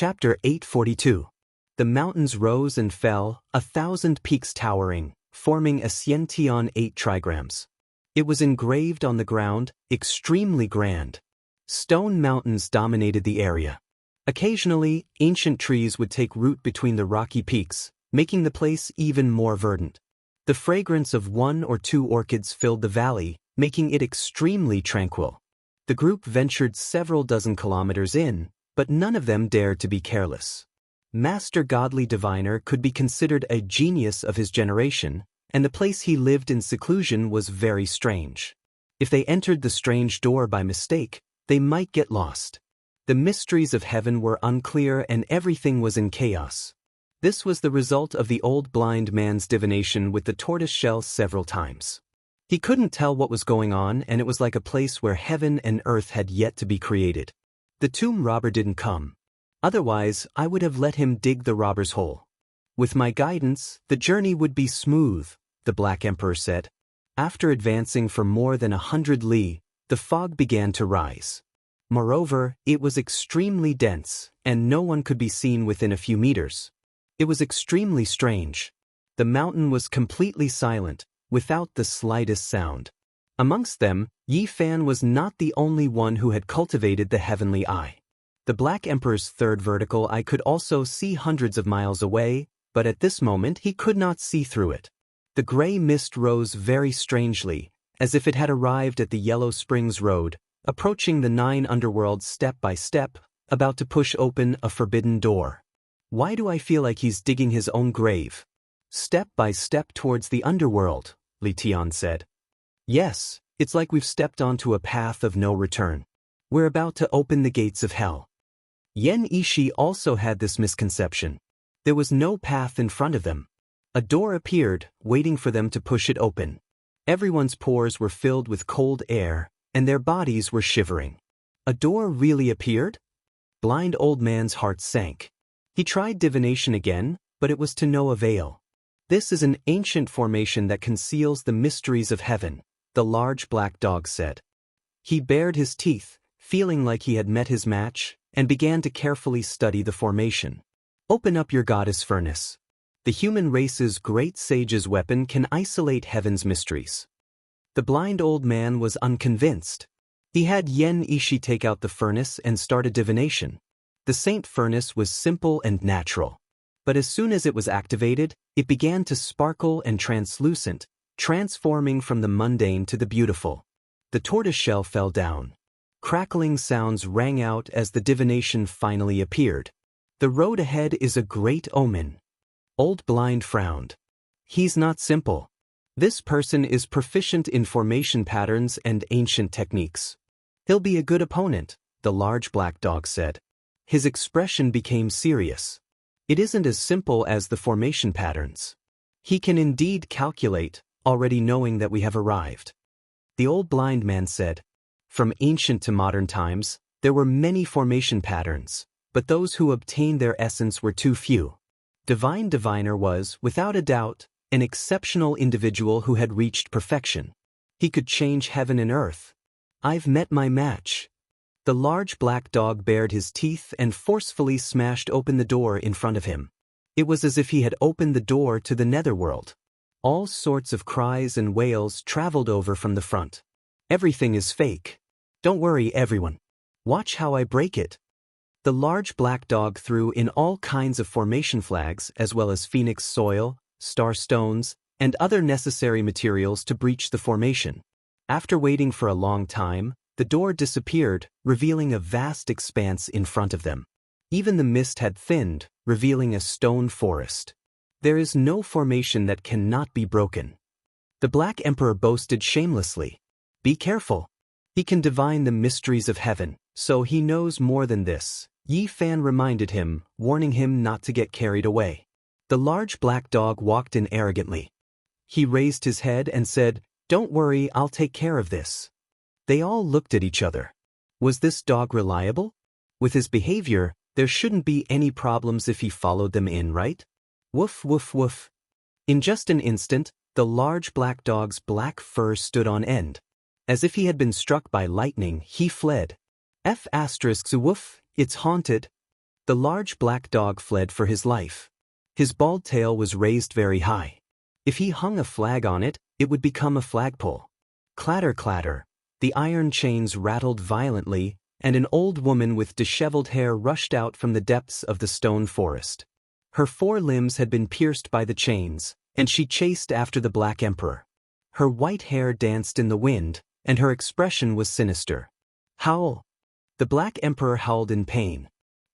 Chapter 842. The mountains rose and fell, 1,000 peaks towering, forming a Xiantian 8 trigrams. It was engraved on the ground, extremely grand. Stone mountains dominated the area. Occasionally, ancient trees would take root between the rocky peaks, making the place even more verdant. The fragrance of 1 or 2 orchids filled the valley, making it extremely tranquil. The group ventured several dozen kilometers in, but none of them dared to be careless. Master Godly Diviner could be considered a genius of his generation, and the place he lived in seclusion was very strange. If they entered the strange door by mistake, they might get lost. The mysteries of heaven were unclear and everything was in chaos. This was the result of the old blind man's divination with the tortoiseshell several times. He couldn't tell what was going on, and it was like a place where heaven and earth had yet to be created. The tomb robber didn't come. Otherwise, I would have let him dig the robber's hole. With my guidance, the journey would be smooth, the Black Emperor said. After advancing for more than 100 li, the fog began to rise. Moreover, it was extremely dense, and no one could be seen within a few meters. It was extremely strange. The mountain was completely silent, without the slightest sound. Amongst them, Yi Fan was not the only one who had cultivated the heavenly eye. The Black Emperor's third vertical eye could also see hundreds of miles away, but at this moment he could not see through it. The gray mist rose very strangely, as if it had arrived at the Yellow Springs Road, approaching the 9 underworlds step by step, about to push open a forbidden door. Why do I feel like he's digging his own grave? Step by step towards the underworld, Li Tian said. Yes, it's like we've stepped onto a path of no return. We're about to open the gates of hell. Yan Yishi also had this misconception. There was no path in front of them. A door appeared, waiting for them to push it open. Everyone's pores were filled with cold air, and their bodies were shivering. A door really appeared? Blind Old Man's heart sank. He tried divination again, but it was to no avail. This is an ancient formation that conceals the mysteries of heaven, the large black dog said. He bared his teeth, feeling like he had met his match, and began to carefully study the formation. Open up your goddess furnace. The human race's great sage's weapon can isolate heaven's mysteries. The blind old man was unconvinced. He had Yan Yishi take out the furnace and start a divination. The saint furnace was simple and natural. But as soon as it was activated, it began to sparkle and translucent, transforming from the mundane to the beautiful. The tortoiseshell fell down. Crackling sounds rang out as the divination finally appeared. The road ahead is a great omen. Old Blind frowned. He's not simple. This person is proficient in formation patterns and ancient techniques. He'll be a good opponent, the large black dog said. His expression became serious. It isn't as simple as the formation patterns. He can indeed calculate, already knowing that we have arrived. The old blind man said, from ancient to modern times, there were many formation patterns, but those who obtained their essence were too few. Divine Diviner was, without a doubt, an exceptional individual who had reached perfection. He could change heaven and earth. I've met my match. The large black dog bared his teeth and forcefully smashed open the door in front of him. It was as if he had opened the door to the netherworld. All sorts of cries and wails traveled over from the front. Everything is fake. Don't worry, everyone. Watch how I break it. The large black dog threw in all kinds of formation flags as well as phoenix soil, star stones, and other necessary materials to breach the formation. After waiting for a long time, the door disappeared, revealing a vast expanse in front of them. Even the mist had thinned, revealing a stone forest. There is no formation that cannot be broken. The Black Emperor boasted shamelessly. Be careful. He can divine the mysteries of heaven, so he knows more than this. Yi Fan reminded him, warning him not to get carried away. The large black dog walked in arrogantly. He raised his head and said, Don't worry, I'll take care of this. They all looked at each other. Was this dog reliable? With his behavior, there shouldn't be any problems if he followed them in, right? Woof woof woof. In just an instant, the large black dog's black fur stood on end. As if he had been struck by lightning, he fled. Woof, it's haunted. The large black dog fled for his life. His bald tail was raised very high. If he hung a flag on it, it would become a flagpole. Clatter, clatter. The iron chains rattled violently, and an old woman with disheveled hair rushed out from the depths of the stone forest. Her 4 limbs had been pierced by the chains, and she chased after the Black Emperor. Her white hair danced in the wind, and her expression was sinister. Howl! The Black Emperor howled in pain.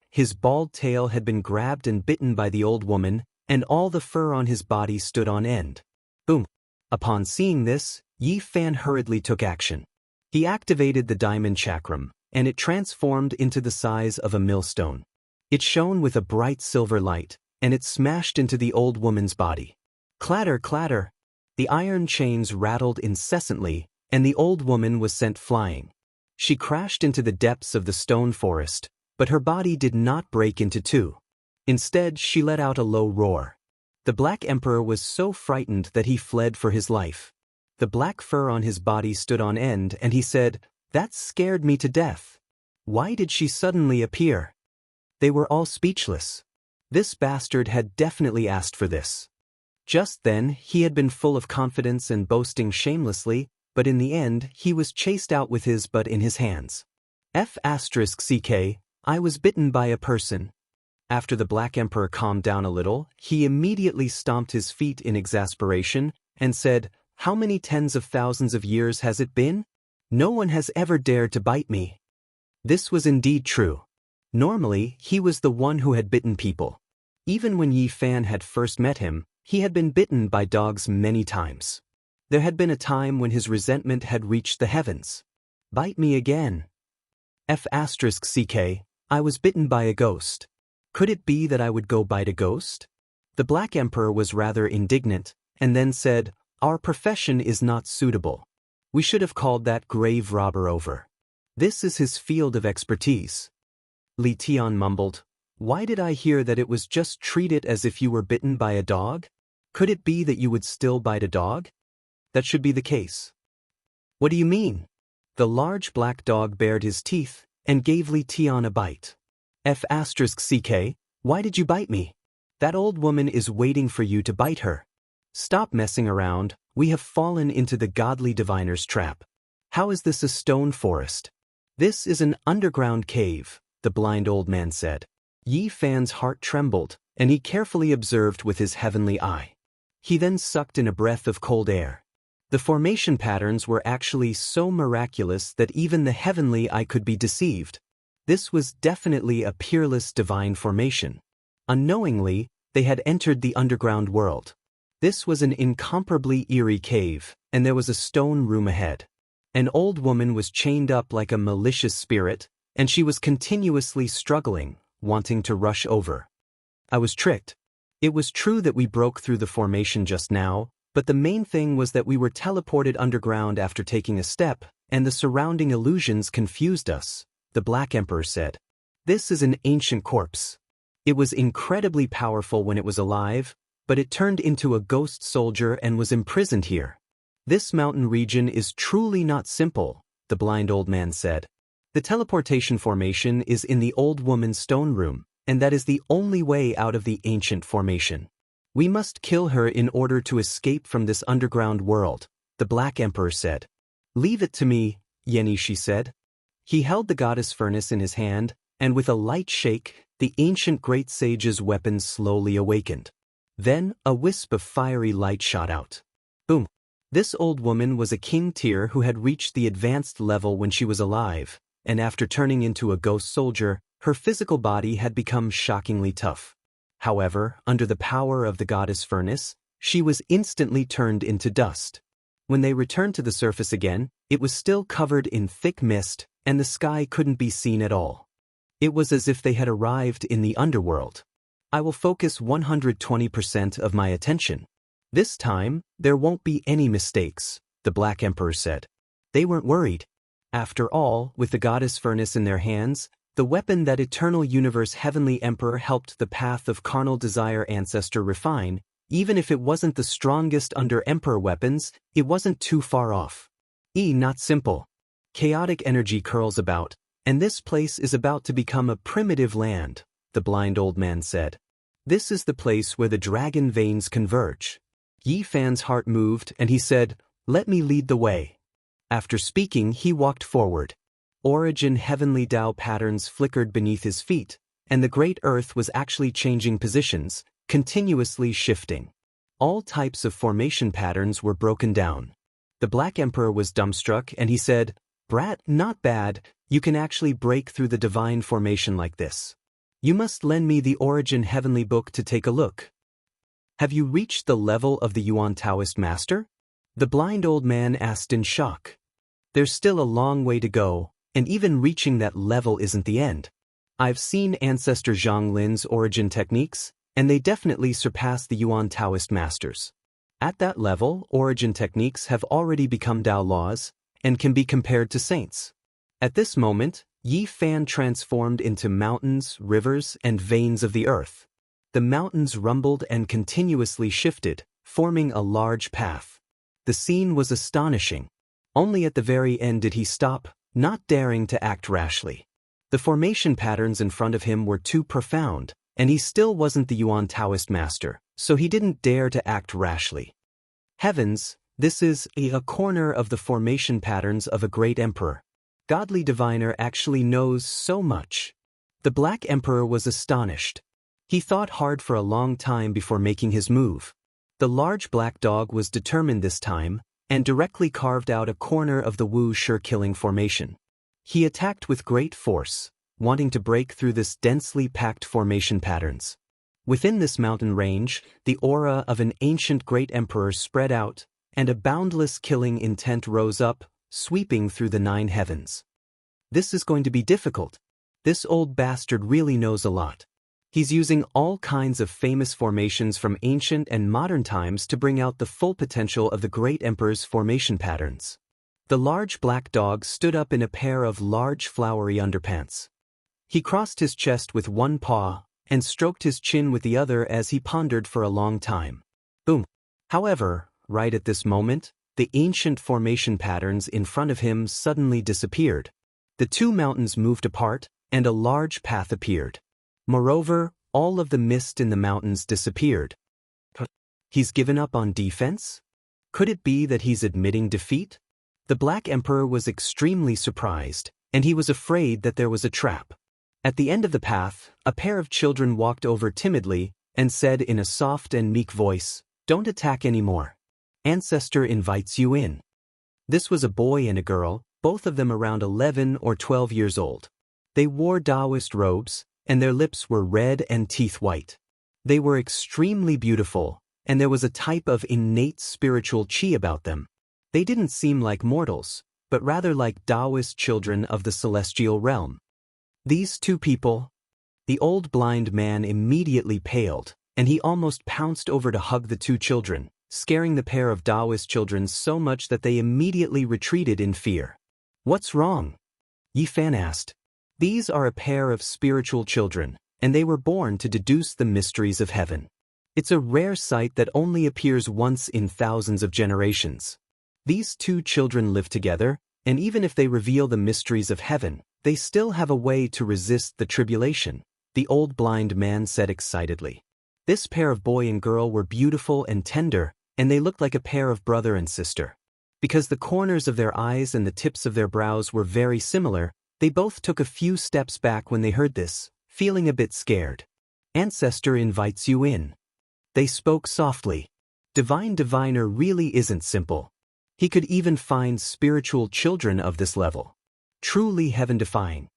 His bald tail had been grabbed and bitten by the old woman, and all the fur on his body stood on end. Boom! Upon seeing this, Yi Fan hurriedly took action. He activated the diamond chakram, and it transformed into the size of a millstone. It shone with a bright silver light, and it smashed into the old woman's body. Clatter, clatter! The iron chains rattled incessantly, and the old woman was sent flying. She crashed into the depths of the stone forest, but her body did not break into 2. Instead, she let out a low roar. The Black Emperor was so frightened that he fled for his life. The black fur on his body stood on end, and he said, "That scared me to death. Why did she suddenly appear?" They were all speechless. This bastard had definitely asked for this. Just then, he had been full of confidence and boasting shamelessly, but in the end, he was chased out with his butt in his hands. F***ck, I was bitten by a person. After the Black Emperor calmed down a little, he immediately stomped his feet in exasperation and said, "How many tens of thousands of years has it been? No one has ever dared to bite me." This was indeed true. Normally, he was the one who had bitten people. Even when Yi Fan had first met him, he had been bitten by dogs many times. There had been a time when his resentment had reached the heavens. Bite me again. F***ck, I was bitten by a ghost. Could it be that I would go bite a ghost? The Black Emperor was rather indignant, and then said, "Our profession is not suitable. We should have called that grave robber over. This is his field of expertise." Li Tian mumbled, "Why did I hear that it was just treat it as if you were bitten by a dog? Could it be that you would still bite a dog? That should be the case." "What do you mean?" The large black dog bared his teeth and gave Li Tian a bite. F***ck, why did you bite me? That old woman is waiting for you to bite her. Stop messing around, we have fallen into the godly diviner's trap. How is this a stone forest? This is an underground cave, the blind old man said. Yi Fan's heart trembled, and he carefully observed with his heavenly eye. He then sucked in a breath of cold air. The formation patterns were actually so miraculous that even the heavenly eye could be deceived. This was definitely a peerless divine formation. Unknowingly, they had entered the underground world. This was an incomparably eerie cave, and there was a stone room ahead. An old woman was chained up like a malicious spirit, and she was continuously struggling, wanting to rush over. I was tricked. It was true that we broke through the formation just now, but the main thing was that we were teleported underground after taking a step, and the surrounding illusions confused us, the Black Emperor said. This is an ancient corpse. It was incredibly powerful when it was alive, but it turned into a ghost soldier and was imprisoned here. This mountain region is truly not simple, the blind old man said. The teleportation formation is in the old woman's stone room, and that is the only way out of the ancient formation. We must kill her in order to escape from this underground world, the Black Emperor said. Leave it to me, Yenny, she said. He held the goddess furnace in his hand, and with a light shake, the ancient great sage's weapon slowly awakened. Then, a wisp of fiery light shot out. Boom! This old woman was a king tier who had reached the advanced level when she was alive, and after turning into a ghost soldier, her physical body had become shockingly tough. However, under the power of the goddess furnace, she was instantly turned into dust. When they returned to the surface again, it was still covered in thick mist, and the sky couldn't be seen at all. It was as if they had arrived in the underworld. I will focus 120% of my attention. This time, there won't be any mistakes, the Black Emperor said. They weren't worried. After all, with the goddess furnace in their hands, the weapon that eternal universe heavenly emperor helped the path of carnal desire ancestor refine, even if it wasn't the strongest under emperor weapons, it wasn't too far off. Not simple. Chaotic energy curls about, and this place is about to become a primitive land, the blind old man said. This is the place where the dragon veins converge. Yi Fan's heart moved and he said, "Let me lead the way." After speaking, he walked forward. Origin heavenly Tao patterns flickered beneath his feet, and the great earth was actually changing positions, continuously shifting. All types of formation patterns were broken down. The Black Emperor was dumbstruck and he said, "Brat, not bad, you can actually break through the divine formation like this. You must lend me the Origin Heavenly Book to take a look." "Have you reached the level of the Yuan Taoist master?" the blind old man asked in shock. "There's still a long way to go, and even reaching that level isn't the end. I've seen Ancestor Wang Lin's origin techniques, and they definitely surpass the Yuan Taoist masters. At that level, origin techniques have already become Tao laws, and can be compared to saints." At this moment, Yi Fan transformed into mountains, rivers, and veins of the earth. The mountains rumbled and continuously shifted, forming a large path. The scene was astonishing. Only at the very end did he stop, not daring to act rashly. The formation patterns in front of him were too profound, and he still wasn't the Yuan Taoist master, so he didn't dare to act rashly. Heavens, this is a corner of the formation patterns of a great emperor. Godly diviner actually knows so much. The Black Emperor was astonished. He thought hard for a long time before making his move. The large black dog was determined this time, and directly carved out a corner of the Wu Shi killing formation. He attacked with great force, wanting to break through this densely packed formation patterns. Within this mountain range, the aura of an ancient great emperor spread out, and a boundless killing intent rose up, sweeping through the 9 heavens. This is going to be difficult. This old bastard really knows a lot. He's using all kinds of famous formations from ancient and modern times to bring out the full potential of the great emperor's formation patterns. The large black dog stood up in a pair of large flowery underpants. He crossed his chest with one paw, and stroked his chin with the other as he pondered for a long time. Boom. However, right at this moment, the ancient formation patterns in front of him suddenly disappeared. The 2 mountains moved apart, and a large path appeared. Moreover, all of the mist in the mountains disappeared. He's given up on defense? Could it be that he's admitting defeat? The Black Emperor was extremely surprised, and he was afraid that there was a trap. At the end of the path, a pair of children walked over timidly and said in a soft and meek voice, "Don't attack anymore. Ancestor invites you in." This was a boy and a girl, both of them around 11 or 12 years old. They wore Daoist robes, and their lips were red and teeth white. They were extremely beautiful, and there was a type of innate spiritual qi about them. They didn't seem like mortals, but rather like Daoist children of the celestial realm. These 2 people. The old blind man immediately paled, and he almost pounced over to hug the 2 children, scaring the pair of Daoist children so much that they immediately retreated in fear. "What's wrong?" Yi Fan asked. "These are a pair of spiritual children, and they were born to deduce the mysteries of heaven. It's a rare sight that only appears once in thousands of generations. These 2 children live together, and even if they reveal the mysteries of heaven, they still have a way to resist the tribulation," the old blind man said excitedly. This pair of boy and girl were beautiful and tender, and they looked like a pair of brother and sister. Because the corners of their eyes and the tips of their brows were very similar, they both took a few steps back when they heard this, feeling a bit scared. "Ancestor invites you in." They spoke softly. Divine Diviner really isn't simple. He could even find spiritual children of this level. Truly heaven-defying.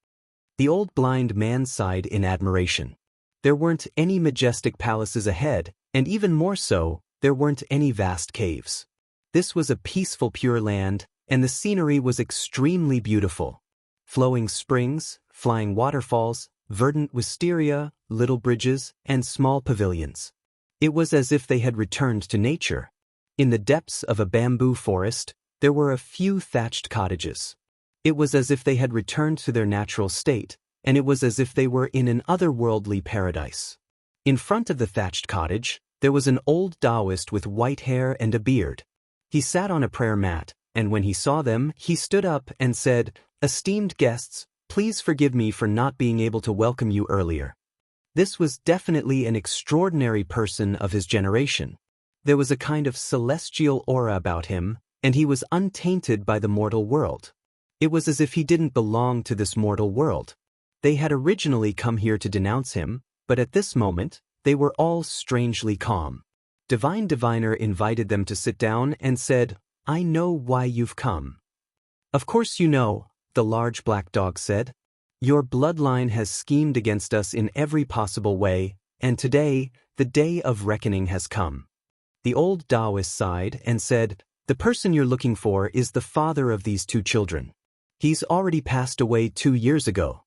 The old blind man sighed in admiration. There weren't any majestic palaces ahead, and even more so, there weren't any vast caves. This was a peaceful pure land, and the scenery was extremely beautiful. Flowing springs, flying waterfalls, verdant wisteria, little bridges, and small pavilions. It was as if they had returned to nature. In the depths of a bamboo forest, there were a few thatched cottages. It was as if they had returned to their natural state, and it was as if they were in an otherworldly paradise. In front of the thatched cottage, there was an old Daoist with white hair and a beard. He sat on a prayer mat, and when he saw them, he stood up and said, "Esteemed guests, please forgive me for not being able to welcome you earlier." This was definitely an extraordinary person of his generation. There was a kind of celestial aura about him, and he was untainted by the mortal world. It was as if he didn't belong to this mortal world. They had originally come here to denounce him, but at this moment, they were all strangely calm. Divine Diviner invited them to sit down and said, "I know why you've come." "Of course you know," the large black dog said. "Your bloodline has schemed against us in every possible way, and today, the day of reckoning has come." The old Daoist sighed and said, "The person you're looking for is the father of these two children. He's already passed away 2 years ago."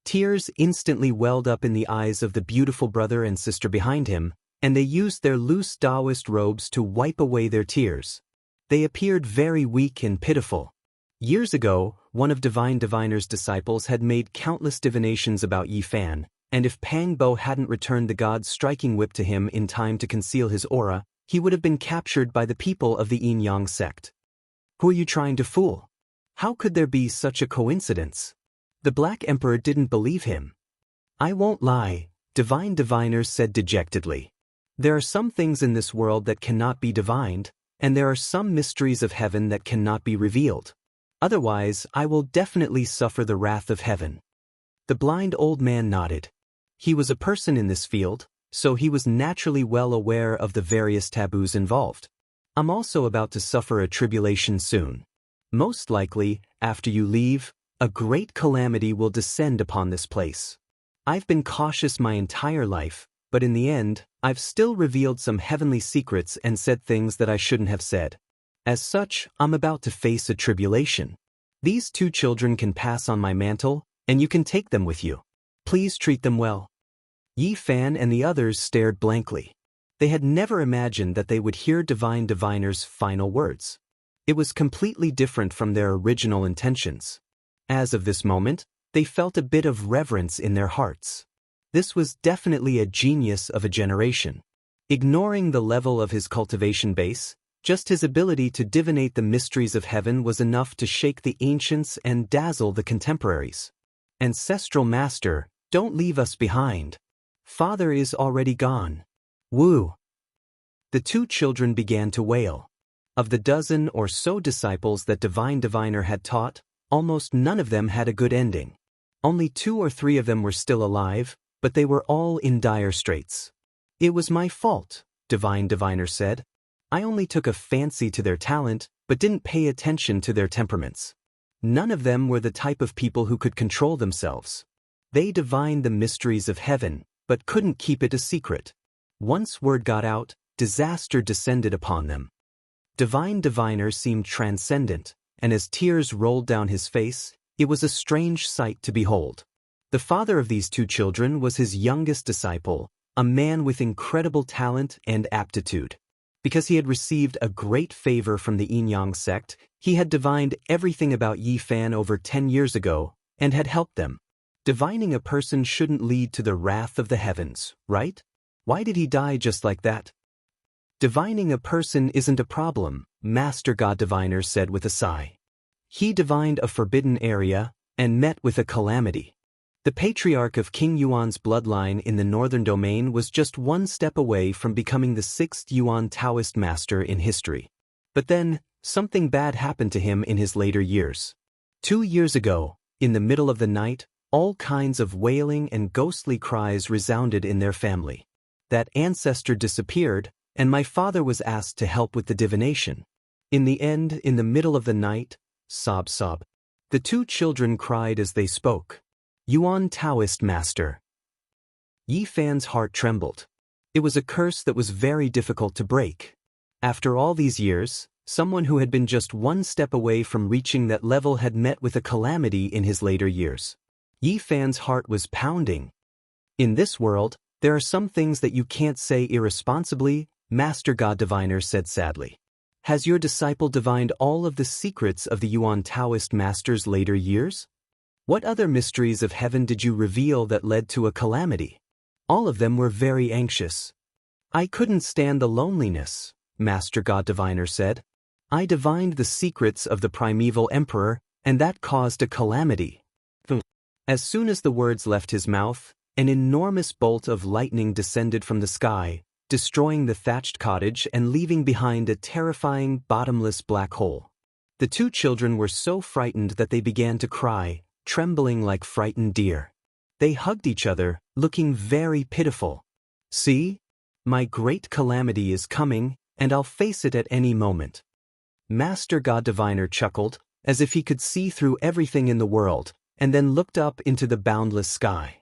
Tears instantly welled up in the eyes of the beautiful brother and sister behind him, and they used their loose Daoist robes to wipe away their tears. They appeared very weak and pitiful. Years ago, one of Divine Diviner's disciples had made countless divinations about Yi Fan, and if Pang Bo hadn't returned the god's striking whip to him in time to conceal his aura, he would have been captured by the people of the Yin Yang sect. "Who are you trying to fool? How could there be such a coincidence?" The Black Emperor didn't believe him. "I won't lie," Divine Diviner said dejectedly. "There are some things in this world that cannot be divined, and there are some mysteries of heaven that cannot be revealed. Otherwise, I will definitely suffer the wrath of heaven." The blind old man nodded. He was a person in this field, so he was naturally well aware of the various taboos involved. "I'm also about to suffer a tribulation soon. Most likely, after you leave, a great calamity will descend upon this place. I've been cautious my entire life, but in the end, I've still revealed some heavenly secrets and said things that I shouldn't have said. As such, I'm about to face a tribulation. These two children can pass on my mantle, and you can take them with you. Please treat them well." Yi Fan and the others stared blankly. They had never imagined that they would hear Divine Diviner's final words. It was completely different from their original intentions. As of this moment, they felt a bit of reverence in their hearts. This was definitely a genius of a generation. Ignoring the level of his cultivation base, just his ability to divinate the mysteries of heaven was enough to shake the ancients and dazzle the contemporaries. "Ancestral Master, don't leave us behind. Father is already gone. Woo." The two children began to wail. Of the dozen or so disciples that Divine Diviner had taught, almost none of them had a good ending. Only 2 or 3 of them were still alive, but they were all in dire straits. "It was my fault," Divine Diviner said. "I only took a fancy to their talent, but didn't pay attention to their temperaments. None of them were the type of people who could control themselves. They divined the mysteries of heaven, but couldn't keep it a secret. Once word got out, disaster descended upon them." Divine Diviner seemed transcendent, and as tears rolled down his face, it was a strange sight to behold. The father of these two children was his youngest disciple, a man with incredible talent and aptitude. Because he had received a great favor from the Yin Yang sect, he had divined everything about Yi Fan over 10 years ago, and had helped them. Divining a person shouldn't lead to the wrath of the heavens, right? Why did he die just like that? "Divining a person isn't a problem," Master God Diviner said with a sigh. "He divined a forbidden area, and met with a calamity. The patriarch of King Yuan's bloodline in the northern domain was just one step away from becoming the 6th Yuan Taoist master in history. But then, something bad happened to him in his later years. 2 years ago, in the middle of the night, all kinds of wailing and ghostly cries resounded in their family. That ancestor disappeared, and my father was asked to help with the divination. In the end, in the middle of the night, sob sob, the two children cried as they spoke. Yuan Taoist master." Yi Fan's heart trembled. It was a curse that was very difficult to break. After all these years, someone who had been just one step away from reaching that level had met with a calamity in his later years. Yi Fan's heart was pounding. "In this world, there are some things that you can't say irresponsibly," Master God Diviner said sadly. "Has your disciple divined all of the secrets of the Yuan Taoist master's later years? What other mysteries of heaven did you reveal that led to a calamity?" All of them were very anxious. "I couldn't stand the loneliness," Master God Diviner said. "I divined the secrets of the primeval emperor, and that caused a calamity." As soon as the words left his mouth, An enormous bolt of lightning descended from the sky, destroying the thatched cottage and leaving behind a terrifying, bottomless black hole. The two children were so frightened that they began to cry, trembling like frightened deer. They hugged each other, looking very pitiful. "See? My great calamity is coming, and I'll face it at any moment." Master God Diviner chuckled, as if he could see through everything in the world, and then looked up into the boundless sky.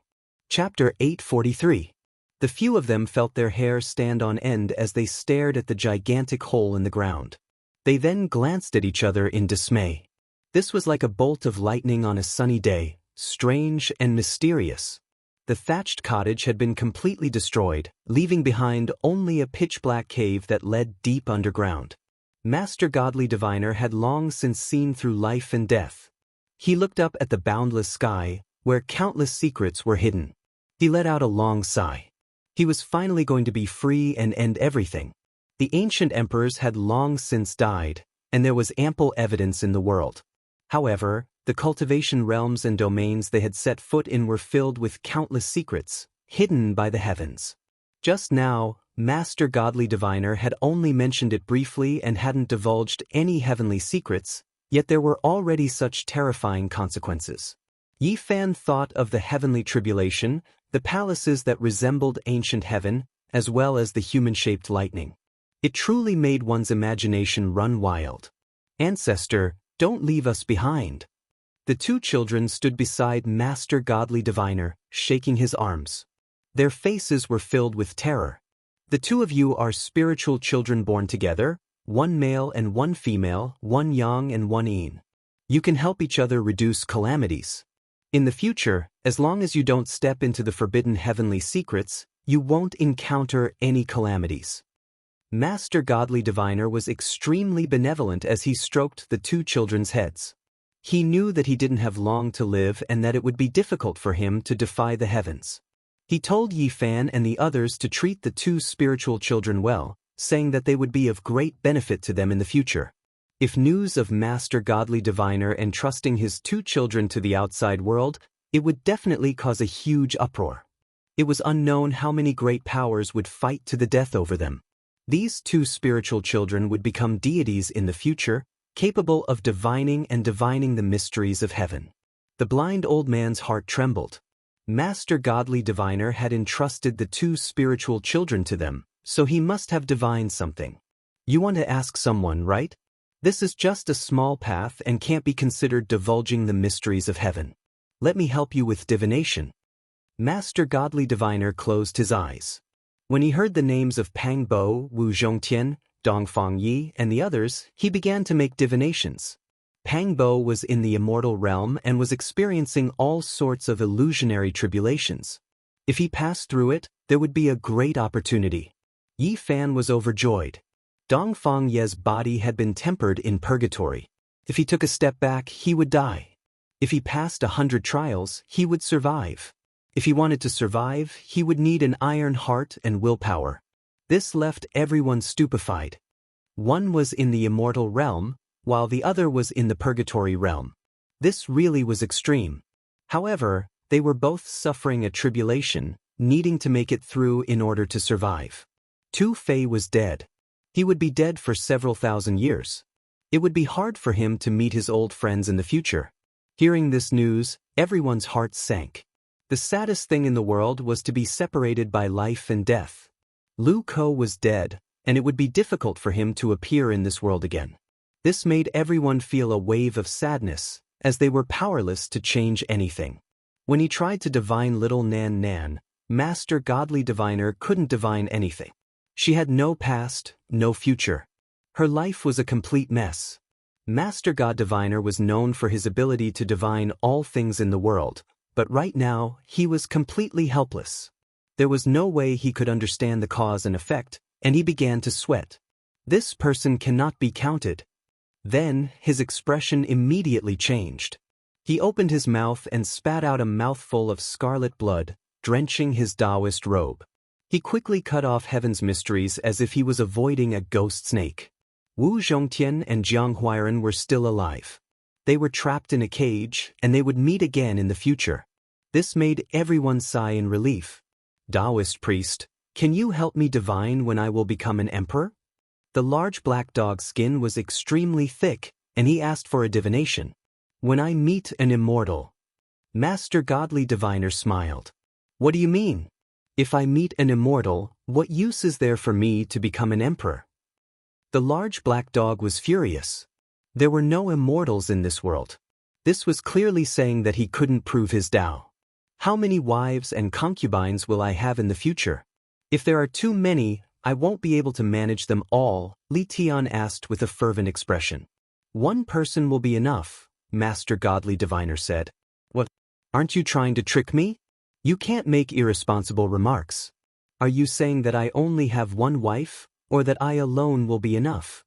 Chapter 843. The few of them felt their hair stand on end as they stared at the gigantic hole in the ground. They then glanced at each other in dismay. This was like a bolt of lightning on a sunny day, strange and mysterious. The thatched cottage had been completely destroyed, leaving behind only a pitch-black cave that led deep underground. Master Godly Diviner had long since seen through life and death. He looked up at the boundless sky, where countless secrets were hidden. He let out a long sigh. He was finally going to be free and end everything. The ancient emperors had long since died, and there was ample evidence in the world. However, the cultivation realms and domains they had set foot in were filled with countless secrets, hidden by the heavens. Just now, Master Godly Diviner had only mentioned it briefly and hadn't divulged any heavenly secrets, yet there were already such terrifying consequences. Yi Fan thought of the heavenly tribulation, the palaces that resembled ancient heaven, as well as the human-shaped lightning. It truly made one's imagination run wild. "Ancestor, don't leave us behind." The two children stood beside Master Godly Diviner, shaking his arms. Their faces were filled with terror. "The two of you are spiritual children born together, one male and one female, one yang and one yin. You can help each other reduce calamities. In the future, as long as you don't step into the forbidden heavenly secrets, you won't encounter any calamities." Master Godly Diviner was extremely benevolent as he stroked the two children's heads. He knew that he didn't have long to live and that it would be difficult for him to defy the heavens. He told Yi Fan and the others to treat the two spiritual children well, saying that they would be of great benefit to them in the future. If news of Master Godly Diviner entrusting his two children to the outside world, it would definitely cause a huge uproar. It was unknown how many great powers would fight to the death over them. These two spiritual children would become deities in the future, capable of divining the mysteries of heaven. The blind old man's heart trembled. Master Godly Diviner had entrusted the two spiritual children to them, so he must have divined something. "You want to ask someone, right? This is just a small path and can't be considered divulging the mysteries of heaven. Let me help you with divination." Master Godly Diviner closed his eyes. When he heard the names of Pang Bo, Wu Zhongtian, Dongfang Yi, and the others, he began to make divinations. Pang Bo was in the immortal realm and was experiencing all sorts of illusionary tribulations. If he passed through it, there would be a great opportunity. Yi Fan was overjoyed. Dongfang Ye's body had been tempered in purgatory. If he took a step back, he would die. If he passed 100 trials, he would survive. If he wanted to survive, he would need an iron heart and willpower. This left everyone stupefied. One was in the immortal realm, while the other was in the purgatory realm. This really was extreme. However, they were both suffering a tribulation, needing to make it through in order to survive. Tu Fei was dead. He would be dead for several thousand years. It would be hard for him to meet his old friends in the future. Hearing this news, everyone's hearts sank. The saddest thing in the world was to be separated by life and death. Lu Ko was dead, and it would be difficult for him to appear in this world again. This made everyone feel a wave of sadness, as they were powerless to change anything. When he tried to divine little Nan Nan, Master Godly Diviner couldn't divine anything. She had no past, no future. Her life was a complete mess. Master God Diviner was known for his ability to divine all things in the world, but right now, he was completely helpless. There was no way he could understand the cause and effect, and he began to sweat. This person cannot be counted. Then, his expression immediately changed. He opened his mouth and spat out a mouthful of scarlet blood, drenching his Daoist robe. He quickly cut off heaven's mysteries as if he was avoiding a ghost snake. Wu Zhongtian and Jiang Huairan were still alive. They were trapped in a cage, and they would meet again in the future. This made everyone sigh in relief. Daoist priest, can you help me divine when I will become an emperor? The large black dog's skin was extremely thick, and he asked for a divination. When I meet an immortal. Master Godly Diviner smiled. What do you mean? If I meet an immortal, what use is there for me to become an emperor? The large black dog was furious. There were no immortals in this world. This was clearly saying that he couldn't prove his Tao. How many wives and concubines will I have in the future? If there are too many, I won't be able to manage them all, Li Tian asked with a fervent expression. One person will be enough, Master Godly Diviner said. What? Aren't you trying to trick me? You can't make irresponsible remarks. Are you saying that I only have one wife, or that I alone will be enough?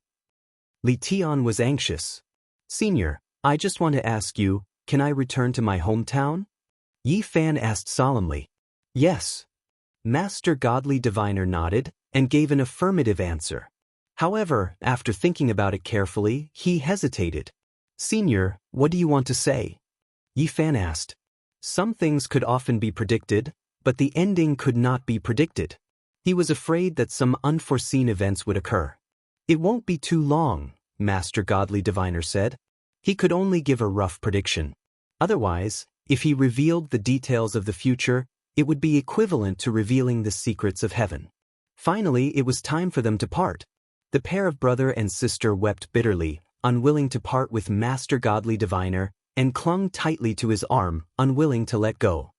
Li Tian was anxious. Senior, I just want to ask you, can I return to my hometown? Yi Fan asked solemnly. Yes. Master Godly Diviner nodded and gave an affirmative answer. However, after thinking about it carefully, he hesitated. Senior, what do you want to say? Yi Fan asked. Some things could often be predicted, but the ending could not be predicted. He was afraid that some unforeseen events would occur. It won't be too long, Master Godly Diviner said. He could only give a rough prediction. Otherwise, if he revealed the details of the future, it would be equivalent to revealing the secrets of heaven. Finally, it was time for them to part. The pair of brother and sister wept bitterly, unwilling to part with Master Godly Diviner, and clung tightly to his arm, unwilling to let go.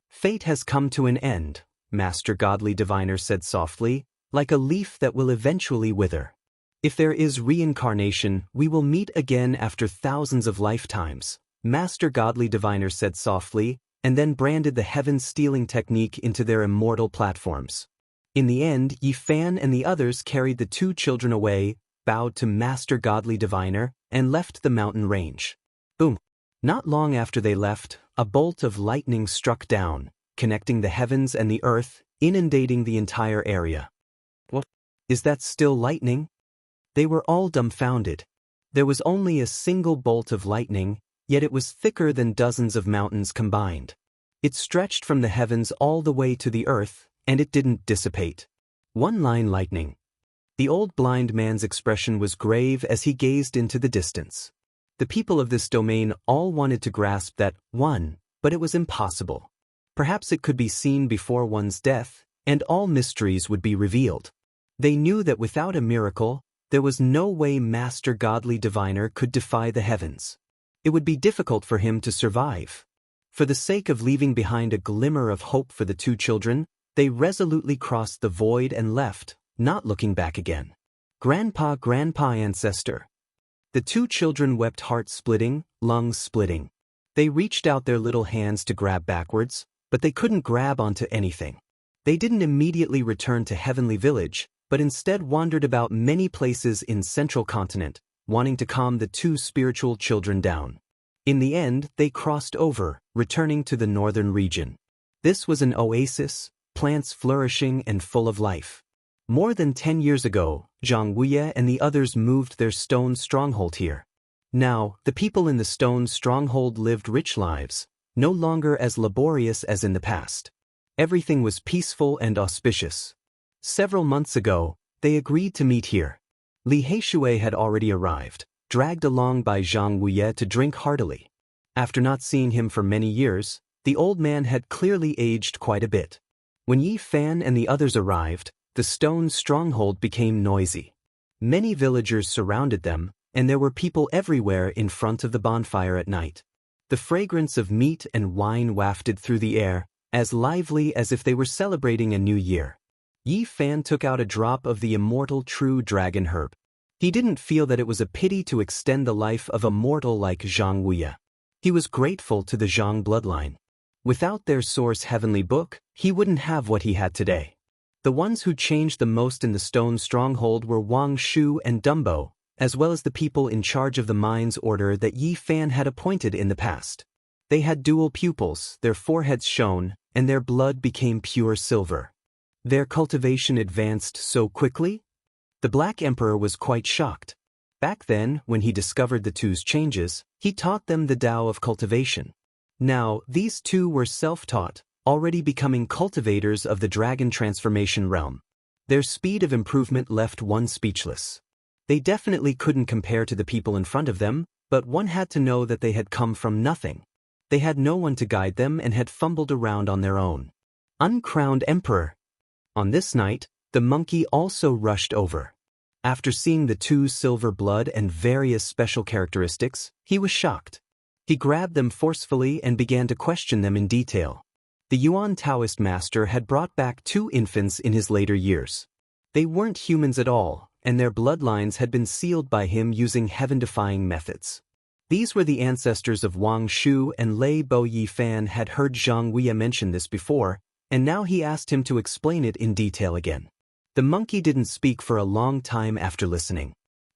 Fate has come to an end, Master Godly Diviner said softly, like a leaf that will eventually wither. If there is reincarnation, we will meet again after thousands of lifetimes, Master Godly Diviner said softly, and then branded the heaven-stealing technique into their immortal platforms. In the end, Yi Fan and the others carried the two children away, bowed to Master Godly Diviner, and left the mountain range. Boom! Not long after they left, a bolt of lightning struck down, connecting the heavens and the earth, inundating the entire area. What? Is that still lightning? They were all dumbfounded. There was only a single bolt of lightning, yet it was thicker than dozens of mountains combined. It stretched from the heavens all the way to the earth, and it didn't dissipate. One-line lightning. The old blind man's expression was grave as he gazed into the distance. The people of this domain all wanted to grasp that one, but it was impossible. Perhaps it could be seen before one's death, and all mysteries would be revealed. They knew that without a miracle, there was no way Master Godly Diviner could defy the heavens. It would be difficult for him to survive. For the sake of leaving behind a glimmer of hope for the two children, they resolutely crossed the void and left, not looking back again. Grandpa, ancestor. The two children wept heart-splitting, lungs-splitting. They reached out their little hands to grab backwards, but they couldn't grab onto anything. They didn't immediately return to Heavenly Village, but instead wandered about many places in Central Continent, wanting to calm the two spiritual children down. In the end, they crossed over, returning to the northern region. This was an oasis, plants flourishing and full of life. More than 10 years ago, Zhang Wuye and the others moved their stone stronghold here. Now, the people in the stone stronghold lived rich lives, no longer as laborious as in the past. Everything was peaceful and auspicious. Several months ago, they agreed to meet here. Li Heishui had already arrived, dragged along by Zhang Wuye to drink heartily. After not seeing him for many years, the old man had clearly aged quite a bit. When Yi Fan and the others arrived, the stone stronghold became noisy. Many villagers surrounded them, and there were people everywhere in front of the bonfire at night. The fragrance of meat and wine wafted through the air, as lively as if they were celebrating a new year. Yi Fan took out a drop of the immortal true dragon herb. He didn't feel that it was a pity to extend the life of a mortal like Zhang Wuye. He was grateful to the Zhang bloodline. Without their source heavenly book, he wouldn't have what he had today. The ones who changed the most in the stone stronghold were Wang Shu and Dumbo, as well as the people in charge of the mines order that Yi Fan had appointed in the past. They had dual pupils, their foreheads shone, and their blood became pure silver. Their cultivation advanced so quickly? The Black Emperor was quite shocked. Back then, when he discovered the two's changes, he taught them the Tao of cultivation. Now, these two were self-taught, already becoming cultivators of the dragon transformation realm. Their speed of improvement left one speechless. They definitely couldn't compare to the people in front of them, but one had to know that they had come from nothing. They had no one to guide them and had fumbled around on their own. Uncrowned Emperor. On this night, the monkey also rushed over. After seeing the two silver blood and various special characteristics, he was shocked. He grabbed them forcefully and began to question them in detail. The Yuan Taoist master had brought back two infants in his later years. They weren't humans at all, and their bloodlines had been sealed by him using heaven-defying methods. These were the ancestors of Wang Shu, and Lei Bo Yifan had heard Zhang Wei mention this before, and now he asked him to explain it in detail again. The monkey didn't speak for a long time after listening.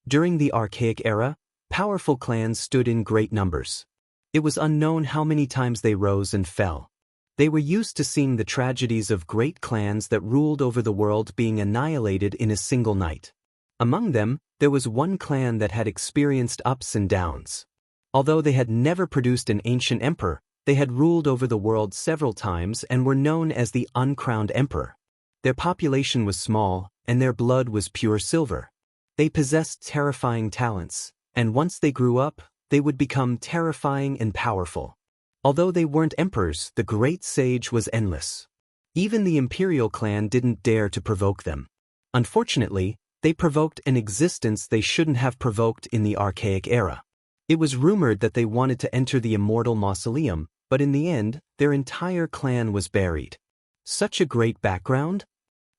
During the archaic era, powerful clans stood in great numbers. It was unknown how many times they rose and fell. They were used to seeing the tragedies of great clans that ruled over the world being annihilated in a single night. Among them, there was one clan that had experienced ups and downs. Although they had never produced an ancient emperor, they had ruled over the world several times and were known as the uncrowned emperor. Their population was small, and their blood was pure silver. They possessed terrifying talents, and once they grew up, they would become terrifying and powerful. Although they weren't emperors, the great sage was endless. Even the imperial clan didn't dare to provoke them. Unfortunately, they provoked an existence they shouldn't have provoked in the archaic era. It was rumored that they wanted to enter the immortal mausoleum, but in the end, their entire clan was buried. Such a great background?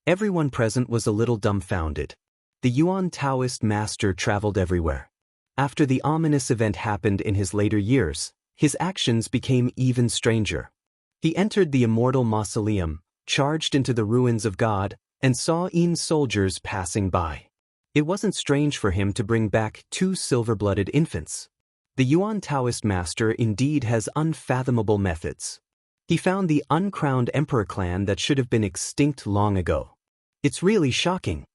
Everyone present was a little dumbfounded. The Yuan Taoist master traveled everywhere. After the ominous event happened in his later years, his actions became even stranger. He entered the immortal mausoleum, charged into the ruins of God, and saw soldiers passing by. It wasn't strange for him to bring back two silver-blooded infants. The Yuan Taoist master indeed has unfathomable methods. He found the uncrowned emperor clan that should have been extinct long ago. It's really shocking.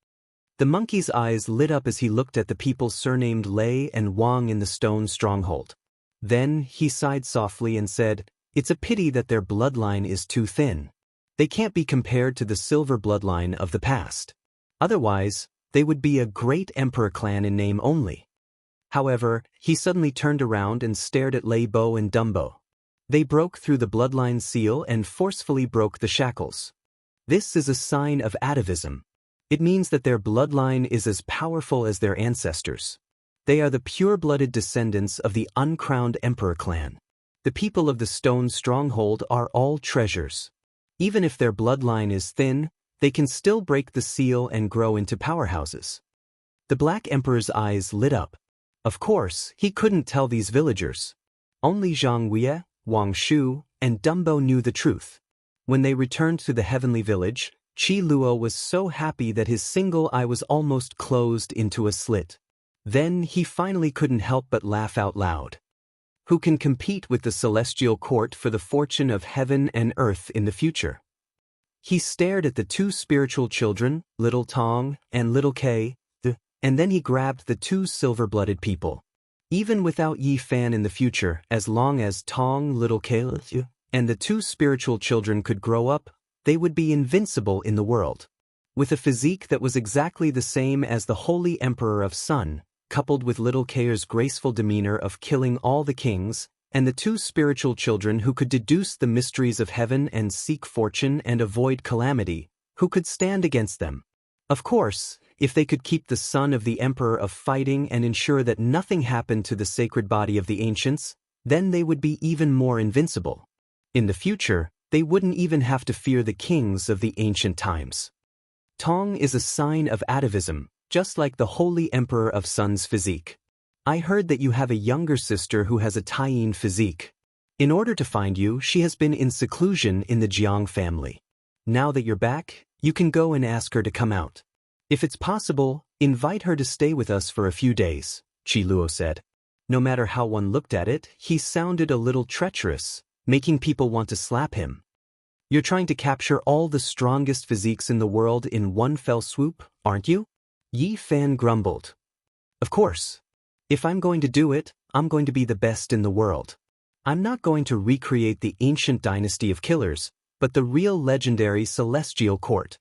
The monkey's eyes lit up as he looked at the people surnamed Lei and Wang in the stone stronghold. Then he sighed softly and said, "It's a pity that their bloodline is too thin. They can't be compared to the silver bloodline of the past. Otherwise, they would be a great emperor clan in name only." However, he suddenly turned around and stared at Lei Bo and Dumbo. They broke through the bloodline seal and forcefully broke the shackles. This is a sign of atavism. It means that their bloodline is as powerful as their ancestors. They are the pure-blooded descendants of the uncrowned emperor clan. The people of the stone stronghold are all treasures. Even if their bloodline is thin, they can still break the seal and grow into powerhouses. The Black Emperor's eyes lit up. Of course, he couldn't tell these villagers. Only Zhang Wei, Wang Shu, and Dumbo knew the truth. When they returned to the heavenly village, Qi Luo was so happy that his single eye was almost closed into a slit. Then he finally couldn't help but laugh out loud. Who can compete with the celestial court for the fortune of heaven and earth in the future? He stared at the two spiritual children, Little Tong and Little Kay, and then he grabbed the two silver-blooded people. Even without Yi Fan in the future, as long as Tong, Little Kay, and the two spiritual children could grow up, they would be invincible in the world. With a physique that was exactly the same as the Holy Emperor of Sun, coupled with Little Kay's graceful demeanor of killing all the kings, and the two spiritual children who could deduce the mysteries of heaven and seek fortune and avoid calamity, who could stand against them? Of course, if they could keep the son of the Emperor of fighting and ensure that nothing happened to the sacred body of the ancients, then they would be even more invincible. In the future, they wouldn't even have to fear the kings of the ancient times. Tong is a sign of atavism, just like the Holy Emperor of Sun's physique. I heard that you have a younger sister who has a Taiyin physique. In order to find you, she has been in seclusion in the Jiang family. Now that you're back, you can go and ask her to come out. If it's possible, invite her to stay with us for a few days, Qi Luo said. No matter how one looked at it, he sounded a little treacherous, making people want to slap him. You're trying to capture all the strongest physiques in the world in one fell swoop, aren't you? Yi Fan grumbled. Of course. If I'm going to do it, I'm going to be the best in the world. I'm not going to recreate the ancient dynasty of killers, but the real legendary celestial court.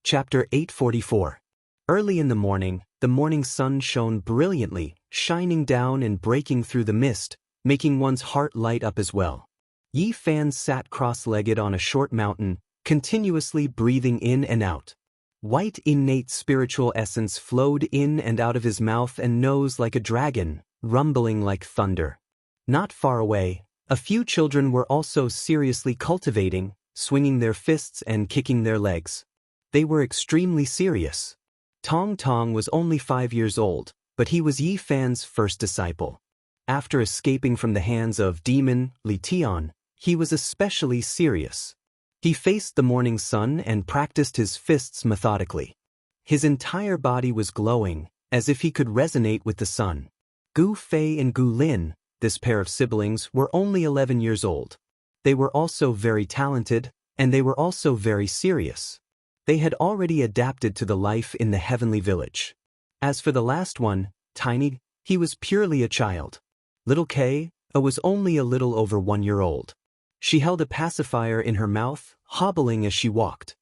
Chapter 844. Early in the morning sun shone brilliantly, shining down and breaking through the mist, making one's heart light up as well. Yi Fan sat cross-legged on a short mountain, continuously breathing in and out. White innate spiritual essence flowed in and out of his mouth and nose like a dragon, rumbling like thunder. Not far away, a few children were also seriously cultivating, swinging their fists and kicking their legs. They were extremely serious. Tong Tong was only 5 years old, but he was Yi Fan's first disciple. After escaping from the hands of demon Li Tian, he was especially serious. He faced the morning sun and practiced his fists methodically. His entire body was glowing, as if he could resonate with the sun. Gu Fei and Gu Lin, this pair of siblings, were only 11 years old. They were also very talented, and they were also very serious. They had already adapted to the life in the heavenly village. As for the last one, Tiny, he was purely a child. Little Kay was only a little over 1 year old. She held a pacifier in her mouth, hobbling as she walked.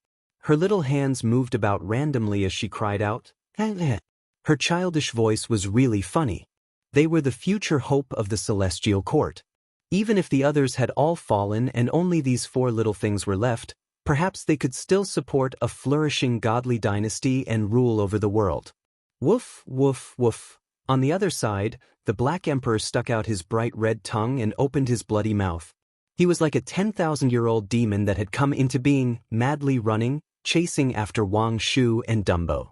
Her little hands moved about randomly as she cried out, "Eh." Her childish voice was really funny. They were the future hope of the celestial court. Even if the others had all fallen and only these 4 little things were left, perhaps they could still support a flourishing godly dynasty and rule over the world. Woof, woof, woof. On the other side, the Black Emperor stuck out his bright red tongue and opened his bloody mouth. He was like a 10,000-year-old demon that had come into being, madly running, chasing after Wang Shu and Dumbo.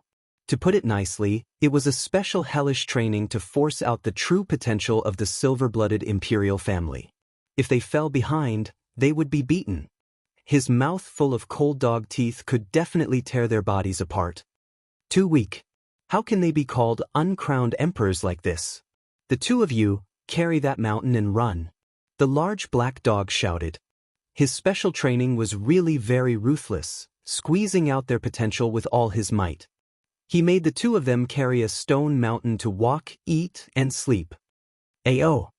To put it nicely, it was a special hellish training to force out the true potential of the silver-blooded imperial family. If they fell behind, they would be beaten. His mouth full of cold dog teeth could definitely tear their bodies apart. Too weak. How can they be called uncrowned emperors like this? The 2 of you, carry that mountain and run. The large black dog shouted. His special training was really very ruthless, squeezing out their potential with all his might. He made the 2 of them carry a stone mountain to walk, eat, and sleep. Ayo!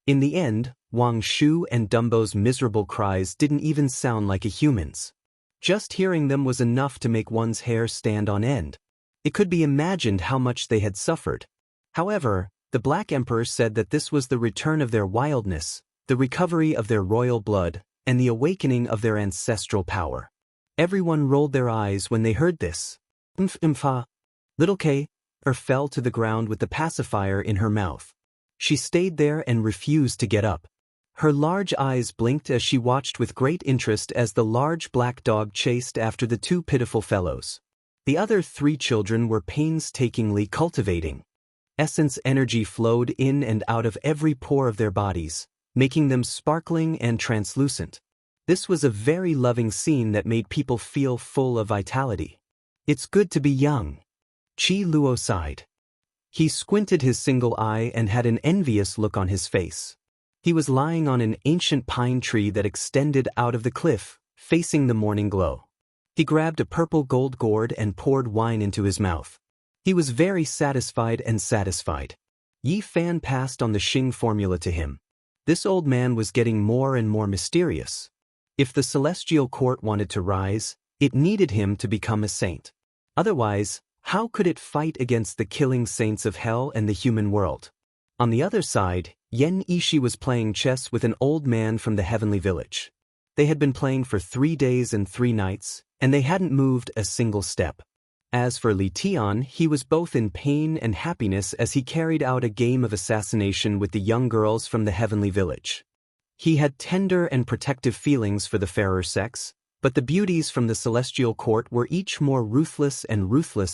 In the end, Wang Shu and Dumbo's miserable cries didn't even sound like a human's. Just hearing them was enough to make one's hair stand on end. It could be imagined how much they had suffered. However, the Black Emperor said that this was the return of their wildness, the recovery of their royal blood, and the awakening of their ancestral power. Everyone rolled their eyes when they heard this. Mfa. Little Kay fell to the ground with the pacifier in her mouth. She stayed there and refused to get up. Her large eyes blinked as she watched with great interest as the large black dog chased after the 2 pitiful fellows. The other 3 children were painstakingly cultivating. Essence energy flowed in and out of every pore of their bodies, making them sparkling and translucent. This was a very loving scene that made people feel full of vitality. It's good to be young. Qi Luo sighed. He squinted his single eye and had an envious look on his face. He was lying on an ancient pine tree that extended out of the cliff, facing the morning glow. He grabbed a purple gold gourd and poured wine into his mouth. He was very satisfied. Yi Fan passed on the Xing formula to him. This old man was getting more and more mysterious. If the celestial court wanted to rise, it needed him to become a saint. Otherwise, how could it fight against the killing saints of hell and the human world? On the other side, Yen Ishi was playing chess with an old man from the heavenly village. They had been playing for 3 days and 3 nights, and they hadn't moved a single step. As for Li Tian, he was both in pain and happiness as he carried out a game of assassination with the young girls from the heavenly village. He had tender and protective feelings for the fairer sex, but the beauties from the celestial court were each more ruthless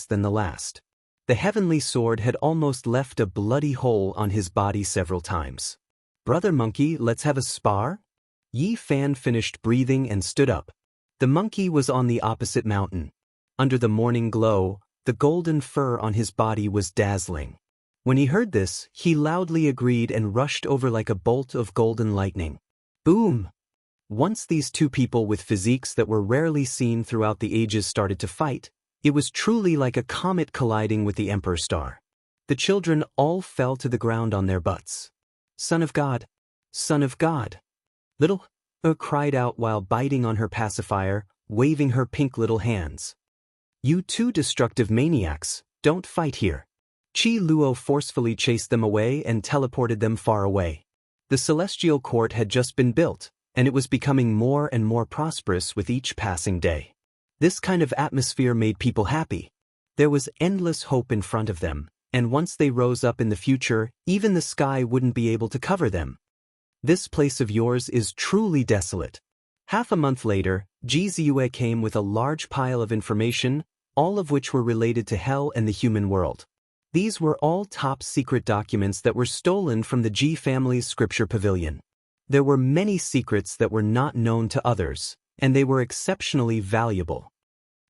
than the last. The heavenly sword had almost left a bloody hole on his body several times. "Brother Monkey, let's have a spar?" Yi Fan finished breathing and stood up. The monkey was on the opposite mountain. Under the morning glow, the golden fur on his body was dazzling. When he heard this, he loudly agreed and rushed over like a bolt of golden lightning. Boom! Once these 2 people with physiques that were rarely seen throughout the ages started to fight, it was truly like a comet colliding with the Emperor star. The children all fell to the ground on their butts. "Son of God, Son of God. Little cried out while biting on her pacifier, waving her pink little hands. You two destructive maniacs, don't fight here. Qi Luo forcefully chased them away and teleported them far away. The celestial court had just been built, and it was becoming more and more prosperous with each passing day. This kind of atmosphere made people happy. There was endless hope in front of them, and once they rose up in the future, even the sky wouldn't be able to cover them. This place of yours is truly desolate. Half a month later, Ji Ziyue came with a large pile of information, all of which were related to hell and the human world. These were all top-secret documents that were stolen from the Ji family's scripture pavilion. There were many secrets that were not known to others, and they were exceptionally valuable.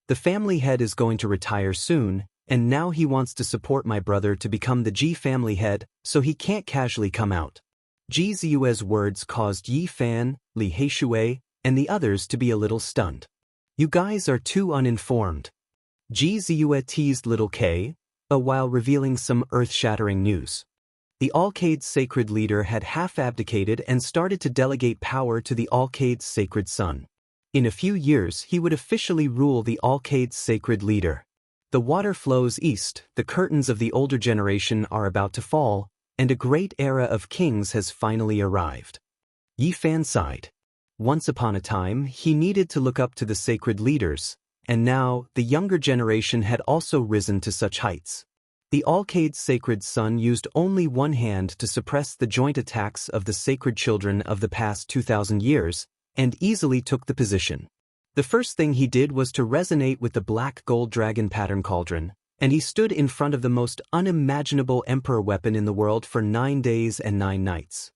The family head is going to retire soon, and now he wants to support my brother to become the Ji family head, so he can't casually come out. Ji Ziyue's words caused Yi Fan, Li Heishui, and the others to be a little stunned. You guys are too uninformed. Ji Ziyue teased little K, while revealing some earth-shattering news. The Alcade's sacred leader had half-abdicated and started to delegate power to the Alcade's sacred son. In a few years he would officially rule the Alcade's sacred leader. The water flows east, the curtains of the older generation are about to fall, and a great era of kings has finally arrived. Yi Fan sighed. Once upon a time, he needed to look up to the sacred leaders, and now the younger generation had also risen to such heights. The Alcade's sacred son used only one hand to suppress the joint attacks of the sacred children of the past 2,000 years, and easily took the position. The first thing he did was to resonate with the black gold dragon pattern cauldron, and he stood in front of the most unimaginable emperor weapon in the world for 9 days and 9 nights.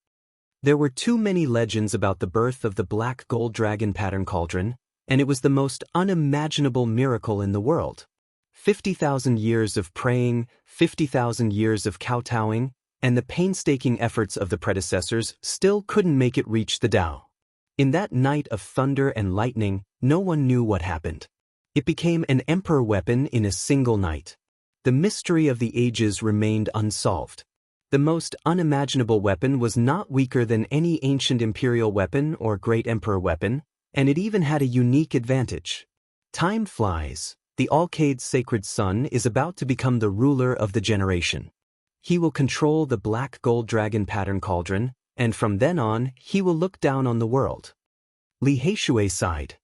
There were too many legends about the birth of the black gold dragon pattern cauldron, and it was the most unimaginable miracle in the world. 50,000 years of praying, 50,000 years of kowtowing, and the painstaking efforts of the predecessors still couldn't make it reach the Tao. In that night of thunder and lightning, no one knew what happened. It became an emperor weapon in a single night. The mystery of the ages remained unsolved. The most unimaginable weapon was not weaker than any ancient imperial weapon or great emperor weapon, and it even had a unique advantage. Time flies. The Alcade's sacred son is about to become the ruler of the generation. He will control the black gold dragon pattern cauldron, and from then on, he will look down on the world. Li Heishui sighed.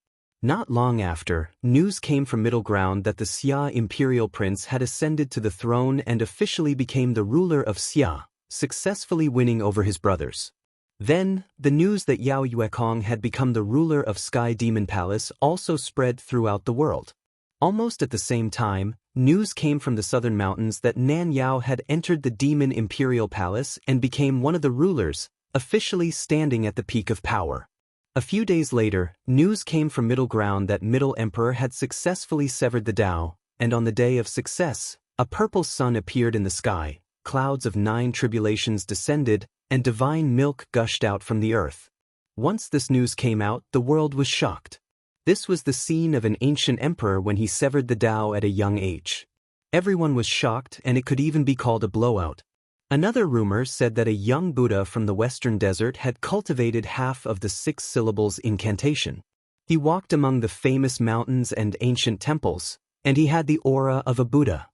Not long after, news came from Middle Ground that the Xia imperial prince had ascended to the throne and officially became the ruler of Xia, successfully winning over his brothers. Then, the news that Yao Yuekong had become the ruler of Sky Demon Palace also spread throughout the world. Almost at the same time, news came from the southern mountains that Nan Yao had entered the Demon Imperial Palace and became one of the rulers, officially standing at the peak of power. A few days later, news came from Middle Ground that Middle Emperor had successfully severed the Tao, and on the day of success, a purple sun appeared in the sky, clouds of 9 tribulations descended, and divine milk gushed out from the earth. Once this news came out, the world was shocked. This was the scene of an ancient emperor when he severed the Tao at a young age. Everyone was shocked, and it could even be called a blowout. Another rumor said that a young Buddha from the western desert had cultivated half of the 6 syllables incantation. He walked among the famous mountains and ancient temples, and he had the aura of a Buddha.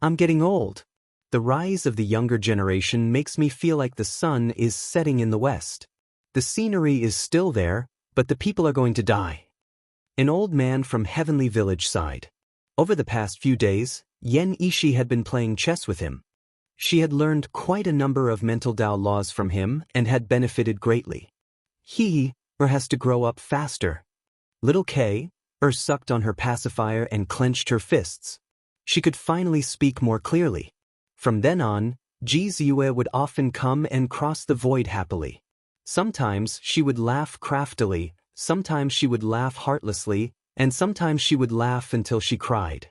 I'm getting old. The rise of the younger generation makes me feel like the sun is setting in the west. The scenery is still there, but the people are going to die. An old man from Heavenly Village sighed. Over the past few days, Yen Ishi had been playing chess with him. She had learned quite a number of mental Tao laws from him and had benefited greatly. He has to grow up faster. Little K sucked on her pacifier and clenched her fists. She could finally speak more clearly. From then on, Ji Ziyue would often come and cross the void happily. Sometimes she would laugh craftily, sometimes she would laugh heartlessly, and sometimes she would laugh until she cried.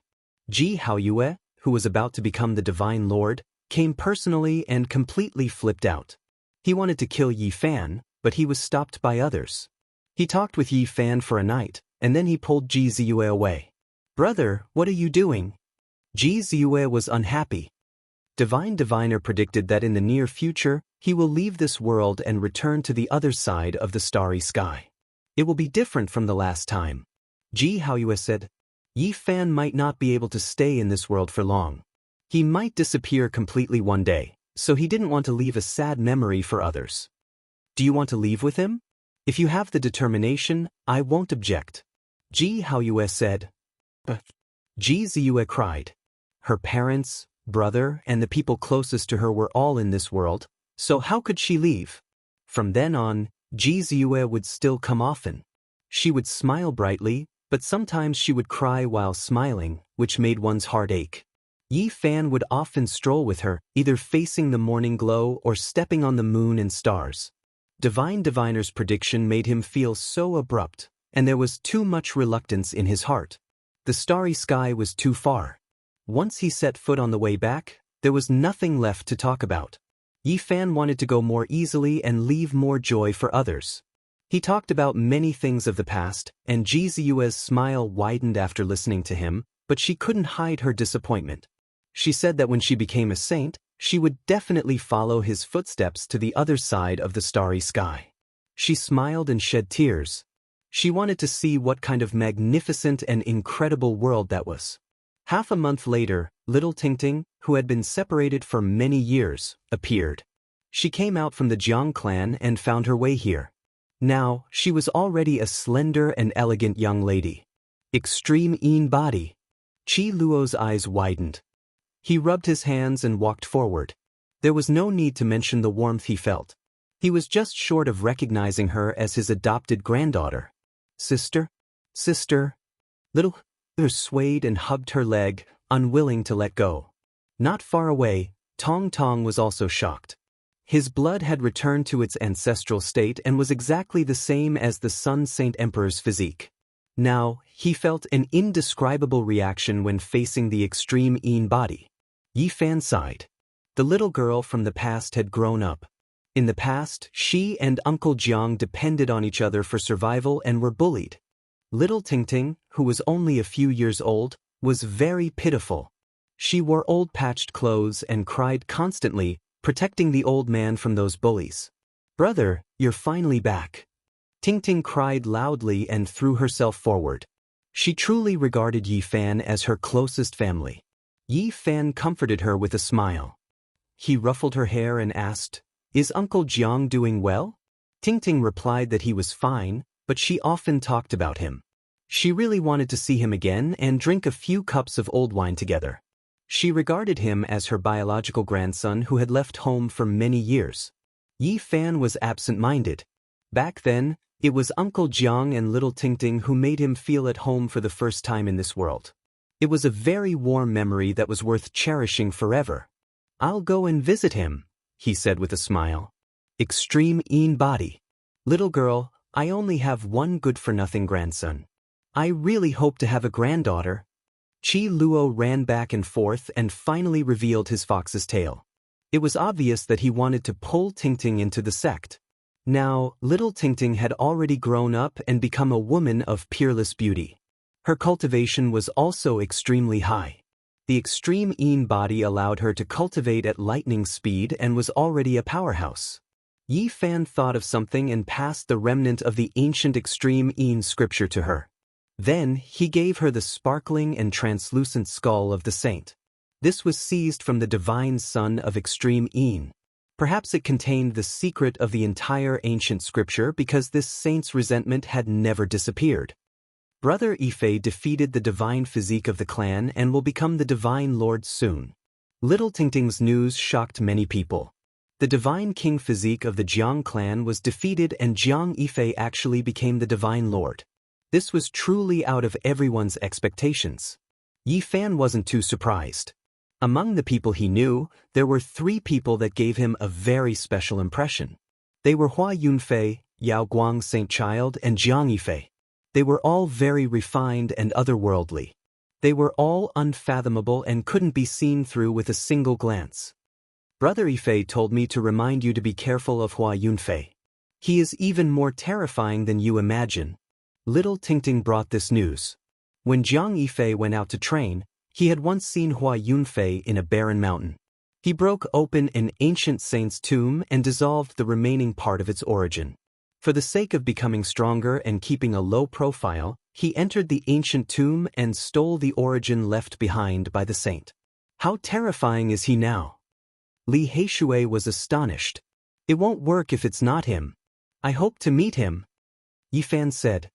Ji Haoyue, who was about to become the Divine Lord, came personally and completely flipped out. He wanted to kill Yi Fan, but he was stopped by others. He talked with Yi Fan for a night, and then he pulled Ji Ziyue away. "Brother, what are you doing?" Ji Ziyue was unhappy. Diviner predicted that in the near future, he will leave this world and return to the other side of the starry sky. It will be different from the last time. Ji Haoyue said. Yi Fan might not be able to stay in this world for long. He might disappear completely one day, so he didn't want to leave a sad memory for others. Do you want to leave with him? If you have the determination, I won't object. Ji Haoyue said. But Ji Ziyue cried. Her parents, brother, and the people closest to her were all in this world, so how could she leave? From then on, Ji Ziyue would still come often. She would smile brightly, but sometimes she would cry while smiling, which made one's heart ache. Yi Fan would often stroll with her, either facing the morning glow or stepping on the moon and stars. Diviner's prediction made him feel so abrupt, and there was too much reluctance in his heart. The starry sky was too far. Once he set foot on the way back, there was nothing left to talk about. Yi Fan wanted to go more easily and leave more joy for others. He talked about many things of the past, and Ji Ziyue's smile widened after listening to him, but she couldn't hide her disappointment. She said that when she became a saint, she would definitely follow his footsteps to the other side of the starry sky. She smiled and shed tears. She wanted to see what kind of magnificent and incredible world that was. Half a month later, little Tingting, who had been separated for many years, appeared. She came out from the Jiang clan and found her way here. Now, she was already a slender and elegant young lady. Extreme Yin body. Qi Luo's eyes widened. He rubbed his hands and walked forward. There was no need to mention the warmth he felt. He was just short of recognizing her as his adopted granddaughter. Sister? Sister? Little swayed and hugged her leg, unwilling to let go. Not far away, Tong Tong was also shocked. His blood had returned to its ancestral state and was exactly the same as the Sun Saint Emperor's physique. Now, he felt an indescribable reaction when facing the extreme Yin body. Yi Fan sighed. The little girl from the past had grown up. In the past, she and Uncle Jiang depended on each other for survival and were bullied. Little Tingting, who was only a few years old, was very pitiful. She wore old patched clothes and cried constantly, protecting the old man from those bullies. Brother, you're finally back. Tingting cried loudly and threw herself forward. She truly regarded Yi Fan as her closest family. Yi Fan comforted her with a smile. He ruffled her hair and asked, "Is Uncle Jiang doing well?" Tingting replied that he was fine, but she often talked about him. She really wanted to see him again and drink a few cups of old wine together. She regarded him as her biological grandson who had left home for many years. Yi Fan was absent-minded. Back then, it was Uncle Jiang and little Tingting who made him feel at home for the first time in this world. It was a very warm memory that was worth cherishing forever. "I'll go and visit him," he said with a smile. Extreme Yin body. Little girl, I only have one good-for-nothing grandson. I really hope to have a granddaughter. Qi Luo ran back and forth and finally revealed his fox's tail. It was obvious that he wanted to pull Tingting into the sect. Now, little Tingting had already grown up and become a woman of peerless beauty. Her cultivation was also extremely high. The extreme Yin body allowed her to cultivate at lightning speed and was already a powerhouse. Yi Fan thought of something and passed the remnant of the ancient extreme Yin scripture to her. Then, he gave her the sparkling and translucent skull of the saint. This was seized from the divine son of extreme Yin. Perhaps it contained the secret of the entire ancient scripture because this saint's resentment had never disappeared. Brother Ife defeated the divine physique of the clan and will become the divine lord soon. Little Tingting's news shocked many people. The divine king physique of the Jiang clan was defeated and Jiang Ife actually became the divine lord. This was truly out of everyone's expectations. Yi Fan wasn't too surprised. Among the people he knew, there were 3 people that gave him a very special impression. They were Hua Yunfei, Yao Guang Saint Child, and Jiang Ife. They were all very refined and otherworldly. They were all unfathomable and couldn't be seen through with a single glance. Brother Ife told me to remind you to be careful of Hua Yunfei. He is even more terrifying than you imagine. Little Tingting brought this news. When Jiang Ife went out to train, he had once seen Hua Yunfei in a barren mountain. He broke open an ancient saint's tomb and dissolved the remaining part of its origin. For the sake of becoming stronger and keeping a low profile, he entered the ancient tomb and stole the origin left behind by the saint. How terrifying is he now? Li Heishui was astonished. It won't work if it's not him. I hope to meet him, Yi Fan said.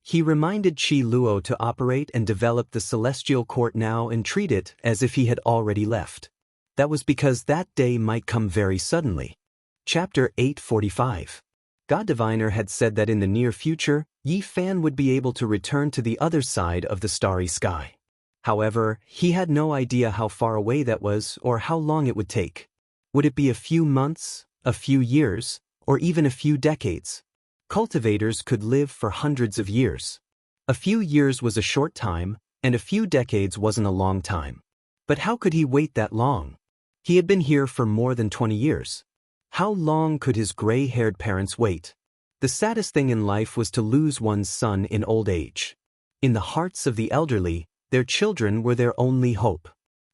He reminded Qi Luo to operate and develop the celestial court now and treat it as if he had already left. That was because that day might come very suddenly. Chapter 845. God Diviner had said that in the near future, Yi Fan would be able to return to the other side of the starry sky. However, he had no idea how far away that was or how long it would take. Would it be a few months, a few years, or even a few decades? Cultivators could live for hundreds of years. A few years was a short time, and a few decades wasn't a long time. But how could he wait that long? He had been here for more than 20 years. How long could his gray-haired parents wait? The saddest thing in life was to lose one's son in old age. In the hearts of the elderly, their children were their only hope.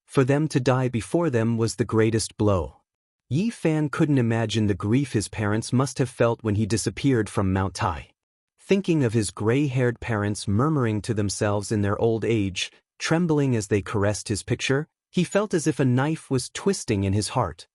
For them to die before them was the greatest blow. Yi Fan couldn't imagine the grief his parents must have felt when he disappeared from Mount Tai. Thinking of his gray-haired parents murmuring to themselves in their old age, trembling as they caressed his picture, he felt as if a knife was twisting in his heart.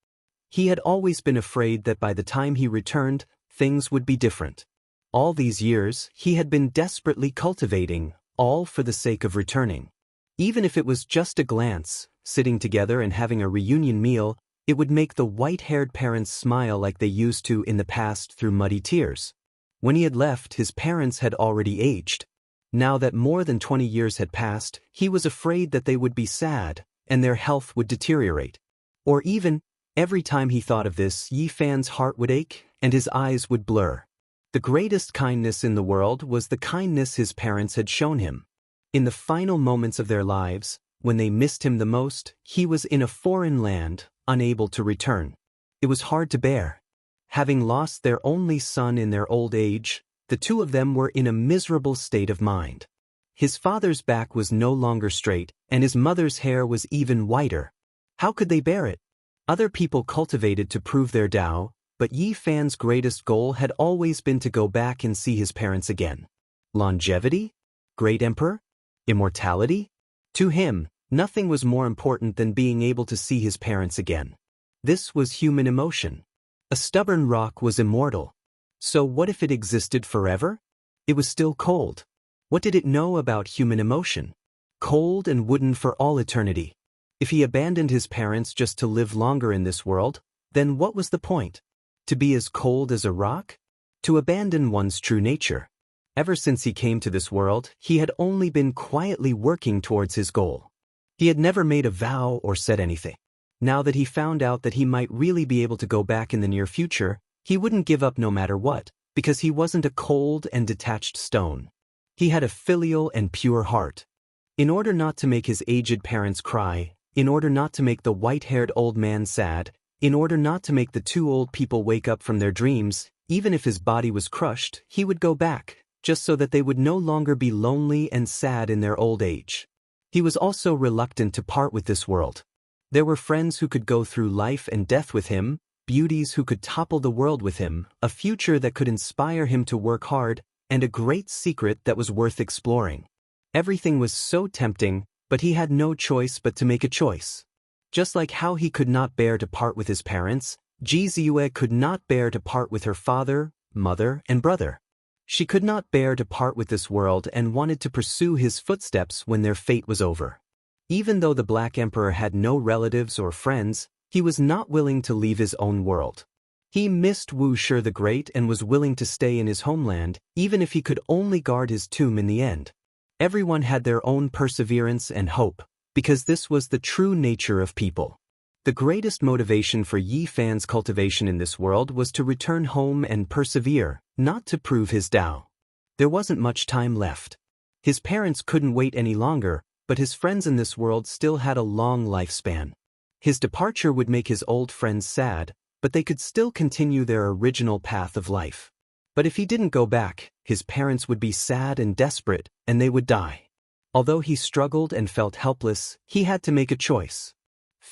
He had always been afraid that by the time he returned, things would be different. All these years, he had been desperately cultivating, all for the sake of returning. Even if it was just a glance, sitting together and having a reunion meal, it would make the white-haired parents smile like they used to in the past through muddy tears. When he had left, his parents had already aged. Now that more than 20 years had passed, he was afraid that they would be sad, and their health would deteriorate. Or even, every time he thought of this, Yi Fan's heart would ache, and his eyes would blur. The greatest kindness in the world was the kindness his parents had shown him. In the final moments of their lives, when they missed him the most, he was in a foreign land, unable to return. It was hard to bear. Having lost their only son in their old age, the two of them were in a miserable state of mind. His father's back was no longer straight, and his mother's hair was even whiter. How could they bear it? Other people cultivated to prove their Tao, but Yi Fan's greatest goal had always been to go back and see his parents again. Longevity? Great Emperor? Immortality? To him, nothing was more important than being able to see his parents again. This was human emotion. A stubborn rock was immortal. So what if it existed forever? It was still cold. What did it know about human emotion? Cold and wooden for all eternity. If he abandoned his parents just to live longer in this world, then what was the point? To be as cold as a rock? To abandon one's true nature. Ever since he came to this world, he had only been quietly working towards his goal. He had never made a vow or said anything. Now that he found out that he might really be able to go back in the near future, he wouldn't give up no matter what, because he wasn't a cold and detached stone. He had a filial and pure heart. In order not to make his aged parents cry, in order not to make the white-haired old man sad, in order not to make the two old people wake up from their dreams, even if his body was crushed, he would go back, just so that they would no longer be lonely and sad in their old age. He was also reluctant to part with this world. There were friends who could go through life and death with him, beauties who could topple the world with him, a future that could inspire him to work hard, and a great secret that was worth exploring. Everything was so tempting, but he had no choice but to make a choice. Just like how he could not bear to part with his parents, Ji Ziyue could not bear to part with her father, mother, and brother. She could not bear to part with this world and wanted to pursue his footsteps when their fate was over. Even though the Black Emperor had no relatives or friends, he was not willing to leave his own world. He missed Wu Shi the Great and was willing to stay in his homeland, even if he could only guard his tomb in the end. Everyone had their own perseverance and hope, because this was the true nature of people. The greatest motivation for Yi Fan's cultivation in this world was to return home and persevere, not to prove his Tao. There wasn't much time left. His parents couldn't wait any longer, but his friends in this world still had a long lifespan. His departure would make his old friends sad, but they could still continue their original path of life. But if he didn't go back, his parents would be sad and desperate, and they would die. Although he struggled and felt helpless, he had to make a choice.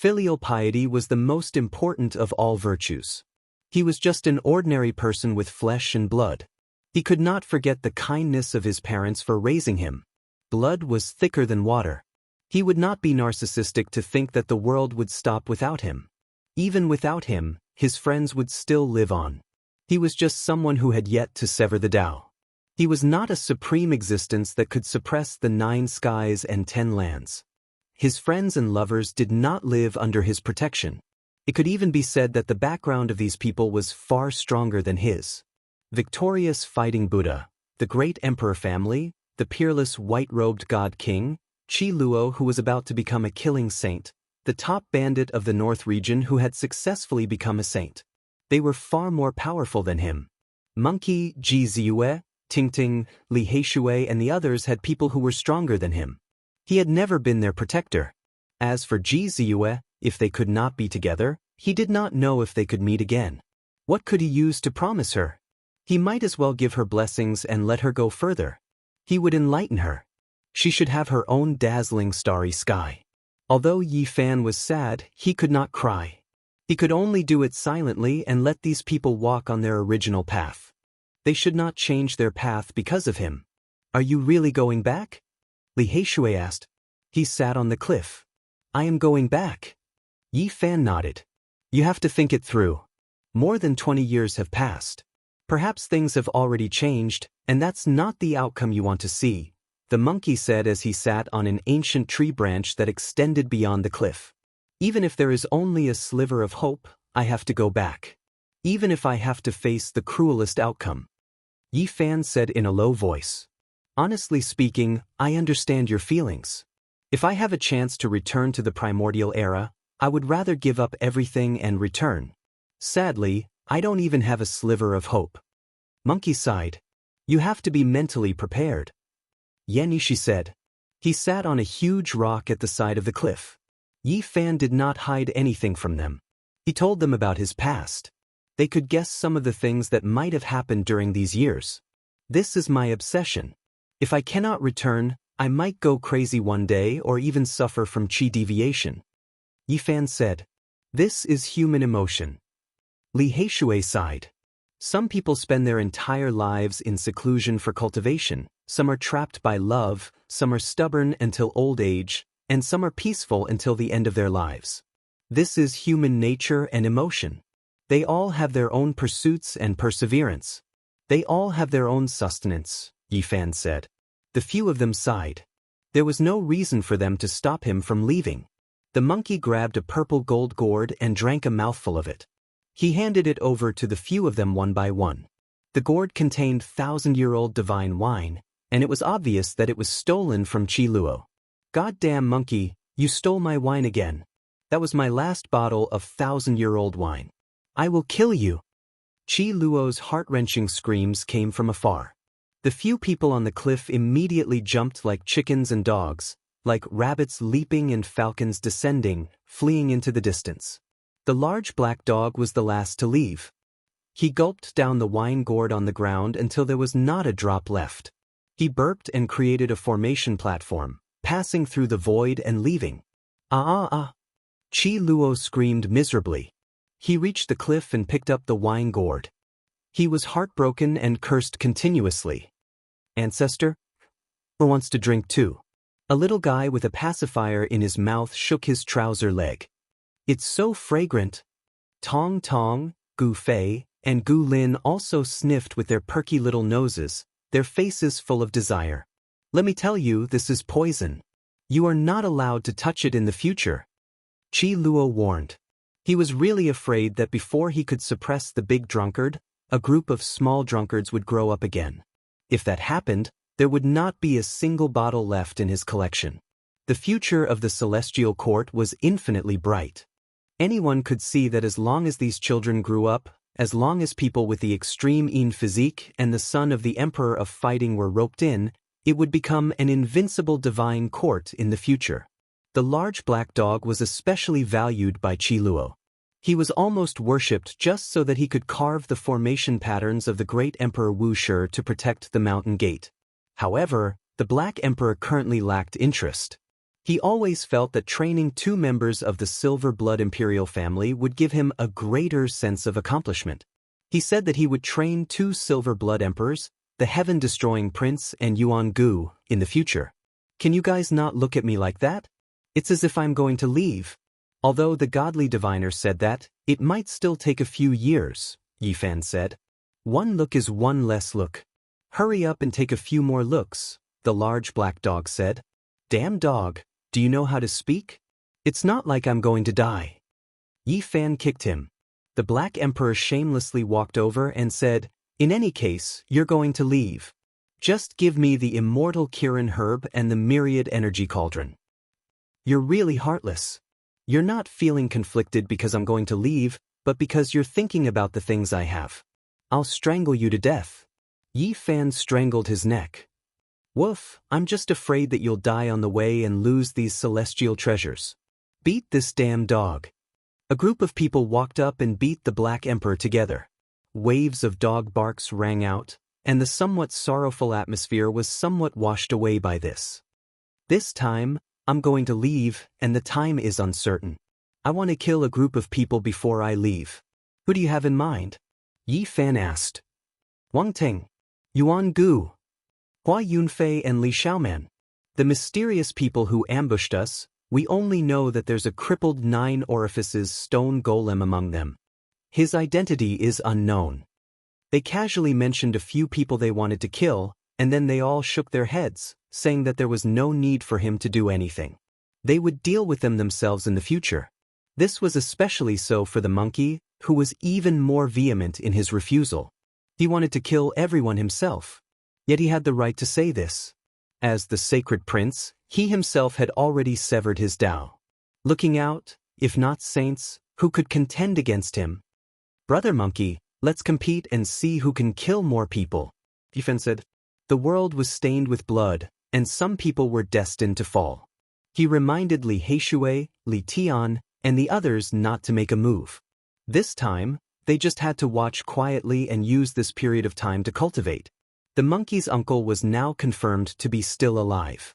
Filial piety was the most important of all virtues. He was just an ordinary person with flesh and blood. He could not forget the kindness of his parents for raising him. Blood was thicker than water. He would not be narcissistic to think that the world would stop without him. Even without him, his friends would still live on. He was just someone who had yet to sever the Tao. He was not a supreme existence that could suppress the 9 skies and 10 lands. His friends and lovers did not live under his protection. It could even be said that the background of these people was far stronger than his. Victorious fighting Buddha, the great emperor family, the peerless white-robed god king, Qi Luo who was about to become a killing saint, the top bandit of the North region who had successfully become a saint. They were far more powerful than him. Monkey, Ji Ziyue, Tingting, Li Heishui and the others had people who were stronger than him. He had never been their protector. As for Ji Ziyue, if they could not be together, he did not know if they could meet again. What could he use to promise her? He might as well give her blessings and let her go further. He would enlighten her. She should have her own dazzling starry sky. Although Yi Fan was sad, he could not cry. He could only do it silently and let these people walk on their original path. They should not change their path because of him. Are you really going back? Li Heishui asked. He sat on the cliff. I am going back. Yi Fan nodded. You have to think it through. More than 20 years have passed. Perhaps things have already changed, and that's not the outcome you want to see, the monkey said as he sat on an ancient tree branch that extended beyond the cliff. Even if there is only a sliver of hope, I have to go back. Even if I have to face the cruelest outcome. Yi Fan said in a low voice. Honestly speaking, I understand your feelings. If I have a chance to return to the primordial era, I would rather give up everything and return. Sadly, I don't even have a sliver of hope. Monkey sighed. You have to be mentally prepared. Yenishi said. He sat on a huge rock at the side of the cliff. Yi Fan did not hide anything from them. He told them about his past. They could guess some of the things that might have happened during these years. This is my obsession. If I cannot return, I might go crazy one day or even suffer from chi deviation. Yi Fan said. This is human emotion. Li Heishui sighed. Some people spend their entire lives in seclusion for cultivation, some are trapped by love, some are stubborn until old age, and some are peaceful until the end of their lives. This is human nature and emotion. They all have their own pursuits and perseverance. They all have their own sustenance, Yi Fan said. The few of them sighed. There was no reason for them to stop him from leaving. The monkey grabbed a purple gold gourd and drank a mouthful of it. He handed it over to the few of them one by one. The gourd contained 1,000-year-old divine wine, and it was obvious that it was stolen from Qi Luo. Goddamn monkey, you stole my wine again. That was my last bottle of 1,000-year-old wine. I will kill you. Qi Luo's heart-wrenching screams came from afar. The few people on the cliff immediately jumped like chickens and dogs, like rabbits leaping and falcons descending, fleeing into the distance. The large black dog was the last to leave. He gulped down the wine gourd on the ground until there was not a drop left. He burped and created a formation platform, passing through the void and leaving. Ah! Qi Luo screamed miserably. He reached the cliff and picked up the wine gourd. He was heartbroken and cursed continuously. Ancestor? Who wants to drink too? A little guy with a pacifier in his mouth shook his trouser leg. It's so fragrant. Tong Tong, Gu Fei, and Gu Lin also sniffed with their perky little noses, their faces full of desire. Let me tell you, this is poison. You are not allowed to touch it in the future. Qi Luo warned. He was really afraid that before he could suppress the big drunkard, a group of small drunkards would grow up again. If that happened, there would not be a single bottle left in his collection. The future of the celestial court was infinitely bright. Anyone could see that as long as these children grew up, as long as people with the extreme Yin physique and the son of the emperor of fighting were roped in, it would become an invincible divine court in the future. The large black dog was especially valued by Qi Luo. He was almost worshipped just so that he could carve the formation patterns of the great Emperor Wu Shi to protect the mountain gate. However, the Black Emperor currently lacked interest. He always felt that training 2 members of the Silver Blood Imperial family would give him a greater sense of accomplishment. He said that he would train 2 Silver Blood Emperors, the Heaven-Destroying Prince and Yuan Gu, in the future. Can you guys not look at me like that? It's as if I'm going to leave. Although the godly diviner said that, it might still take a few years, Yifan said. One look is one less look. Hurry up and take a few more looks, the large black dog said. Damn dog, do you know how to speak? It's not like I'm going to die. Yifan kicked him. The Black Emperor shamelessly walked over and said, In any case, you're going to leave. Just give me the immortal Kirin herb and the myriad energy cauldron. You're really heartless. You're not feeling conflicted because I'm going to leave, but because you're thinking about the things I have. I'll strangle you to death. Yifan strangled his neck. Woof, I'm just afraid that you'll die on the way and lose these celestial treasures. Beat this damn dog. A group of people walked up and beat the Black Emperor together. Waves of dog barks rang out, and the somewhat sorrowful atmosphere was somewhat washed away by this. This time, I'm going to leave, and the time is uncertain. I want to kill a group of people before I leave. Who do you have in mind? Yifan asked. Wang Ting, Yuan Gu, Hua Yunfei and Li Xiaoman. The mysterious people who ambushed us, we only know that there's a crippled 9 orifices stone golem among them. His identity is unknown. They casually mentioned a few people they wanted to kill, and then they all shook their heads, saying that there was no need for him to do anything. They would deal with them themselves in the future. This was especially so for the monkey, who was even more vehement in his refusal. He wanted to kill everyone himself. Yet he had the right to say this. As the sacred prince, he himself had already severed his Tao. Looking out, if not saints, who could contend against him? Brother monkey, let's compete and see who can kill more people. Yifan said. The world was stained with blood, and some people were destined to fall. He reminded Li Heishui, Li Tian, and the others not to make a move. This time, they just had to watch quietly and use this period of time to cultivate. The monkey's uncle was now confirmed to be still alive.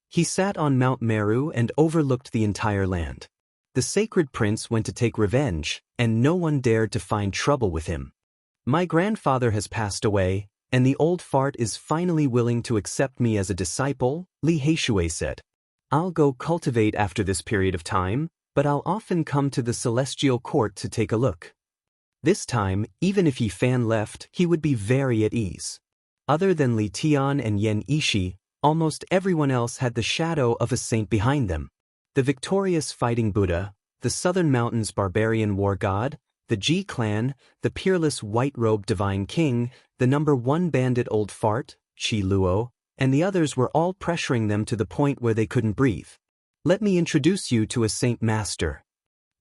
He sat on Mount Meru and overlooked the entire land. The sacred prince went to take revenge, and no one dared to find trouble with him. My grandfather has passed away, and the old fart is finally willing to accept me as a disciple, Li Heishui said. I'll go cultivate after this period of time, but I'll often come to the celestial court to take a look. This time, even if Yifan left, he would be very at ease. Other than Li Tian and Yan Ishi, almost everyone else had the shadow of a saint behind them. The victorious fighting Buddha, the Southern Mountains barbarian war god, the Ji clan, the peerless white-robed divine king, the #1 bandit old fart, Shi Luo, and the others were all pressuring them to the point where they couldn't breathe. Let me introduce you to a saint master.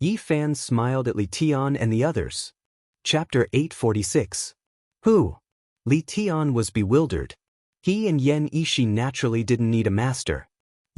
Yifan smiled at Li Tian and the others. Chapter 846. Who? Li Tian was bewildered. He and Yan Ishi naturally didn't need a master.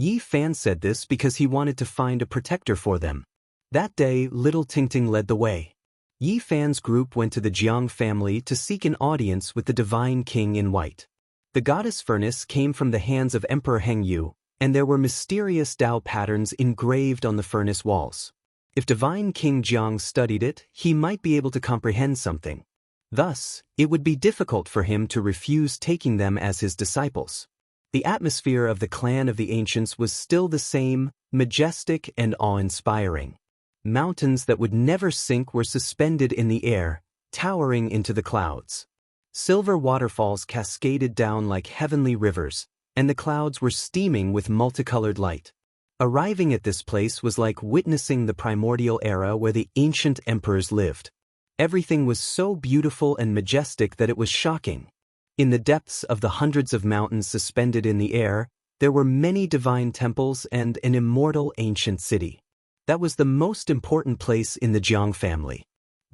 Yifan said this because he wanted to find a protector for them. That day, little Tingting led the way. Yifan's group went to the Jiang family to seek an audience with the divine king in white. The goddess furnace came from the hands of Emperor Hengyu, and there were mysterious Tao patterns engraved on the furnace walls. If divine King Jiang studied it, he might be able to comprehend something. Thus, it would be difficult for him to refuse taking them as his disciples. The atmosphere of the clan of the ancients was still the same, majestic and awe-inspiring. Mountains that would never sink were suspended in the air, towering into the clouds. Silver waterfalls cascaded down like heavenly rivers, and the clouds were steaming with multicolored light. Arriving at this place was like witnessing the primordial era where the ancient emperors lived. Everything was so beautiful and majestic that it was shocking. In the depths of the hundreds of mountains suspended in the air, there were many divine temples and an immortal ancient city. That was the most important place in the Jiang family.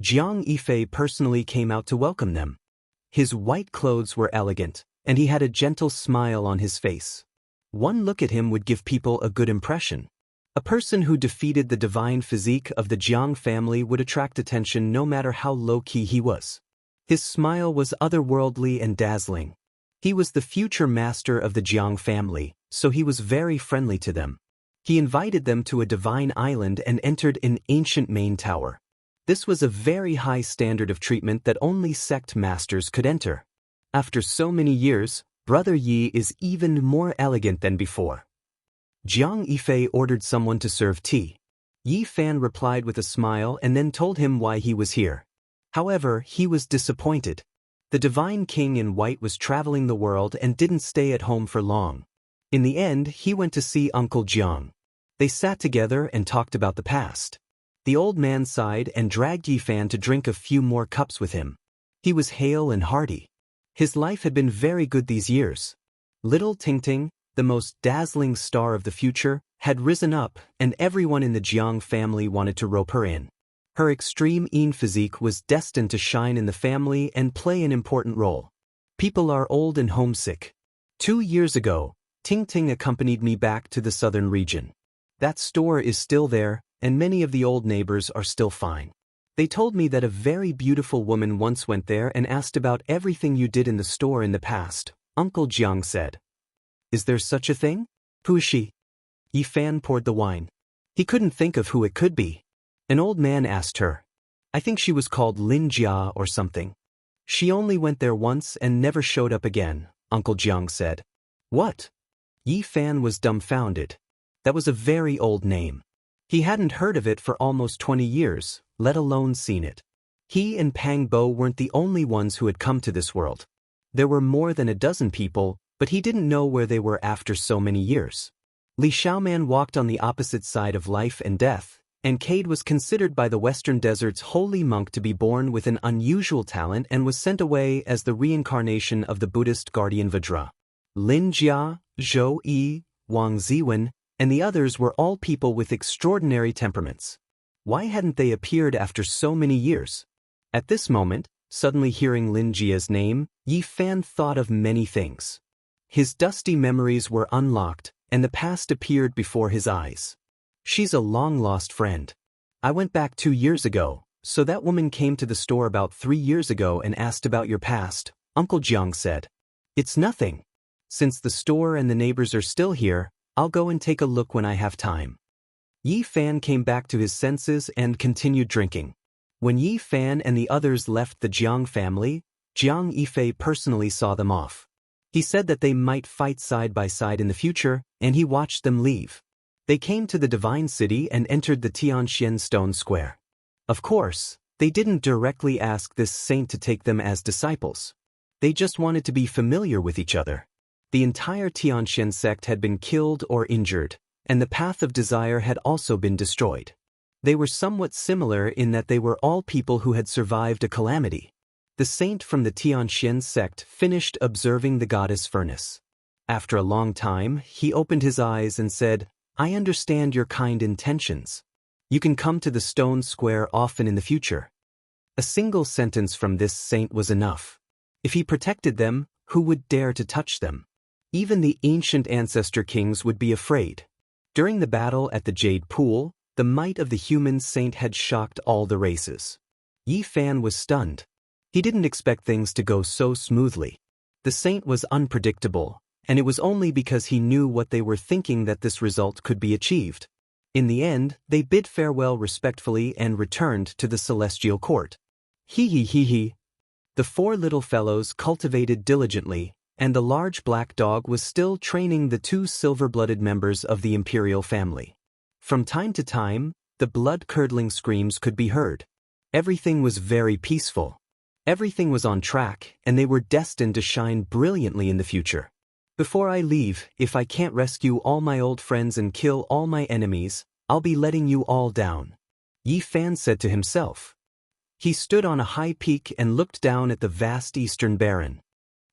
Jiang Yifei personally came out to welcome them. His white clothes were elegant, and he had a gentle smile on his face. One look at him would give people a good impression. A person who defeated the divine physique of the Jiang family would attract attention no matter how low-key he was. His smile was otherworldly and dazzling. He was the future master of the Jiang family, so he was very friendly to them. He invited them to a divine island and entered an ancient main tower. This was a very high standard of treatment that only sect masters could enter. After so many years, Brother Yi is even more elegant than before. Jiang Yifei ordered someone to serve tea. Yi Fan replied with a smile and then told him why he was here. However, he was disappointed. The divine king in white was traveling the world and didn't stay at home for long. In the end, he went to see Uncle Jiang. They sat together and talked about the past. The old man sighed and dragged Yi Fan to drink a few more cups with him. He was hale and hearty. His life had been very good these years. Little Ting Ting, the most dazzling star of the future, had risen up, and everyone in the Jiang family wanted to rope her in. Her extreme physique was destined to shine in the family and play an important role. People are old and homesick. 2 years ago, Ting Ting accompanied me back to the southern region. That store is still there, and many of the old neighbors are still fine. They told me that a very beautiful woman once went there and asked about everything you did in the store in the past. Uncle Jiang said. Is there such a thing? Who is she? Yi Fan poured the wine. He couldn't think of who it could be. An old man asked her. I think she was called Lin Jia or something. She only went there once and never showed up again, Uncle Jiang said. What? Yi Fan was dumbfounded. That was a very old name. He hadn't heard of it for almost 20 years, let alone seen it. He and Pang Bo weren't the only ones who had come to this world. There were more than a dozen people, but he didn't know where they were after so many years. Li Xiaoman walked on the opposite side of life and death, and Cade was considered by the Western Desert's holy monk to be born with an unusual talent and was sent away as the reincarnation of the Buddhist guardian Vajra. Lin Jia, Zhou Yi, Wang Ziwen, and the others were all people with extraordinary temperaments. Why hadn't they appeared after so many years? At this moment, suddenly hearing Lin Jia's name, Yi Fan thought of many things. His dusty memories were unlocked, and the past appeared before his eyes. She's a long-lost friend. I went back 2 years ago, so that woman came to the store about 3 years ago and asked about your past, Uncle Jiang said. It's nothing. Since the store and the neighbors are still here, I'll go and take a look when I have time. Yi Fan came back to his senses and continued drinking. When Yi Fan and the others left the Jiang family, Jiang Yifei personally saw them off. He said that they might fight side by side in the future, and he watched them leave. They came to the Divine City and entered the Tianxian Stone Square. Of course, they didn't directly ask this saint to take them as disciples. They just wanted to be familiar with each other. The entire Tianxian sect had been killed or injured, and the path of desire had also been destroyed. They were somewhat similar in that they were all people who had survived a calamity. The saint from the Tianxian sect finished observing the goddess furnace. After a long time, he opened his eyes and said, I understand your kind intentions. You can come to the stone square often in the future. A single sentence from this saint was enough. If he protected them, who would dare to touch them? Even the ancient ancestor kings would be afraid. During the battle at the Jade Pool, the might of the human saint had shocked all the races. Yi Fan was stunned. He didn't expect things to go so smoothly. The saint was unpredictable, and it was only because he knew what they were thinking that this result could be achieved. In the end, they bid farewell respectfully and returned to the celestial court. He. The 4 little fellows cultivated diligently, and the large black dog was still training the 2 silver-blooded members of the imperial family. From time to time, the blood-curdling screams could be heard. Everything was very peaceful. Everything was on track, and they were destined to shine brilliantly in the future. Before I leave, if I can't rescue all my old friends and kill all my enemies, I'll be letting you all down. Yi Fan said to himself. He stood on a high peak and looked down at the vast eastern barren.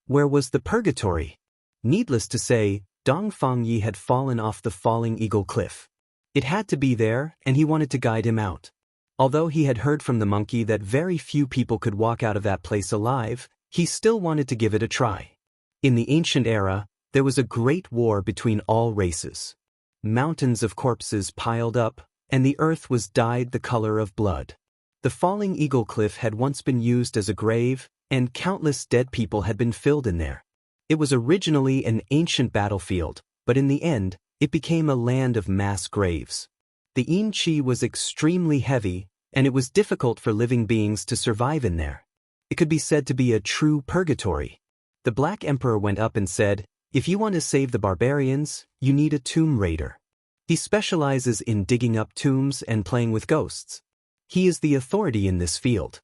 Where was the purgatory? Needless to say, Dongfang Yi had fallen off the falling eagle cliff. It had to be there, and he wanted to guide him out. Although he had heard from the monkey that very few people could walk out of that place alive, he still wanted to give it a try. In the ancient era, there was a great war between all races. Mountains of corpses piled up, and the earth was dyed the color of blood. The falling eagle cliff had once been used as a grave, and countless dead people had been filled in there. It was originally an ancient battlefield, but in the end, It became a land of mass graves. The Qi was extremely heavy, and it was difficult for living beings to survive in there. It could be said to be a true purgatory. The Black Emperor went up and said, "If you want to save the barbarians, you need a tomb raider." He specializes in digging up tombs and playing with ghosts. He is the authority in this field.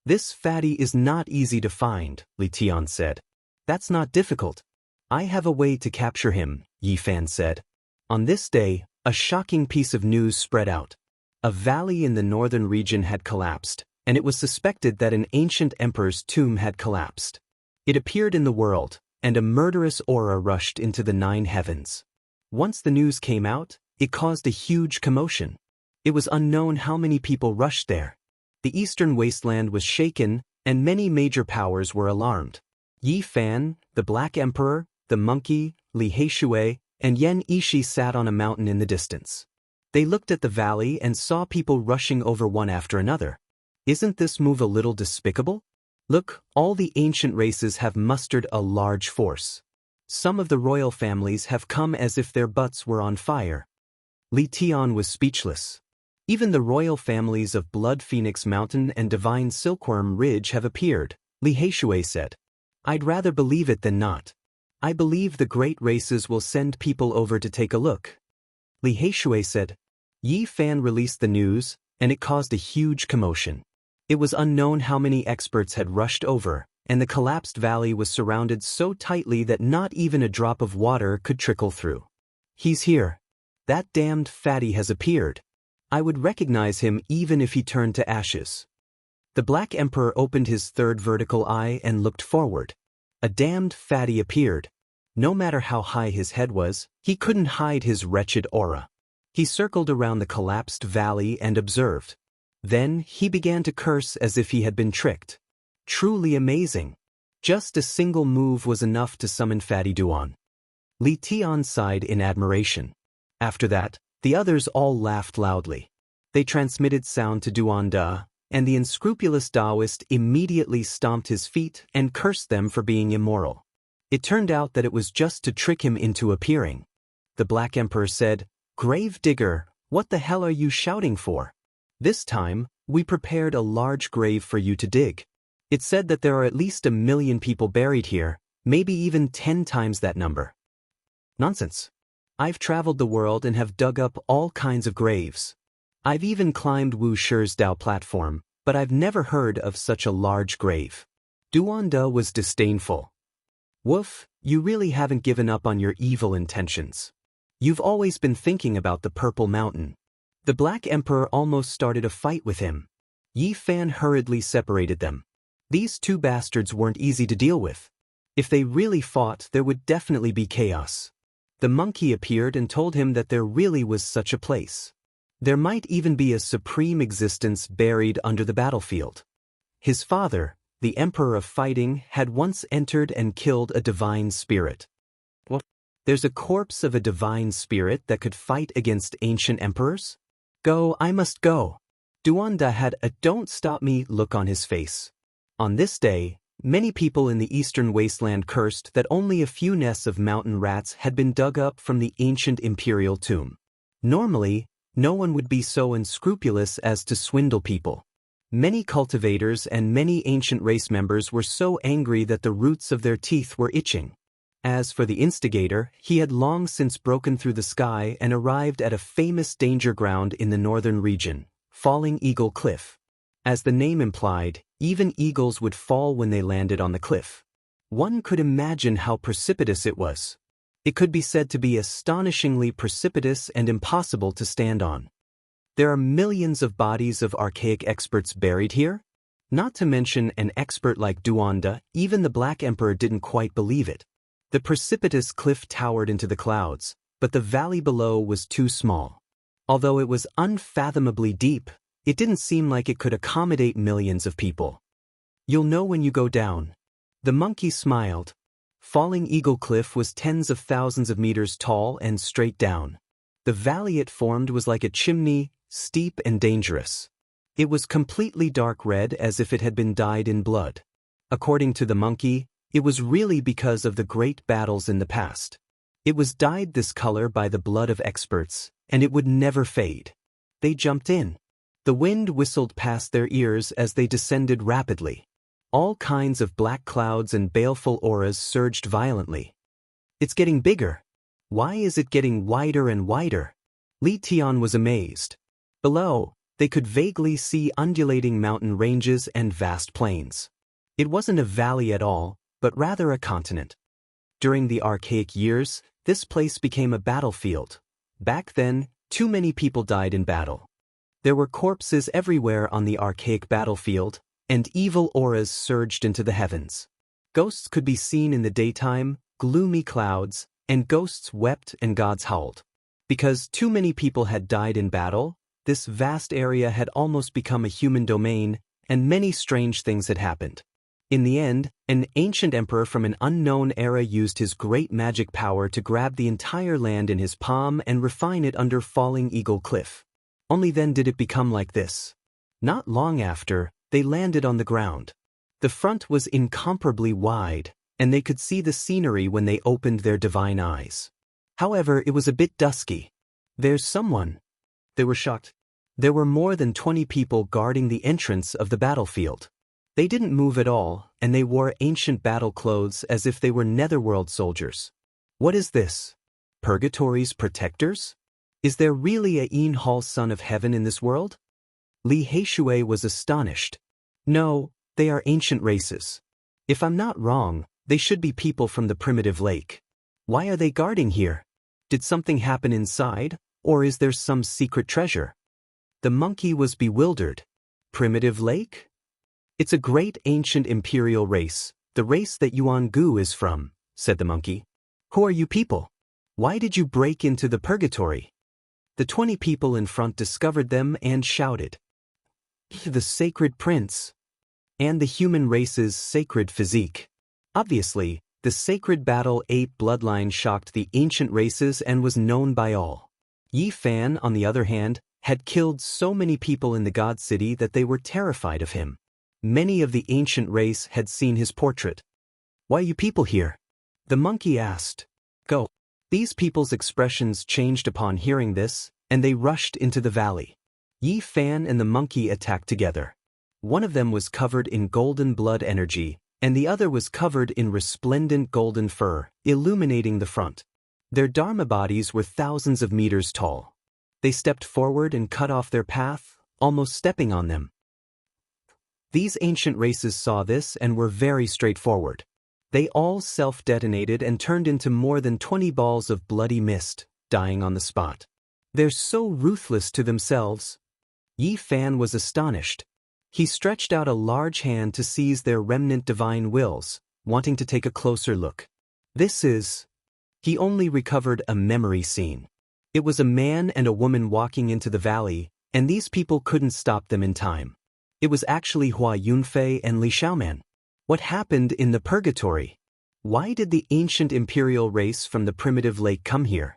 "This fatty is not easy to find," Li Tian said. "That's not difficult. I have a way to capture him," Yi Fan said. On this day, a shocking piece of news spread out. A valley in the northern region had collapsed, and it was suspected that an ancient emperor's tomb had collapsed. It appeared in the world, and a murderous aura rushed into the 9 heavens. Once the news came out, it caused a huge commotion. It was unknown how many people rushed there. The eastern wasteland was shaken, and many major powers were alarmed. Yi Fan, the Black Emperor, the monkey, Li Heishui, and Yan Yishi sat on a mountain in the distance. They looked at the valley and saw people rushing over one after another. Isn't this move a little despicable? Look, all the ancient races have mustered a large force. Some of the royal families have come as if their butts were on fire. Li Tian was speechless. Even the royal families of Blood Phoenix Mountain and Divine Silkworm Ridge have appeared, Li Heishui said. I'd rather believe it than not. I believe the great races will send people over to take a look. Li Heishui said. Yi Fan released the news, and it caused a huge commotion. It was unknown how many experts had rushed over, and the collapsed valley was surrounded so tightly that not even a drop of water could trickle through. He's here. That damned fatty has appeared. I would recognize him even if he turned to ashes. The Black Emperor opened his third vertical eye and looked forward. A damned fatty appeared. No matter how high his head was, he couldn't hide his wretched aura. He circled around the collapsed valley and observed. Then he began to curse as if he had been tricked. Truly amazing. Just a single move was enough to summon Fatty Duan. Li Tian sighed in admiration. After that, the others all laughed loudly. They transmitted sound to Duan Da, and the unscrupulous Daoist immediately stomped his feet and cursed them for being immoral. It turned out that it was just to trick him into appearing. The Black Emperor said, "Grave digger, what the hell are you shouting for? This time, we prepared a large grave for you to dig. It said that there are at least 1 million people buried here, maybe even 10 times that number." Nonsense. I've traveled the world and have dug up all kinds of graves. I've even climbed Wu Shi's Dao platform, but I've never heard of such a large grave. Duan Da was disdainful. Woof, you really haven't given up on your evil intentions. You've always been thinking about the Purple Mountain. The Black Emperor almost started a fight with him. Yi Fan hurriedly separated them. These 2 bastards weren't easy to deal with. If they really fought, there would definitely be chaos. The monkey appeared and told him that there really was such a place. There might even be a supreme existence buried under the battlefield. His father, the Emperor of Fighting, had once entered and killed a divine spirit. What? There's a corpse of a divine spirit that could fight against ancient emperors? Go, I must go. Duan Da had a "don't stop me" look on his face. On this day, many people in the eastern wasteland cursed that only a few nests of mountain rats had been dug up from the ancient imperial tomb. Normally, no one would be so unscrupulous as to swindle people. Many cultivators and many ancient race members were so angry that the roots of their teeth were itching. As for the instigator, he had long since broken through the sky and arrived at a famous danger ground in the northern region, Falling Eagle Cliff. As the name implied, even eagles would fall when they landed on the cliff. One could imagine how precipitous it was. It could be said to be astonishingly precipitous and impossible to stand on. There are millions of bodies of archaic experts buried here? Not to mention an expert like Duan Da, even the Black Emperor didn't quite believe it. The precipitous cliff towered into the clouds, but the valley below was too small. Although it was unfathomably deep, it didn't seem like it could accommodate millions of people. You'll know when you go down. The monkey smiled. Falling Eagle Cliff was tens of thousands of meters tall and straight down. The valley it formed was like a chimney, steep and dangerous. It was completely dark red as if it had been dyed in blood. According to the monkey, it was really because of the great battles in the past. It was dyed this color by the blood of experts, and it would never fade. They jumped in. The wind whistled past their ears as they descended rapidly. All kinds of black clouds and baleful auras surged violently. It's getting bigger. Why is it getting wider and wider? Li Tian was amazed. Below, they could vaguely see undulating mountain ranges and vast plains. It wasn't a valley at all, but rather a continent. During the archaic years, this place became a battlefield. Back then, too many people died in battle. There were corpses everywhere on the archaic battlefield, and evil auras surged into the heavens. Ghosts could be seen in the daytime, gloomy clouds, and ghosts wept and gods howled. Because too many people had died in battle, this vast area had almost become a human domain, and many strange things had happened. In the end, an ancient emperor from an unknown era used his great magic power to grab the entire land in his palm and refine it under Falling Eagle Cliff. Only then did it become like this. Not long after, they landed on the ground. The front was incomparably wide, and they could see the scenery when they opened their divine eyes. However, it was a bit dusky. There's someone. They were shocked. There were more than 20 people guarding the entrance of the battlefield. They didn't move at all, and they wore ancient battle clothes as if they were netherworld soldiers. What is this? Purgatory's protectors? Is there really a Yin Hall son of heaven in this world? Li Heishui was astonished. No, they are ancient races. If I'm not wrong, they should be people from the primitive lake. Why are they guarding here? Did something happen inside, or is there some secret treasure? The monkey was bewildered. Primitive lake? It's a great ancient imperial race, the race that Yuan Gu is from, said the monkey. Who are you people? Why did you break into the purgatory? The 20 people in front discovered them and shouted. The sacred prince. And the human race's sacred physique. Obviously, the sacred battle ape bloodline shocked the ancient races and was known by all. Yi Fan, on the other hand, had killed so many people in the God City that they were terrified of him. Many of the ancient race had seen his portrait. Why are you people here? The monkey asked. Go. These people's expressions changed upon hearing this, and they rushed into the valley. Yi Fan and the monkey attacked together. One of them was covered in golden blood energy, and the other was covered in resplendent golden fur, illuminating the front. Their dharma bodies were thousands of meters tall. They stepped forward and cut off their path, almost stepping on them. These ancient races saw this and were very straightforward. They all self-detonated and turned into more than 20 balls of bloody mist, dying on the spot. They're so ruthless to themselves. Yi Fan was astonished. He stretched out a large hand to seize their remnant divine wills, wanting to take a closer look. This is... He only recovered a memory scene. It was a man and a woman walking into the valley, and these people couldn't stop them in time. It was actually Hua Yunfei and Li Xiaoman. What happened in the purgatory? Why did the ancient imperial race from the primitive lake come here?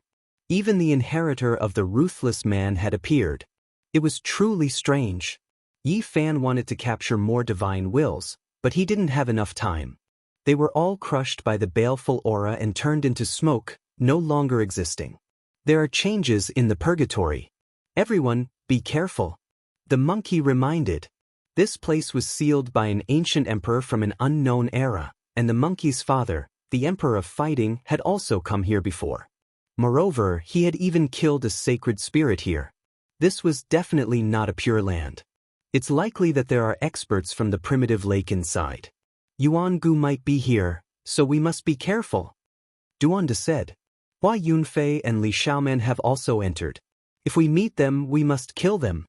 Even the inheritor of the ruthless man had appeared. It was truly strange. Yi Fan wanted to capture more divine wills, but he didn't have enough time. They were all crushed by the baleful aura and turned into smoke, no longer existing. There are changes in the purgatory. Everyone, be careful. The monkey reminded. This place was sealed by an ancient emperor from an unknown era, and the monkey's father, the emperor of fighting, had also come here before. Moreover, he had even killed a sacred spirit here. This was definitely not a pure land. It's likely that there are experts from the primitive lake inside. Yuan Gu might be here, so we must be careful. Duanda said. Hua Yunfei and Li Xiaoman have also entered. If we meet them, we must kill them.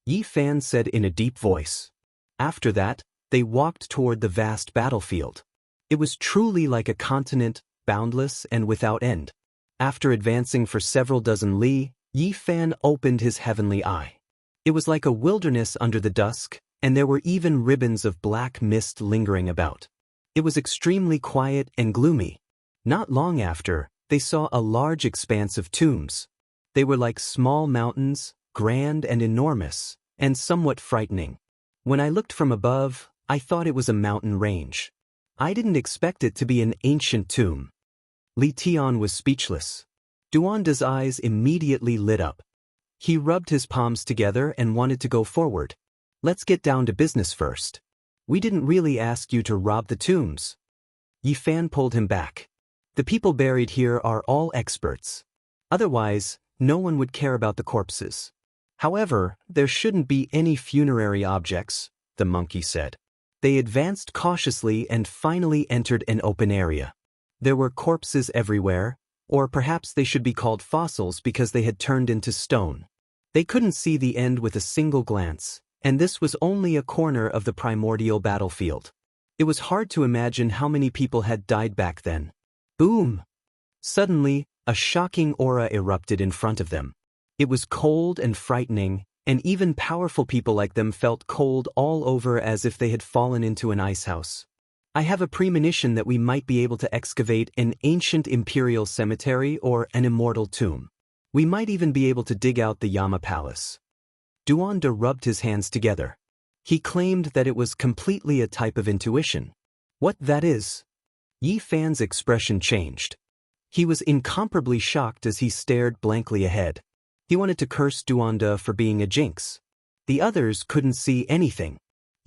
Yi Fan said in a deep voice. After that, they walked toward the vast battlefield. It was truly like a continent, boundless and without end. After advancing for several dozen li, Yi Fan opened his heavenly eye. It was like a wilderness under the dusk, and there were even ribbons of black mist lingering about. It was extremely quiet and gloomy. Not long after, they saw a large expanse of tombs. They were like small mountains, grand and enormous, and somewhat frightening. When I looked from above, I thought it was a mountain range. I didn't expect it to be an ancient tomb. Li Tian was speechless. Duanda's eyes immediately lit up. He rubbed his palms together and wanted to go forward. Let's get down to business first. We didn't really ask you to rob the tombs. Yi Fan pulled him back. The people buried here are all experts. Otherwise, no one would care about the corpses. However, there shouldn't be any funerary objects, the monkey said. They advanced cautiously and finally entered an open area. There were corpses everywhere, or perhaps they should be called fossils because they had turned into stone. They couldn't see the end with a single glance, and this was only a corner of the primordial battlefield. It was hard to imagine how many people had died back then. Boom! Suddenly, a shocking aura erupted in front of them. It was cold and frightening, and even powerful people like them felt cold all over as if they had fallen into an icehouse. I have a premonition that we might be able to excavate an ancient imperial cemetery or an immortal tomb. We might even be able to dig out the Yama Palace. Duanda rubbed his hands together. He claimed that it was completely a type of intuition. What that is? Yi Fan's expression changed. He was incomparably shocked as he stared blankly ahead. He wanted to curse Duanda for being a jinx. The others couldn't see anything.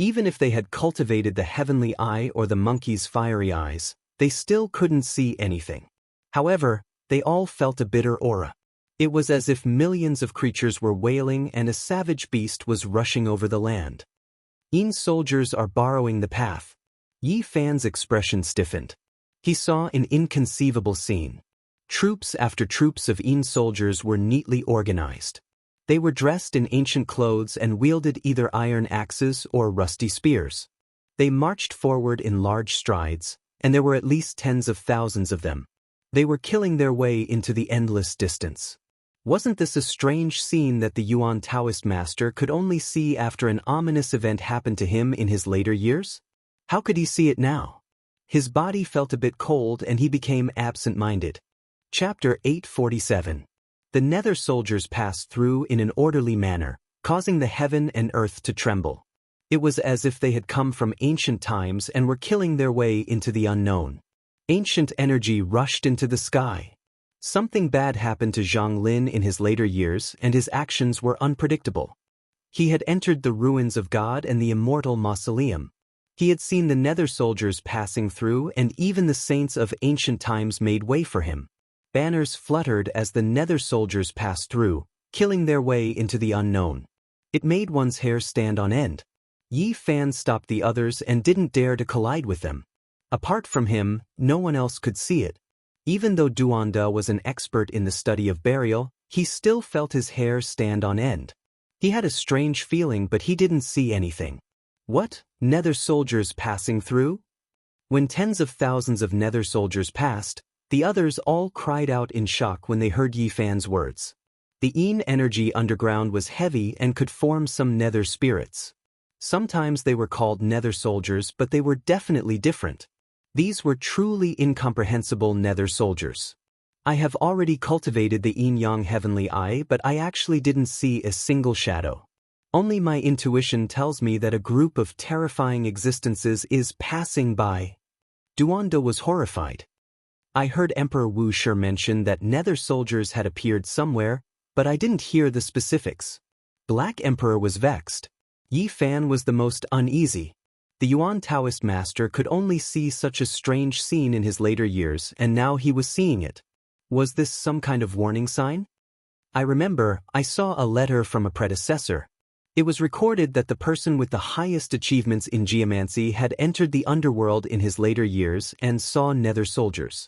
Even if they had cultivated the heavenly eye or the monkey's fiery eyes, they still couldn't see anything. However, they all felt a bitter aura. It was as if millions of creatures were wailing and a savage beast was rushing over the land. Yin soldiers are borrowing the path. Yi Fan's expression stiffened. He saw an inconceivable scene. Troops after troops of Yin soldiers were neatly organized. They were dressed in ancient clothes and wielded either iron axes or rusty spears. They marched forward in large strides, and there were at least tens of thousands of them. They were killing their way into the endless distance. Wasn't this a strange scene that the Yuan Taoist master could only see after an ominous event happened to him in his later years? How could he see it now? His body felt a bit cold and he became absent-minded. Chapter 847. The nether soldiers passed through in an orderly manner, causing the heaven and earth to tremble. It was as if they had come from ancient times and were killing their way into the unknown. Ancient energy rushed into the sky. Something bad happened to Wang Lin in his later years, and his actions were unpredictable. He had entered the ruins of God and the immortal mausoleum. He had seen the nether soldiers passing through, and even the saints of ancient times made way for him. Banners fluttered as the nether soldiers passed through, killing their way into the unknown. It made one's hair stand on end. Yi Fan stopped the others and didn't dare to collide with them. Apart from him, no one else could see it. Even though Duanda was an expert in the study of burial, he still felt his hair stand on end. He had a strange feeling, but he didn't see anything. What? Nether soldiers passing through? When tens of thousands of nether soldiers passed, the others all cried out in shock when they heard Yi Fan's words. The Yin energy underground was heavy and could form some nether spirits. Sometimes they were called nether soldiers, but they were definitely different. These were truly incomprehensible nether soldiers. I have already cultivated the yin-yang heavenly eye, but I actually didn't see a single shadow. Only my intuition tells me that a group of terrifying existences is passing by. Duanda was horrified. I heard Emperor Wu Shi mention that nether soldiers had appeared somewhere, but I didn't hear the specifics. Black Emperor was vexed. Yi Fan was the most uneasy. The Yuan Taoist master could only see such a strange scene in his later years, and now he was seeing it. Was this some kind of warning sign? I remember, I saw a letter from a predecessor. It was recorded that the person with the highest achievements in geomancy had entered the underworld in his later years and saw nether soldiers.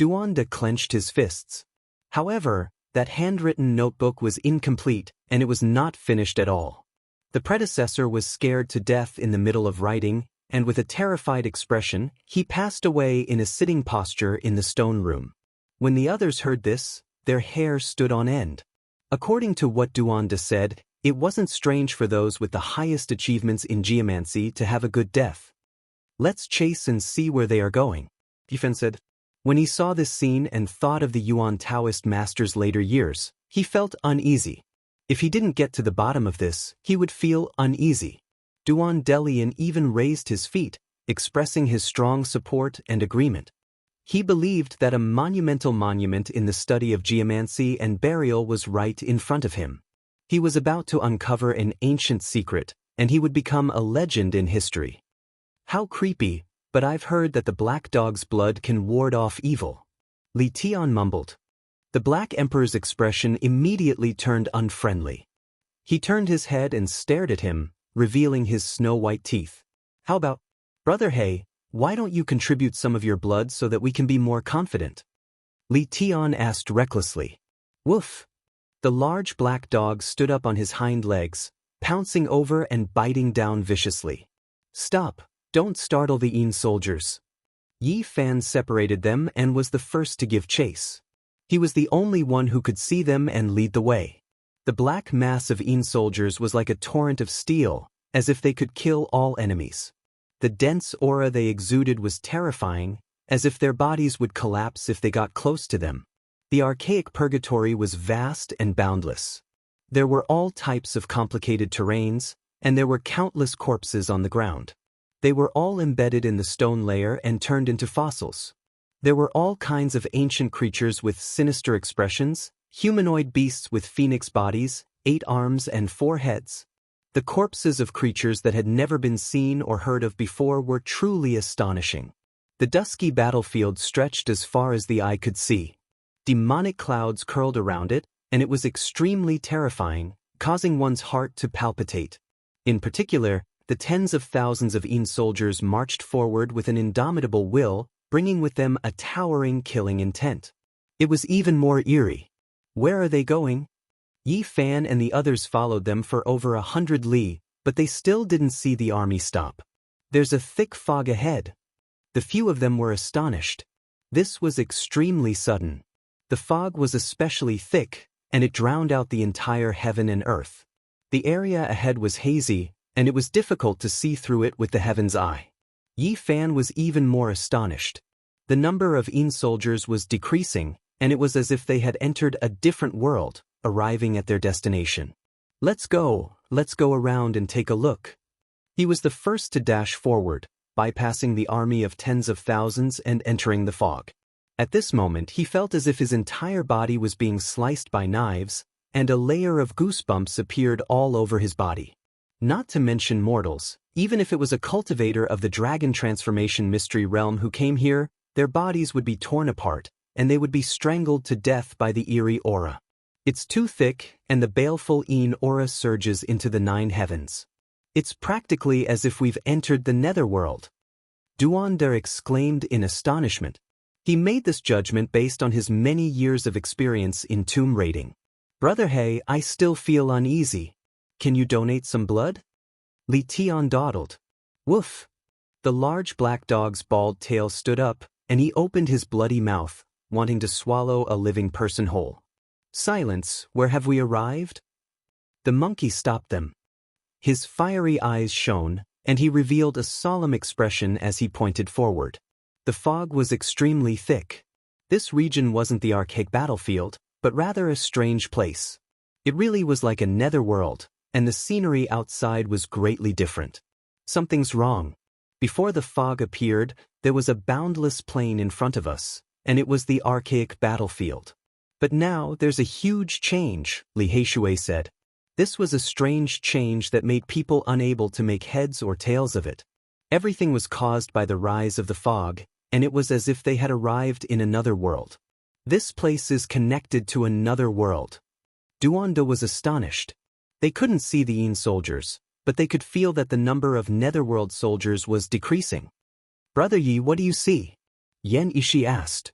Duanda clenched his fists. However, that handwritten notebook was incomplete, and it was not finished at all. The predecessor was scared to death in the middle of writing, and with a terrified expression, he passed away in a sitting posture in the stone room. When the others heard this, their hair stood on end. According to what Duanda said, it wasn't strange for those with the highest achievements in geomancy to have a good death. Let's chase and see where they are going, Yi Fan said. When he saw this scene and thought of the Yuan Taoist master's later years, he felt uneasy. If he didn't get to the bottom of this, he would feel uneasy. Duan Delian even raised his feet, expressing his strong support and agreement. He believed that a monumental monument in the study of geomancy and burial was right in front of him. He was about to uncover an ancient secret, and he would become a legend in history. How creepy, but I've heard that the black dog's blood can ward off evil. Li Tian mumbled. The Black Emperor's expression immediately turned unfriendly. He turned his head and stared at him, revealing his snow-white teeth. How about, Brother He, why don't you contribute some of your blood so that we can be more confident? Li Tian asked recklessly. Woof! The large black dog stood up on his hind legs, pouncing over and biting down viciously. Stop, don't startle the Yin soldiers. Yi Fan separated them and was the first to give chase. He was the only one who could see them and lead the way. The black mass of Yin soldiers was like a torrent of steel, as if they could kill all enemies. The dense aura they exuded was terrifying, as if their bodies would collapse if they got close to them. The archaic purgatory was vast and boundless. There were all types of complicated terrains, and there were countless corpses on the ground. They were all embedded in the stone layer and turned into fossils. There were all kinds of ancient creatures with sinister expressions, humanoid beasts with phoenix bodies, 8 arms and 4 heads. The corpses of creatures that had never been seen or heard of before were truly astonishing. The dusky battlefield stretched as far as the eye could see. Demonic clouds curled around it, and it was extremely terrifying, causing one's heart to palpitate. In particular, the tens of thousands of Yin soldiers marched forward with an indomitable will, bringing with them a towering killing intent. It was even more eerie. Where are they going? Yi Fan and the others followed them for over 100 li, but they still didn't see the army stop. There's a thick fog ahead. The few of them were astonished. This was extremely sudden. The fog was especially thick, and it drowned out the entire heaven and earth. The area ahead was hazy, and it was difficult to see through it with the heaven's eye. Yi Fan was even more astonished. The number of Yin soldiers was decreasing, and it was as if they had entered a different world, arriving at their destination. Let's go around and take a look. He was the first to dash forward, bypassing the army of tens of thousands and entering the fog. At this moment he felt as if his entire body was being sliced by knives, and a layer of goosebumps appeared all over his body. Not to mention mortals, even if it was a cultivator of the dragon transformation mystery realm who came here, their bodies would be torn apart, and they would be strangled to death by the eerie aura. It's too thick, and the baleful Yin aura surges into the 9 heavens. It's practically as if we've entered the netherworld. Duander exclaimed in astonishment. He made this judgment based on his many years of experience in tomb raiding. Brother He, I still feel uneasy. Can you donate some blood? Li Tian dawdled. Woof! The large black dog's bald tail stood up, and he opened his bloody mouth, wanting to swallow a living person whole. Silence, where have we arrived? The monkey stopped them. His fiery eyes shone, and he revealed a solemn expression as he pointed forward. The fog was extremely thick. This region wasn't the archaic battlefield, but rather a strange place. It really was like a netherworld, and the scenery outside was greatly different. Something's wrong. Before the fog appeared, there was a boundless plain in front of us, and it was the archaic battlefield. But now there's a huge change, Li Heishui said. This was a strange change that made people unable to make heads or tails of it. Everything was caused by the rise of the fog, and it was as if they had arrived in another world. This place is connected to another world. Duanda was astonished. They couldn't see the Yin soldiers, but they could feel that the number of netherworld soldiers was decreasing. Brother Yi, what do you see? Yan Ishi asked.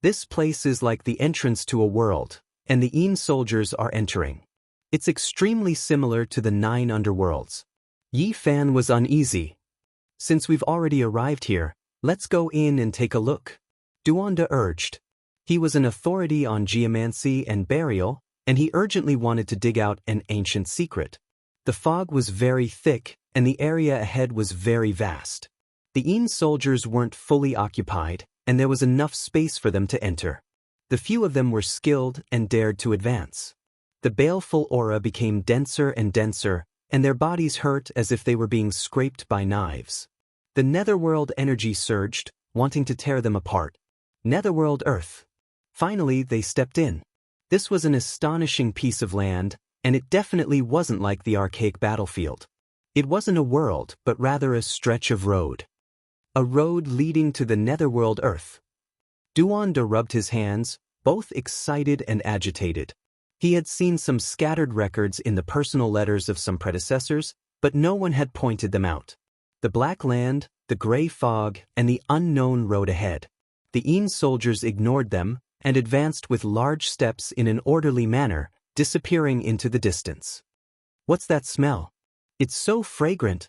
This place is like the entrance to a world, and the Yin soldiers are entering. It's extremely similar to the 9 underworlds. Yi Fan was uneasy. Since we've already arrived here, let's go in and take a look. Duanda urged. He was an authority on geomancy and burial, and he urgently wanted to dig out an ancient secret. The fog was very thick, and the area ahead was very vast. The Yin soldiers weren't fully occupied, and there was enough space for them to enter. The few of them were skilled and dared to advance. The baleful aura became denser and denser, and their bodies hurt as if they were being scraped by knives. The netherworld energy surged, wanting to tear them apart. Netherworld Earth. Finally, they stepped in. This was an astonishing piece of land, and it definitely wasn't like the archaic battlefield. It wasn't a world, but rather a stretch of road. A road leading to the Netherworld Earth. Duanda rubbed his hands, both excited and agitated. He had seen some scattered records in the personal letters of some predecessors, but no one had pointed them out. The black land, the gray fog, and the unknown road ahead. The Een soldiers ignored them and advanced with large steps in an orderly manner, disappearing into the distance. What's that smell? It's so fragrant.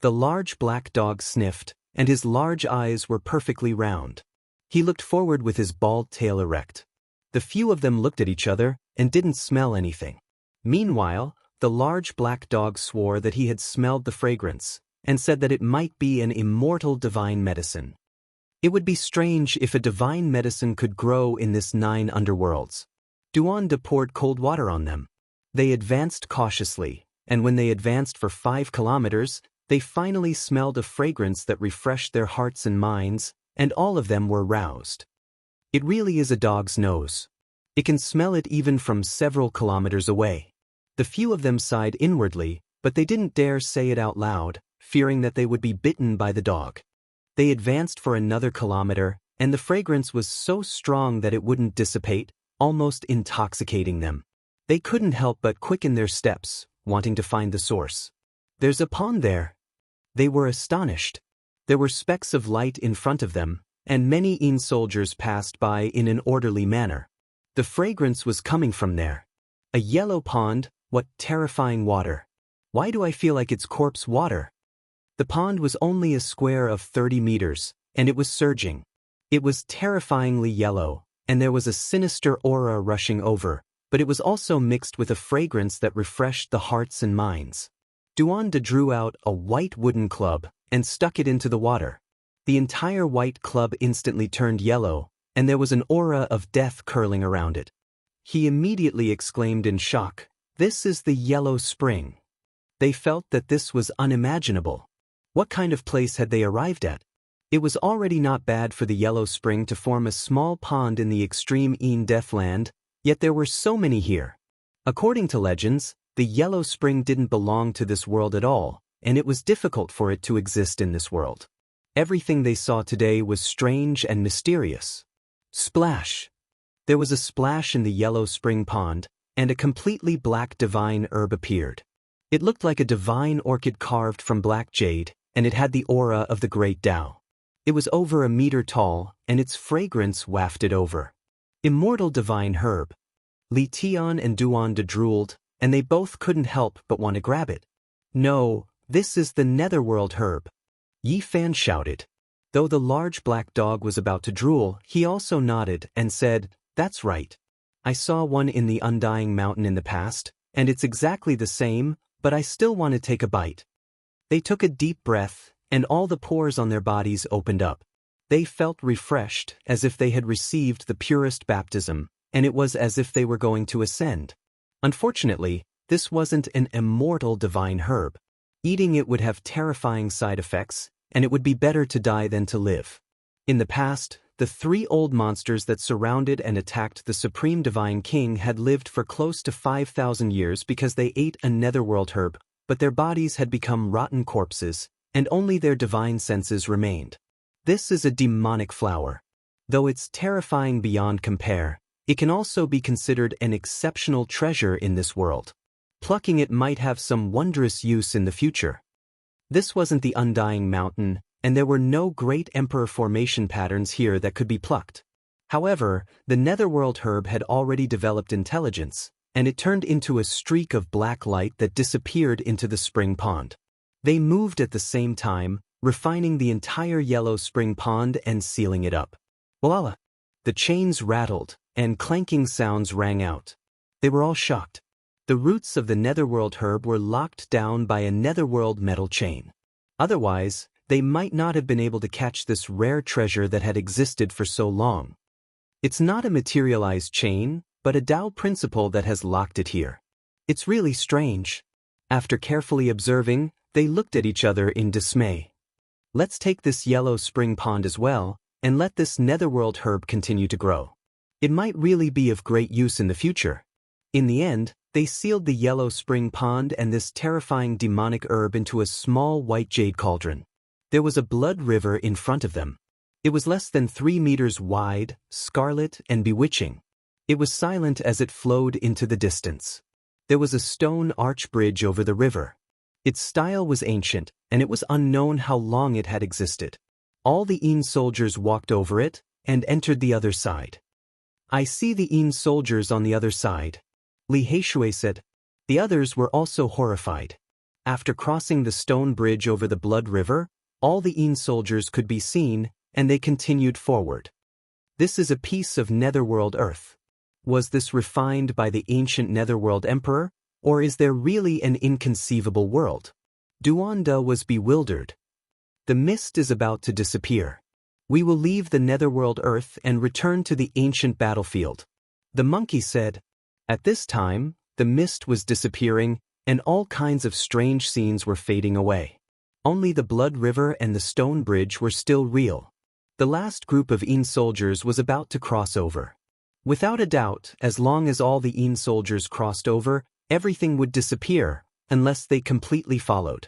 The large black dog sniffed, and his large eyes were perfectly round. He looked forward with his bald tail erect. The few of them looked at each other and didn't smell anything. Meanwhile, the large black dog swore that he had smelled the fragrance and said that it might be an immortal divine medicine. It would be strange if a divine medicine could grow in this 9 underworlds. Duanda poured cold water on them. They advanced cautiously, and when they advanced for 5 kilometers, they finally smelled a fragrance that refreshed their hearts and minds, and all of them were roused. It really is a dog's nose. It can smell it even from several kilometers away. The few of them sighed inwardly, but they didn't dare say it out loud, fearing that they would be bitten by the dog. They advanced for another kilometer, and the fragrance was so strong that it wouldn't dissipate, almost intoxicating them. They couldn't help but quicken their steps, wanting to find the source. There's a pond there. They were astonished. There were specks of light in front of them, and many Een soldiers passed by in an orderly manner. The fragrance was coming from there. A yellow pond, what terrifying water. Why do I feel like it's corpse water? The pond was only a square of 30 meters, and it was surging. It was terrifyingly yellow, and there was a sinister aura rushing over, but it was also mixed with a fragrance that refreshed the hearts and minds. Duanda drew out a white wooden club and stuck it into the water. The entire white club instantly turned yellow, and there was an aura of death curling around it. He immediately exclaimed in shock, "This is the Yellow Spring." They felt that this was unimaginable. What kind of place had they arrived at? It was already not bad for the Yellow Spring to form a small pond in the extreme Een Deathland, yet there were so many here. According to legends, the Yellow Spring didn't belong to this world at all, and it was difficult for it to exist in this world. Everything they saw today was strange and mysterious. Splash! There was a splash in the Yellow Spring pond, and a completely black divine herb appeared. It looked like a divine orchid carved from black jade, and it had the aura of the great Tao. It was over a meter tall, and its fragrance wafted over. Immortal divine herb. Li Tian and Duanda drooled, and they both couldn't help but want to grab it. "No, this is the Netherworld herb," Yi Fan shouted. Though the large black dog was about to drool, he also nodded and said, "That's right. I saw one in the Undying Mountain in the past, and it's exactly the same, but I still want to take a bite." They took a deep breath, and all the pores on their bodies opened up. They felt refreshed, as if they had received the purest baptism, and it was as if they were going to ascend. Unfortunately, this wasn't an immortal divine herb. Eating it would have terrifying side effects, and it would be better to die than to live. In the past, the 3 old monsters that surrounded and attacked the Supreme Divine King had lived for close to 5,000 years because they ate a netherworld herb, but their bodies had become rotten corpses, and only their divine senses remained. This is a demonic flower. Though it's terrifying beyond compare, it can also be considered an exceptional treasure in this world. Plucking it might have some wondrous use in the future. This wasn't the Undying Mountain, and there were no great emperor formation patterns here that could be plucked. However, the netherworld herb had already developed intelligence, and it turned into a streak of black light that disappeared into the spring pond. They moved at the same time, refining the entire Yellow Spring pond and sealing it up. Voila! The chains rattled, and clanking sounds rang out. They were all shocked. The roots of the netherworld herb were locked down by a netherworld metal chain. Otherwise, they might not have been able to catch this rare treasure that had existed for so long. It's not a materialized chain, but a Tao principle that has locked it here. It's really strange. After carefully observing, they looked at each other in dismay. "Let's take this Yellow Spring pond as well, and let this netherworld herb continue to grow. It might really be of great use in the future. In the end, they sealed the yellow spring pond and this terrifying demonic herb into a small white jade cauldron. There was a blood river in front of them. It was less than 3 meters wide, scarlet, and bewitching. It was silent as it flowed into the distance. There was a stone arch bridge over the river. Its style was ancient, and it was unknown how long it had existed. All the Yin soldiers walked over it and entered the other side. "I see the Yin soldiers on the other side," Li Heishui said. The others were also horrified. After crossing the stone bridge over the blood river, all the Yin soldiers could be seen, and they continued forward. "This is a piece of netherworld earth. Was this refined by the ancient netherworld emperor, or is there really an inconceivable world?" Duanda was bewildered. "The mist is about to disappear. We will leave the netherworld earth and return to the ancient battlefield," the monkey said. At this time, the mist was disappearing, and all kinds of strange scenes were fading away. Only the blood river and the stone bridge were still real. The last group of Yin soldiers was about to cross over. Without a doubt, as long as all the Yin soldiers crossed over, everything would disappear, unless they completely followed.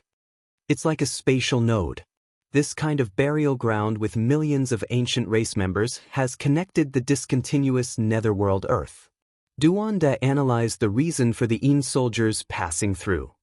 It's like a spatial node. This kind of burial ground with millions of ancient race members has connected the discontinuous netherworld earth. Duanda analyzed the reason for the Yin soldiers passing through.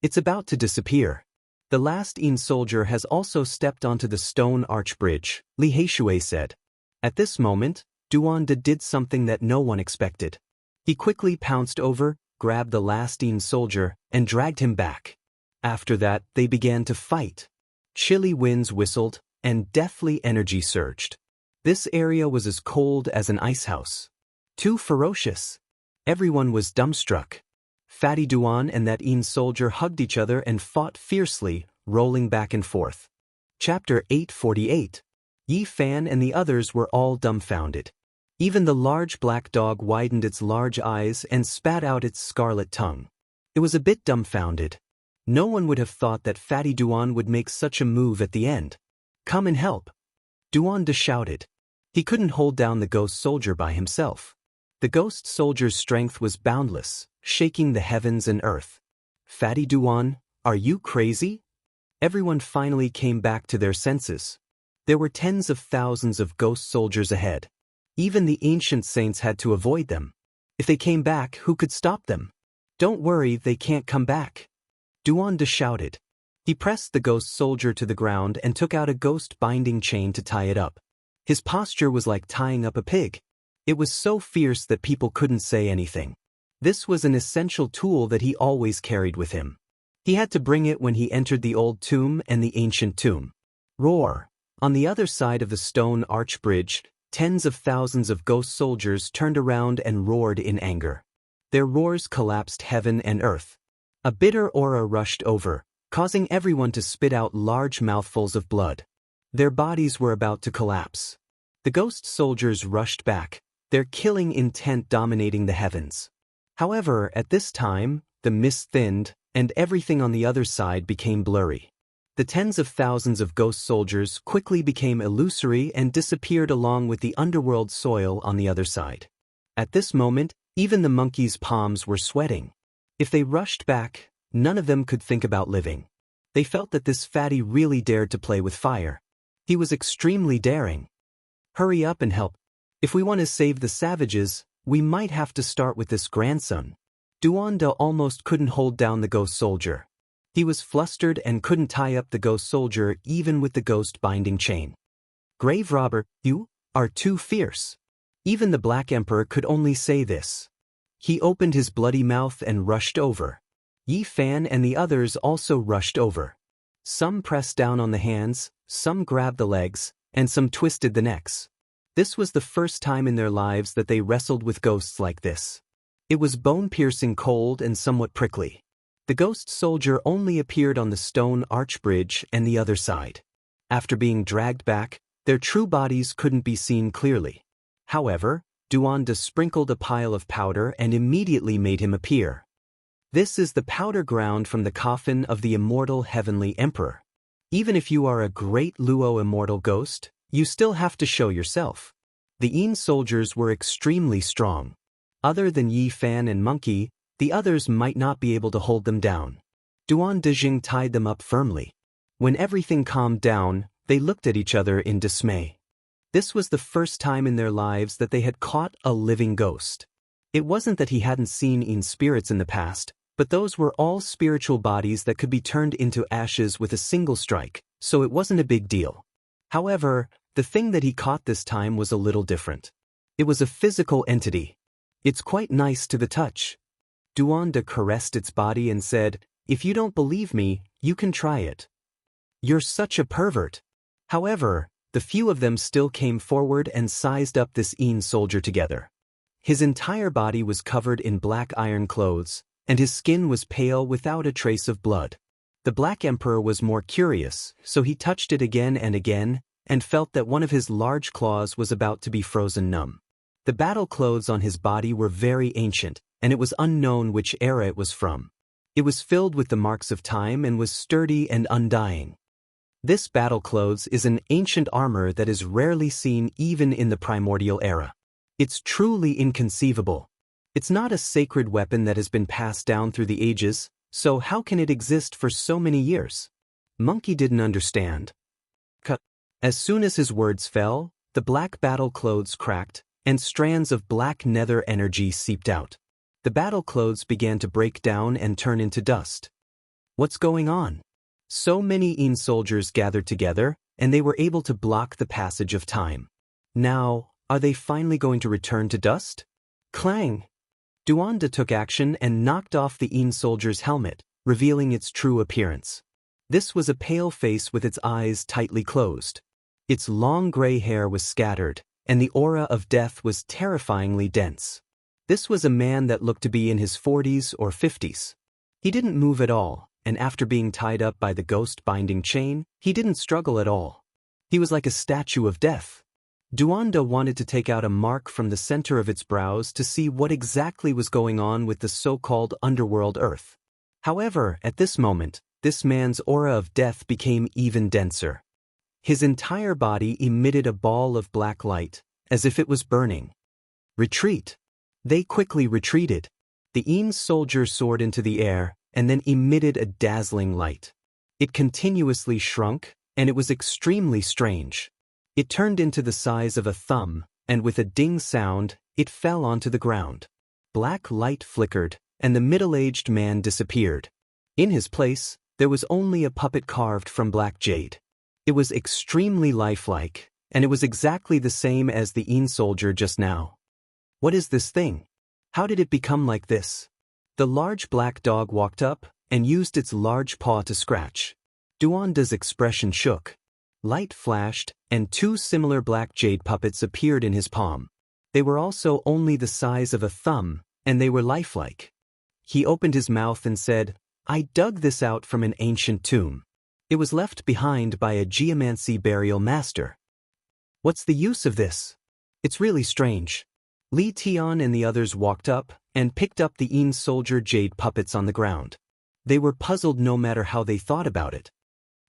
It's about to disappear. The last Yin soldier has also stepped onto the stone arch bridge, Li Heishui said. At this moment, Duanda did something that no one expected. He quickly pounced over, grabbed the last Yin soldier, and dragged him back. After that, they began to fight. Chilly winds whistled, and deathly energy surged. This area was as cold as an icehouse. Too ferocious. Everyone was dumbstruck. Fatty Duan and that Yin soldier hugged each other and fought fiercely, rolling back and forth. Chapter 848. Yi Fan and the others were all dumbfounded. Even the large black dog widened its large eyes and spat out its scarlet tongue. It was a bit dumbfounded. No one would have thought that Fatty Duan would make such a move at the end. "Come and help," Duanda shouted. He couldn't hold down the ghost soldier by himself. The ghost soldier's strength was boundless, shaking the heavens and earth. "Fatty Duan, are you crazy?" Everyone finally came back to their senses. There were tens of thousands of ghost soldiers ahead. Even the ancient saints had to avoid them. If they came back, who could stop them? "Don't worry, they can't come back," Duanda shouted. He pressed the ghost soldier to the ground and took out a ghost binding chain to tie it up. His posture was like tying up a pig. It was so fierce that people couldn't say anything. This was an essential tool that he always carried with him. He had to bring it when he entered the old tomb and the ancient tomb. Roar! On the other side of the stone arch bridge, tens of thousands of ghost soldiers turned around and roared in anger. Their roars collapsed heaven and earth. A bitter aura rushed over, causing everyone to spit out large mouthfuls of blood. Their bodies were about to collapse. The ghost soldiers rushed back, their killing intent dominating the heavens. However, at this time, the mist thinned, and everything on the other side became blurry. The tens of thousands of ghost soldiers quickly became illusory and disappeared along with the underworld soil on the other side. At this moment, even the monkeys' palms were sweating. If they rushed back, none of them could think about living. They felt that this fatty really dared to play with fire. He was extremely daring. "Hurry up and help. If we want to save the savages, we might have to start with this grandson." Duanda almost couldn't hold down the ghost soldier. He was flustered and couldn't tie up the ghost soldier even with the ghost binding chain. "Grave robber, you are too fierce." Even the Black Emperor could only say this. He opened his bloody mouth and rushed over. Yi Fan and the others also rushed over. Some pressed down on the hands, some grabbed the legs, and some twisted the necks. This was the first time in their lives that they wrestled with ghosts like this. It was bone-piercing cold and somewhat prickly. The ghost soldier only appeared on the stone arch bridge and the other side. After being dragged back, their true bodies couldn't be seen clearly. However, Duanda sprinkled a pile of powder and immediately made him appear. This is the powder ground from the coffin of the immortal heavenly emperor. Even if you are a great Luo immortal ghost, You still have to show yourself. The Yin soldiers were extremely strong. Other than Yi Fan and Monkey, the others might not be able to hold them down. Duan Dijing tied them up firmly. When everything calmed down, they looked at each other in dismay. This was the first time in their lives that they had caught a living ghost. It wasn't that he hadn't seen Yin spirits in the past, but those were all spiritual bodies that could be turned into ashes with a single strike, so it wasn't a big deal. However, the thing that he caught this time was a little different. It was a physical entity. It's quite nice to the touch. Duanda caressed its body and said, "If you don't believe me, you can try it." "You're such a pervert." However, the few of them still came forward and sized up this Yin soldier together. His entire body was covered in black iron clothes, and his skin was pale without a trace of blood. The Black Emperor was more curious, so he touched it again and felt that one of his large claws was about to be frozen numb. The battle clothes on his body were very ancient, and it was unknown which era it was from. It was filled with the marks of time and was sturdy and undying. This battle clothes is an ancient armor that is rarely seen even in the primordial era. It's truly inconceivable. It's not a sacred weapon that has been passed down through the ages, so how can it exist for so many years? Monkey didn't understand. As soon as his words fell, the black battle clothes cracked, and strands of black nether energy seeped out. The battle clothes began to break down and turn into dust. What's going on? So many Yin soldiers gathered together, and they were able to block the passage of time. Now, are they finally going to return to dust? Clang! Duanda took action and knocked off the Yin soldier's helmet, revealing its true appearance. This was a pale face with its eyes tightly closed. Its long gray hair was scattered, and the aura of death was terrifyingly dense. This was a man that looked to be in his 40s or 50s. He didn't move at all, and after being tied up by the ghost binding chain, he didn't struggle at all. He was like a statue of death. Duanda wanted to take out a mark from the center of its brows to see what exactly was going on with the so-called underworld earth. However, at this moment, this man's aura of death became even denser. His entire body emitted a ball of black light, as if it was burning. Retreat! They quickly retreated. The Yin soldier soared into the air, and then emitted a dazzling light. It continuously shrunk, and it was extremely strange. It turned into the size of a thumb, and with a ding sound, it fell onto the ground. Black light flickered, and the middle-aged man disappeared. In his place, there was only a puppet carved from black jade. It was extremely lifelike, and it was exactly the same as the Yin soldier just now. What is this thing? How did it become like this? The large black dog walked up and used its large paw to scratch. Duanda's expression shook. Light flashed, and two similar black jade puppets appeared in his palm. They were also only the size of a thumb, and they were lifelike. He opened his mouth and said, "I dug this out from an ancient tomb. It was left behind by a geomancy burial master. What's the use of this? It's really strange." Li Tian and the others walked up and picked up the Yin soldier jade puppets on the ground. They were puzzled no matter how they thought about it.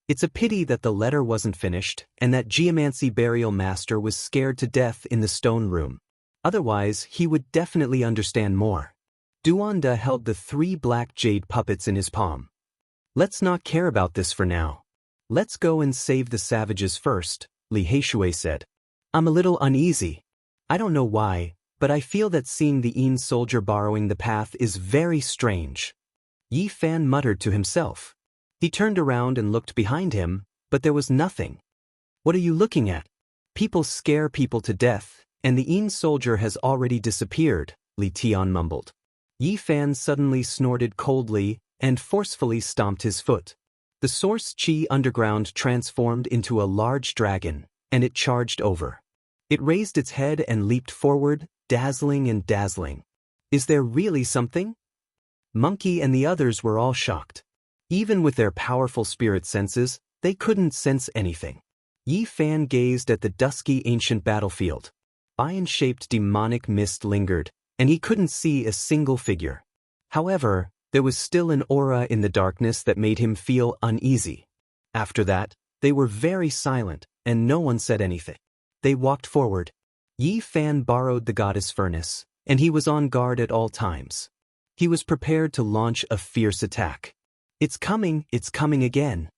It's a pity that the letter wasn't finished and that geomancy burial master was scared to death in the stone room. Otherwise, he would definitely understand more. Duanda held the 3 black jade puppets in his palm. "Let's not care about this for now. Let's go and save the savages first," Li Heishui said. "I'm a little uneasy. I don't know why, but I feel that seeing the Yin soldier borrowing the path is very strange." Yi Fan muttered to himself. He turned around and looked behind him, but there was nothing. "What are you looking at? People scare people to death, and the Yin soldier has already disappeared," Li Tian mumbled. Yi Fan suddenly snorted coldly and forcefully stomped his foot. The source Qi underground transformed into a large dragon, and it charged over. It raised its head and leaped forward, dazzling and dazzling. Is there really something? Monkey and the others were all shocked. Even with their powerful spirit senses, they couldn't sense anything. Yi Fan gazed at the dusky ancient battlefield. Lion-shaped demonic mist lingered, and he couldn't see a single figure. However, there was still an aura in the darkness that made him feel uneasy. After that, they were very silent, and no one said anything. They walked forward. Yi Fan borrowed the goddess furnace, and he was on guard at all times. He was prepared to launch a fierce attack. It's coming again.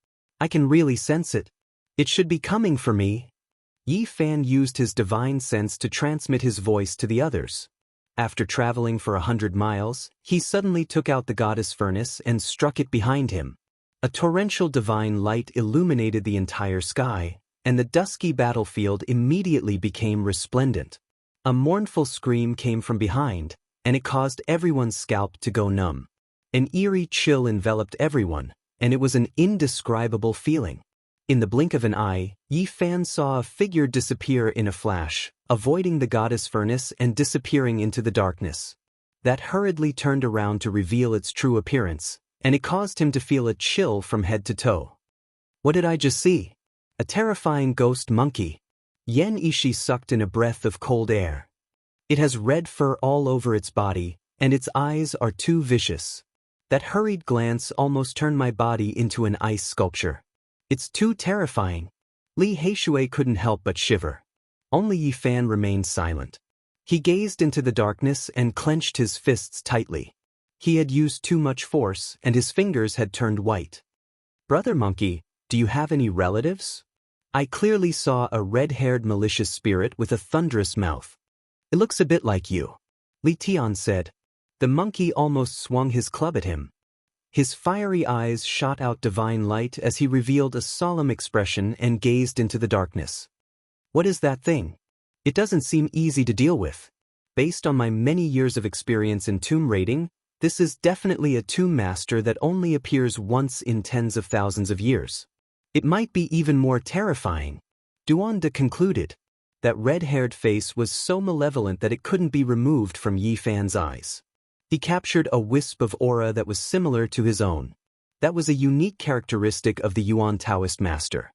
I can really sense it. It should be coming for me. Yi Fan used his divine sense to transmit his voice to the others. After traveling for 100 miles, he suddenly took out the goddess furnace and struck it behind him. A torrential divine light illuminated the entire sky, and the dusky battlefield immediately became resplendent. A mournful scream came from behind, and it caused everyone's scalp to go numb. An eerie chill enveloped everyone, and it was an indescribable feeling. In the blink of an eye, Yi Fan saw a figure disappear in a flash, avoiding the goddess furnace and disappearing into the darkness. That hurriedly turned around to reveal its true appearance, and it caused him to feel a chill from head to toe. What did I just see? A terrifying ghost monkey. Yen Ishi sucked in a breath of cold air. It has red fur all over its body, and its eyes are too vicious. That hurried glance almost turned my body into an ice sculpture. It's too terrifying. Li Heishui couldn't help but shiver. Only Yi Fan remained silent. He gazed into the darkness and clenched his fists tightly. He had used too much force, and his fingers had turned white. Brother Monkey, do you have any relatives? I clearly saw a red-haired malicious spirit with a thunderous mouth. It looks a bit like you, Li Tian said. The monkey almost swung his club at him. His fiery eyes shot out divine light as he revealed a solemn expression and gazed into the darkness. What is that thing? It doesn't seem easy to deal with. Based on my many years of experience in tomb raiding, this is definitely a tomb master that only appears once in tens of thousands of years. It might be even more terrifying. Duanda concluded. That red-haired face was so malevolent that it couldn't be removed from Yi Fan's eyes. He captured a wisp of aura that was similar to his own. That was a unique characteristic of the Yuan Taoist master.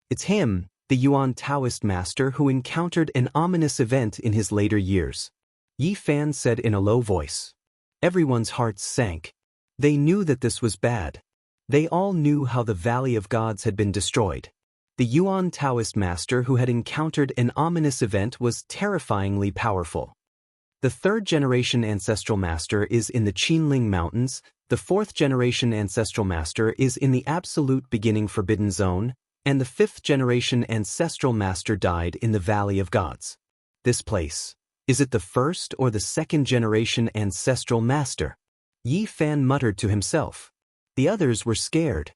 It's him, the Yuan Taoist master, who encountered an ominous event in his later years. Yi Fan said in a low voice. Everyone's hearts sank. They knew that this was bad. They all knew how the Valley of Gods had been destroyed. The Yuan Taoist master who had encountered an ominous event was terrifyingly powerful. The third-generation ancestral master is in the Qinling Mountains, the fourth-generation ancestral master is in the absolute beginning forbidden zone, and the fifth-generation ancestral master died in the Valley of Gods. This place. Is it the first or the second-generation ancestral master? Yi Fan muttered to himself. The others were scared.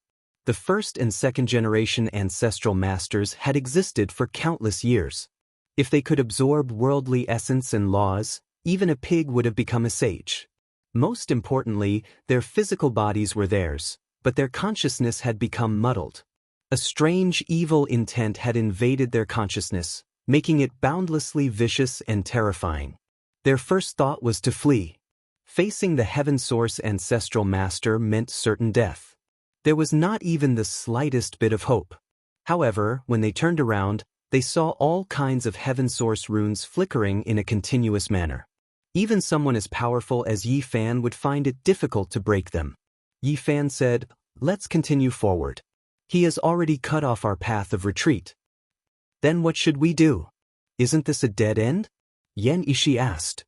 The first and second-generation ancestral masters had existed for countless years. If they could absorb worldly essence and laws, even a pig would have become a sage. Most importantly, their physical bodies were theirs, but their consciousness had become muddled. A strange evil intent had invaded their consciousness, making it boundlessly vicious and terrifying. Their first thought was to flee. Facing the Heaven Source ancestral master meant certain death. There was not even the slightest bit of hope. However, when they turned around, they saw all kinds of Heaven Source runes flickering in a continuous manner. Even someone as powerful as Yi Fan would find it difficult to break them. Yi Fan said, "Let's continue forward. He has already cut off our path of retreat." Then what should we do? Isn't this a dead end? Yen Ishi asked.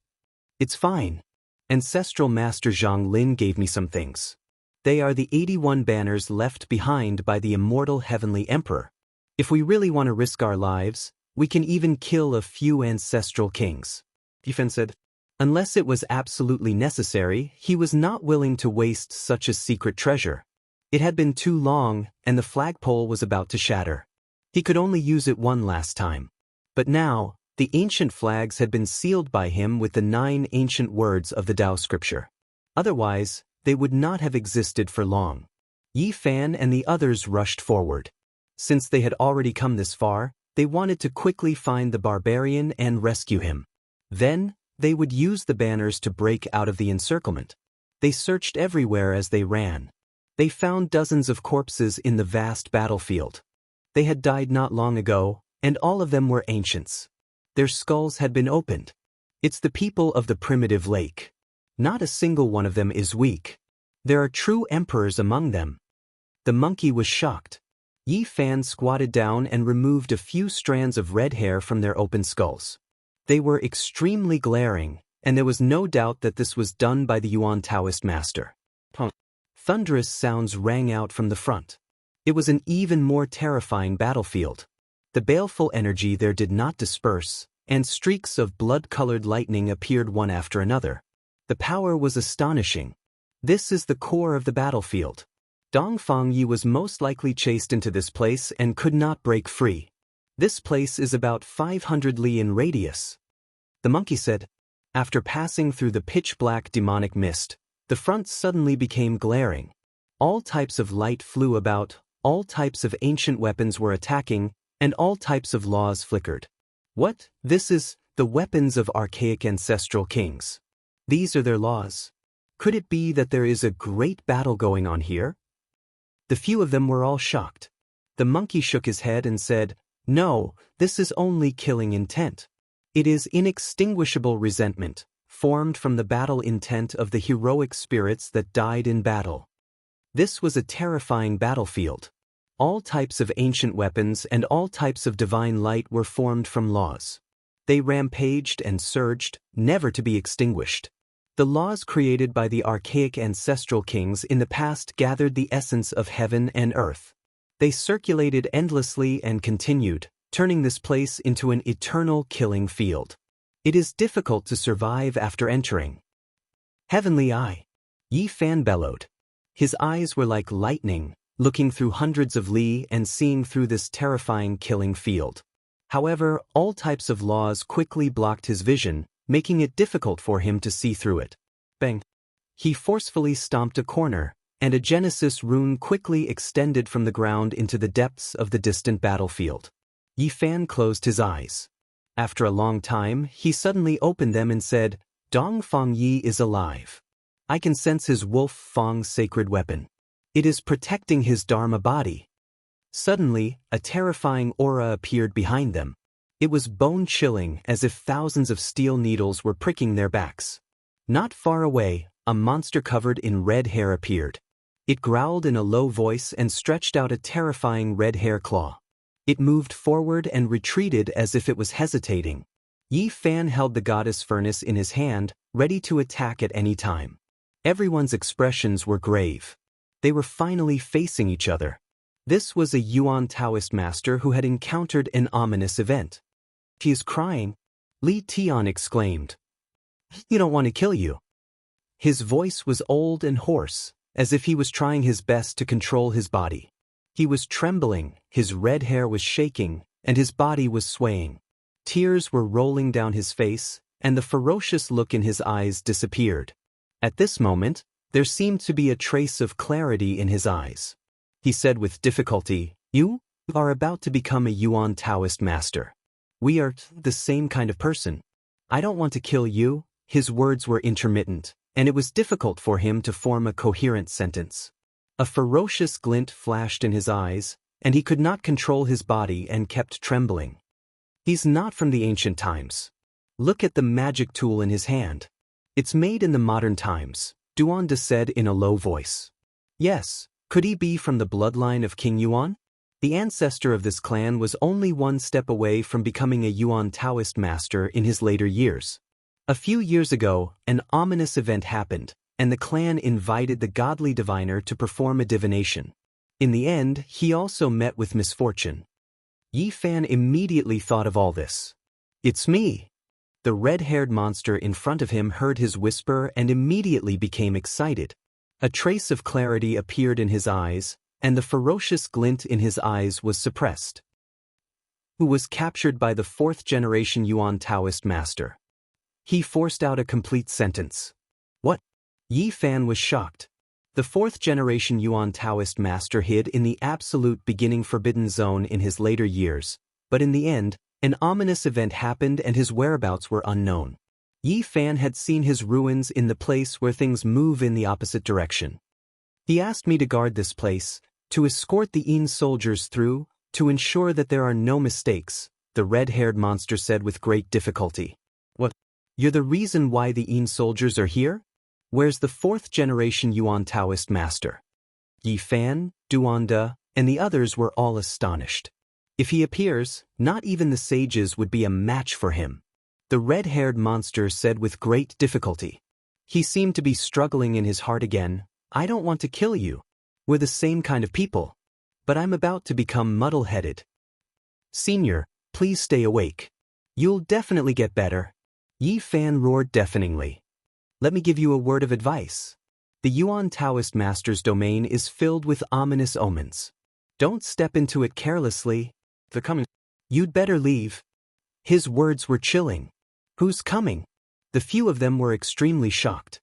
It's fine. Ancestral Master Wang Lin gave me some things. They are the 81 banners left behind by the immortal Heavenly Emperor. If we really want to risk our lives, we can even kill a few ancestral kings. Yi Fan said. Unless it was absolutely necessary, he was not willing to waste such a secret treasure. It had been too long, and the flagpole was about to shatter. He could only use it one last time. But now, the ancient flags had been sealed by him with the 9 ancient words of the Tao scripture. Otherwise, they would not have existed for long. Yi Fan and the others rushed forward. Since they had already come this far, they wanted to quickly find the barbarian and rescue him. Then, they would use the banners to break out of the encirclement. They searched everywhere as they ran. They found dozens of corpses in the vast battlefield. They had died not long ago, and all of them were ancients. Their skulls had been opened. It's the people of the primitive lake. Not a single one of them is weak. There are true emperors among them. The monkey was shocked. Yi Fan squatted down and removed a few strands of red hair from their open skulls. They were extremely glaring, and there was no doubt that this was done by the Yuan Taoist master. Thunderous sounds rang out from the front. It was an even more terrifying battlefield. The baleful energy there did not disperse, and streaks of blood-colored lightning appeared one after another. The power was astonishing. This is the core of the battlefield. Dongfang Yi was most likely chased into this place and could not break free. This place is about 500 li in radius. The monkey said. After passing through the pitch-black demonic mist, the front suddenly became glaring. All types of light flew about, all types of ancient weapons were attacking, and all types of laws flickered. What? This is the weapons of archaic ancestral kings. These are their laws. Could it be that there is a great battle going on here? The few of them were all shocked. The monkey shook his head and said, "No, this is only killing intent. It is inextinguishable resentment, formed from the battle intent of the heroic spirits that died in battle." This was a terrifying battlefield. All types of ancient weapons and all types of divine light were formed from laws. They rampaged and surged, never to be extinguished. The laws created by the archaic ancestral kings in the past gathered the essence of heaven and earth. They circulated endlessly and continued, turning this place into an eternal killing field. It is difficult to survive after entering. Heavenly Eye. Yi Fan bellowed. His eyes were like lightning, looking through hundreds of li and seeing through this terrifying killing field. However, all types of laws quickly blocked his vision, making it difficult for him to see through it. Bang! He forcefully stomped a corner, and a Genesis rune quickly extended from the ground into the depths of the distant battlefield. Yi Fan closed his eyes. After a long time, he suddenly opened them and said, "Dongfang Yi is alive. I can sense his Wolf Fang's sacred weapon. It is protecting his Dharma body." Suddenly, a terrifying aura appeared behind them. It was bone-chilling, as if thousands of steel needles were pricking their backs. Not far away, a monster covered in red hair appeared. It growled in a low voice and stretched out a terrifying red hair claw. It moved forward and retreated as if it was hesitating. Yi Fan held the goddess furnace in his hand, ready to attack at any time. Everyone's expressions were grave. They were finally facing each other. This was a Yuan Taoist master who had encountered an ominous event. "He is crying," Li Tian exclaimed. "You don't want to kill you." His voice was old and hoarse, as if he was trying his best to control his body. He was trembling, his red hair was shaking, and his body was swaying. Tears were rolling down his face, and the ferocious look in his eyes disappeared. At this moment, there seemed to be a trace of clarity in his eyes. He said with difficulty, "You are about to become a Yuan Taoist master. We are the same kind of person. I don't want to kill you." His words were intermittent, and it was difficult for him to form a coherent sentence. A ferocious glint flashed in his eyes, and he could not control his body and kept trembling. "He's not from the ancient times. Look at the magic tool in his hand. It's made in the modern times," Duanda said in a low voice. "Yes, could he be from the bloodline of King Yuan?" The ancestor of this clan was only one step away from becoming a Yuan Taoist master in his later years. A few years ago, an ominous event happened, and the clan invited the godly diviner to perform a divination. In the end, he also met with misfortune. Yi Fan immediately thought of all this. "It's me." The red-haired monster in front of him heard his whisper and immediately became excited. A trace of clarity appeared in his eyes, and the ferocious glint in his eyes was suppressed. Who was captured by the fourth-generation Yuan Taoist master. He forced out a complete sentence. "What?" Yi Fan was shocked. The fourth-generation Yuan Taoist master hid in the absolute beginning forbidden zone in his later years, but in the end, an ominous event happened and his whereabouts were unknown. Yi Fan had seen his ruins in the place where things move in the opposite direction. "He asked me to guard this place, to escort the Yin soldiers through, to ensure that there are no mistakes," the red-haired monster said with great difficulty. "What? You're the reason why the Yin soldiers are here? Where's the fourth-generation Yuan Taoist master?" Yi Fan, Duanda, and the others were all astonished. If he appears, not even the sages would be a match for him. The red-haired monster said with great difficulty. He seemed to be struggling in his heart again. I don't want to kill you. We're the same kind of people. But I'm about to become muddle-headed. Senior, please stay awake. You'll definitely get better. Yi Fan roared deafeningly. Let me give you a word of advice. The Yuan Taoist master's domain is filled with ominous omens. Don't step into it carelessly. They're coming. You'd better leave. His words were chilling. Who's coming? The few of them were extremely shocked.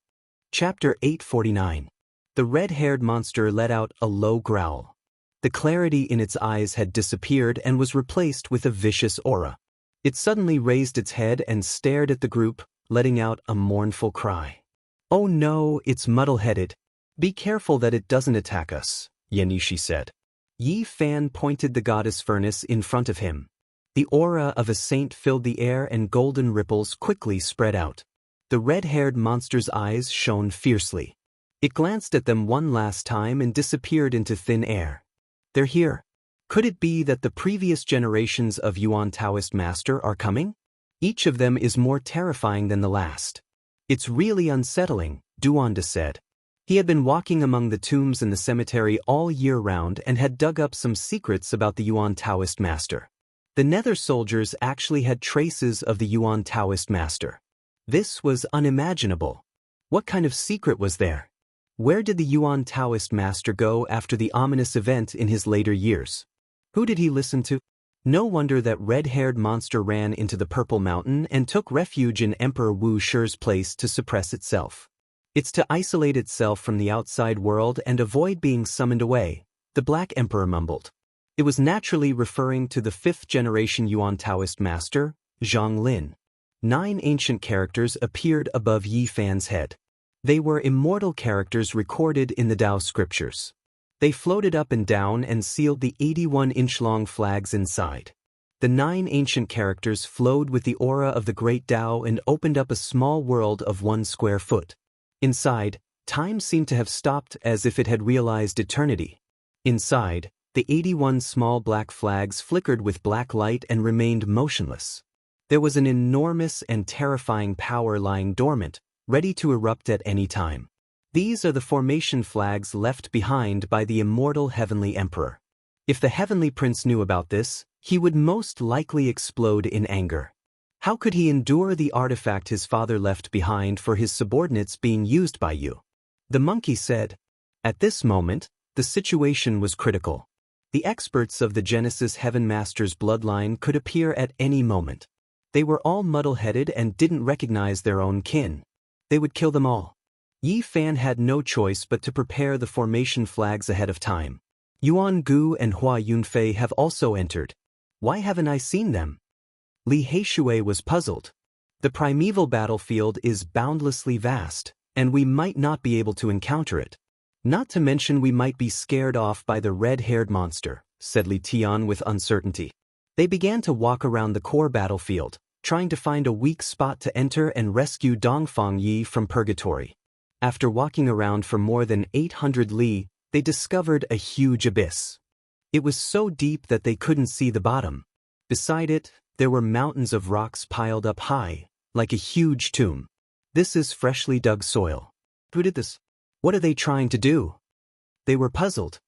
Chapter 849. The red-haired monster let out a low growl. The clarity in its eyes had disappeared and was replaced with a vicious aura. It suddenly raised its head and stared at the group, letting out a mournful cry. Oh no, it's muddle-headed. Be careful that it doesn't attack us, Yanishi said. Yi Fan pointed the goddess furnace in front of him. The aura of a saint filled the air and golden ripples quickly spread out. The red-haired monster's eyes shone fiercely. It glanced at them one last time and disappeared into thin air. They're here. Could it be that the previous generations of Yuan Taoist master are coming? Each of them is more terrifying than the last. It's really unsettling, Duanda said. He had been walking among the tombs in the cemetery all year round and had dug up some secrets about the Yuan Taoist master. The Nether soldiers actually had traces of the Yuan Taoist master. This was unimaginable. What kind of secret was there? Where did the Yuan Taoist master go after the ominous event in his later years? Who did he listen to? No wonder that red-haired monster ran into the Purple Mountain and took refuge in Emperor Wu Shi's place to suppress itself. It's to isolate itself from the outside world and avoid being summoned away, the Black Emperor mumbled. It was naturally referring to the fifth-generation Yuan Taoist master, Wang Lin. 9 ancient characters appeared above Yi Fan's head. They were immortal characters recorded in the Dao scriptures. They floated up and down and sealed the 81-inch-long flags inside. The 9 ancient characters flowed with the aura of the great Dao and opened up a small world of 1 square foot. Inside, time seemed to have stopped as if it had realized eternity. Inside, the 81 small black flags flickered with black light and remained motionless. There was an enormous and terrifying power lying dormant, ready to erupt at any time. These are the formation flags left behind by the immortal Heavenly Emperor. If the Heavenly Prince knew about this, he would most likely explode in anger. How could he endure the artifact his father left behind for his subordinates being used by you? The monkey said. At this moment, the situation was critical. The experts of the Genesis Heaven Master's bloodline could appear at any moment. They were all muddle-headed and didn't recognize their own kin. They would kill them all. Yi Fan had no choice but to prepare the formation flags ahead of time. Yuan Gu and Hua Yunfei have also entered. Why haven't I seen them? Li Heishui was puzzled. The primeval battlefield is boundlessly vast, and we might not be able to encounter it. Not to mention we might be scared off by the red-haired monster, said Li Tian with uncertainty. They began to walk around the core battlefield, trying to find a weak spot to enter and rescue Dongfang Yi from purgatory. After walking around for more than 800 li, they discovered a huge abyss. It was so deep that they couldn't see the bottom. Beside it, there were mountains of rocks piled up high, like a huge tomb. This is freshly dug soil. Who did this? What are they trying to do? They were puzzled.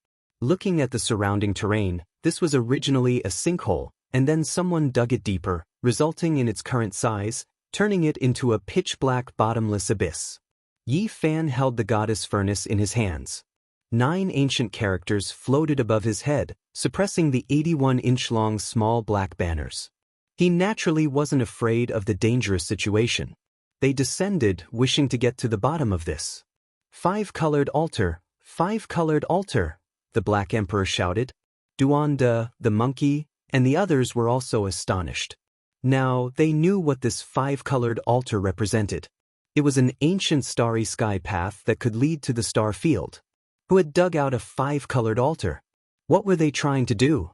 Looking at the surrounding terrain, this was originally a sinkhole, and then someone dug it deeper, resulting in its current size, turning it into a pitch-black bottomless abyss. Yi Fan held the goddess furnace in his hands. 9 ancient characters floated above his head, suppressing the 81-inch-long small black banners. He naturally wasn't afraid of the dangerous situation. They descended, wishing to get to the bottom of this. 5-colored altar, 5-colored altar, the Black Emperor shouted. Duanda, the monkey, and the others were also astonished. Now, they knew what this 5-colored altar represented. It was an ancient starry sky path that could lead to the star field. Who had dug out a 5-colored altar? What were they trying to do?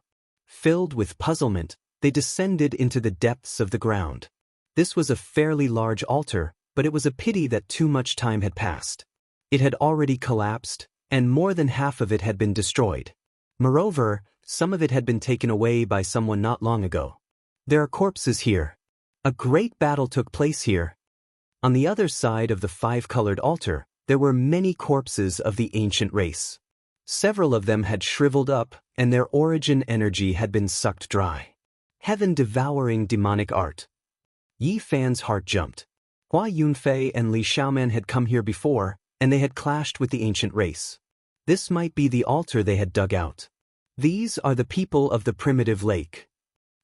Filled with puzzlement, they descended into the depths of the ground. This was a fairly large altar, but it was a pity that too much time had passed. It had already collapsed, and more than half of it had been destroyed. Moreover, some of it had been taken away by someone not long ago. There are corpses here. A great battle took place here. On the other side of the five-colored altar, there were many corpses of the ancient race. Several of them had shriveled up, and their origin energy had been sucked dry. Heaven-devouring demonic art. Yi Fan's heart jumped. Hua Yunfei and Li Xiaoman had come here before, and they had clashed with the ancient race. This might be the altar they had dug out. These are the people of the primitive lake.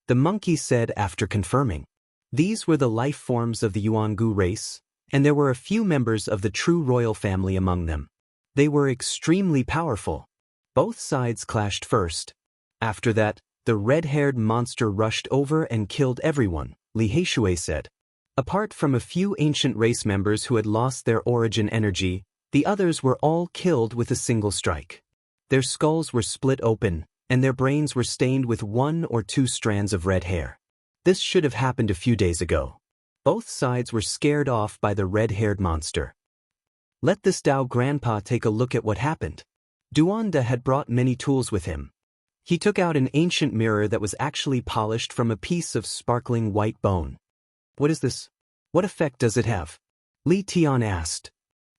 The monkey said after confirming. These were the life forms of the Yuangu race, and there were a few members of the true royal family among them. They were extremely powerful. Both sides clashed first. After that, the red-haired monster rushed over and killed everyone, Li Heishui said. Apart from a few ancient race members who had lost their origin energy, the others were all killed with a single strike. Their skulls were split open, and their brains were stained with 1 or 2 strands of red hair. This should have happened a few days ago. Both sides were scared off by the red-haired monster. Let this Dao grandpa take a look at what happened. Duanda had brought many tools with him. He took out an ancient mirror that was actually polished from a piece of sparkling white bone. What is this? What effect does it have? Li Tian asked.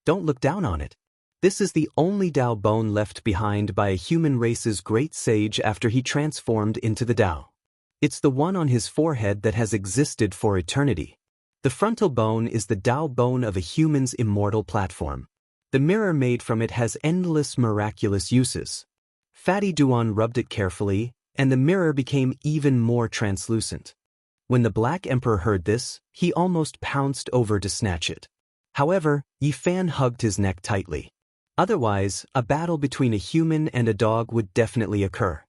Don't look down on it. This is the only Dao bone left behind by a human race's great sage after he transformed into the Dao. It's the one on his forehead that has existed for eternity. The frontal bone is the Dao bone of a human's immortal platform. The mirror made from it has endless miraculous uses. Fatty Duan rubbed it carefully, and the mirror became even more translucent. When the Black Emperor heard this, he almost pounced over to snatch it. However, Yi Fan hugged his neck tightly. Otherwise, a battle between a human and a dog would definitely occur.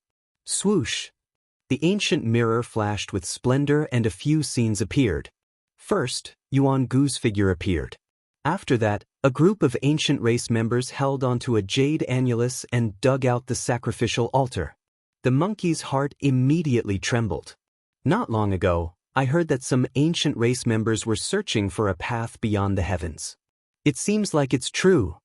Swoosh! The ancient mirror flashed with splendor and a few scenes appeared. First, Yuan Gu's figure appeared. After that, a group of ancient race members held onto a jade annulus and dug out the sacrificial altar. The monkey's heart immediately trembled. Not long ago, I heard that some ancient race members were searching for a path beyond the heavens. It seems like it's true.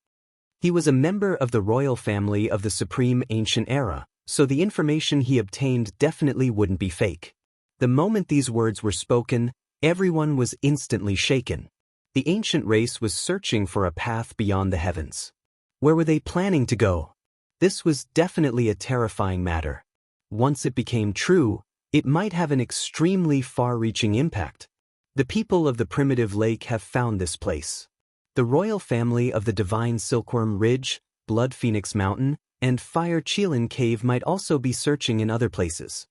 He was a member of the royal family of the Supreme Ancient Era, so the information he obtained definitely wouldn't be fake. The moment these words were spoken, everyone was instantly shaken. The ancient race was searching for a path beyond the heavens. Where were they planning to go? This was definitely a terrifying matter. Once it became true, it might have an extremely far-reaching impact. The people of the primitive lake have found this place. The royal family of the Divine Silkworm Ridge, Blood Phoenix Mountain, and Fire Qilin Cave might also be searching in other places.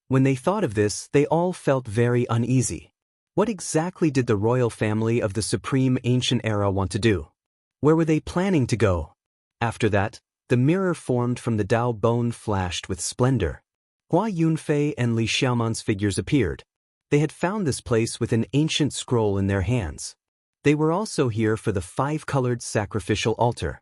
When they thought of this, they all felt very uneasy. What exactly did the royal family of the Supreme Ancient Era want to do? Where were they planning to go? After that, the mirror formed from the Dao bone flashed with splendor. Hua Yunfei and Li Xiaoman's figures appeared. They had found this place with an ancient scroll in their hands. They were also here for the 5-colored sacrificial altar.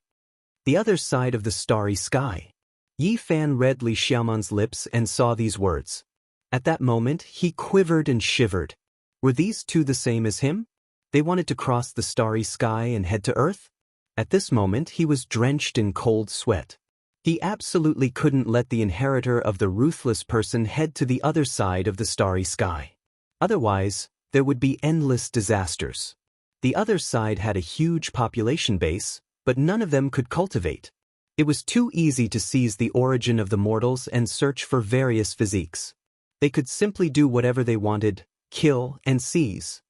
The other side of the starry sky. Yi Fan read Li Xiaoman's lips and saw these words. At that moment, he quivered and shivered. Were these two the same as him? They wanted to cross the starry sky and head to Earth? At this moment, he was drenched in cold sweat. He absolutely couldn't let the inheritor of the ruthless person head to the other side of the starry sky. Otherwise, there would be endless disasters. The other side had a huge population base, but none of them could cultivate. It was too easy to seize the origin of the mortals and search for various physiques. They could simply do whatever they wanted, kill and seize.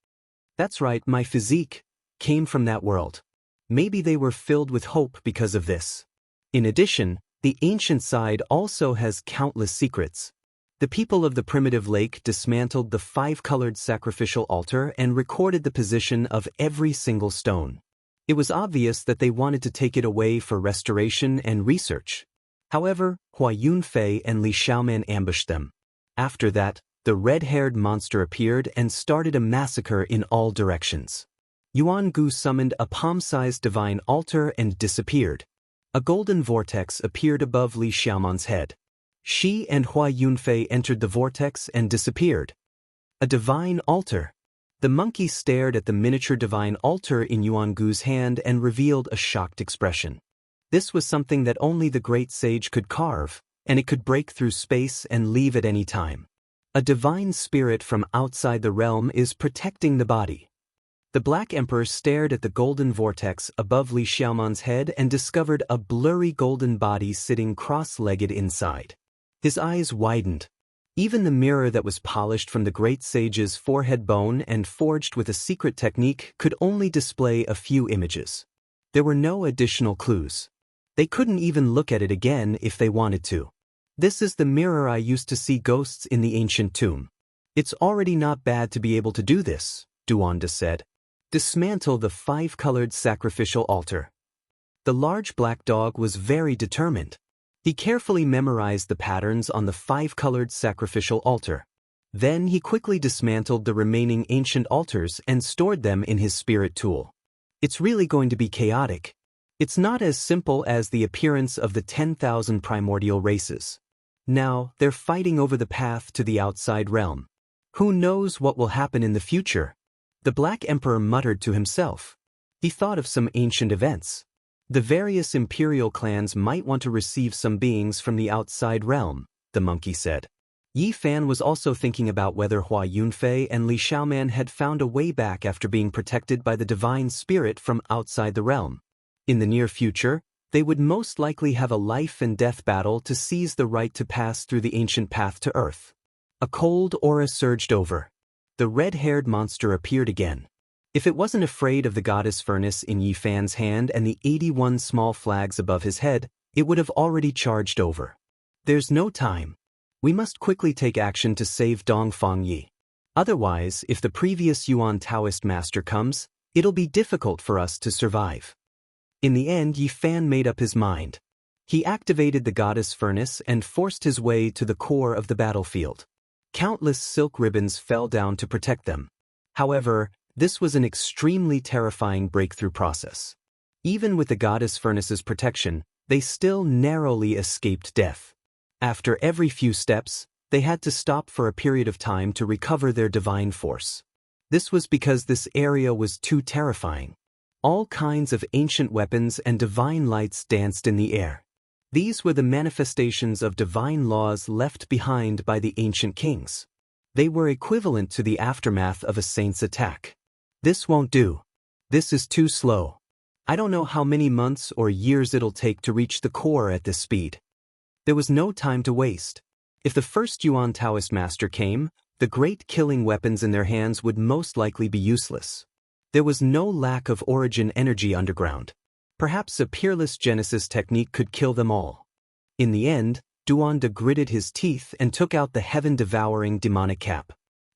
That's right, my physique came from that world. Maybe they were filled with hope because of this. In addition, the ancient side also has countless secrets. The people of the primitive lake dismantled the 5-colored sacrificial altar and recorded the position of every single stone. It was obvious that they wanted to take it away for restoration and research. However, Hua Yunfei and Li Xiaoman ambushed them. After that, the red-haired monster appeared and started a massacre in all directions. Yuan Gu summoned a palm-sized divine altar and disappeared. A golden vortex appeared above Li Xiaoman's head. She and Hua Yunfei entered the vortex and disappeared. A divine altar. The monkey stared at the miniature divine altar in Yuan Gu's hand and revealed a shocked expression. This was something that only the great sage could carve, and it could break through space and leave at any time. A divine spirit from outside the realm is protecting the body. The Black Emperor stared at the golden vortex above Li Xiaoman's head and discovered a blurry golden body sitting cross-legged inside. His eyes widened. Even the mirror that was polished from the great sage's forehead bone and forged with a secret technique could only display a few images. There were no additional clues. They couldn't even look at it again if they wanted to. This is the mirror I used to see ghosts in the ancient tomb. It's already not bad to be able to do this, Duanda said. Dismantle the 5-colored sacrificial altar. The large black dog was very determined. He carefully memorized the patterns on the 5-colored sacrificial altar. Then he quickly dismantled the remaining ancient altars and stored them in his spirit tool. It's really going to be chaotic. It's not as simple as the appearance of the 10,000 primordial races. Now, they're fighting over the path to the outside realm. Who knows what will happen in the future? The Black Emperor muttered to himself. He thought of some ancient events. The various imperial clans might want to receive some beings from the outside realm, the monkey said. Yi Fan was also thinking about whether Hua Yunfei and Li Xiaoman had found a way back after being protected by the divine spirit from outside the realm. In the near future, they would most likely have a life and death battle to seize the right to pass through the ancient path to Earth. A cold aura surged over. The red-haired monster appeared again. If it wasn't afraid of the goddess furnace in Yi Fan's hand and the 81 small flags above his head, it would have already charged over. There's no time. We must quickly take action to save Dongfang Yi. Otherwise, if the previous Yuan Taoist master comes, it'll be difficult for us to survive. In the end, Yi Fan made up his mind. He activated the goddess furnace and forced his way to the core of the battlefield. Countless silk ribbons fell down to protect them. However, this was an extremely terrifying breakthrough process. Even with the goddess furnace's protection, they still narrowly escaped death. After every few steps, they had to stop for a period of time to recover their divine force. This was because this area was too terrifying. All kinds of ancient weapons and divine lights danced in the air. These were the manifestations of divine laws left behind by the ancient kings. They were equivalent to the aftermath of a saint's attack. This won't do. This is too slow. I don't know how many months or years it'll take to reach the core at this speed. There was no time to waste. If the first Yuan Taoist master came, the great killing weapons in their hands would most likely be useless. There was no lack of origin energy underground. Perhaps a peerless Genesis technique could kill them all. In the end, Duanda gritted his teeth and took out the heaven-devouring demonic cap.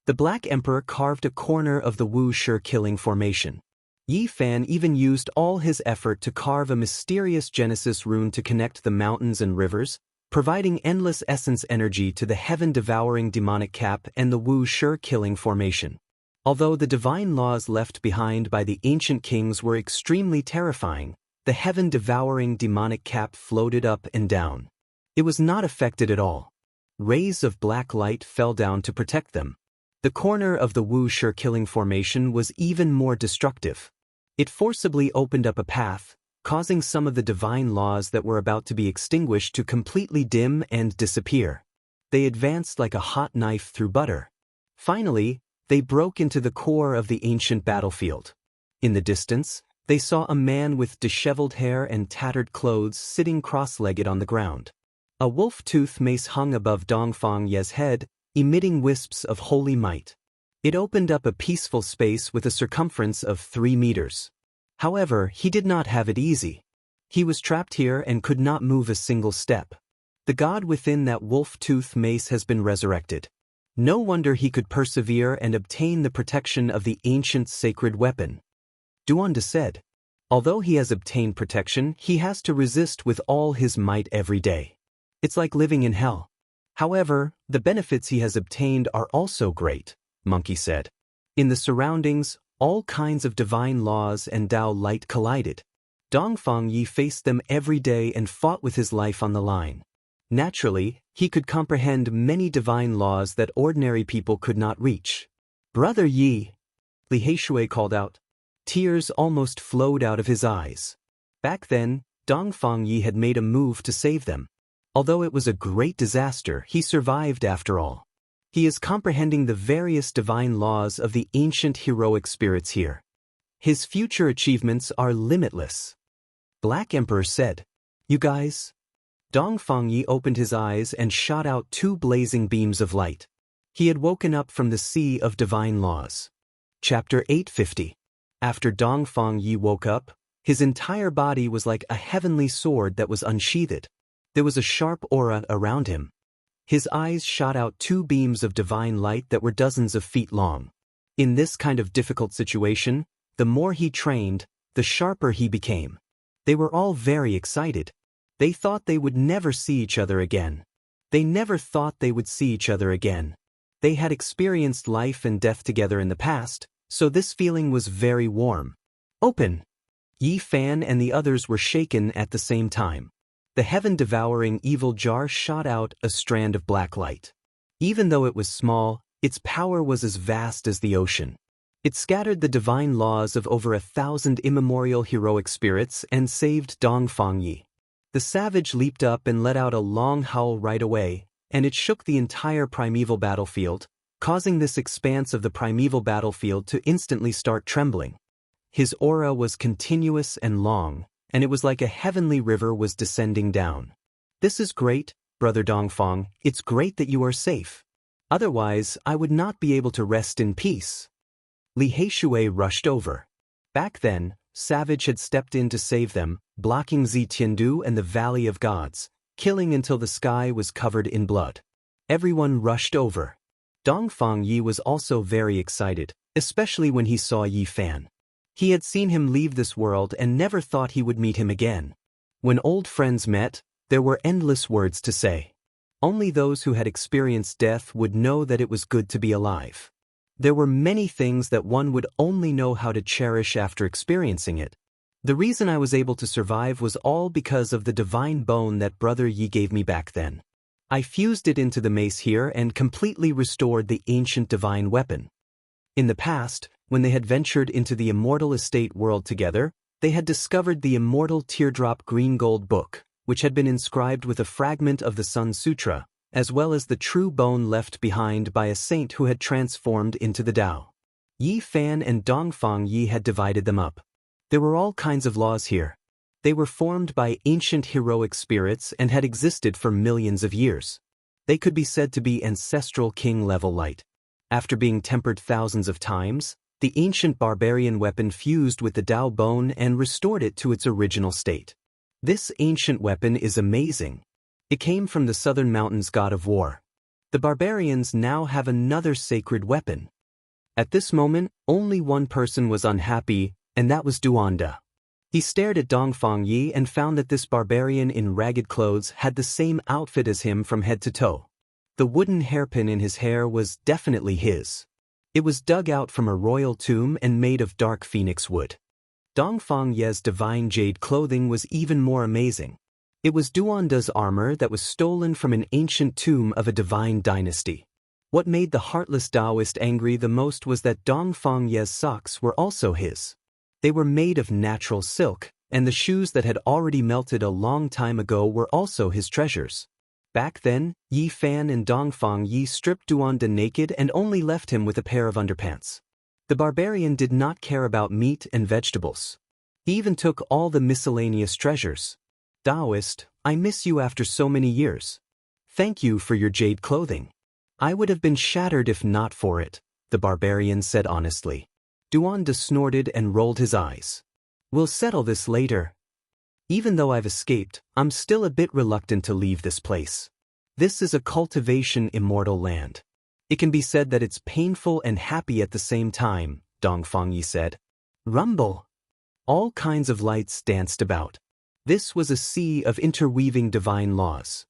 The Black Emperor carved a corner of the Wuxia killing formation. Yi Fan even used all his effort to carve a mysterious Genesis rune to connect the mountains and rivers, providing endless essence energy to the heaven-devouring demonic cap and the Wuxia killing formation. Although the divine laws left behind by the ancient kings were extremely terrifying, the heaven-devouring demonic cap floated up and down. It was not affected at all. Rays of black light fell down to protect them. The corner of the Wuxia killing formation was even more destructive. It forcibly opened up a path, causing some of the divine laws that were about to be extinguished to completely dim and disappear. They advanced like a hot knife through butter. Finally, they broke into the core of the ancient battlefield. In the distance, they saw a man with disheveled hair and tattered clothes sitting cross-legged on the ground. A wolf-tooth mace hung above Dongfang Ye's head, emitting wisps of holy might. It opened up a peaceful space with a circumference of 3 meters. However, he did not have it easy. He was trapped here and could not move a single step. The god within that wolf-tooth mace has been resurrected. No wonder he could persevere and obtain the protection of the ancient sacred weapon. Duanda said, although he has obtained protection, he has to resist with all his might every day. It's like living in hell. However, the benefits he has obtained are also great, Monkey said. In the surroundings, all kinds of divine laws and Dao light collided. Dongfang Yi faced them every day and fought with his life on the line. Naturally, he could comprehend many divine laws that ordinary people could not reach. Brother Yi, Li Heishui called out. Tears almost flowed out of his eyes. Back then, Dongfang Yi had made a move to save them. Although it was a great disaster, he survived after all. He is comprehending the various divine laws of the ancient heroic spirits here. His future achievements are limitless. Black Emperor said, "You guys?" Dongfangyi opened his eyes and shot out 2 blazing beams of light. He had woken up from the sea of divine laws. Chapter 850. After Dongfangyi woke up, his entire body was like a heavenly sword that was unsheathed. There was a sharp aura around him. His eyes shot out 2 beams of divine light that were dozens of feet long. In this kind of difficult situation, the more he trained, the sharper he became. They were all very excited. They thought they would never see each other again. They never thought they would see each other again. They had experienced life and death together in the past, so this feeling was very warm. Open! Yi Fan and the others were shaken at the same time. The heaven-devouring evil jar shot out a strand of black light. Even though it was small, its power was as vast as the ocean. It scattered the divine laws of over 1,000 immemorial heroic spirits and saved Dongfangyi. The savage leaped up and let out a long howl right away, and it shook the entire primeval battlefield, causing this expanse of the primeval battlefield to instantly start trembling. His aura was continuous and long, and it was like a heavenly river was descending down. "This is great, Brother Dongfang, it's great that you are safe. Otherwise, I would not be able to rest in peace." Li Heishui rushed over. Back then, Savage had stepped in to save them, blocking Zitiandu and the Valley of Gods, killing until the sky was covered in blood. Everyone rushed over. Dongfangyi was also very excited, especially when he saw Yi Fan. He had seen him leave this world and never thought he would meet him again. When old friends met, there were endless words to say. Only those who had experienced death would know that it was good to be alive. There were many things that one would only know how to cherish after experiencing it. The reason I was able to survive was all because of the divine bone that Brother Yi gave me back then. I fused it into the mace here and completely restored the ancient divine weapon. In the past, when they had ventured into the immortal estate world together, they had discovered the immortal teardrop green gold book, which had been inscribed with a fragment of the Sun Sutra, as well as the true bone left behind by a saint who had transformed into the Tao. Yi Fan and Dongfangyi had divided them up. There were all kinds of laws here. They were formed by ancient heroic spirits and had existed for millions of years. They could be said to be ancestral king-level light. After being tempered thousands of times, the ancient barbarian weapon fused with the Tao bone and restored it to its original state. This ancient weapon is amazing. It came from the southern mountains god of war. The barbarians now have another sacred weapon. At this moment, only one person was unhappy, and that was Duanda. He stared at Dongfangyi and found that this barbarian in ragged clothes had the same outfit as him from head to toe. The wooden hairpin in his hair was definitely his. It was dug out from a royal tomb and made of dark phoenix wood. Dongfangyi's divine jade clothing was even more amazing. It was Duanda's armor that was stolen from an ancient tomb of a divine dynasty. What made the heartless Daoist angry the most was that Dongfangyi's socks were also his. They were made of natural silk, and the shoes that had already melted a long time ago were also his treasures. Back then, Yi Fan and Dongfangyi stripped Duanda naked and only left him with a pair of underpants. The barbarian did not care about meat and vegetables. He even took all the miscellaneous treasures. "Daoist, I miss you after so many years. Thank you for your jade clothing. I would have been shattered if not for it," the barbarian said honestly. Duanda snorted and rolled his eyes. "We'll settle this later. Even though I've escaped, I'm still a bit reluctant to leave this place. This is a cultivation immortal land. It can be said that it's painful and happy at the same time," Dongfangyi said. Rumble! All kinds of lights danced about. This was a sea of interweaving divine laws.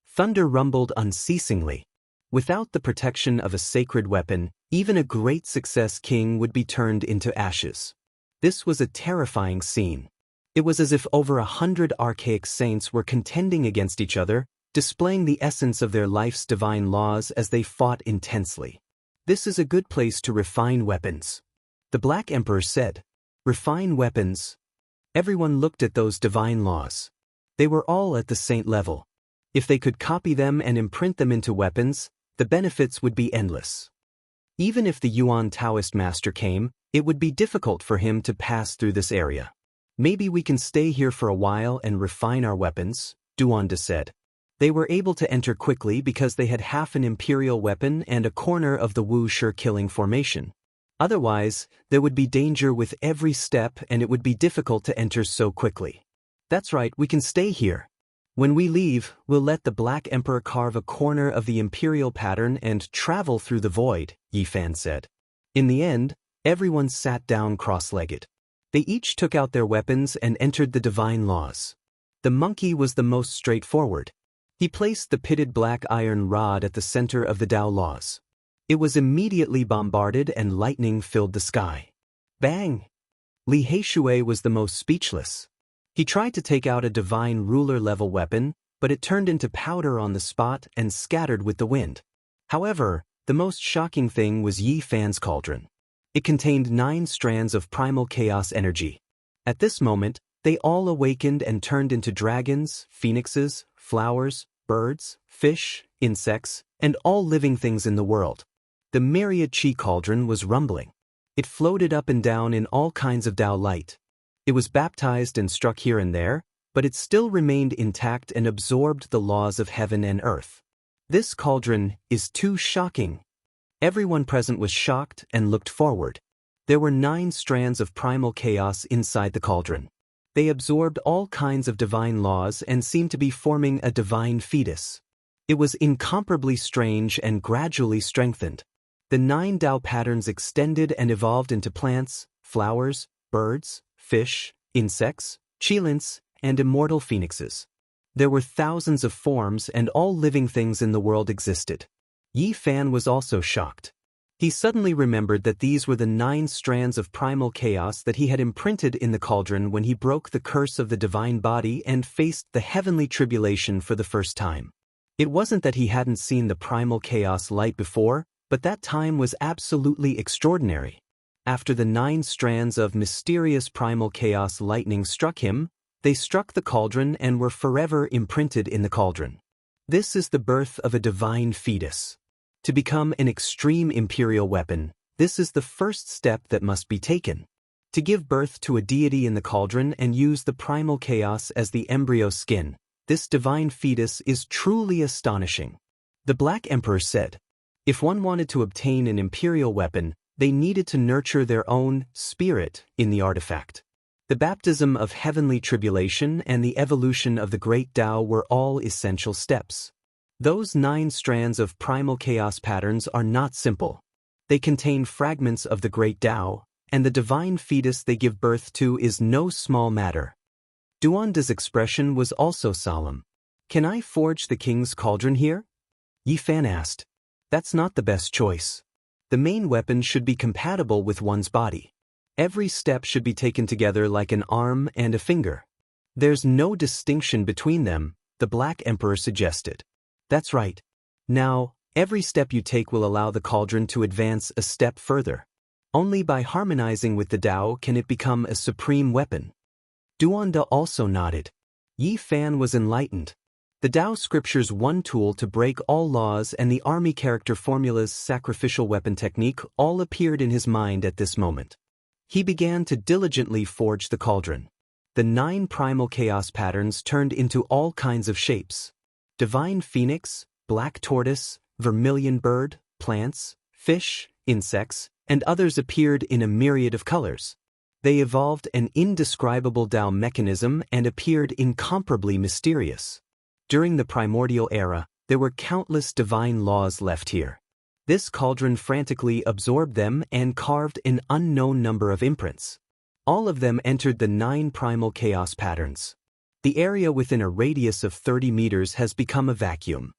Thunder rumbled unceasingly. Without the protection of a sacred weapon, even a great success king would be turned into ashes. This was a terrifying scene. It was as if over 100 archaic saints were contending against each other, displaying the essence of their life's divine laws as they fought intensely. "This is a good place to refine weapons," the Black Emperor said. "Refine weapons?" Everyone looked at those divine laws. They were all at the saint level. If they could copy them and imprint them into weapons, the benefits would be endless. Even if the Yuan Taoist master came, it would be difficult for him to pass through this area. Maybe we can stay here for a while and refine our weapons, Duanda said. They were able to enter quickly because they had half an imperial weapon and a corner of the Wuxia killing formation. Otherwise, there would be danger with every step and it would be difficult to enter so quickly. That's right, we can stay here. When we leave, we'll let the Black Emperor carve a corner of the imperial pattern and travel through the void, Yifan said. In the end, everyone sat down cross-legged. They each took out their weapons and entered the divine laws. The monkey was the most straightforward. He placed the pitted black iron rod at the center of the Tao laws. It was immediately bombarded and lightning filled the sky. Bang! Li Heishui was the most speechless. He tried to take out a divine ruler-level weapon, but it turned into powder on the spot and scattered with the wind. However, the most shocking thing was Yi Fan's cauldron. It contained 9 strands of primal chaos energy. At this moment, they all awakened and turned into dragons, phoenixes, flowers, birds, fish, insects, and all living things in the world. The myriad Qi cauldron was rumbling. It floated up and down in all kinds of Tao light. It was baptized and struck here and there, but it still remained intact and absorbed the laws of heaven and earth. This cauldron is too shocking. Everyone present was shocked and looked forward. There were 9 strands of primal chaos inside the cauldron. They absorbed all kinds of divine laws and seemed to be forming a divine fetus. It was incomparably strange and gradually strengthened. The 9 Tao patterns extended and evolved into plants, flowers, birds, fish, insects, qilins, and immortal phoenixes. There were thousands of forms and all living things in the world existed. Yi Fan was also shocked. He suddenly remembered that these were the 9 strands of primal chaos that he had imprinted in the cauldron when he broke the curse of the divine body and faced the heavenly tribulation for the first time. It wasn't that he hadn't seen the primal chaos light before, but that time was absolutely extraordinary. After the 9 strands of mysterious primal chaos lightning struck him, they struck the cauldron and were forever imprinted in the cauldron. This is the birth of a divine fetus. To become an extreme imperial weapon, this is the first step that must be taken. To give birth to a deity in the cauldron and use the primal chaos as the embryo skin, this divine fetus is truly astonishing. The Black Emperor said, if one wanted to obtain an imperial weapon, they needed to nurture their own spirit in the artifact. The baptism of heavenly tribulation and the evolution of the great Tao were all essential steps. Those 9 strands of primal chaos patterns are not simple. They contain fragments of the great Tao, and the divine fetus they give birth to is no small matter. Duanda's expression was also solemn. Can I forge the king's cauldron here? Yi Fan asked. That's not the best choice. The main weapon should be compatible with one's body. Every step should be taken together like an arm and a finger. There's no distinction between them, the Black Emperor suggested. That's right. Now, every step you take will allow the cauldron to advance a step further. Only by harmonizing with the Tao can it become a supreme weapon. Duanda also nodded. Yi Fan was enlightened. The Tao scripture's one tool to break all laws and the army character formula's sacrificial weapon technique all appeared in his mind at this moment. He began to diligently forge the cauldron. The 9 primal chaos patterns turned into all kinds of shapes. Divine phoenix, black tortoise, vermilion bird, plants, fish, insects, and others appeared in a myriad of colors. They evolved an indescribable Tao mechanism and appeared incomparably mysterious. During the primordial era, there were countless divine laws left here. This cauldron frantically absorbed them and carved an unknown number of imprints. All of them entered the 9 primal chaos patterns. The area within a radius of 30 meters has become a vacuum.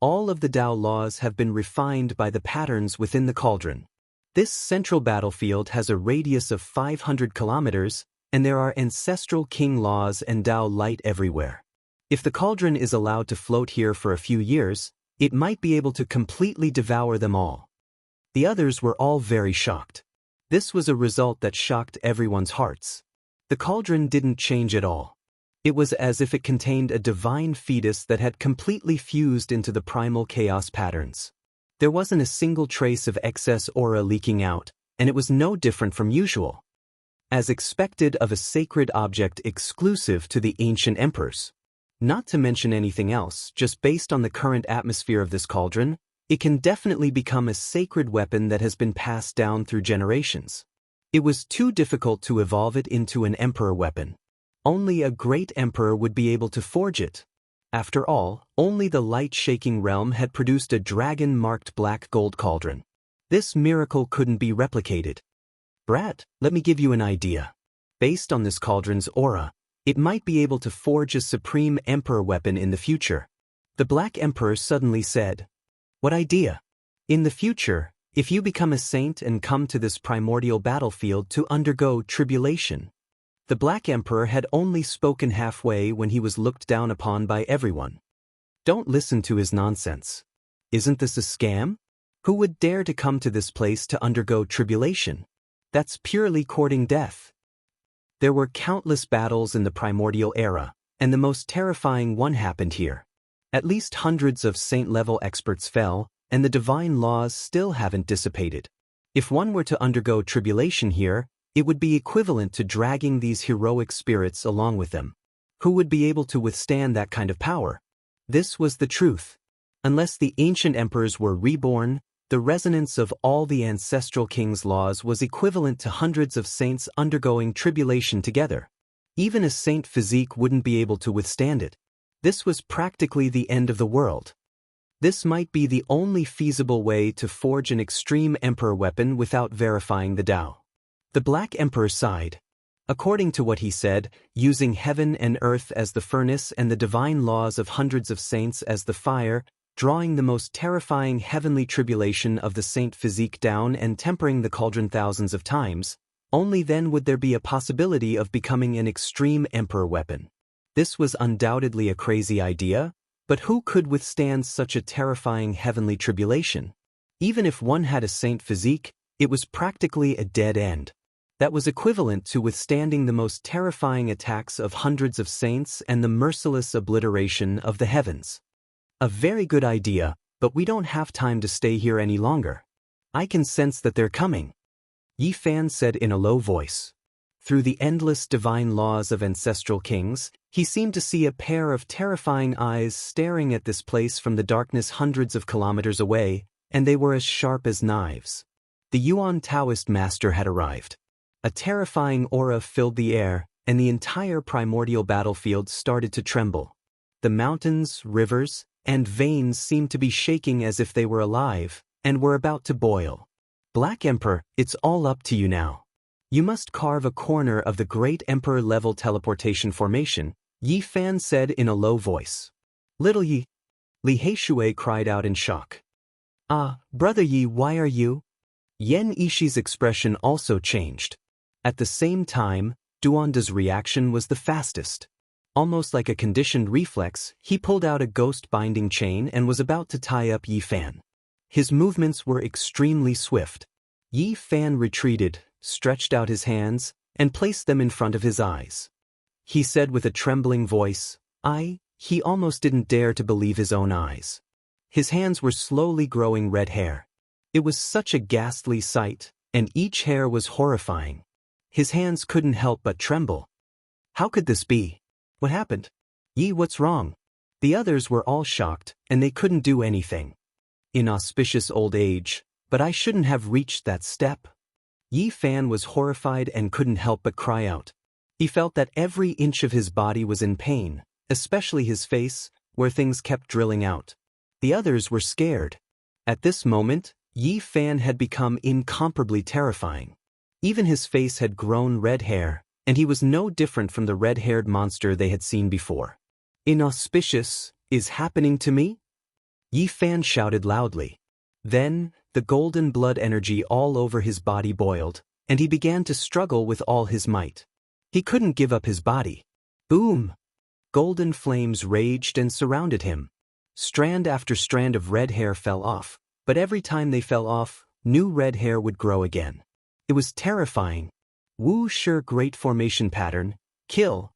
All of the Tao laws have been refined by the patterns within the cauldron. This central battlefield has a radius of 500 kilometers, and there are ancestral king laws and Tao light everywhere. If the cauldron is allowed to float here for a few years, it might be able to completely devour them all. The others were all very shocked. This was a result that shocked everyone's hearts. The cauldron didn't change at all. It was as if it contained a divine fetus that had completely fused into the primal chaos patterns. There wasn't a single trace of excess aura leaking out, and it was no different from usual, as expected of a sacred object exclusive to the ancient emperors. Not to mention anything else, just based on the current atmosphere of this cauldron, it can definitely become a sacred weapon that has been passed down through generations. It was too difficult to evolve it into an emperor weapon. Only a great emperor would be able to forge it. After all, only the light-shaking realm had produced a dragon-marked black gold cauldron. This miracle couldn't be replicated. Brat, let me give you an idea. Based on this cauldron's aura, it might be able to forge a supreme emperor weapon in the future. The Black Emperor suddenly said, "What idea?" In the future, if you become a saint and come to this primordial battlefield to undergo tribulation. The Black Emperor had only spoken halfway when he was looked down upon by everyone. Don't listen to his nonsense. Isn't this a scam? Who would dare to come to this place to undergo tribulation? That's purely courting death. There were countless battles in the primordial era, and the most terrifying one happened here. At least hundreds of saint-level experts fell, and the divine laws still haven't dissipated. If one were to undergo tribulation here, it would be equivalent to dragging these heroic spirits along with them. Who would be able to withstand that kind of power? This was the truth. Unless the ancient emperors were reborn, the resonance of all the ancestral kings' laws was equivalent to hundreds of saints undergoing tribulation together. Even a saint physique wouldn't be able to withstand it. This was practically the end of the world. This might be the only feasible way to forge an extreme emperor weapon without verifying the Tao. The Black Emperor sighed. According to what he said, using heaven and earth as the furnace and the divine laws of hundreds of saints as the fire, drawing the most terrifying heavenly tribulation of the saint physique down and tempering the cauldron thousands of times, only then would there be a possibility of becoming an extreme emperor weapon. This was undoubtedly a crazy idea, but who could withstand such a terrifying heavenly tribulation? Even if one had a saint physique, it was practically a dead end. That was equivalent to withstanding the most terrifying attacks of hundreds of saints and the merciless obliteration of the heavens. A very good idea, but we don't have time to stay here any longer. I can sense that they're coming, Yi Fan said in a low voice. Through the endless divine laws of ancestral kings, he seemed to see a pair of terrifying eyes staring at this place from the darkness hundreds of kilometers away, and they were as sharp as knives. The Yuan Daoist master had arrived. A terrifying aura filled the air, and the entire primordial battlefield started to tremble. The mountains, rivers, and veins seemed to be shaking as if they were alive, and were about to boil. Black Emperor, it's all up to you now. You must carve a corner of the great Emperor-level teleportation formation, Yi Fan said in a low voice. Little Yi, Li Heishui cried out in shock. Ah, Brother Yi, why are you? Yen Ishi's expression also changed. At the same time, Duanda's reaction was the fastest. Almost like a conditioned reflex, he pulled out a ghost-binding chain and was about to tie up Yi Fan. His movements were extremely swift. Yi Fan retreated, stretched out his hands, and placed them in front of his eyes. He said with a trembling voice, he almost didn't dare to believe his own eyes. His hands were slowly growing red hair. It was such a ghastly sight, and each hair was horrifying. His hands couldn't help but tremble. How could this be? What happened? Yi, what's wrong? The others were all shocked, and they couldn't do anything. Inauspicious old age, but I shouldn't have reached that step. Yi Fan was horrified and couldn't help but cry out. He felt that every inch of his body was in pain, especially his face, where things kept drilling out. The others were scared. At this moment, Yi Fan had become incomparably terrifying. Even his face had grown red hair, and he was no different from the red-haired monster they had seen before. Inauspicious is happening to me? Yi Fan shouted loudly. Then, the golden blood energy all over his body boiled, and he began to struggle with all his might. He couldn't give up his body. Boom! Golden flames raged and surrounded him. Strand after strand of red hair fell off, but every time they fell off, new red hair would grow again. It was terrifying. Wu Shi great formation pattern, kill.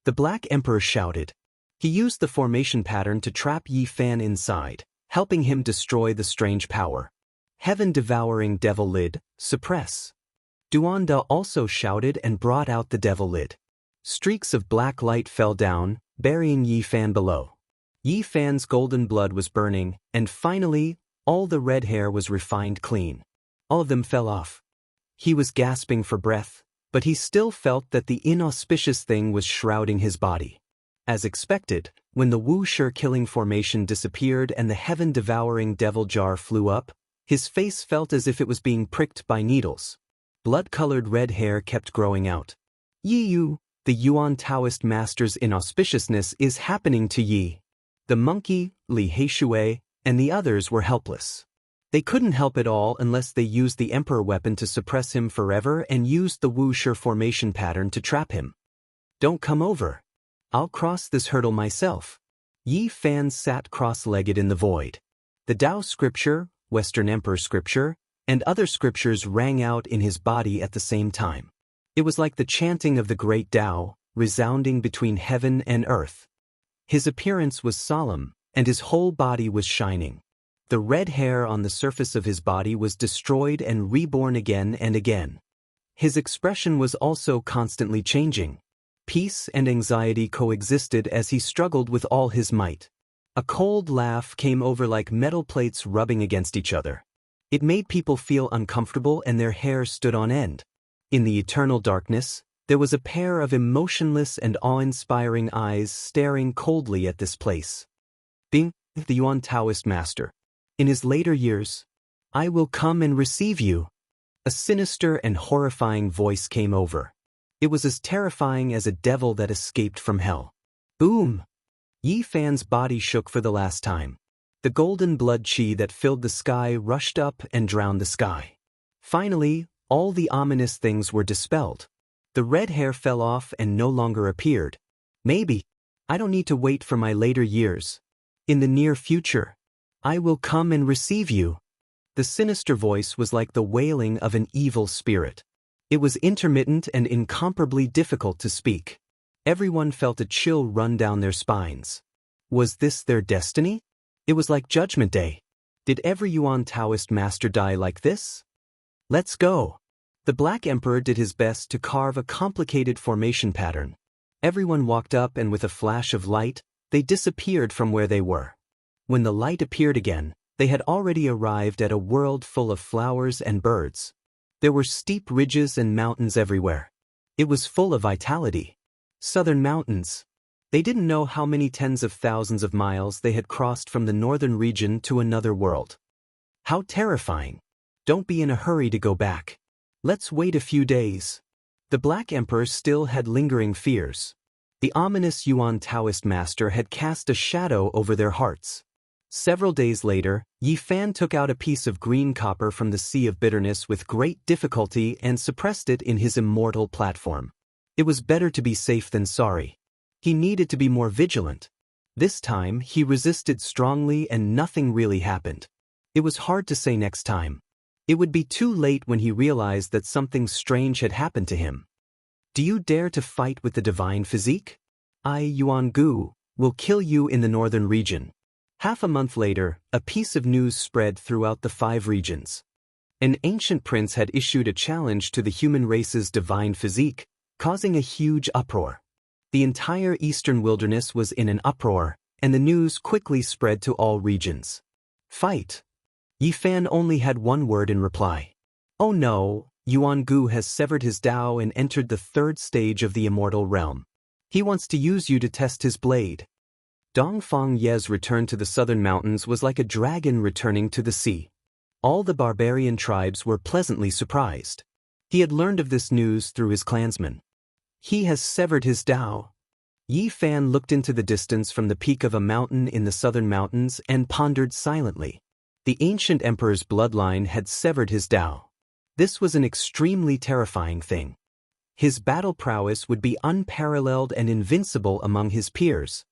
The Black Emperor shouted. He used the formation pattern to trap Yi Fan inside, helping him destroy the strange power. Heaven-devouring devil lid, suppress. Duanda also shouted and brought out the devil lid. Streaks of black light fell down, burying Yi Fan below. Yi Fan's golden blood was burning, and finally, all the red hair was refined clean. All of them fell off. He was gasping for breath, but he still felt that the inauspicious thing was shrouding his body. As expected, when the Wuxia killing formation disappeared and the heaven-devouring devil jar flew up, his face felt as if it was being pricked by needles. Blood-colored red hair kept growing out. Yi Yu, the Yuan Taoist master's inauspiciousness is happening to Yi. The monkey, Li Heishui, and the others were helpless. They couldn't help at all unless they used the emperor weapon to suppress him forever and used the Wuxia formation pattern to trap him. Don't come over. I'll cross this hurdle myself. Yi Fan sat cross-legged in the void. The Dao scripture, Western Emperor scripture, and other scriptures rang out in his body at the same time. It was like the chanting of the great Dao, resounding between heaven and earth. His appearance was solemn, and his whole body was shining. The red hair on the surface of his body was destroyed and reborn again and again. His expression was also constantly changing. Peace and anxiety coexisted as he struggled with all his might. A cold laugh came over like metal plates rubbing against each other. It made people feel uncomfortable and their hair stood on end. In the eternal darkness, there was a pair of emotionless and awe-inspiring eyes staring coldly at this place. Being the Yuan Taoist master. In his later years, I will come and receive you. A sinister and horrifying voice came over. It was as terrifying as a devil that escaped from hell. Boom! Yi Fan's body shook for the last time. The golden blood qi that filled the sky rushed up and drowned the sky. Finally, all the ominous things were dispelled. The red hair fell off and no longer appeared. Maybe. I don't need to wait for my later years. In the near future, I will come and receive you. The sinister voice was like the wailing of an evil spirit. It was intermittent and incomparably difficult to speak. Everyone felt a chill run down their spines. Was this their destiny? It was like Judgment Day. Did every Yuan Taoist master die like this? Let's go. The Black Emperor did his best to carve a complicated formation pattern. Everyone walked up and with a flash of light, they disappeared from where they were. When the light appeared again, they had already arrived at a world full of flowers and birds. There were steep ridges and mountains everywhere. It was full of vitality. Southern mountains. They didn't know how many tens of thousands of miles they had crossed from the northern region to another world. How terrifying. Don't be in a hurry to go back. Let's wait a few days. The Black Emperor still had lingering fears. The ominous Yuan Taoist master had cast a shadow over their hearts. Several days later, Yi Fan took out a piece of green copper from the Sea of Bitterness with great difficulty and suppressed it in his immortal platform. It was better to be safe than sorry. He needed to be more vigilant. This time, he resisted strongly and nothing really happened. It was hard to say next time. It would be too late when he realized that something strange had happened to him. Do you dare to fight with the divine physique? I, Yuan Gu, will kill you in the northern region. Half a month later, a piece of news spread throughout the 5 regions. An ancient prince had issued a challenge to the human race's divine physique, causing a huge uproar. The entire eastern wilderness was in an uproar, and the news quickly spread to all regions. Fight. Yi Fan only had one word in reply. Oh no, Yuan Gu has severed his Dao and entered the 3rd stage of the immortal realm. He wants to use you to test his blade. Dongfang Ye's return to the southern mountains was like a dragon returning to the sea. All the barbarian tribes were pleasantly surprised. He had learned of this news through his clansmen. He has severed his Dao. Yi Fan looked into the distance from the peak of a mountain in the southern mountains and pondered silently. The ancient emperor's bloodline had severed his Dao. This was an extremely terrifying thing. His battle prowess would be unparalleled and invincible among his peers.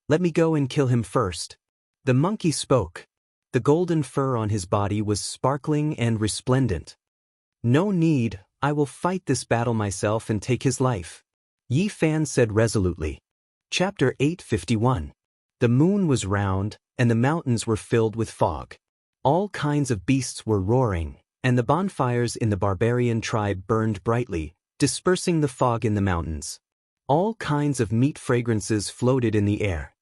Let me go and kill him first. The monkey spoke. The golden fur on his body was sparkling and resplendent. No need, I will fight this battle myself and take his life. Yi Fan said resolutely. Chapter 851. The moon was round, and the mountains were filled with fog. All kinds of beasts were roaring, and the bonfires in the barbarian tribe burned brightly, dispersing the fog in the mountains. All kinds of meat fragrances floated in the air.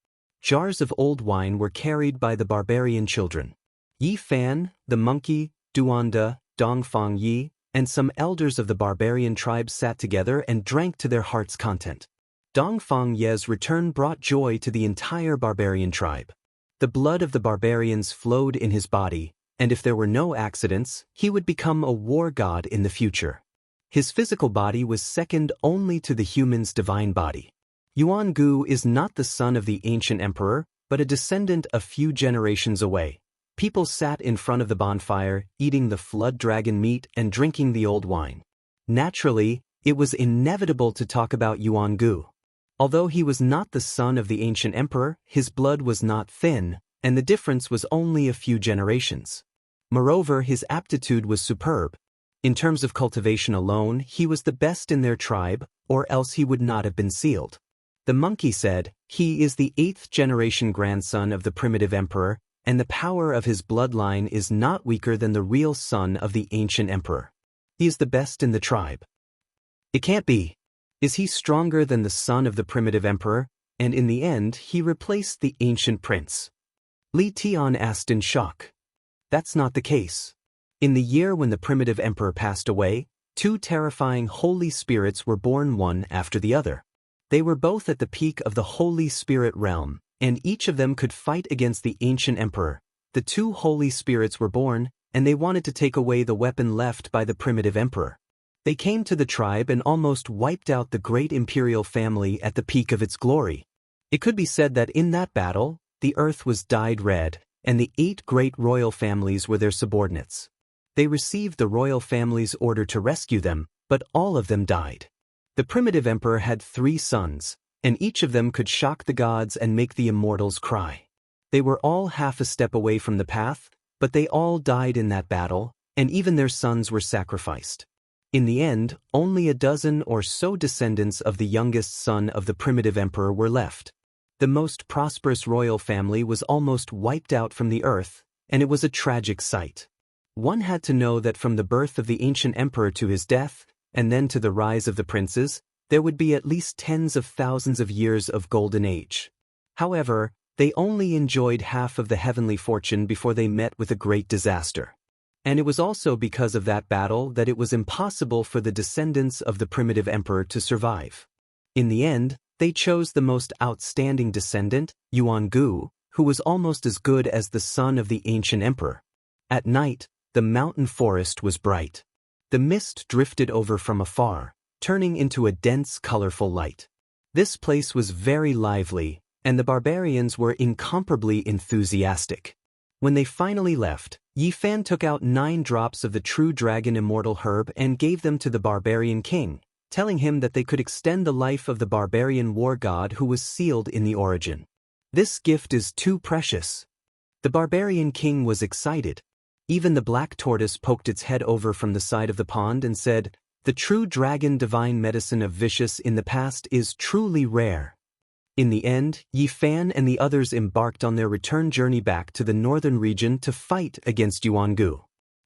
Jars of old wine were carried by the barbarian children. Yi Fan, the monkey, Duanda, Dongfang Yi, and some elders of the barbarian tribe sat together and drank to their heart's content. Dongfang Ye's return brought joy to the entire barbarian tribe. The blood of the barbarians flowed in his body, and if there were no accidents, he would become a war god in the future. His physical body was second only to the human's divine body. Yuan Gu is not the son of the ancient emperor, but a descendant a few generations away. People sat in front of the bonfire, eating the flood dragon meat and drinking the old wine. Naturally, it was inevitable to talk about Yuan Gu. Although he was not the son of the ancient emperor, his blood was not thin, and the difference was only a few generations. Moreover, his aptitude was superb. In terms of cultivation alone, he was the best in their tribe, or else he would not have been sealed. The monkey said, "He is the 8th generation grandson of the primitive emperor, and the power of his bloodline is not weaker than the real son of the ancient emperor. He is the best in the tribe." It can't be. Is he stronger than the son of the primitive emperor? And in the end, he replaced the ancient prince. Li Tian asked in shock. That's not the case. In the year when the primitive emperor passed away, 2 terrifying holy spirits were born one after the other. They were both at the peak of the Holy Spirit realm, and each of them could fight against the ancient emperor. The 2 holy spirits were born, and they wanted to take away the weapon left by the primitive emperor. They came to the tribe and almost wiped out the great imperial family at the peak of its glory. It could be said that in that battle, the earth was dyed red, and the 8 great royal families were their subordinates. They received the royal family's order to rescue them, but all of them died. The primitive emperor had 3 sons, and each of them could shock the gods and make the immortals cry. They were all half a step away from the path, but they all died in that battle, and even their sons were sacrificed. In the end, only a dozen or so descendants of the youngest son of the primitive emperor were left. The most prosperous royal family was almost wiped out from the earth, and it was a tragic sight. One had to know that from the birth of the ancient emperor to his death, and then to the rise of the princes, there would be at least tens of thousands of years of golden age. However, they only enjoyed half of the heavenly fortune before they met with a great disaster. And it was also because of that battle that it was impossible for the descendants of the primitive emperor to survive. In the end, they chose the most outstanding descendant, Yuan Gu, who was almost as good as the son of the ancient emperor. At night, the mountain forest was bright. The mist drifted over from afar, turning into a dense, colorful light. This place was very lively, and the barbarians were incomparably enthusiastic. When they finally left, Yi Fan took out 9 drops of the true dragon immortal herb and gave them to the barbarian king, telling him that they could extend the life of the barbarian war god who was sealed in the origin. This gift is too precious. The barbarian king was excited. Even the black tortoise poked its head over from the side of the pond and said, "The true dragon divine medicine of vicious in the past is truly rare." In the end, Yi Fan and the others embarked on their return journey back to the northern region to fight against Yuan Gu.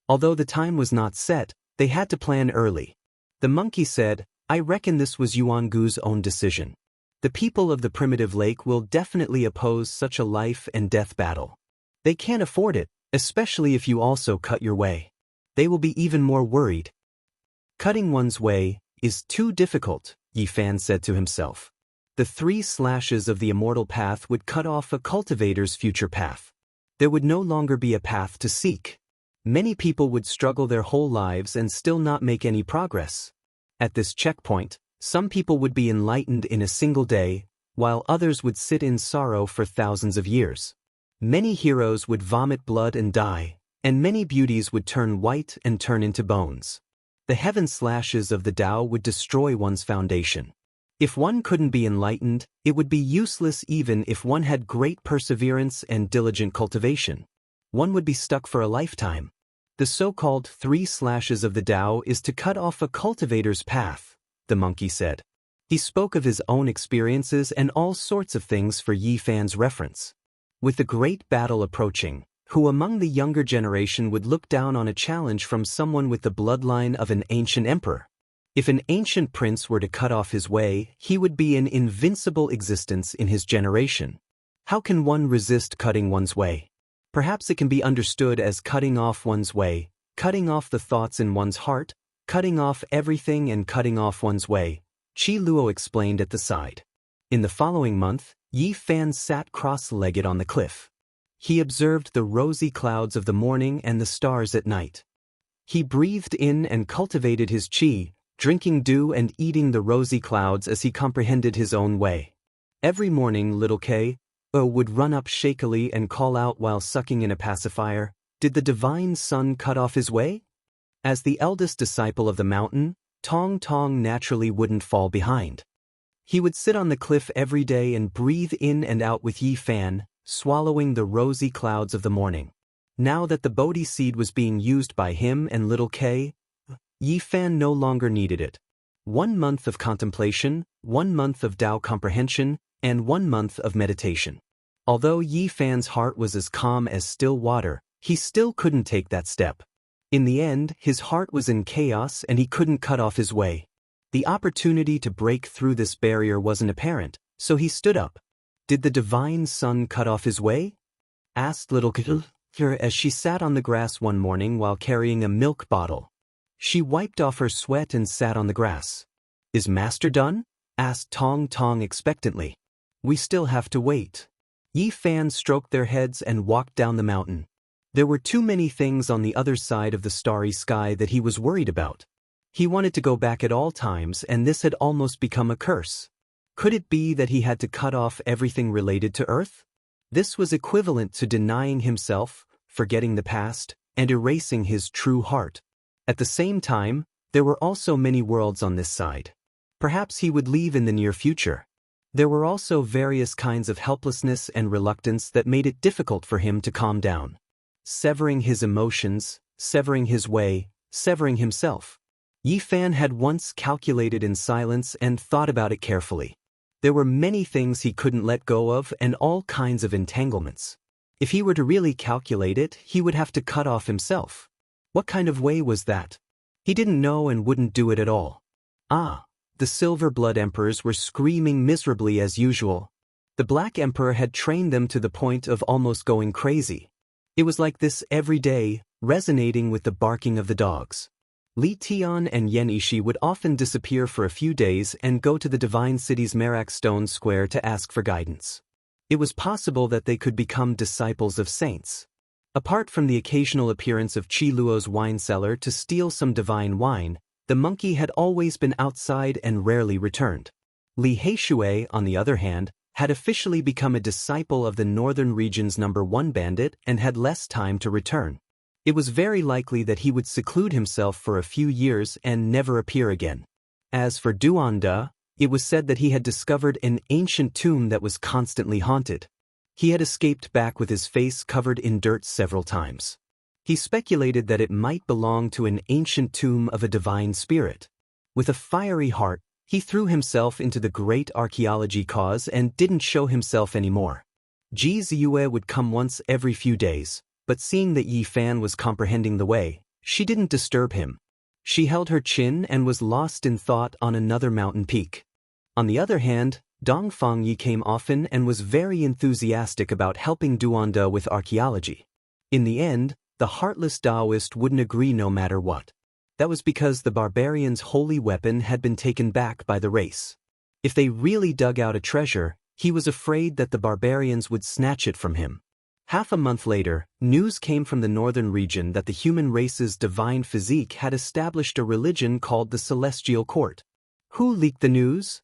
Although the time was not set, they had to plan early. The monkey said, "I reckon this was Yuan Gu's own decision. The people of the primitive lake will definitely oppose such a life and death battle. They can't afford it, especially if you also cut your way. They will be even more worried." Cutting one's way is too difficult, Yi Fan said to himself. The 3 slashes of the immortal path would cut off a cultivator's future path. There would no longer be a path to seek. Many people would struggle their whole lives and still not make any progress. At this checkpoint, some people would be enlightened in a single day, while others would sit in sorrow for thousands of years. Many heroes would vomit blood and die, and many beauties would turn white and turn into bones. The heaven slashes of the Tao would destroy one's foundation. If one couldn't be enlightened, it would be useless even if one had great perseverance and diligent cultivation. One would be stuck for a lifetime. The so-called 3 slashes of the Tao is to cut off a cultivator's path, the monkey said. He spoke of his own experiences and all sorts of things for Yi Fan's reference. With the great battle approaching, who among the younger generation would look down on a challenge from someone with the bloodline of an ancient emperor? If an ancient prince were to cut off his way, he would be an invincible existence in his generation. How can one resist cutting one's way? Perhaps it can be understood as cutting off one's way, cutting off the thoughts in one's heart, cutting off everything and cutting off one's way, Qi Luo explained at the side. In the following month, Yi Fan sat cross-legged on the cliff. He observed the rosy clouds of the morning and the stars at night. He breathed in and cultivated his qi, drinking dew and eating the rosy clouds as he comprehended his own way. Every morning little K would run up shakily and call out while sucking in a pacifier, "Did the divine sun cut off his way?" As the eldest disciple of the mountain, Tong Tong naturally wouldn't fall behind. He would sit on the cliff every day and breathe in and out with Yi Fan, swallowing the rosy clouds of the morning. Now that the Bodhi seed was being used by him and little K, Yi Fan no longer needed it. 1 month of contemplation, 1 month of Tao comprehension, and 1 month of meditation. Although Yi Fan's heart was as calm as still water, he still couldn't take that step. In the end, his heart was in chaos and he couldn't cut off his way. The opportunity to break through this barrier wasn't apparent, so he stood up. "Did the divine sun cut off his way?" asked little K as she sat on the grass one morning while carrying a milk bottle. She wiped off her sweat and sat on the grass. "Is master done?" asked Tong Tong expectantly. "We still have to wait." Yi Fan stroked their heads and walked down the mountain. There were too many things on the other side of the starry sky that he was worried about. He wanted to go back at all times, and this had almost become a curse. Could it be that he had to cut off everything related to Earth? This was equivalent to denying himself, forgetting the past, and erasing his true heart. At the same time, there were also many worlds on this side. Perhaps he would leave in the near future. There were also various kinds of helplessness and reluctance that made it difficult for him to calm down. Severing his emotions, severing his way, severing himself. Yi Fan had once calculated in silence and thought about it carefully. There were many things he couldn't let go of and all kinds of entanglements. If he were to really calculate it, he would have to cut off himself. What kind of way was that? He didn't know and wouldn't do it at all. The Silver Blood Emperors were screaming miserably as usual. The Black Emperor had trained them to the point of almost going crazy. It was like this every day, resonating with the barking of the dogs. Li Tian and Yen Ishi would often disappear for a few days and go to the Divine City's Merak Stone Square to ask for guidance. It was possible that they could become disciples of saints. Apart from the occasional appearance of Qi Luo's wine cellar to steal some divine wine, the monkey had always been outside and rarely returned. Li Heishui, on the other hand, had officially become a disciple of the northern region's #1 bandit and had less time to return. It was very likely that he would seclude himself for a few years and never appear again. As for Duanda, it was said that he had discovered an ancient tomb that was constantly haunted. He had escaped back with his face covered in dirt several times. He speculated that it might belong to an ancient tomb of a divine spirit. With a fiery heart, he threw himself into the great archaeology cause and didn't show himself anymore. Ji Ziyue would come once every few days, but seeing that Yi Fan was comprehending the way, she didn't disturb him. She held her chin and was lost in thought on another mountain peak. On the other hand, Dongfang Yi came often and was very enthusiastic about helping Duanda with archaeology. In the end, the heartless Daoist wouldn't agree no matter what. That was because the barbarian's holy weapon had been taken back by the race. If they really dug out a treasure, he was afraid that the barbarians would snatch it from him. Half a month later, news came from the northern region that the human race's divine physique had established a religion called the Celestial Court. Who leaked the news?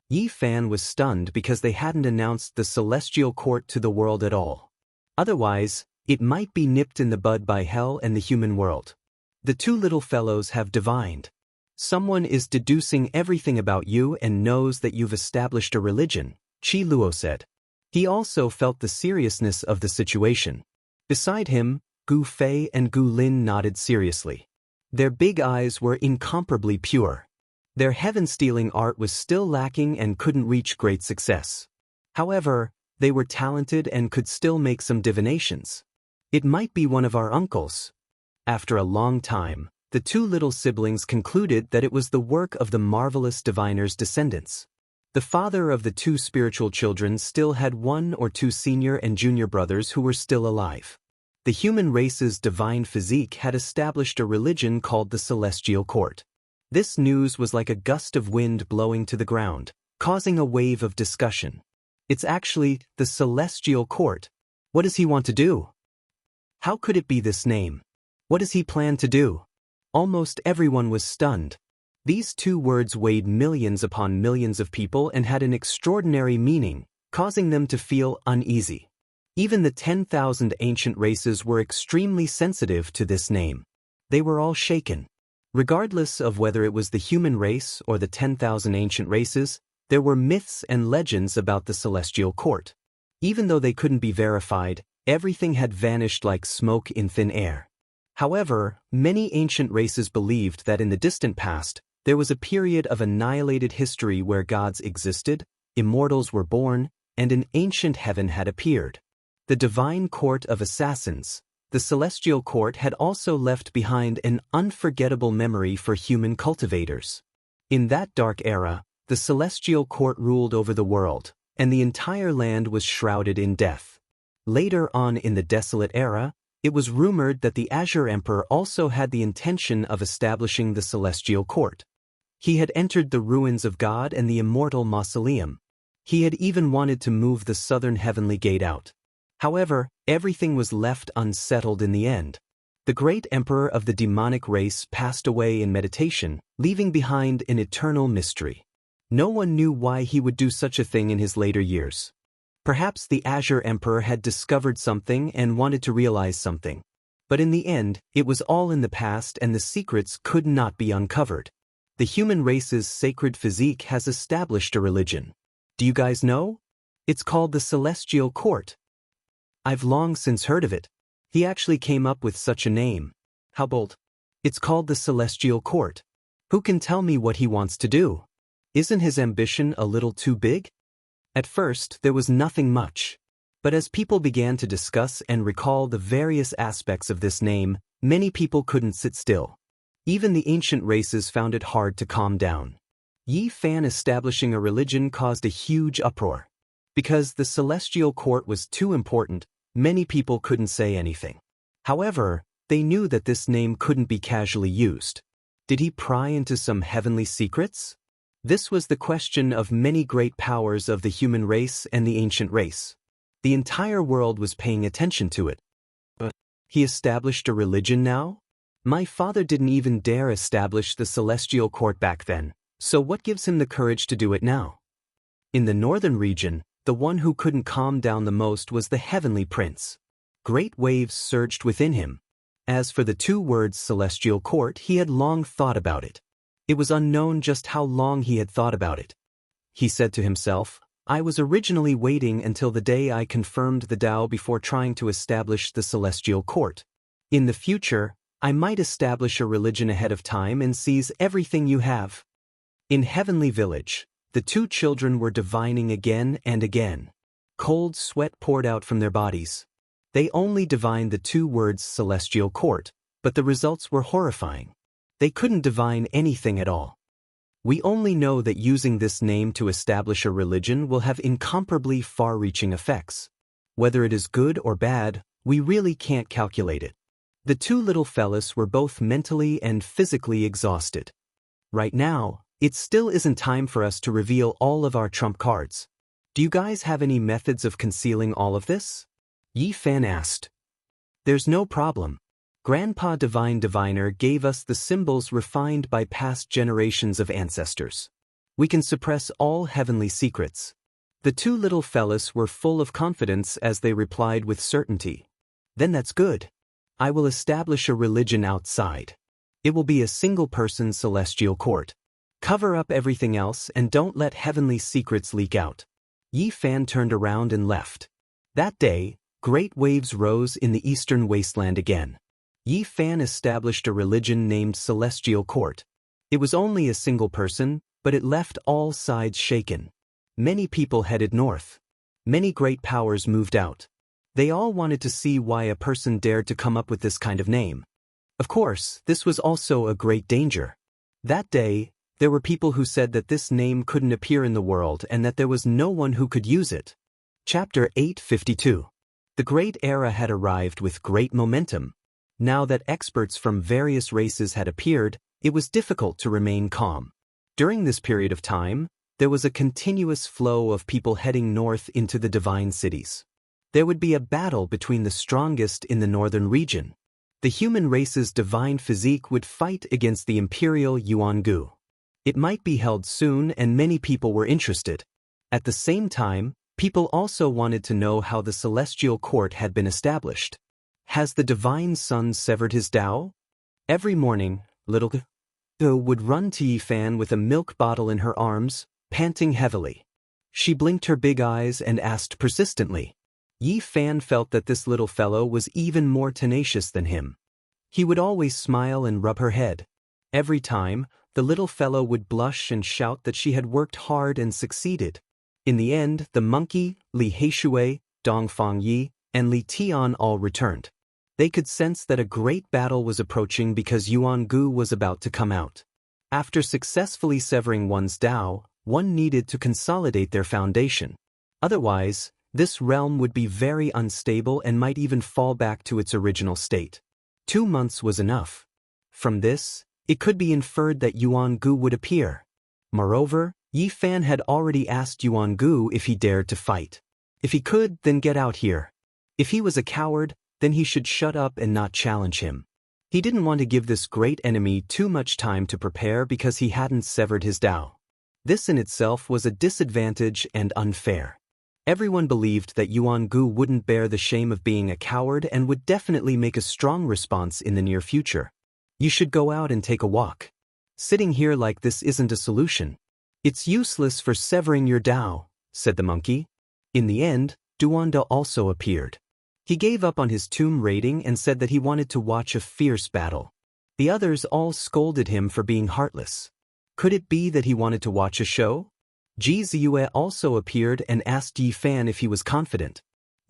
Yi Fan was stunned because they hadn't announced the Celestial Court to the world at all. Otherwise, it might be nipped in the bud by hell and the human world. The two little fellows have divined. Someone is deducing everything about you and knows that you've established a religion, Qi Luo said. He also felt the seriousness of the situation. Beside him, Gu Fei and Gu Lin nodded seriously. Their big eyes were incomparably pure. Their heaven-stealing art was still lacking and couldn't reach great success. However, they were talented and could still make some divinations. It might be one of our uncles. After a long time, the two little siblings concluded that it was the work of the marvelous diviner's descendants. The father of the two spiritual children still had 1 or 2 senior and junior brothers who were still alive. The human race's divine physique had established a religion called the Celestial Court. This news was like a gust of wind blowing to the ground, causing a wave of discussion. It's actually the Celestial Court. What does he want to do? How could it be this name? What does he plan to do? Almost everyone was stunned. These 2 words weighed millions upon millions of people and had an extraordinary meaning, causing them to feel uneasy. Even the 10,000 ancient races were extremely sensitive to this name. They were all shaken. Regardless of whether it was the human race or the 10,000 ancient races, there were myths and legends about the Celestial Court. Even though they couldn't be verified, everything had vanished like smoke in thin air. However, many ancient races believed that in the distant past, there was a period of annihilated history where gods existed, immortals were born, and an ancient heaven had appeared. The divine court of assassins, the Celestial Court, had also left behind an unforgettable memory for human cultivators. In that dark era, the Celestial Court ruled over the world, and the entire land was shrouded in death. Later on in the Desolate Era, it was rumored that the Azure Emperor also had the intention of establishing the Celestial Court. He had entered the ruins of God and the Immortal Mausoleum. He had even wanted to move the southern heavenly gate out. However, everything was left unsettled in the end. The great emperor of the demonic race passed away in meditation, leaving behind an eternal mystery. No one knew why he would do such a thing in his later years. Perhaps the Azure Emperor had discovered something and wanted to realize something. But in the end, it was all in the past and the secrets could not be uncovered. The human race's sacred physique has established a religion. Do you guys know? It's called the Celestial Court. I've long since heard of it. He actually came up with such a name. How bold. It's called the Celestial Court. Who can tell me what he wants to do? Isn't his ambition a little too big? At first, there was nothing much. But as people began to discuss and recall the various aspects of this name, many people couldn't sit still. Even the ancient races found it hard to calm down. Yi Fan establishing a religion caused a huge uproar. Because the Celestial Court was too important, many people couldn't say anything. However, they knew that this name couldn't be casually used. Did he pry into some heavenly secrets? This was the question of many great powers of the human race and the ancient race. The entire world was paying attention to it. But he established a religion now? My father didn't even dare establish the Celestial Court back then, so what gives him the courage to do it now? In the northern region, the one who couldn't calm down the most was the Heavenly Prince. Great waves surged within him. As for the 2 words Celestial Court, he had long thought about it. It was unknown just how long he had thought about it. He said to himself, I was originally waiting until the day I confirmed the Tao before trying to establish the Celestial Court. In the future, I might establish a religion ahead of time and seize everything you have. In Heavenly Village, the 2 children were divining again and again. Cold sweat poured out from their bodies. They only divined the 2 words Celestial Court, but the results were horrifying. They couldn't divine anything at all. We only know that using this name to establish a religion will have incomparably far-reaching effects. Whether it is good or bad, we really can't calculate it. The 2 little fellas were both mentally and physically exhausted. Right now, it still isn't time for us to reveal all of our trump cards. Do you guys have any methods of concealing all of this? Yi Fan asked. There's no problem. Grandpa Divine Diviner gave us the symbols refined by past generations of ancestors. We can suppress all heavenly secrets. The 2 little fellas were full of confidence as they replied with certainty. Then that's good. I will establish a religion outside. It will be a single-person Celestial Court. Cover up everything else and don't let heavenly secrets leak out. Yi Fan turned around and left. That day, great waves rose in the eastern wasteland again. Yi Fan established a religion named Celestial Court. It was only a single person, but it left all sides shaken. Many people headed north. Many great powers moved out. They all wanted to see why a person dared to come up with this kind of name. Of course, this was also a great danger. That day, there were people who said that this name couldn't appear in the world and that there was no one who could use it. Chapter 852. The Great Era had arrived with great momentum. Now that experts from various races had appeared, it was difficult to remain calm. During this period of time, there was a continuous flow of people heading north into the divine cities. There would be a battle between the strongest in the northern region. The human race's divine physique would fight against the imperial Yuan-gu. It might be held soon and many people were interested. At the same time, people also wanted to know how the celestial court had been established. Has the divine son severed his Tao? Every morning, little Gu would run to Yifan with a milk bottle in her arms, panting heavily. She blinked her big eyes and asked persistently. Yifan felt that this little fellow was even more tenacious than him. He would always smile and rub her head. Every time, the little fellow would blush and shout that she had worked hard and succeeded. In the end, the monkey, Li Heishui, Dongfang Yi, and Li Tian all returned. They could sense that a great battle was approaching because Yuan-gu was about to come out. After successfully severing one's Tao, one needed to consolidate their foundation. Otherwise, this realm would be very unstable and might even fall back to its original state. 2 months was enough. From this, it could be inferred that Yuan-gu would appear. Moreover, Yifan had already asked Yuan-gu if he dared to fight. If he could, then get out here. If he was a coward, then he should shut up and not challenge him. He didn't want to give this great enemy too much time to prepare because he hadn't severed his Tao. This in itself was a disadvantage and unfair. Everyone believed that Yuan-gu wouldn't bear the shame of being a coward and would definitely make a strong response in the near future. You should go out and take a walk. Sitting here like this isn't a solution. It's useless for severing your Tao, said the monkey. In the end, Duanda also appeared. He gave up on his tomb raiding and said that he wanted to watch a fierce battle. The others all scolded him for being heartless. Could it be that he wanted to watch a show? Ji Ziyue also appeared and asked Yifan if he was confident.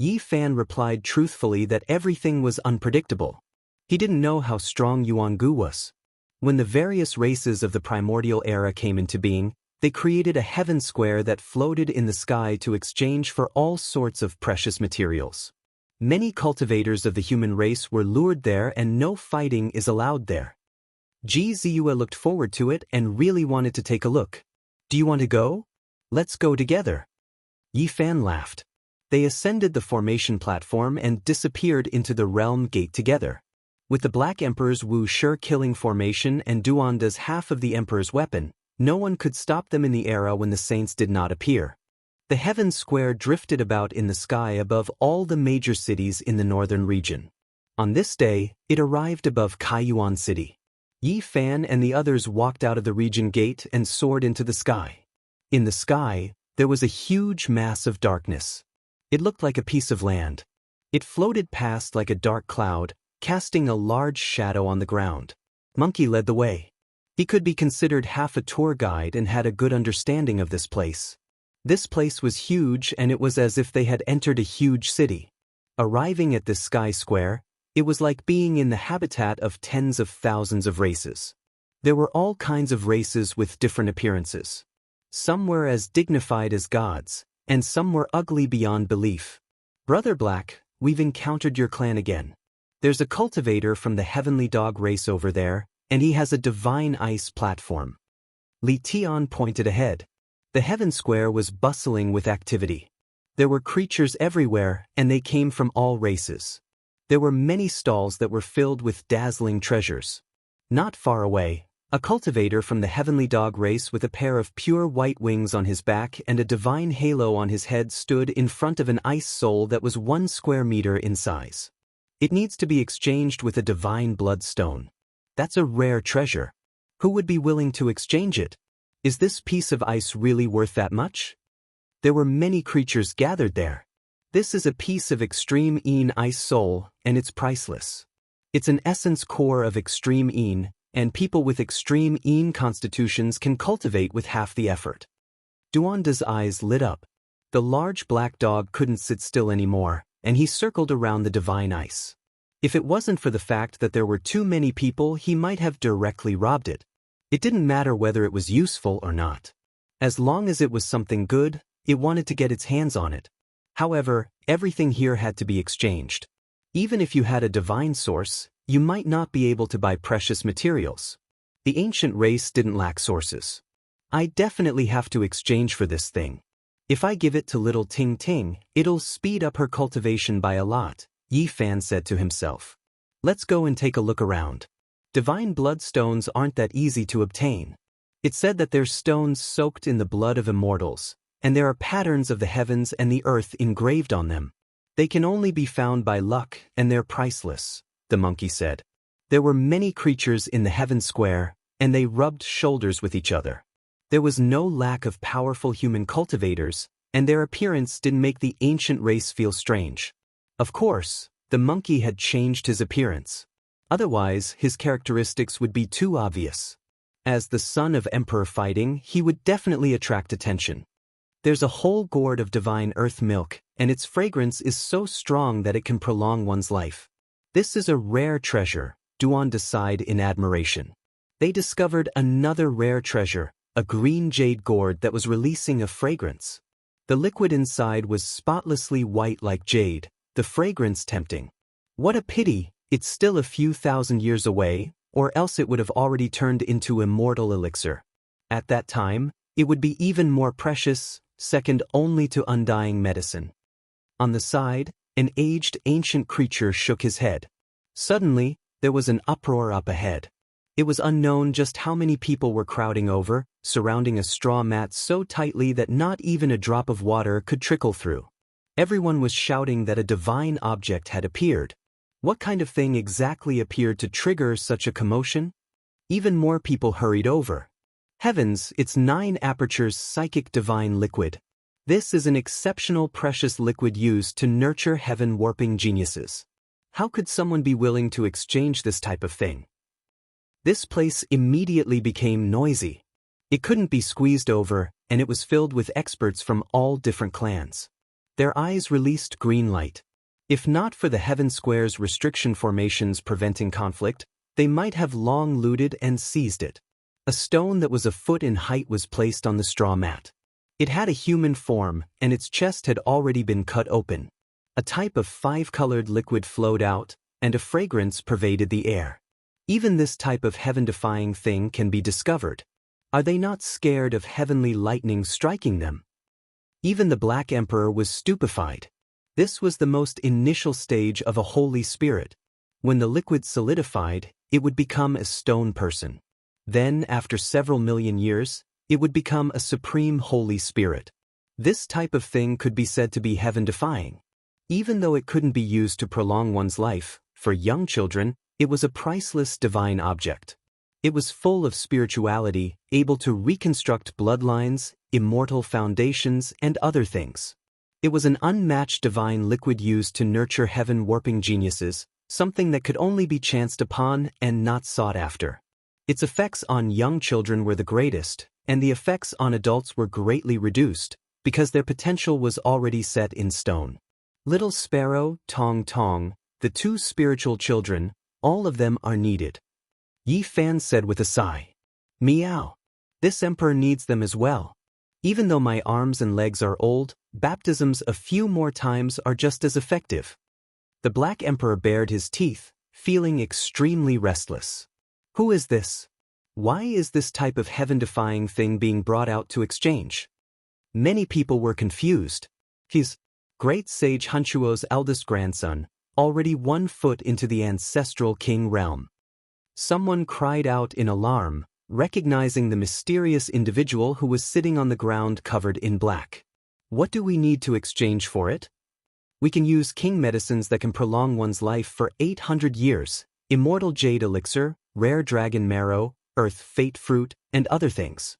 Yifan replied truthfully that everything was unpredictable. He didn't know how strong Yuan-gu was. When the various races of the primordial era came into being, they created a heaven square that floated in the sky to exchange for all sorts of precious materials. Many cultivators of the human race were lured there and no fighting is allowed there. Ji Ziyue looked forward to it and really wanted to take a look. Do you want to go? Let's go together. Yifan laughed. They ascended the formation platform and disappeared into the realm gate together. With the Black Emperor's Wu Shi killing formation and Duanda's half of the Emperor's weapon, no one could stop them in the era when the saints did not appear. The heaven square drifted about in the sky above all the major cities in the northern region. On this day, it arrived above Kaiyuan City. Yifan and the others walked out of the region gate and soared into the sky. In the sky, there was a huge mass of darkness. It looked like a piece of land. It floated past like a dark cloud, casting a large shadow on the ground. Monkey led the way. He could be considered half a tour guide and had a good understanding of this place. This place was huge and it was as if they had entered a huge city. Arriving at this sky square, it was like being in the habitat of tens of thousands of races. There were all kinds of races with different appearances. Some were as dignified as gods, and some were ugly beyond belief. Brother Black, we've encountered your clan again. There's a cultivator from the heavenly dog race over there, and he has a divine ice platform. Li Tian pointed ahead. The heaven square was bustling with activity. There were creatures everywhere, and they came from all races. There were many stalls that were filled with dazzling treasures. Not far away, a cultivator from the heavenly dog race with a pair of pure white wings on his back and a divine halo on his head stood in front of an ice soul that was 1 square meter in size. It needs to be exchanged with a divine bloodstone. That's a rare treasure. Who would be willing to exchange it? Is this piece of ice really worth that much? There were many creatures gathered there. This is a piece of extreme Een ice soul, and it's priceless. It's an essence core of extreme Een, and people with extreme immune constitutions can cultivate with half the effort. Duanda's eyes lit up. The large black dog couldn't sit still anymore, and he circled around the divine ice. If it wasn't for the fact that there were too many people, he might have directly robbed it. It didn't matter whether it was useful or not. As long as it was something good, it wanted to get its hands on it. However, everything here had to be exchanged. Even if you had a divine source, you might not be able to buy precious materials. The ancient race didn't lack sources. I definitely have to exchange for this thing. If I give it to little Ting Ting, it'll speed up her cultivation by a lot, Yi Fan said to himself. Let's go and take a look around. Divine bloodstones aren't that easy to obtain. It said that they're stones soaked in the blood of immortals, and there are patterns of the heavens and the earth engraved on them. They can only be found by luck, and they're priceless, the monkey said. There were many creatures in the heaven square, and they rubbed shoulders with each other. There was no lack of powerful human cultivators, and their appearance didn't make the ancient race feel strange. Of course, the monkey had changed his appearance. Otherwise, his characteristics would be too obvious. As the son of emperor fighting, he would definitely attract attention. There's a whole gourd of divine earth milk, and its fragrance is so strong that it can prolong one's life. This is a rare treasure, Duan sighed in admiration. They discovered another rare treasure, a green jade gourd that was releasing a fragrance. The liquid inside was spotlessly white like jade, the fragrance tempting. What a pity, it's still a few thousand years away, or else it would have already turned into immortal elixir. At that time, it would be even more precious, second only to undying medicine. On the side, an aged ancient creature shook his head. Suddenly, there was an uproar up ahead. It was unknown just how many people were crowding over, surrounding a straw mat so tightly that not even a drop of water could trickle through. Everyone was shouting that a divine object had appeared. What kind of thing exactly appeared to trigger such a commotion? Even more people hurried over. Heavens, it's 9 apertures psychic divine liquid. This is an exceptional precious liquid used to nurture heaven-warping geniuses. How could someone be willing to exchange this type of thing? This place immediately became noisy. It couldn't be squeezed over, and it was filled with experts from all different clans. Their eyes released green light. If not for the Heaven Square's restriction formations preventing conflict, they might have long looted and seized it. A stone that was a foot in height was placed on the straw mat. It had a human form, and its chest had already been cut open. A type of 5-colored liquid flowed out, and a fragrance pervaded the air. Even this type of heaven-defying thing can be discovered. Are they not scared of heavenly lightning striking them? Even the Black Emperor was stupefied. This was the most initial stage of a holy spirit. When the liquid solidified, it would become a stone person. Then, after several million years, it would become a supreme holy spirit. This type of thing could be said to be heaven-defying. Even though it couldn't be used to prolong one's life, for young children, it was a priceless divine object. It was full of spirituality, able to reconstruct bloodlines, immortal foundations, and other things. It was an unmatched divine liquid used to nurture heaven-warping geniuses, something that could only be chanced upon and not sought after. Its effects on young children were the greatest, and the effects on adults were greatly reduced, because their potential was already set in stone. Little Sparrow, Tong Tong, the 2 spiritual children, all of them are needed. Yi Fan said with a sigh. Meow. This emperor needs them as well. Even though my arms and legs are old, baptisms a few more times are just as effective. The Black Emperor bared his teeth, feeling extremely restless. Who is this? Why is this type of heaven-defying thing being brought out to exchange? Many people were confused. He's great sage Hunchuo's eldest grandson, already 1 foot into the ancestral king realm. Someone cried out in alarm, recognizing the mysterious individual who was sitting on the ground covered in black. What do we need to exchange for it? We can use king medicines that can prolong one's life for 800 years, immortal jade elixir, rare dragon marrow, earth fate fruit, and other things.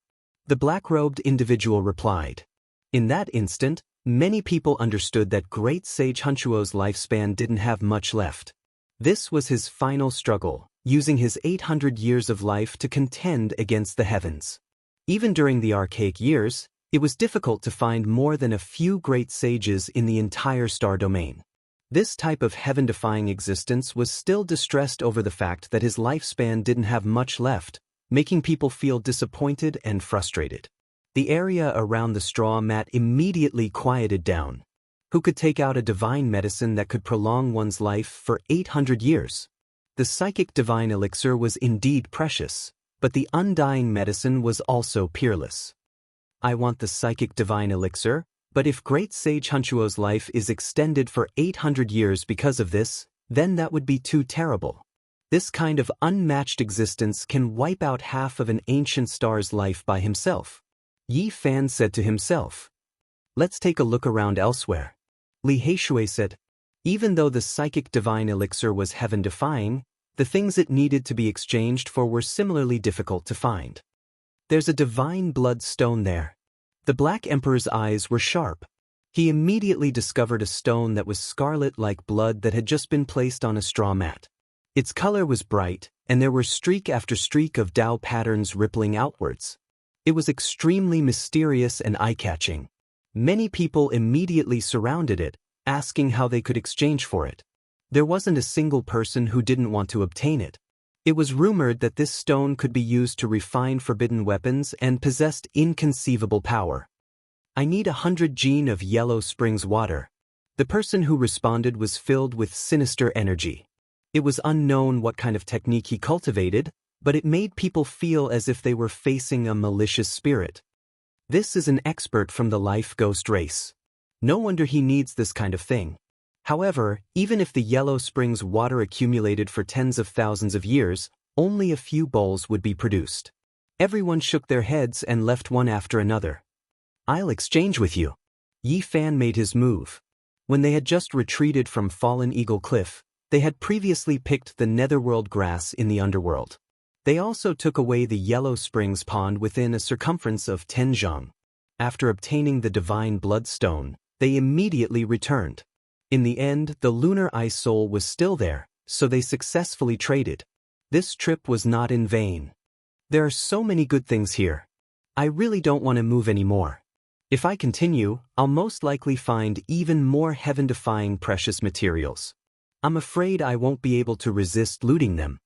The black-robed individual replied. In that instant, many people understood that great sage Hunchuo's lifespan didn't have much left. This was his final struggle, using his 800 years of life to contend against the heavens. Even during the archaic years, it was difficult to find more than a few great sages in the entire star domain. This type of heaven-defying existence was still distressed over the fact that his lifespan didn't have much left, making people feel disappointed and frustrated. The area around the straw mat immediately quieted down. Who could take out a divine medicine that could prolong one's life for 800 years? The psychic divine elixir was indeed precious, but the undying medicine was also peerless. I want the psychic divine elixir, but if Great Sage Hunchuo's life is extended for 800 years because of this, then that would be too terrible. This kind of unmatched existence can wipe out half of an ancient star's life by himself. Yi Fan said to himself. Let's take a look around elsewhere. Li Heishui said. Even though the psychic divine elixir was heaven-defying, the things it needed to be exchanged for were similarly difficult to find. There's a divine blood stone there. The Black Emperor's eyes were sharp. He immediately discovered a stone that was scarlet like blood that had just been placed on a straw mat. Its color was bright, and there were streak after streak of Dao patterns rippling outwards. It was extremely mysterious and eye-catching. Many people immediately surrounded it, asking how they could exchange for it. There wasn't a single person who didn't want to obtain it. It was rumored that this stone could be used to refine forbidden weapons and possessed inconceivable power. I need 100 gene of Yellow Springs water. The person who responded was filled with sinister energy. It was unknown what kind of technique he cultivated, but it made people feel as if they were facing a malicious spirit. This is an expert from the life ghost race. No wonder he needs this kind of thing. However, even if the Yellow Springs water accumulated for tens of thousands of years, only a few bowls would be produced. Everyone shook their heads and left one after another. I'll exchange with you. Yi Fan made his move. When they had just retreated from Fallen Eagle Cliff, they had previously picked the netherworld grass in the underworld. They also took away the Yellow Springs pond within a circumference of 10 zhang. After obtaining the divine bloodstone, they immediately returned. In the end, the lunar ice soul was still there, so they successfully traded. This trip was not in vain. There are so many good things here. I really don't want to move anymore. If I continue, I'll most likely find even more heaven-defying precious materials. I'm afraid I won't be able to resist looting them.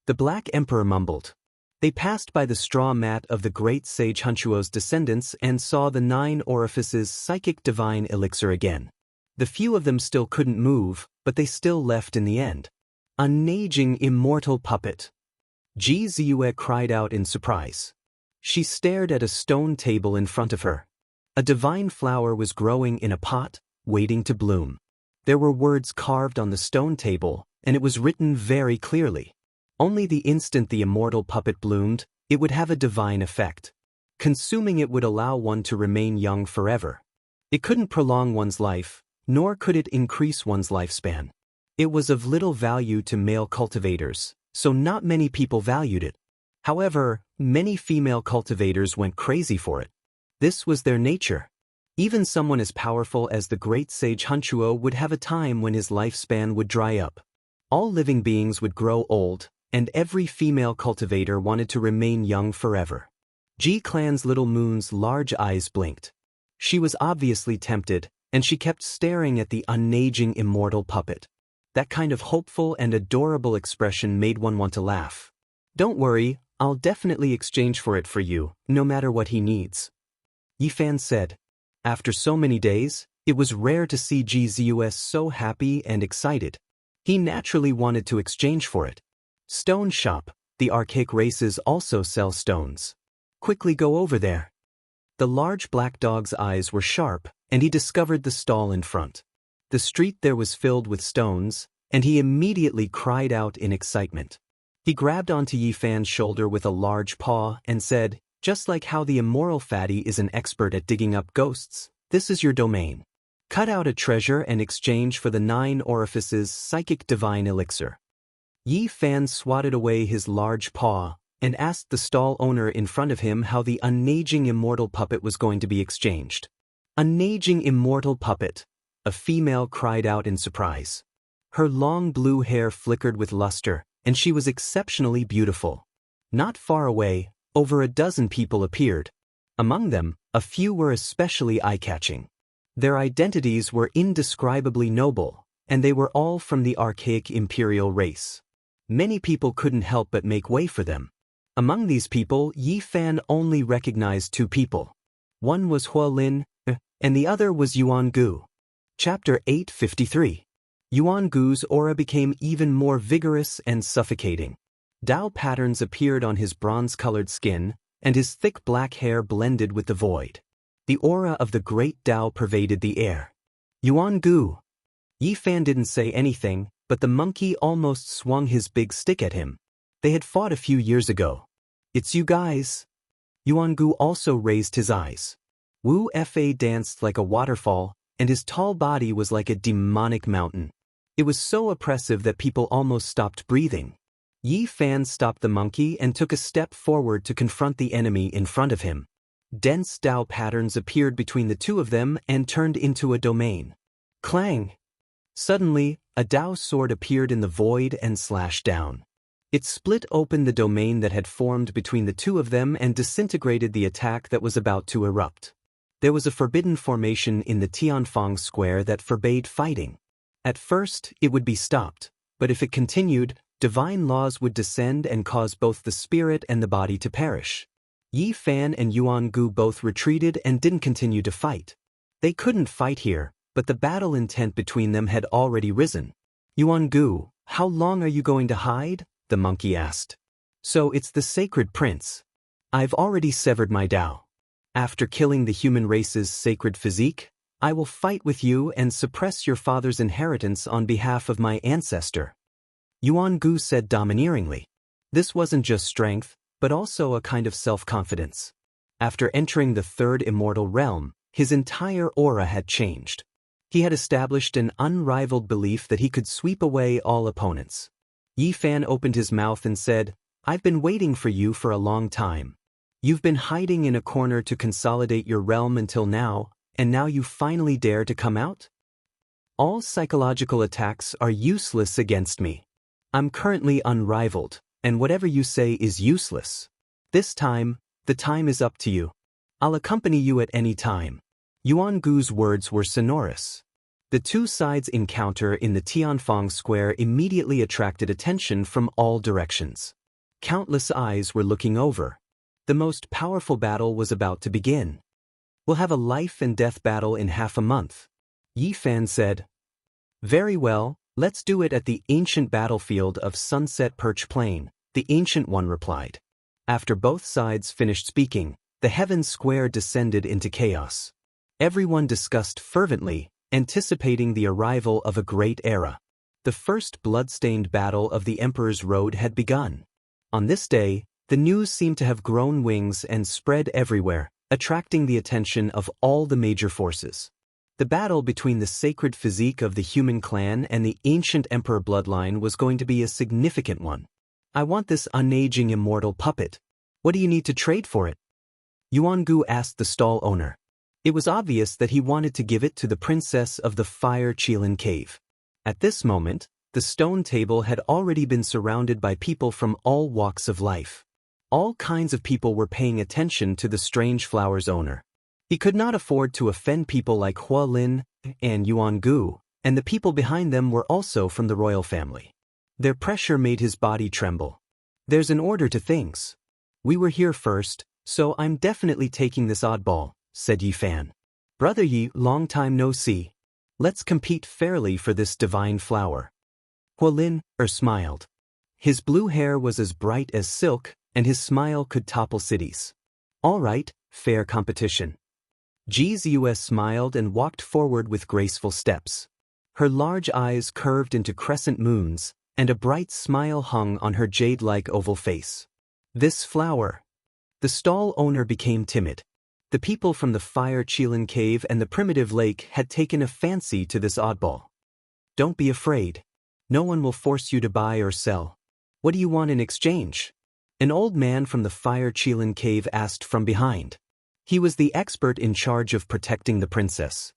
The Black Emperor mumbled. They passed by the straw mat of the great sage Hunchuo's descendants and saw the 9 orifices psychic divine elixir again. The few of them still couldn't move, but they still left in the end. A naging immortal puppet. Ji Ziyue cried out in surprise. She stared at a stone table in front of her. A divine flower was growing in a pot, waiting to bloom. There were words carved on the stone table, and it was written very clearly. Only the instant the immortal puppet bloomed, it would have a divine effect. Consuming it would allow one to remain young forever. It couldn't prolong one's life, nor could it increase one's lifespan. It was of little value to male cultivators, so not many people valued it. However, many female cultivators went crazy for it. This was their nature. Even someone as powerful as the great sage Hunchuo would have a time when his lifespan would dry up. All living beings would grow old, and every female cultivator wanted to remain young forever. Ji Clan's little moon's large eyes blinked. She was obviously tempted, and she kept staring at the unaging immortal puppet. That kind of hopeful and adorable expression made one want to laugh. Don't worry, I'll definitely exchange for it for you, no matter what he needs. Yi Fan said. After so many days, it was rare to see Ji Ziyue so happy and excited. He naturally wanted to exchange for it. Stone shop, the archaic races also sell stones. Quickly go over there. The large black dog's eyes were sharp, and he discovered the stall in front. The street there was filled with stones, and he immediately cried out in excitement. He grabbed onto Yi Fan's shoulder with a large paw and said, just like how the immoral fatty is an expert at digging up ghosts, this is your domain. Cut out a treasure and exchange for the 9 orifices psychic divine elixir. Yi Fan swatted away his large paw and asked the stall owner in front of him how the unaging immortal puppet was going to be exchanged. Unaging immortal puppet, a female cried out in surprise. Her long blue hair flickered with luster, and she was exceptionally beautiful. Not far away, over a dozen people appeared. Among them, a few were especially eye-catching. Their identities were indescribably noble, and they were all from the archaic imperial race. Many people couldn't help but make way for them. Among these people, Yi Fan only recognized two people. One was Wang Lin, and the other was Yuan Gu. Chapter 853. Yuan Gu's aura became even more vigorous and suffocating. Dao patterns appeared on his bronze-colored skin, and his thick black hair blended with the void. The aura of the great Dao pervaded the air. Yuan Gu. Yi Fan didn't say anything, but the monkey almost swung his big stick at him. They had fought a few years ago. It's you guys. Yuan Gu also raised his eyes. Wu Fa danced like a waterfall, and his tall body was like a demonic mountain. It was so oppressive that people almost stopped breathing. Yi Fan stopped the monkey and took a step forward to confront the enemy in front of him. Dense Dao patterns appeared between the two of them and turned into a domain. Clang! Suddenly, a Dao sword appeared in the void and slashed down. It split open the domain that had formed between the two of them and disintegrated the attack that was about to erupt. There was a forbidden formation in the Tianfang square that forbade fighting. At first, it would be stopped, but if it continued, divine laws would descend and cause both the spirit and the body to perish. Yi Fan and Yuan Gu both retreated and didn't continue to fight. They couldn't fight here, but the battle intent between them had already risen. Yuan Gu, how long are you going to hide? The monkey asked. So it's the sacred prince. I've already severed my Dao. After killing the human race's sacred physique, I will fight with you and suppress your father's inheritance on behalf of my ancestor. Yuan Gu said domineeringly. This wasn't just strength, but also a kind of self-confidence. After entering the third immortal realm, his entire aura had changed. He had established an unrivaled belief that he could sweep away all opponents. Yi Fan opened his mouth and said, I've been waiting for you for a long time. You've been hiding in a corner to consolidate your realm until now, and now you finally dare to come out? All psychological attacks are useless against me. I'm currently unrivaled, and whatever you say is useless. This time, the time is up to you. I'll accompany you at any time. Yuan Gu's words were sonorous. The two sides' encounter in the Tianfang square immediately attracted attention from all directions. Countless eyes were looking over. The most powerful battle was about to begin. We'll have a life and death battle in half a month. Yi Fan said. Very well, let's do it at the ancient battlefield of Sunset Perch Plain, the Ancient One replied. After both sides finished speaking, the heaven square descended into chaos. Everyone discussed fervently, anticipating the arrival of a great era. The first blood-stained battle of the Emperor's Road had begun. On this day, the news seemed to have grown wings and spread everywhere, attracting the attention of all the major forces. The battle between the sacred physique of the human clan and the ancient emperor bloodline was going to be a significant one. I want this unaging immortal puppet. What do you need to trade for it? Yuan Gu asked the stall owner. It was obvious that he wanted to give it to the princess of the Fire Qilin Cave. At this moment, the stone table had already been surrounded by people from all walks of life. All kinds of people were paying attention to the strange flower's owner. He could not afford to offend people like Wang Lin and Yuan Gu, and the people behind them were also from the royal family. Their pressure made his body tremble. There's an order to things. We were here first, so I'm definitely taking this oddball, said Yi Fan. Brother Yi, long time no see. Let's compete fairly for this divine flower. Wang Lin smiled. His blue hair was as bright as silk, and his smile could topple cities. All right, fair competition. Ji's smiled and walked forward with graceful steps. Her large eyes curved into crescent moons, and a bright smile hung on her jade-like oval face. This flower. The stall owner became timid. The people from the Fire Qilin Cave and the primitive lake had taken a fancy to this oddball. Don't be afraid. No one will force you to buy or sell. What do you want in exchange? An old man from the Fire Qilin Cave asked from behind. He was the expert in charge of protecting the princess.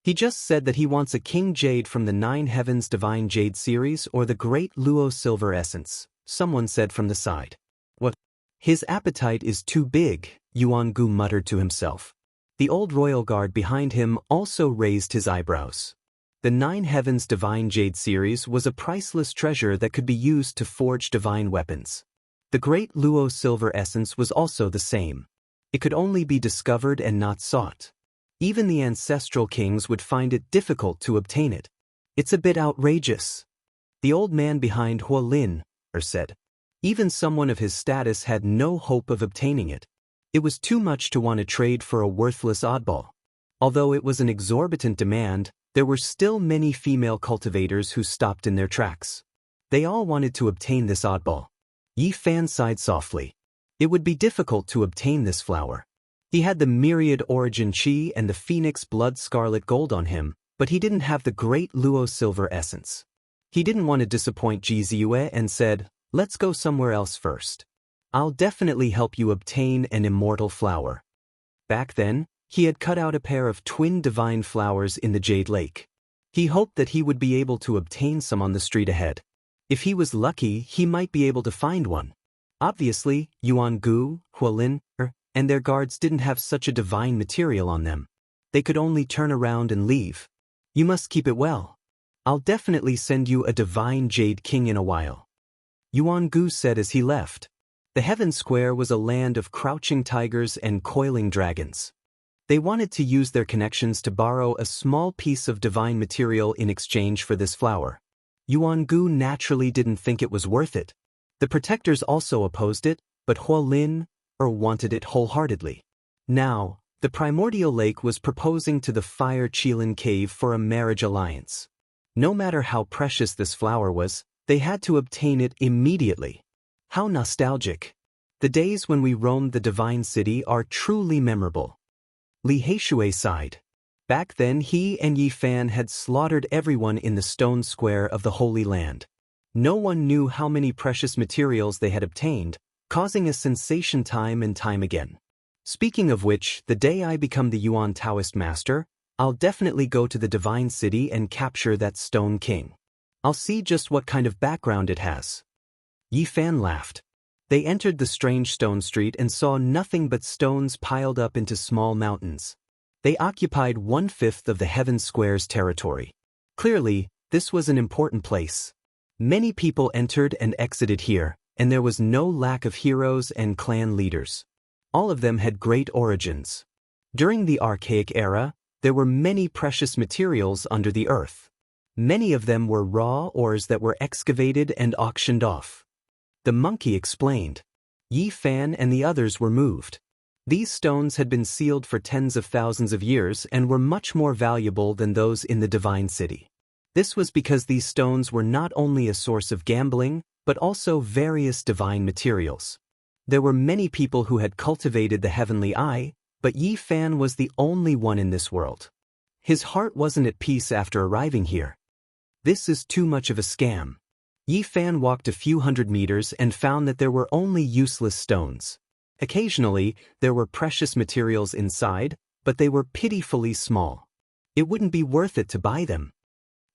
He just said that he wants a king jade from the 9 Heavens Divine Jade series or the Great Luo Silver Essence, someone said from the side. What? His appetite is too big, Yuan Gu muttered to himself. The old royal guard behind him also raised his eyebrows. The 9 Heavens Divine Jade series was a priceless treasure that could be used to forge divine weapons. The Great Luo Silver Essence was also the same. It could only be discovered and not sought. Even the ancestral kings would find it difficult to obtain it. It's a bit outrageous. The old man behind Wang Lin said. Even someone of his status had no hope of obtaining it. It was too much to want to trade for a worthless oddball. Although it was an exorbitant demand, there were still many female cultivators who stopped in their tracks. They all wanted to obtain this oddball. Yi Fan sighed softly. It would be difficult to obtain this flower. He had the myriad origin chi and the phoenix blood scarlet gold on him, but he didn't have the great Luo silver essence. He didn't want to disappoint Ji Ziyue and said, "Let's go somewhere else first. I'll definitely help you obtain an immortal flower." Back then, he had cut out a pair of twin divine flowers in the Jade Lake. He hoped that he would be able to obtain some on the street ahead. If he was lucky, he might be able to find one. Obviously, Yuan Gu, Wang Lin, and their guards didn't have such a divine material on them. They could only turn around and leave. "You must keep it well. I'll definitely send you a divine Jade King in a while," Yuan Gu said as he left. The Heaven Square was a land of crouching tigers and coiling dragons. They wanted to use their connections to borrow a small piece of divine material in exchange for this flower. Yuan Gu naturally didn't think it was worth it. The protectors also opposed it, but Wang Lin wanted it wholeheartedly. Now, the primordial lake was proposing to the Fire Qilin cave for a marriage alliance. No matter how precious this flower was, they had to obtain it immediately. How nostalgic. The days when we roamed the divine city are truly memorable. Li Heishui sighed. Back then he and Yi Fan had slaughtered everyone in the stone square of the Holy Land. No one knew how many precious materials they had obtained, causing a sensation time and time again. Speaking of which, the day I become the Yuan Taoist master, I'll definitely go to the divine city and capture that stone king. I'll see just what kind of background it has. Yi Fan laughed. They entered the strange stone street and saw nothing but stones piled up into small mountains. They occupied 1/5 of the Heaven Square's territory. Clearly, this was an important place. Many people entered and exited here, and there was no lack of heroes and clan leaders. All of them had great origins. During the Archaic era, there were many precious materials under the earth. Many of them were raw ores that were excavated and auctioned off. The monkey explained. Yi Fan and the others were moved. These stones had been sealed for tens of thousands of years and were much more valuable than those in the divine city. This was because these stones were not only a source of gambling, but also various divine materials. There were many people who had cultivated the heavenly eye, but Yi Fan was the only one in this world. His heart wasn't at peace after arriving here. This is too much of a scam. Yi Fan walked a few hundred meters and found that there were only useless stones. Occasionally, there were precious materials inside, but they were pitifully small. It wouldn't be worth it to buy them.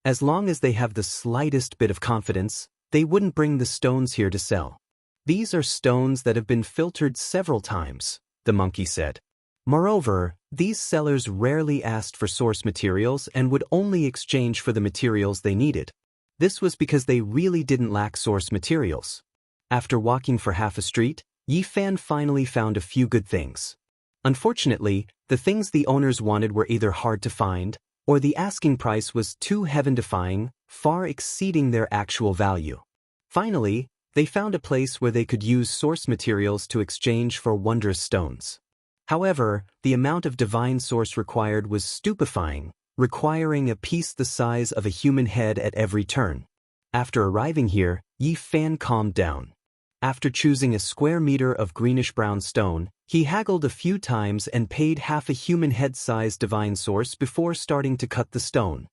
As long as they have the slightest bit of confidence, they wouldn't bring the stones here to sell. These are stones that have been filtered several times, the monkey said. Moreover, these sellers rarely asked for source materials and would only exchange for the materials they needed. This was because they really didn't lack source materials. After walking for half a street, Yi Fan finally found a few good things. Unfortunately, the things the owners wanted were either hard to find, or the asking price was too heaven-defying, far exceeding their actual value. Finally, they found a place where they could use source materials to exchange for wondrous stones. However, the amount of divine source required was stupefying, requiring a piece the size of a human head at every turn. After arriving here, Yi Fan calmed down. After choosing a square meter of greenish-brown stone, he haggled a few times and paid half a human head-sized divine source before starting to cut the stone.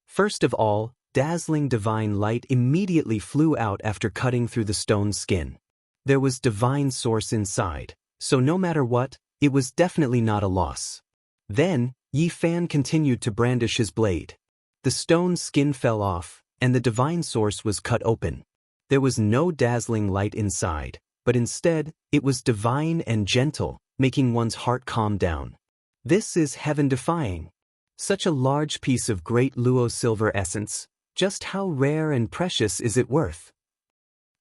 First of all, dazzling divine light immediately flew out after cutting through the stone's skin. There was divine source inside, so no matter what, it was definitely not a loss. Then, Yi Fan continued to brandish his blade. The stone skin fell off, and the divine source was cut open. There was no dazzling light inside, but instead, it was divine and gentle, making one's heart calm down. This is heaven-defying. Such a large piece of great luo silver essence, just how rare and precious is it worth?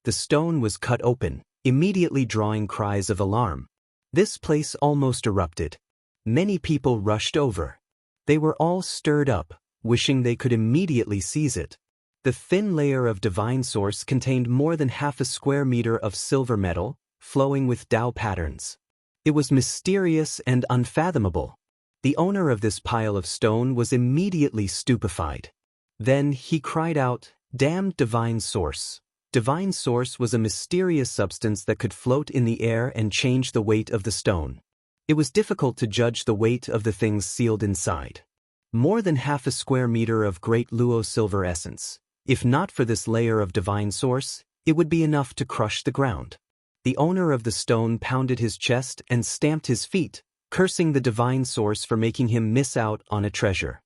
The stone was cut open, immediately drawing cries of alarm. This place almost erupted. Many people rushed over. They were all stirred up, wishing they could immediately seize it. The thin layer of divine source contained more than half a square meter of silver metal, flowing with Dao patterns. It was mysterious and unfathomable. The owner of this pile of stone was immediately stupefied. Then he cried out, "Damned divine source!" Divine source was a mysterious substance that could float in the air and change the weight of the stone. It was difficult to judge the weight of the things sealed inside. More than half a square meter of great luo silver essence. If not for this layer of divine source, it would be enough to crush the ground. The owner of the stone pounded his chest and stamped his feet, cursing the divine source for making him miss out on a treasure.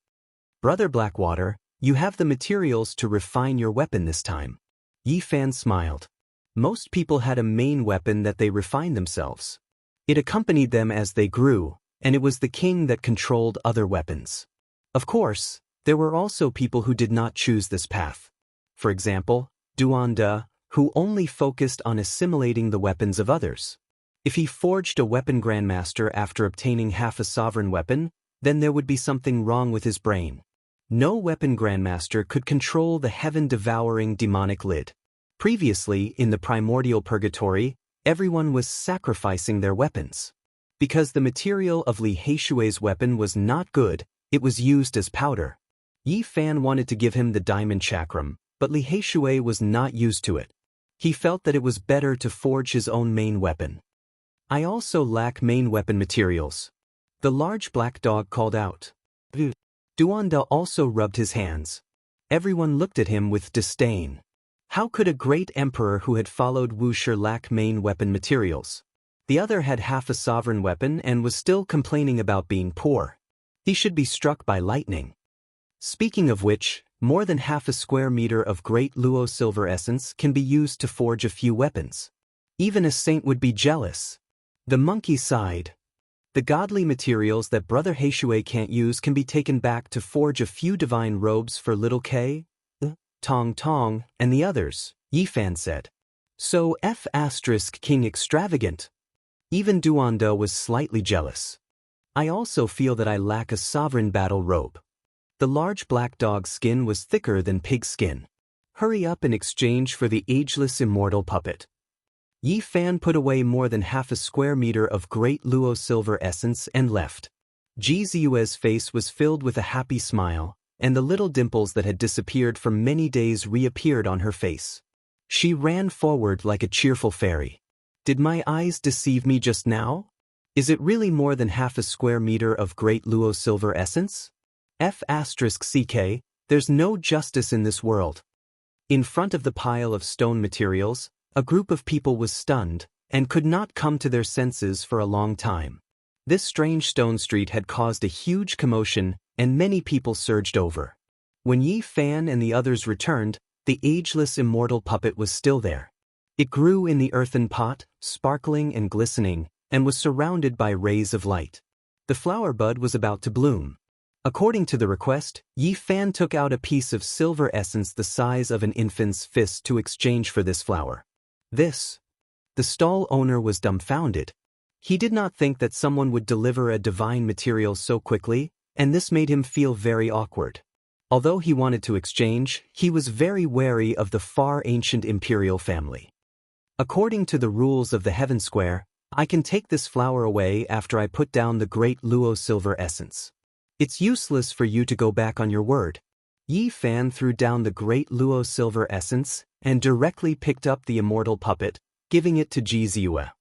"Brother Blackwater, you have the materials to refine your weapon this time." Yi Fan smiled. Most people had a main weapon that they refined themselves. It accompanied them as they grew, and it was the king that controlled other weapons. Of course, there were also people who did not choose this path. For example, Duanda, who only focused on assimilating the weapons of others. If he forged a weapon grandmaster after obtaining half a sovereign weapon, then there would be something wrong with his brain. No weapon grandmaster could control the heaven-devouring demonic lid. Previously, in the primordial purgatory, everyone was sacrificing their weapons. Because the material of Li Heishui's weapon was not good, it was used as powder. Yi Fan wanted to give him the diamond chakram, but Li Heishui was not used to it. He felt that it was better to forge his own main weapon. "I also lack main weapon materials." The large black dog called out. Duanda also rubbed his hands. Everyone looked at him with disdain. How could a great emperor who had followed Wuxia lack main weapon materials? The other had half a sovereign weapon and was still complaining about being poor. He should be struck by lightning. Speaking of which, more than half a square meter of great luo silver essence can be used to forge a few weapons. Even a saint would be jealous. The monkey sighed. The godly materials that Brother Heishui can't use can be taken back to forge a few divine robes for Little K, Tong Tong, and the others, Yi Fan said. So King extravagant. Even Duanda was slightly jealous. "I also feel that I lack a sovereign battle robe." The large black dog's skin was thicker than pig skin. "Hurry up in exchange for the ageless immortal puppet." Yi Fan put away more than half a square meter of great luo silver essence and left. Ji Ziyue's face was filled with a happy smile, and the little dimples that had disappeared for many days reappeared on her face. She ran forward like a cheerful fairy. "Did my eyes deceive me just now? Is it really more than half a square meter of great luo silver essence? F***ck, there's no justice in this world." In front of the pile of stone materials, a group of people was stunned, and could not come to their senses for a long time. This strange stone street had caused a huge commotion, and many people surged over. When Yi Fan and the others returned, the ageless immortal puppet was still there. It grew in the earthen pot, sparkling and glistening, and was surrounded by rays of light. The flower bud was about to bloom. According to the request, Yi Fan took out a piece of silver essence the size of an infant's fist to exchange for this flower. The stall owner was dumbfounded. He did not think that someone would deliver a divine material so quickly, and this made him feel very awkward. Although he wanted to exchange, he was very wary of the far ancient imperial family. "According to the rules of the Heaven Square, I can take this flower away after I put down the great luo silver essence. It's useless for you to go back on your word." Yi Fan threw down the great luo silver essence and directly picked up the immortal puppet, giving it to Ji Ziyue.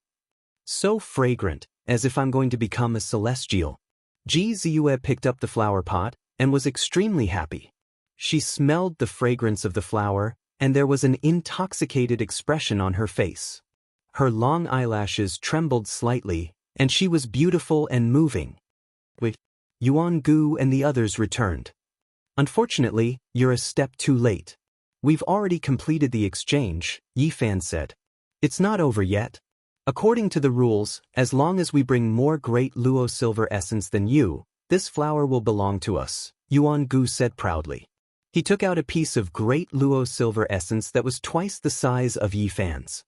"So fragrant, as if I'm going to become a celestial." Ji Ziyue picked up the flower pot and was extremely happy. She smelled the fragrance of the flower, and there was an intoxicated expression on her face. Her long eyelashes trembled slightly, and she was beautiful and moving. Yuan Gu and the others returned. Unfortunately, you're a step too late. We've already completed the exchange, Yi Fan said. It's not over yet. According to the rules, as long as we bring more great Luo silver essence than you, this flower will belong to us, Yuan Gu said proudly. He took out a piece of great Luo silver essence that was twice the size of Yi Fan's.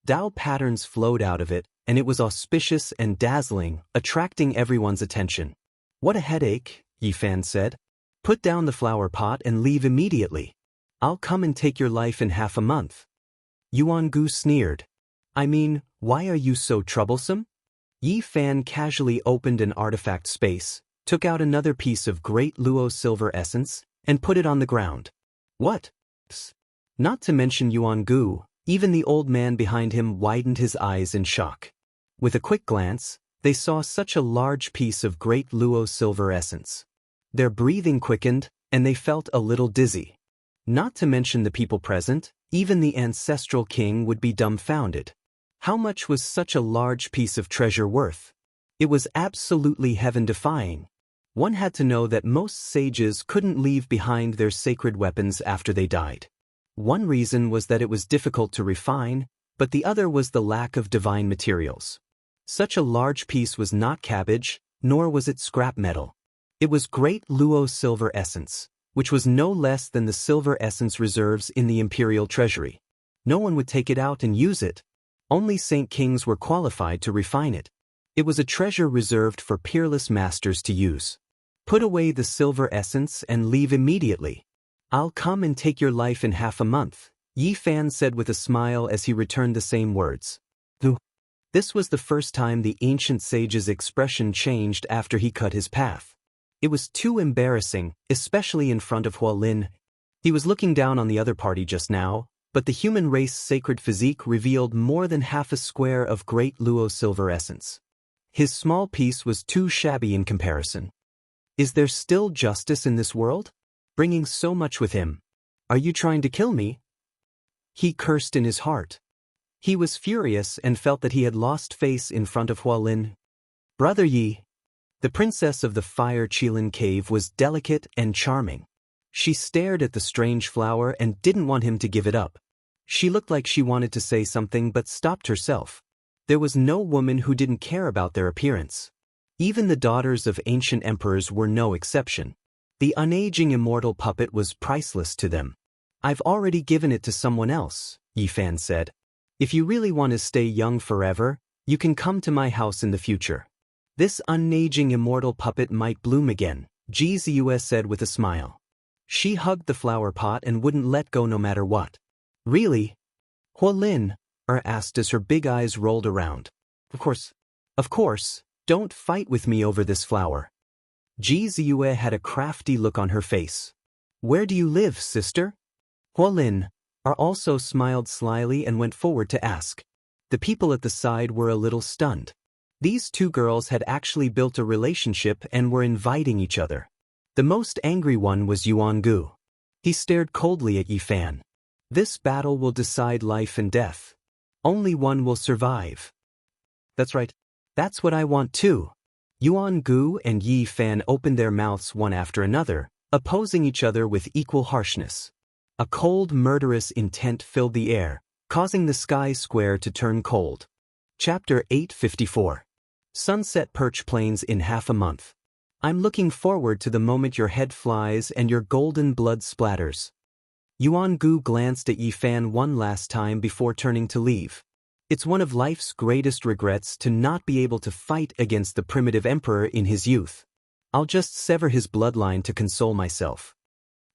Dao patterns flowed out of it, and it was auspicious and dazzling, attracting everyone's attention. What a headache, Yi Fan said. Put down the flower pot and leave immediately. I'll come and take your life in half a month. Yuan Gu sneered. I mean, why are you so troublesome? Yi Fan casually opened an artifact space, took out another piece of great Luo silver essence, and put it on the ground. What? Not to mention Yuan Gu, even the old man behind him widened his eyes in shock. With a quick glance, they saw such a large piece of great Luo silver essence. Their breathing quickened, and they felt a little dizzy. Not to mention the people present, even the ancestral king would be dumbfounded. How much was such a large piece of treasure worth? It was absolutely heaven-defying. One had to know that most sages couldn't leave behind their sacred weapons after they died. One reason was that it was difficult to refine, but the other was the lack of divine materials. Such a large piece was not cabbage, nor was it scrap metal. It was great Luo silver essence, which was no less than the silver essence reserves in the imperial treasury. No one would take it out and use it. Only Saint Kings were qualified to refine it. It was a treasure reserved for peerless masters to use. Put away the silver essence and leave immediately. I'll come and take your life in half a month, Yi Fan said with a smile as he returned the same words. This was the first time the ancient sage's expression changed after he cut his path. It was too embarrassing, especially in front of Wang Lin. He was looking down on the other party just now, but the human race's sacred physique revealed more than half a square of great Luo silver essence. His small piece was too shabby in comparison. Is there still justice in this world? Bringing so much with him. Are you trying to kill me? He cursed in his heart. He was furious and felt that he had lost face in front of Wang Lin. Brother Yi. The princess of the Fire Qilin cave was delicate and charming. She stared at the strange flower and didn't want him to give it up. She looked like she wanted to say something but stopped herself. There was no woman who didn't care about their appearance. Even the daughters of ancient emperors were no exception. The unaging immortal puppet was priceless to them. I've already given it to someone else, Yi Fan said. If you really want to stay young forever, you can come to my house in the future. This unaging immortal puppet might bloom again, Ji Ziyue said with a smile. She hugged the flower pot and wouldn't let go no matter what. Really? Wang Lin asked as her big eyes rolled around. Of course, don't fight with me over this flower. Ji Ziyue had a crafty look on her face. Where do you live, sister? Wang Lin also smiled slyly and went forward to ask. The people at the side were a little stunned. These two girls had actually built a relationship and were inviting each other. The most angry one was Yuan Gu. He stared coldly at Yi Fan. This battle will decide life and death. Only one will survive. That's right. That's what I want too. Yuan Gu and Yi Fan opened their mouths one after another, opposing each other with equal harshness. A cold, murderous intent filled the air, causing the sky square to turn cold. Chapter 854. Sunset Perch Plains in half a month. I'm looking forward to the moment your head flies and your golden blood splatters. Yuan Gu glanced at Yi Fan one last time before turning to leave. It's one of life's greatest regrets to not be able to fight against the primitive emperor in his youth. I'll just sever his bloodline to console myself.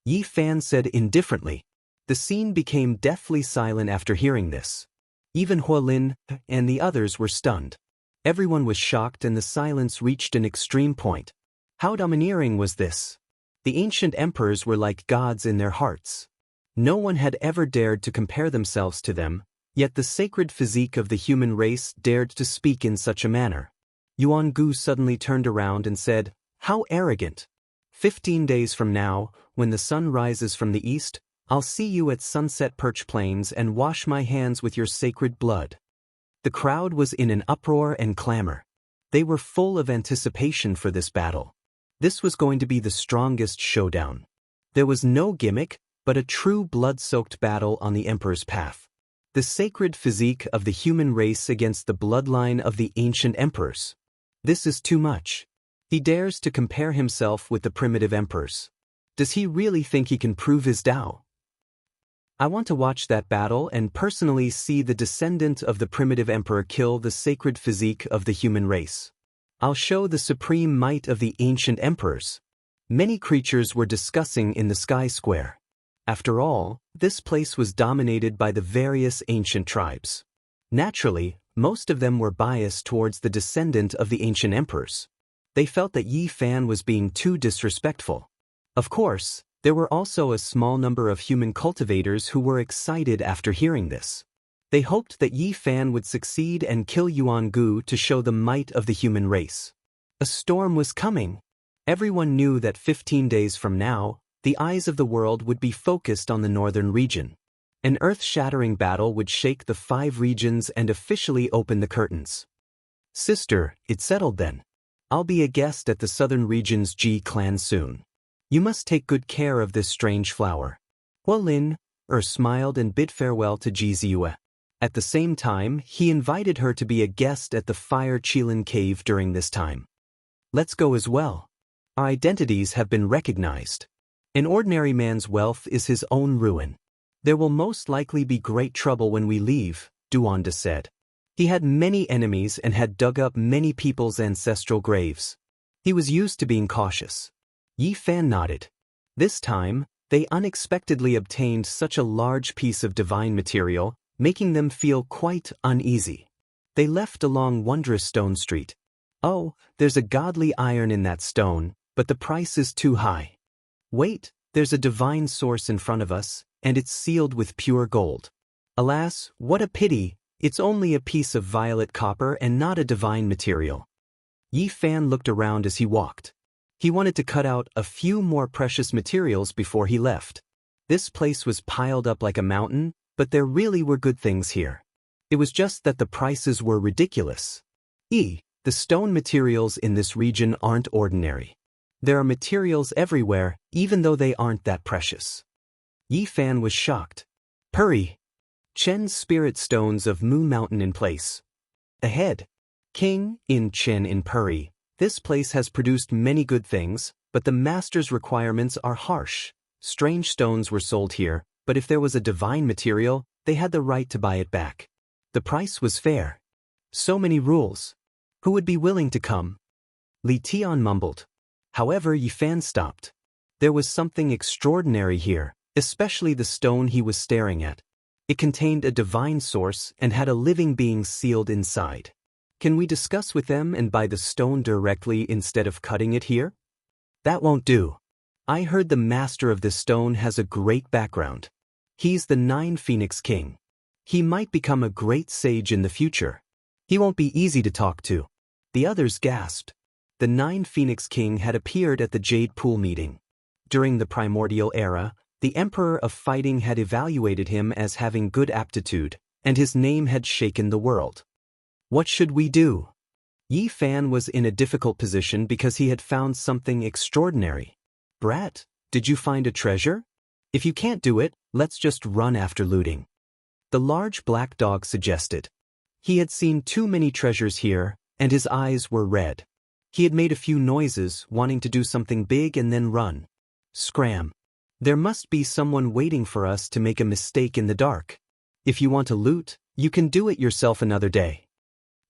Yi Fan said indifferently. The scene became deathly silent after hearing this. Even Wang Lin and the others were stunned. Everyone was shocked and the silence reached an extreme point. How domineering was this? The ancient emperors were like gods in their hearts. No one had ever dared to compare themselves to them, yet the sacred physique of the human race dared to speak in such a manner. Yuan Gu suddenly turned around and said, "How arrogant! 15 days from now, when the sun rises from the east, I'll see you at Sunset Perch Plains and wash my hands with your sacred blood." The crowd was in an uproar and clamor. They were full of anticipation for this battle. This was going to be the strongest showdown. There was no gimmick, but a true blood-soaked battle on the Emperor's path. The sacred physique of the human race against the bloodline of the ancient emperors. This is too much. He dares to compare himself with the primitive emperors. Does he really think he can prove his Dao? I want to watch that battle and personally see the descendant of the primitive emperor kill the sacred physique of the human race. I'll show the supreme might of the ancient emperors. Many creatures were discussing in the sky square. After all, this place was dominated by the various ancient tribes. Naturally, most of them were biased towards the descendant of the ancient emperors. They felt that Yi Fan was being too disrespectful. Of course, there were also a small number of human cultivators who were excited after hearing this. They hoped that Yi Fan would succeed and kill Yuan Gu to show the might of the human race. A storm was coming. Everyone knew that 15 days from now, the eyes of the world would be focused on the northern region. An earth-shattering battle would shake the 5 regions and officially open the curtains. Sister, it's settled then. I'll be a guest at the southern region's Ji clan soon. You must take good care of this strange flower. Wang Lin smiled and bid farewell to Ji Ziyue. At the same time, he invited her to be a guest at the Fire Qilin cave during this time. Let's go as well. Our identities have been recognized. An ordinary man's wealth is his own ruin. There will most likely be great trouble when we leave, Duanda said. He had many enemies and had dug up many people's ancestral graves. He was used to being cautious. Yi Fan nodded. This time, they unexpectedly obtained such a large piece of divine material, making them feel quite uneasy. They left along Wondrous Stone Street. Oh, there's a godly iron in that stone, but the price is too high. Wait, there's a divine source in front of us, and it's sealed with pure gold. Alas, what a pity, it's only a piece of violet copper and not a divine material. Yi Fan looked around as he walked. He wanted to cut out a few more precious materials before he left. This place was piled up like a mountain, but there really were good things here. It was just that the prices were ridiculous. The stone materials in this region aren't ordinary. There are materials everywhere, even though they aren't that precious. Yi Fan was shocked. Hurry! Chen's spirit stones of Moon Mountain in place. Ahead. King in Chen in Puri. This place has produced many good things, but the master's requirements are harsh. Strange stones were sold here, but if there was a divine material, they had the right to buy it back. The price was fair. So many rules. Who would be willing to come? Li Tian mumbled. However, Yi Fan stopped. There was something extraordinary here, especially the stone he was staring at. It contained a divine source and had a living being sealed inside. Can we discuss with them and buy the stone directly instead of cutting it here? That won't do. I heard the master of this stone has a great background. He's the 9 Phoenix King. He might become a great sage in the future. He won't be easy to talk to. The others gasped. The 9 Phoenix King had appeared at the Jade Pool meeting. During the primordial era, the Emperor of Fighting had evaluated him as having good aptitude, and his name had shaken the world. What should we do? Yi Fan was in a difficult position because he had found something extraordinary. Brat, did you find a treasure? If you can't do it, let's just run after looting. The large black dog suggested. He had seen too many treasures here, and his eyes were red. He had made a few noises, wanting to do something big and then run. Scram. There must be someone waiting for us to make a mistake in the dark. If you want to loot, you can do it yourself another day.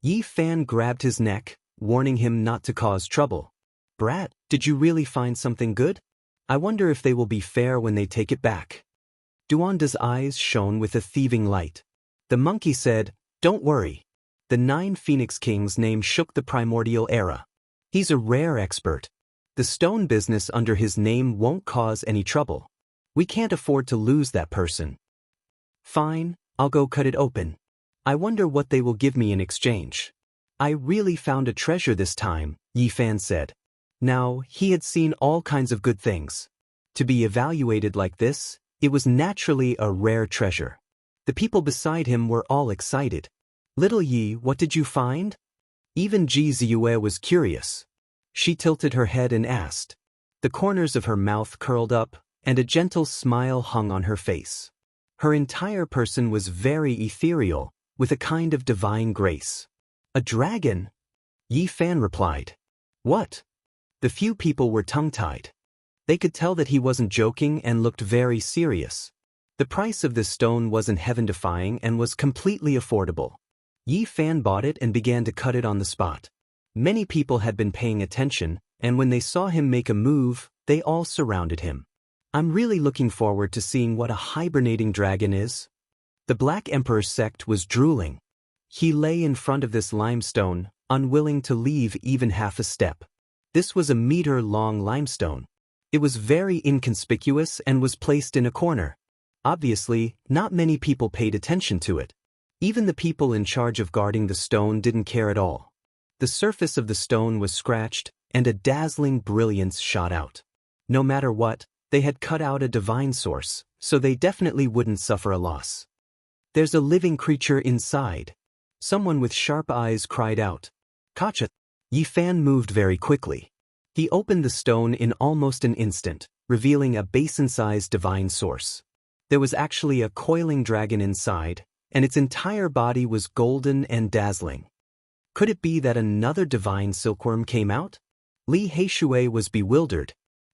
Yi Fan grabbed his neck, warning him not to cause trouble. Brat, did you really find something good? I wonder if they will be fair when they take it back. Duanda's eyes shone with a thieving light. The monkey said, Don't worry. The 9 Phoenix King's name shook the primordial era. He's a rare expert. The stone business under his name won't cause any trouble. We can't afford to lose that person. Fine, I'll go cut it open. I wonder what they will give me in exchange. I really found a treasure this time, Yi Fan said. Now, he had seen all kinds of good things. To be evaluated like this, it was naturally a rare treasure. The people beside him were all excited. Little Yi, what did you find? Even Ji Ziyue was curious. She tilted her head and asked. The corners of her mouth curled up, and a gentle smile hung on her face. Her entire person was very ethereal, with a kind of divine grace. A dragon? Yi Fan replied. What? The few people were tongue-tied. They could tell that he wasn't joking and looked very serious. The price of this stone wasn't heaven-defying and was completely affordable. Yi Fan bought it and began to cut it on the spot. Many people had been paying attention, and when they saw him make a move, they all surrounded him. I'm really looking forward to seeing what a hibernating dragon is. The Black Emperor's sect was drooling. He lay in front of this limestone, unwilling to leave even half a step. This was a meter-long limestone. It was very inconspicuous and was placed in a corner. Obviously, not many people paid attention to it. Even the people in charge of guarding the stone didn't care at all. The surface of the stone was scratched, and a dazzling brilliance shot out. No matter what, they had cut out a divine source, so they definitely wouldn't suffer a loss. There's a living creature inside. Someone with sharp eyes cried out. Gotcha! Yi Fan moved very quickly. He opened the stone in almost an instant, revealing a basin-sized divine source. There was actually a coiling dragon inside, and its entire body was golden and dazzling. Could it be that another divine silkworm came out? Li Heishui was bewildered.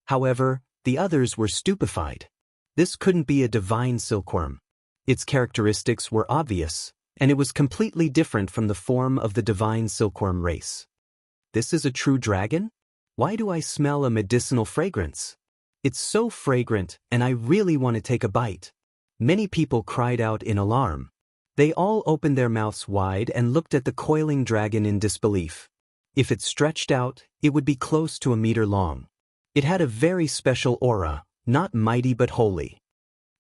However, the others were stupefied. This couldn't be a divine silkworm. Its characteristics were obvious, and it was completely different from the form of the divine silkworm race. This is a true dragon? Why do I smell a medicinal fragrance? It's so fragrant, and I really want to take a bite. Many people cried out in alarm. They all opened their mouths wide and looked at the coiling dragon in disbelief. If it stretched out, it would be close to a meter long. It had a very special aura, not mighty but holy.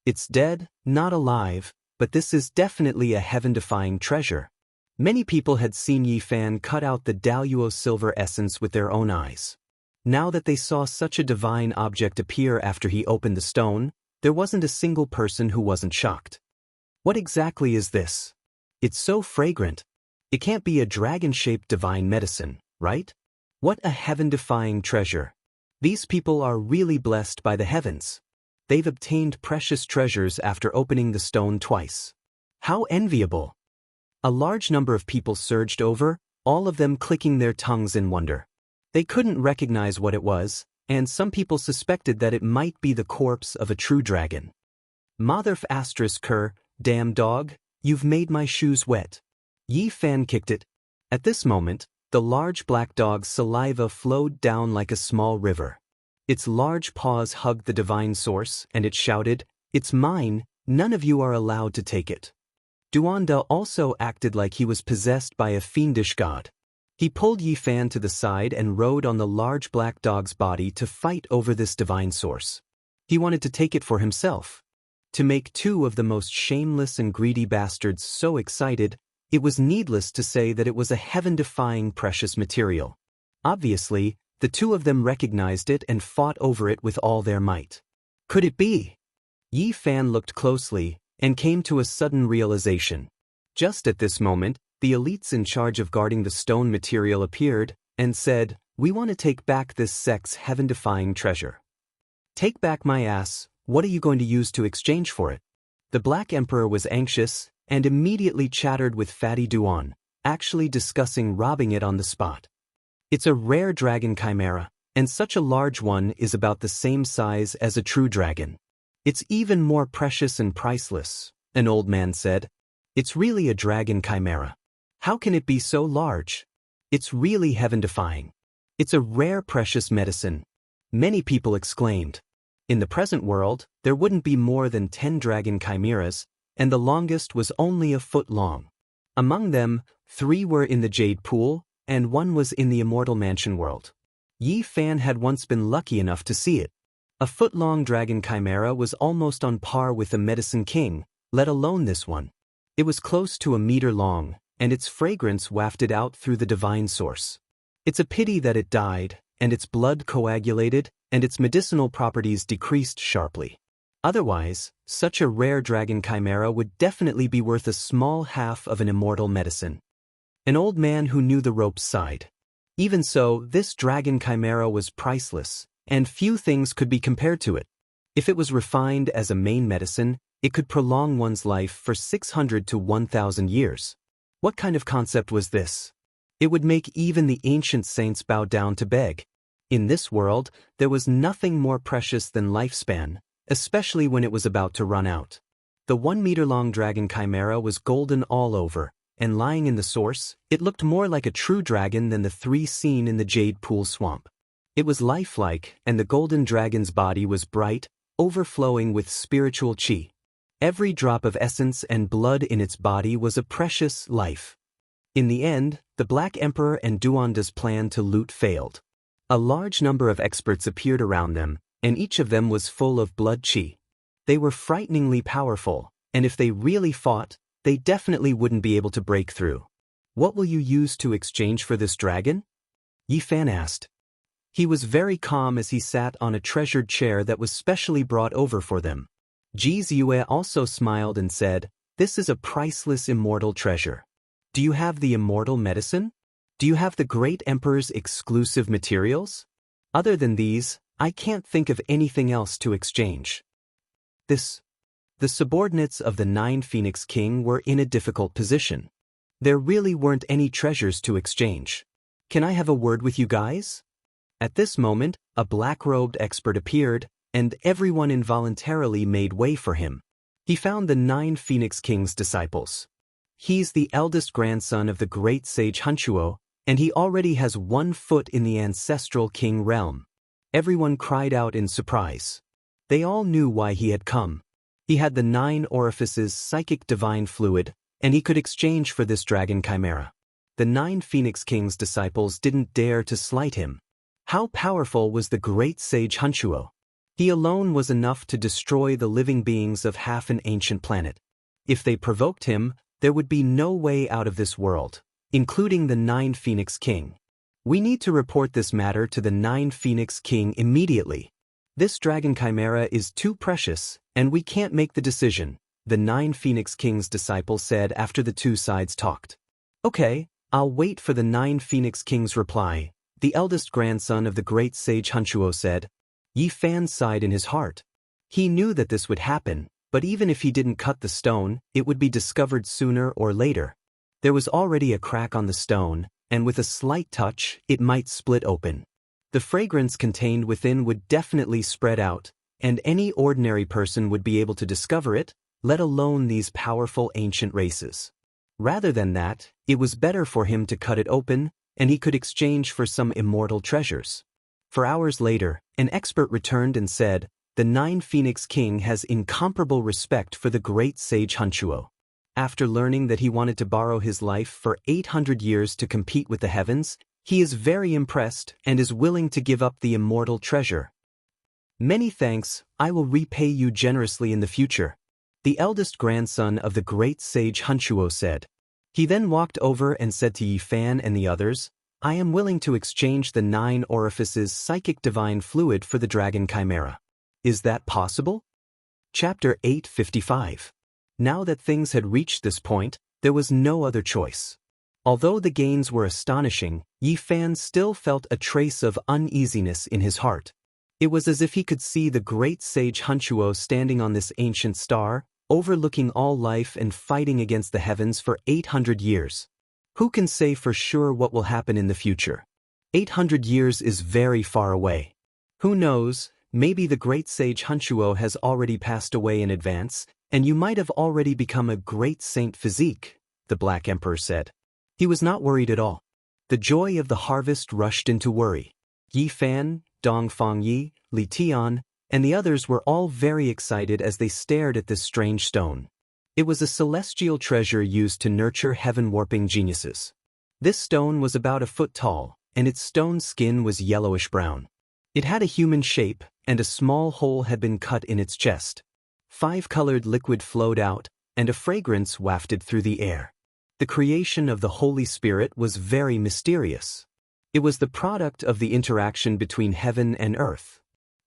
It's dead, not alive, but this is definitely a heaven-defying treasure. Many people had seen Yi Fan cut out the Daoist silver essence with their own eyes. Now that they saw such a divine object appear after he opened the stone, there wasn't a single person who wasn't shocked. What exactly is this? It's so fragrant. It can't be a dragon-shaped divine medicine, right? What a heaven-defying treasure. These people are really blessed by the heavens. They've obtained precious treasures after opening the stone twice. How enviable! A large number of people surged over, all of them clicking their tongues in wonder. They couldn't recognize what it was, and some people suspected that it might be the corpse of a true dragon. Motherf asterisk her, damn dog, you've made my shoes wet. Yi Fan kicked it. At this moment, the large black dog's saliva flowed down like a small river. Its large paws hugged the divine source, and it shouted, "It's mine, none of you are allowed to take it." Duanda also acted like he was possessed by a fiendish god. He pulled Yi Fan to the side and rode on the large black dog's body to fight over this divine source. He wanted to take it for himself. To make two of the most shameless and greedy bastards so excited, it was needless to say that it was a heaven-defying precious material. Obviously, the two of them recognized it and fought over it with all their might. Could it be? Yi Fan looked closely and came to a sudden realization. Just at this moment, the elites in charge of guarding the stone material appeared and said, "We want to take back this sect's heaven-defying treasure." "Take back my ass, what are you going to use to exchange for it?" The Black Emperor was anxious and immediately chattered with Fatty Duan, actually discussing robbing it on the spot. It's a rare dragon chimera, and such a large one is about the same size as a true dragon. It's even more precious and priceless, an old man said. It's really a dragon chimera. How can it be so large? It's really heaven-defying. It's a rare precious medicine. Many people exclaimed. In the present world, there wouldn't be more than 10 dragon chimeras, and the longest was only a foot long. Among them, 3 were in the Jade Pool, and 1 was in the Immortal Mansion world. Yi Fan had once been lucky enough to see it. A foot-long dragon chimera was almost on par with the Medicine King, let alone this one. It was close to a meter long, and its fragrance wafted out through the divine source. It's a pity that it died, and its blood coagulated, and its medicinal properties decreased sharply. Otherwise, such a rare dragon chimera would definitely be worth a small half of an immortal medicine. An old man who knew the ropes sighed. Even so, this dragon chimera was priceless, and few things could be compared to it. If it was refined as a main medicine, it could prolong one's life for 600 to 1,000 years. What kind of concept was this? It would make even the ancient saints bow down to beg. In this world, there was nothing more precious than lifespan, especially when it was about to run out. The 1-meter-long dragon chimera was golden all over, and lying in the source, it looked more like a true dragon than the 3 seen in the jade pool swamp. It was lifelike, and the golden dragon's body was bright, overflowing with spiritual qi. Every drop of essence and blood in its body was a precious life. In the end, the Black Emperor and Duanda's plan to loot failed. A large number of experts appeared around them, and each of them was full of blood qi. They were frighteningly powerful, and if they really fought, they definitely wouldn't be able to break through. What will you use to exchange for this dragon? Yi Fan asked. He was very calm as he sat on a treasured chair that was specially brought over for them. Ji Ziyue also smiled and said, "This is a priceless immortal treasure. Do you have the immortal medicine? Do you have the Great Emperor's exclusive materials? Other than these, I can't think of anything else to exchange." The subordinates of the 9 Phoenix King were in a difficult position. There really weren't any treasures to exchange. "Can I have a word with you guys?" At this moment, a black-robed expert appeared, and everyone involuntarily made way for him. He found the 9 Phoenix King's disciples. He's the eldest grandson of the great sage Hunchuo, and he already has 1 foot in the ancestral king realm. Everyone cried out in surprise. They all knew why he had come. He had the 9 orifices psychic divine fluid, and he could exchange for this dragon chimera. The 9 Phoenix King's disciples didn't dare to slight him. How powerful was the great sage Hunchuo? He alone was enough to destroy the living beings of half an ancient planet. If they provoked him, there would be no way out of this world, including the 9 Phoenix King. "We need to report this matter to the 9 Phoenix King immediately. This dragon chimera is too precious, and we can't make the decision," the 9 Phoenix King's disciple said after the 2 sides talked. "Okay, I'll wait for the 9 Phoenix King's reply," the eldest grandson of the great sage Hunchuo said. Yi Fan sighed in his heart. He knew that this would happen, but even if he didn't cut the stone, it would be discovered sooner or later. There was already a crack on the stone, and with a slight touch, it might split open. The fragrance contained within would definitely spread out, and any ordinary person would be able to discover it, let alone these powerful ancient races. Rather than that, it was better for him to cut it open, and he could exchange for some immortal treasures. For hours later, an expert returned and said, "The 9 Phoenix King has incomparable respect for the great sage Hunchuo. After learning that he wanted to borrow his life for 800 years to compete with the heavens, he is very impressed and is willing to give up the immortal treasure. Many thanks, I will repay you generously in the future," the eldest grandson of the great sage Hunchuo said. He then walked over and said to Yi Fan and the others, "I am willing to exchange the 9 orifices psychic divine fluid for the dragon chimera. Is that possible?" Chapter 855. Now that things had reached this point, there was no other choice. Although the gains were astonishing, Yi Fan still felt a trace of uneasiness in his heart. It was as if he could see the great sage Hunchuo standing on this ancient star, overlooking all life and fighting against the heavens for 800 years. Who can say for sure what will happen in the future? 800 years is very far away. Who knows, maybe the great sage Hunchuo has already passed away in advance, and you might have already become a great saint physique, the Black Emperor said. He was not worried at all. The joy of the harvest rushed into worry. Yi Fan, Dong Fangyi, Li Tian, and the others were all very excited as they stared at this strange stone. It was a celestial treasure used to nurture heaven-warping geniuses. This stone was about a foot tall, and its stone skin was yellowish-brown. It had a human shape, and a small hole had been cut in its chest. 5-colored liquid flowed out, and a fragrance wafted through the air. The creation of the Holy Spirit was very mysterious. It was the product of the interaction between heaven and earth.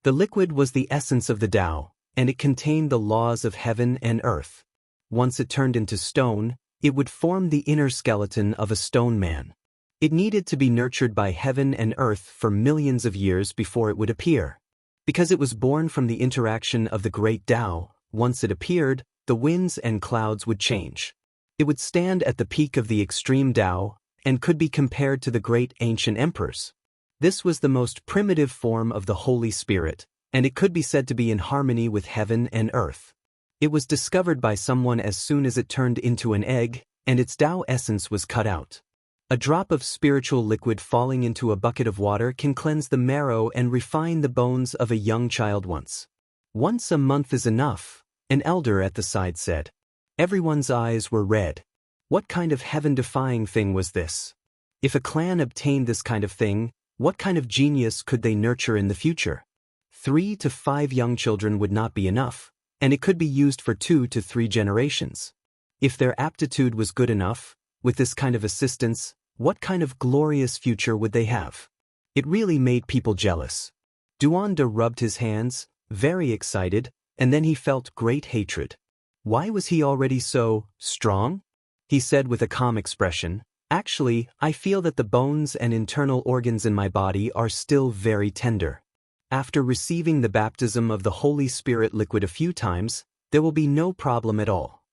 The liquid was the essence of the Tao, and it contained the laws of heaven and earth. Once it turned into stone, it would form the inner skeleton of a stone man. It needed to be nurtured by heaven and earth for millions of years before it would appear. Because it was born from the interaction of the great Tao, once it appeared, the winds and clouds would change. It would stand at the peak of the extreme Tao, and could be compared to the great ancient emperors. This was the most primitive form of the Holy Spirit, and it could be said to be in harmony with heaven and earth. It was discovered by someone as soon as it turned into an egg, and its Tao essence was cut out. A drop of spiritual liquid falling into a bucket of water can cleanse the marrow and refine the bones of a young child once. Once a month is enough, an elder at the side said. Everyone's eyes were red. What kind of heaven-defying thing was this? If a clan obtained this kind of thing, what kind of genius could they nurture in the future? 3 to 5 young children would not be enough, and it could be used for 2 to 3 generations. If their aptitude was good enough, with this kind of assistance, what kind of glorious future would they have? It really made people jealous. Duanda rubbed his hands, very excited, and then he felt great hatred. Why was he already so strong? He said with a calm expression, "Actually, I feel that the bones and internal organs in my body are still very tender. After receiving the baptism of the Holy Spirit liquid a few times, there will be no problem at all."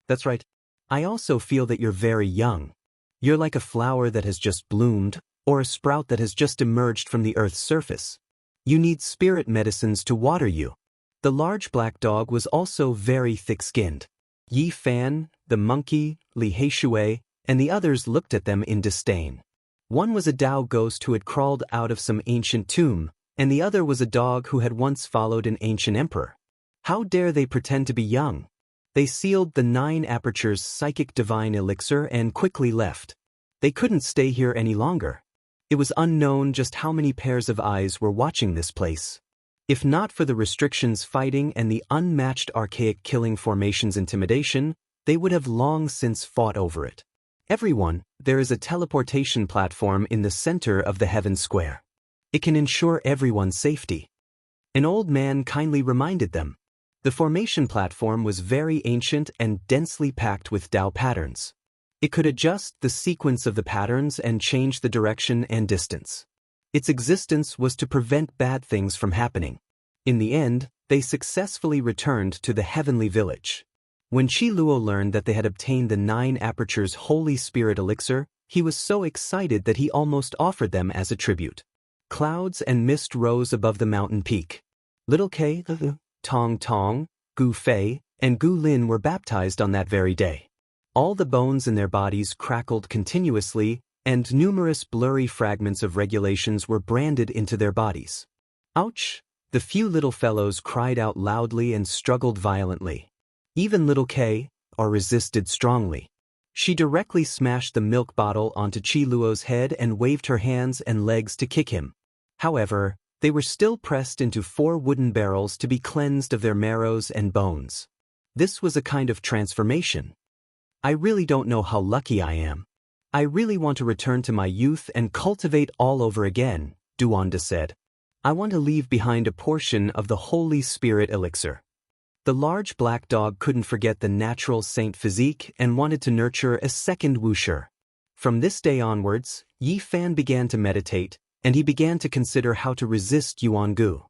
That's right. I also feel that you're very young. You're like a flower that has just bloomed, or a sprout that has just emerged from the earth's surface. You need spirit medicines to water you. The large black dog was also very thick-skinned. Yi Fan, the monkey, Li Heishui, and the others looked at them in disdain. One was a Tao ghost who had crawled out of some ancient tomb, and the other was a dog who had once followed an ancient emperor. How dare they pretend to be young? They sealed the 9 apertures psychic divine elixir and quickly left. They couldn't stay here any longer. It was unknown just how many pairs of eyes were watching this place. If not for the restrictions fighting and the unmatched archaic killing formation's intimidation, they would have long since fought over it. Everyone, there is a teleportation platform in the center of the Heaven Square. It can ensure everyone's safety. An old man kindly reminded them. The formation platform was very ancient and densely packed with Tao patterns. It could adjust the sequence of the patterns and change the direction and distance. Its existence was to prevent bad things from happening. In the end, they successfully returned to the heavenly village. When Qi Luo learned that they had obtained the 9 apertures Holy Spirit elixir, he was so excited that he almost offered them as a tribute. Clouds and mist rose above the mountain peak. Little K, Tong Tong, Gu Fei, and Gu Lin were baptized on that very day. All the bones in their bodies crackled continuously, and numerous blurry fragments of regulations were branded into their bodies. Ouch! The few little fellows cried out loudly and struggled violently. Even little Kay, resisted strongly. She directly smashed the milk bottle onto Qi Luo's head and waved her hands and legs to kick him. However, they were still pressed into 4 wooden barrels to be cleansed of their marrows and bones. This was a kind of transformation. I really don't know how lucky I am. I really want to return to my youth and cultivate all over again, Duanda said. I want to leave behind a portion of the Holy Spirit elixir. The large black dog couldn't forget the natural saint physique and wanted to nurture a second wuxia. From this day onwards, Yi Fan began to meditate, and he began to consider how to resist Yuan Gu.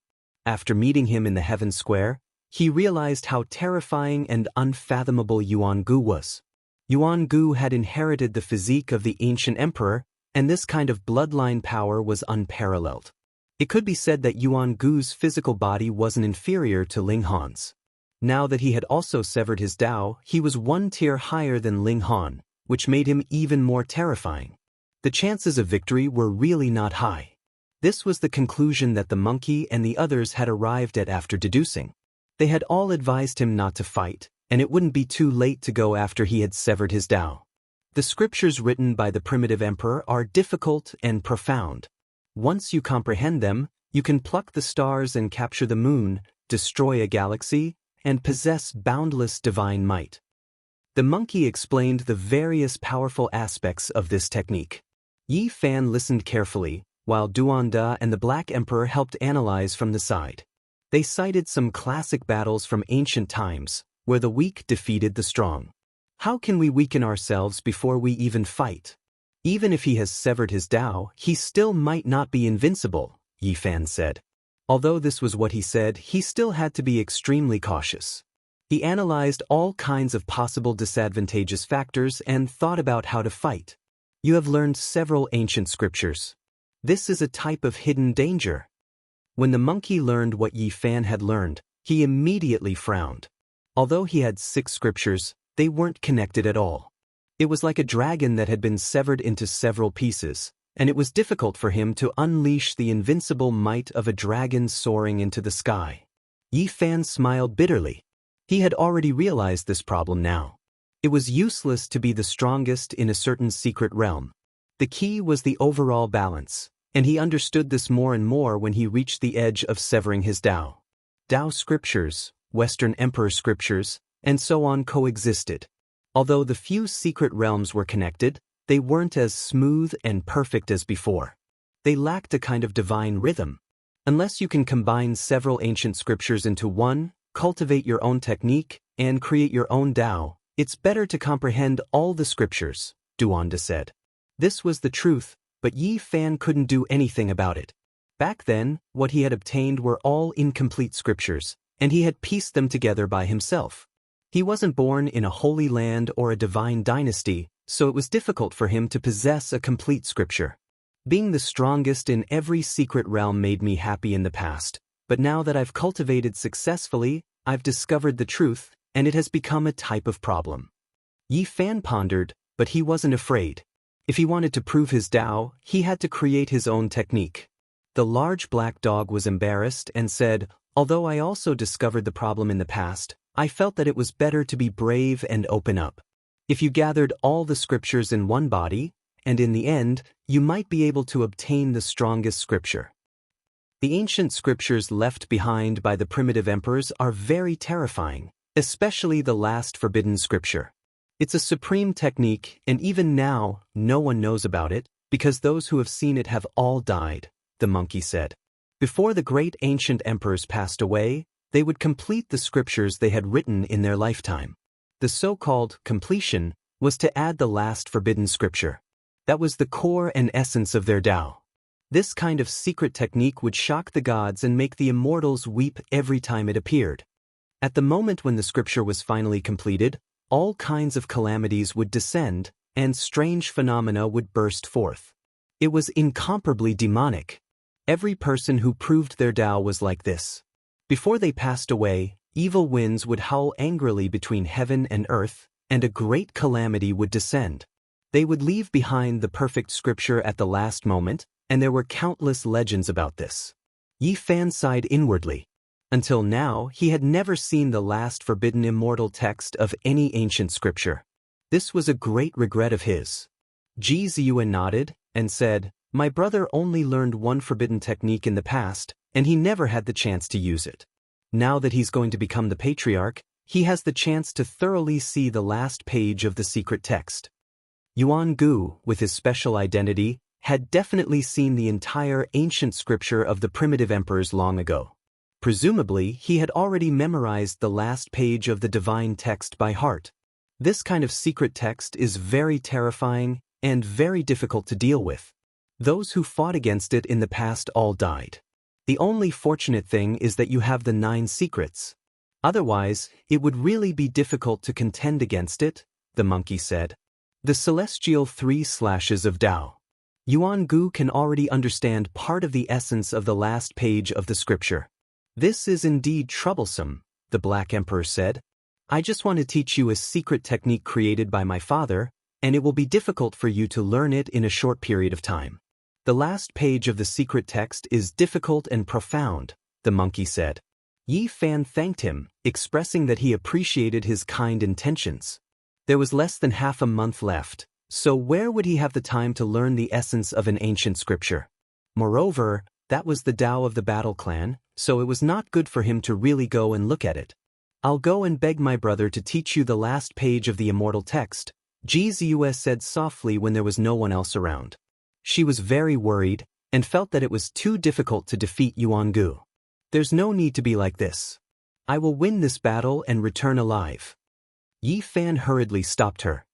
After meeting him in the Heaven Square, he realized how terrifying and unfathomable Yuan Gu was. Yuan Gu had inherited the physique of the ancient emperor, and this kind of bloodline power was unparalleled. It could be said that Yuan Gu's physical body wasn't inferior to Ling Han's. Now that he had also severed his Tao, he was 1 tier higher than Ling Han, which made him even more terrifying. The chances of victory were really not high. This was the conclusion that the monkey and the others had arrived at after deducing. They had all advised him not to fight, and it wouldn't be too late to go after he had severed his Tao. The scriptures written by the primitive emperor are difficult and profound. Once you comprehend them, you can pluck the stars and capture the moon, destroy a galaxy, and possess boundless divine might. The monkey explained the various powerful aspects of this technique. Yi Fan listened carefully, while Duanda and the Black Emperor helped analyze from the side. They cited some classic battles from ancient times, where the weak defeated the strong. How can we weaken ourselves before we even fight? Even if he has severed his Tao, he still might not be invincible, Yi Fan said. Although this was what he said, he still had to be extremely cautious. He analyzed all kinds of possible disadvantageous factors and thought about how to fight. You have learned several ancient scriptures. This is a type of hidden danger. When the monkey learned what Yi Fan had learned, he immediately frowned. Although he had 6 scriptures, they weren't connected at all. It was like a dragon that had been severed into several pieces, and it was difficult for him to unleash the invincible might of a dragon soaring into the sky. Yi Fan smiled bitterly. He had already realized this problem now. It was useless to be the strongest in a certain secret realm. The key was the overall balance, and he understood this more and more when he reached the edge of severing his Tao. Tao scriptures, Western Emperor scriptures, and so on coexisted. Although the few secret realms were connected, they weren't as smooth and perfect as before. They lacked a kind of divine rhythm. Unless you can combine several ancient scriptures into one, cultivate your own technique, and create your own Tao, it's better to comprehend all the scriptures, Duanda said. This was the truth, but Yi Fan couldn't do anything about it. Back then, what he had obtained were all incomplete scriptures, and he had pieced them together by himself. He wasn't born in a holy land or a divine dynasty, so it was difficult for him to possess a complete scripture. Being the strongest in every secret realm made me happy in the past, but now that I've cultivated successfully, I've discovered the truth, and it has become a type of problem. Yi Fan pondered, but he wasn't afraid. If he wanted to prove his Tao, he had to create his own technique. The large black dog was embarrassed and said, "Although I also discovered the problem in the past, I felt that it was better to be brave and open up. If you gathered all the scriptures in one body, and in the end, you might be able to obtain the strongest scripture." The ancient scriptures left behind by the primitive emperors are very terrifying, especially the last forbidden scripture. It's a supreme technique, and even now, no one knows about it, because those who have seen it have all died, the monkey said. Before the great ancient emperors passed away, they would complete the scriptures they had written in their lifetime. The so-called completion was to add the last forbidden scripture. That was the core and essence of their Tao. This kind of secret technique would shock the gods and make the immortals weep every time it appeared. At the moment when the scripture was finally completed, all kinds of calamities would descend, and strange phenomena would burst forth. It was incomparably demonic. Every person who proved their Tao was like this. Before they passed away, evil winds would howl angrily between heaven and earth, and a great calamity would descend. They would leave behind the perfect scripture at the last moment, and there were countless legends about this. Yi Fan sighed inwardly. Until now, he had never seen the last forbidden immortal text of any ancient scripture. This was a great regret of his. Ji Ziyuan nodded and said, "My brother only learned one forbidden technique in the past, and he never had the chance to use it. Now that he's going to become the patriarch, he has the chance to thoroughly see the last page of the secret text." Yuan Gu, with his special identity, had definitely seen the entire ancient scripture of the primitive emperors long ago. Presumably, he had already memorized the last page of the divine text by heart. This kind of secret text is very terrifying and very difficult to deal with. Those who fought against it in the past all died. The only fortunate thing is that you have the 9 secrets. Otherwise, it would really be difficult to contend against it, the monkey said. The celestial 3 slashes of Tao. Yuan Gu can already understand part of the essence of the last page of the scripture. "This is indeed troublesome," the Black Emperor said. "I just want to teach you a secret technique created by my father, and it will be difficult for you to learn it in a short period of time." "The last page of the secret text is difficult and profound," the monkey said. Yi Fan thanked him, expressing that he appreciated his kind intentions. There was less than half a month left, so where would he have the time to learn the essence of an ancient scripture? Moreover, that was the Tao of the Battle Clan, so it was not good for him to really go and look at it. "I'll go and beg my brother to teach you the last page of the immortal text," Ji Ziyue said softly when there was no one else around. She was very worried, and felt that it was too difficult to defeat Yuan Gu. "There's no need to be like this. I will win this battle and return alive." Yi Fan hurriedly stopped her.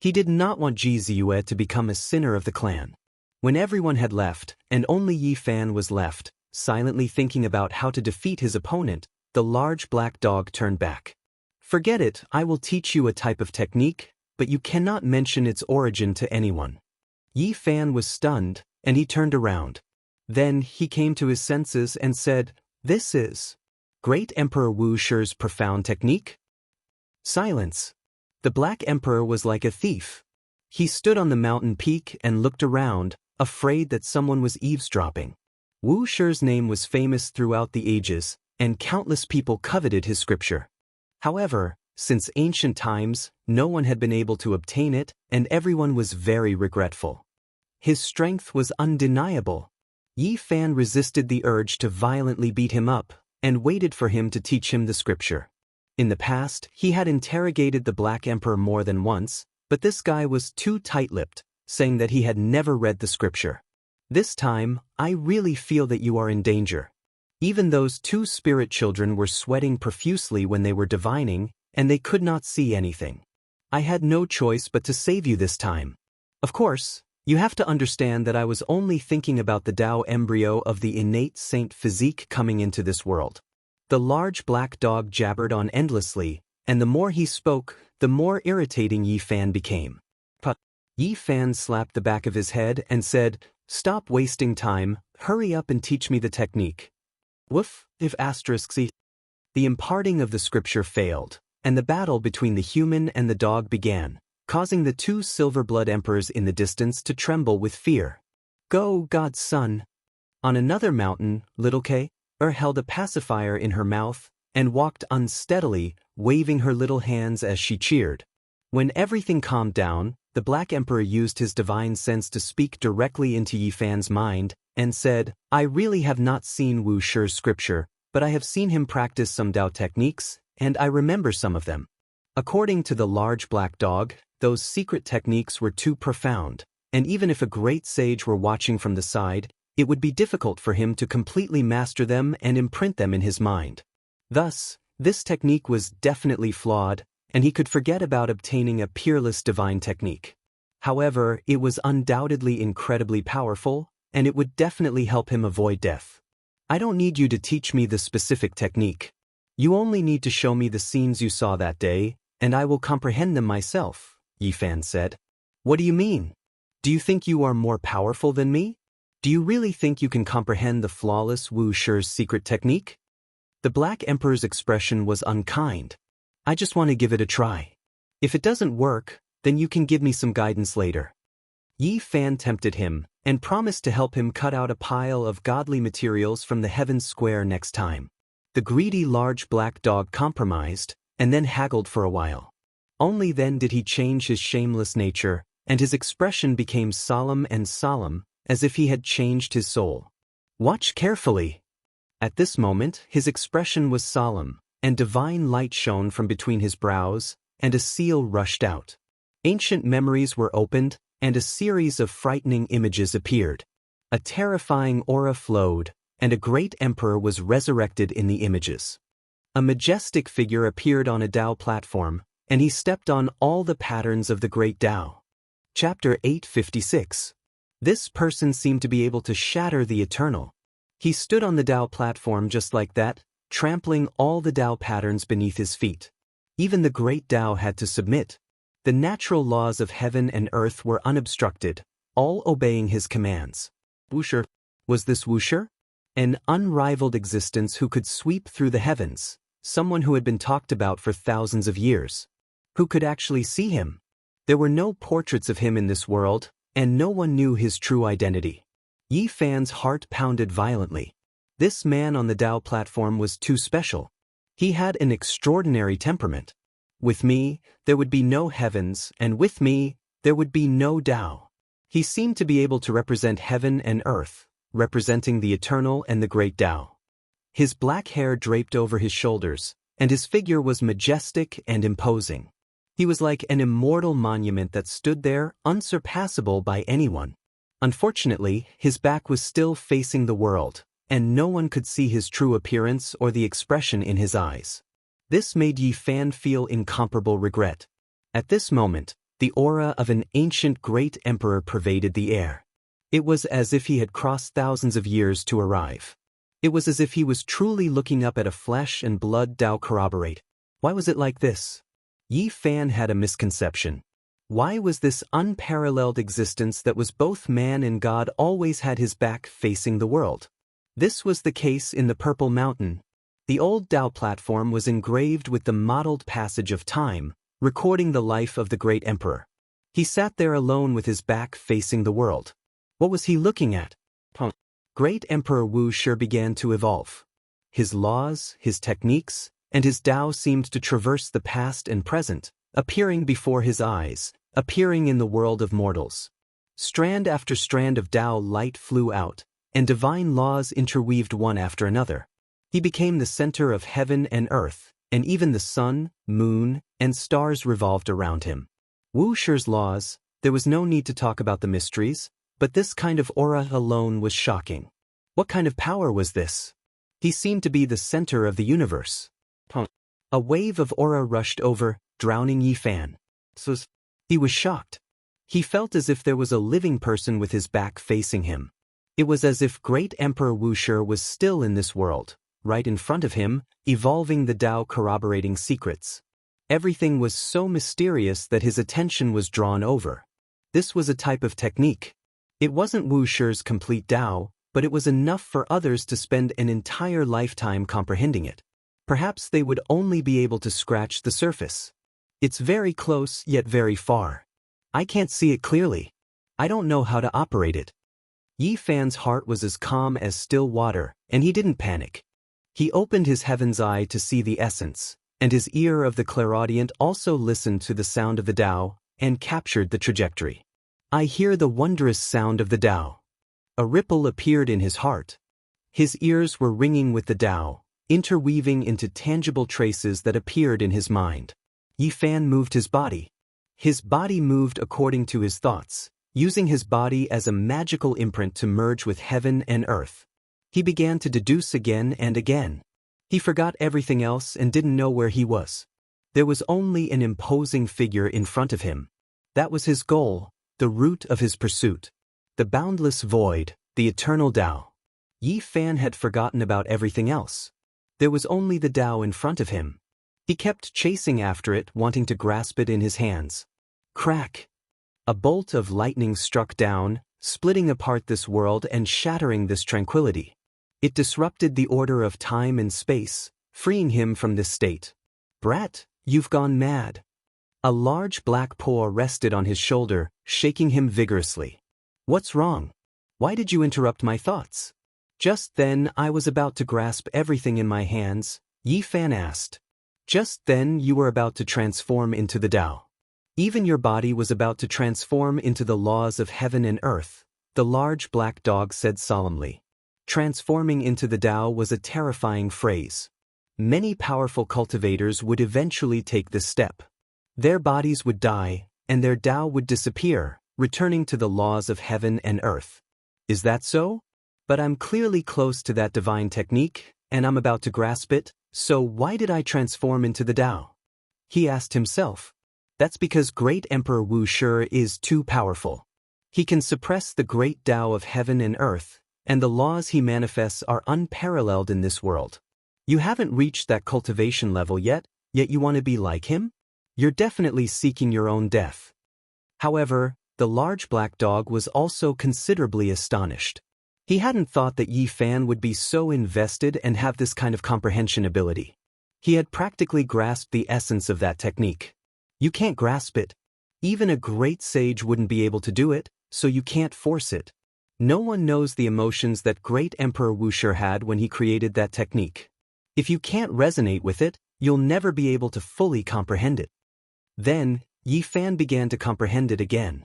He did not want Ji Ziyue to become a sinner of the clan. When everyone had left, and only Yi Fan was left, silently thinking about how to defeat his opponent, the large black dog turned back. Forget it, I will teach you a type of technique, but you cannot mention its origin to anyone. Yi Fan was stunned, and he turned around. Then he came to his senses and said, "This is Great Emperor Wu Shi's profound technique?" Silence. The Black Emperor was like a thief. He stood on the mountain peak and looked around, afraid that someone was eavesdropping. Wu Shi's name was famous throughout the ages, and countless people coveted his scripture. However, since ancient times, no one had been able to obtain it, and everyone was very regretful. His strength was undeniable. Yi Fan resisted the urge to violently beat him up, and waited for him to teach him the scripture. In the past, he had interrogated the Black Emperor more than once, but this guy was too tight-lipped, saying that he had never read the scripture. This time, I really feel that you are in danger. Even those two spirit children were sweating profusely when they were divining, and they could not see anything. I had no choice but to save you this time. Of course, you have to understand that I was only thinking about the Tao embryo of the innate saint physique coming into this world. The large black dog jabbered on endlessly, and the more he spoke, the more irritating Yi Fan became. Yi Fan slapped the back of his head and said, "Stop wasting time, hurry up and teach me the technique." Woof, if *c. The imparting of the scripture failed, and the battle between the human and the dog began, causing the two silver blood emperors in the distance to tremble with fear. "Go, God's son." On another mountain, little K held a pacifier in her mouth and walked unsteadily, waving her little hands as she cheered. When everything calmed down, the Black Emperor used his divine sense to speak directly into Yi Fan's mind and said, "I really have not seen Wu Shi's scripture, but I have seen him practice some Tao techniques, and I remember some of them." According to the large black dog, those secret techniques were too profound, and even if a great sage were watching from the side, it would be difficult for him to completely master them and imprint them in his mind. Thus, this technique was definitely flawed, and he could forget about obtaining a peerless divine technique. However, it was undoubtedly incredibly powerful, and it would definitely help him avoid death. "I don't need you to teach me the specific technique. You only need to show me the scenes you saw that day, and I will comprehend them myself," Yi Fan said. "What do you mean? Do you think you are more powerful than me? Do you really think you can comprehend the flawless Wu Shi's secret technique?" The Black Emperor's expression was unkind. "I just want to give it a try. If it doesn't work, then you can give me some guidance later." Yi Fan tempted him, and promised to help him cut out a pile of godly materials from the Heaven's Square next time. The greedy large black dog compromised, and then haggled for a while. Only then did he change his shameless nature, and his expression became solemn, as if he had changed his soul. "Watch carefully." At this moment, his expression was solemn, and divine light shone from between his brows, and a seal rushed out. Ancient memories were opened, and a series of frightening images appeared. A terrifying aura flowed, and a great emperor was resurrected in the images. A majestic figure appeared on a Tao platform, and he stepped on all the patterns of the great Tao. Chapter 856. This person seemed to be able to shatter the eternal. He stood on the Tao platform just like that, trampling all the Tao patterns beneath his feet. Even the great Tao had to submit. The natural laws of heaven and earth were unobstructed, all obeying his commands. Wu Shi. Was this Wu Shi? An unrivaled existence who could sweep through the heavens, someone who had been talked about for thousands of years. Who could actually see him? There were no portraits of him in this world, and no one knew his true identity. Yi Fan's heart pounded violently. This man on the Tao platform was too special. He had an extraordinary temperament. With me, there would be no heavens, and with me, there would be no Tao. He seemed to be able to represent heaven and earth, representing the eternal and the great Tao. His black hair draped over his shoulders, and his figure was majestic and imposing. He was like an immortal monument that stood there, unsurpassable by anyone. Unfortunately, his back was still facing the world, and no one could see his true appearance or the expression in his eyes. This made Yi Fan feel incomparable regret. At this moment, The aura of an ancient great emperor pervaded the air. It was as if he had crossed thousands of years to arrive. It was as if he was truly looking up at a flesh and blood Tao corroborate. Why was it like this? Yi Fan had a misconception. Why was this unparalleled existence that was both man and God always had his back facing the world? This was the case in the Purple Mountain. The old Tao platform was engraved with the mottled passage of time, recording the life of the great emperor. He sat there alone with his back facing the world. What was he looking at? Great Emperor Wuxia began to evolve. His laws, his techniques, and his Tao seemed to traverse the past and present, appearing before his eyes, appearing in the world of mortals. Strand after strand of Tao light flew out, and divine laws interweaved one after another. He became the center of heaven and earth, and even the sun, moon, and stars revolved around him. Wuxia's laws, there was no need to talk about the mysteries, but this kind of aura alone was shocking. What kind of power was this? He seemed to be the center of the universe. A wave of aura rushed over, drowning Yi Fan. He was shocked. He felt as if there was a living person with his back facing him. It was as if great Emperor Wuxia was still in this world, right in front of him, evolving the Tao corroborating secrets. Everything was so mysterious that his attention was drawn over. This was a type of technique. It wasn't Wuxia's complete Tao, but it was enough for others to spend an entire lifetime comprehending it. Perhaps they would only be able to scratch the surface. It's very close yet very far. I can't see it clearly. I don't know how to operate it. Yi Fan's heart was as calm as still water, and he didn't panic. He opened his heaven's eye to see the essence, and his ear of the clairaudient also listened to the sound of the Tao, and captured the trajectory. I hear the wondrous sound of the Tao. A ripple appeared in his heart. His ears were ringing with the Tao, interweaving into tangible traces that appeared in his mind. Yi Fan moved his body. His body moved according to his thoughts, using his body as a magical imprint to merge with heaven and earth. He began to deduce again and again. He forgot everything else and didn't know where he was. There was only an imposing figure in front of him. That was his goal, the root of his pursuit. The boundless void, the eternal Tao. Yi Fan had forgotten about everything else. There was only the Tao in front of him. He kept chasing after it, wanting to grasp it in his hands. Crack! A bolt of lightning struck down, splitting apart this world and shattering this tranquility. It disrupted the order of time and space, freeing him from this state. Brat, you've gone mad. A large black paw rested on his shoulder, shaking him vigorously. What's wrong? Why did you interrupt my thoughts? Just then I was about to grasp everything in my hands, Yi Fan asked. Just then you were about to transform into the Tao. Even your body was about to transform into the laws of heaven and earth, the large black dog said solemnly. Transforming into the Tao was a terrifying phrase. Many powerful cultivators would eventually take this step. Their bodies would die, and their Tao would disappear, returning to the laws of heaven and earth. Is that so? But I'm clearly close to that divine technique, and I'm about to grasp it, so why did I transform into the Tao? He asked himself. That's because great Emperor Wuxia is too powerful. He can suppress the great Tao of heaven and earth, and the laws he manifests are unparalleled in this world. You haven't reached that cultivation level yet you want to be like him? You're definitely seeking your own death. However, the large black dog was also considerably astonished. He hadn't thought that Yi Fan would be so invested and have this kind of comprehension ability. He had practically grasped the essence of that technique. You can't grasp it. Even a great sage wouldn't be able to do it, so you can't force it. No one knows the emotions that great Emperor Wuxia had when he created that technique. If you can't resonate with it, you'll never be able to fully comprehend it. Then, Yi Fan began to comprehend it again.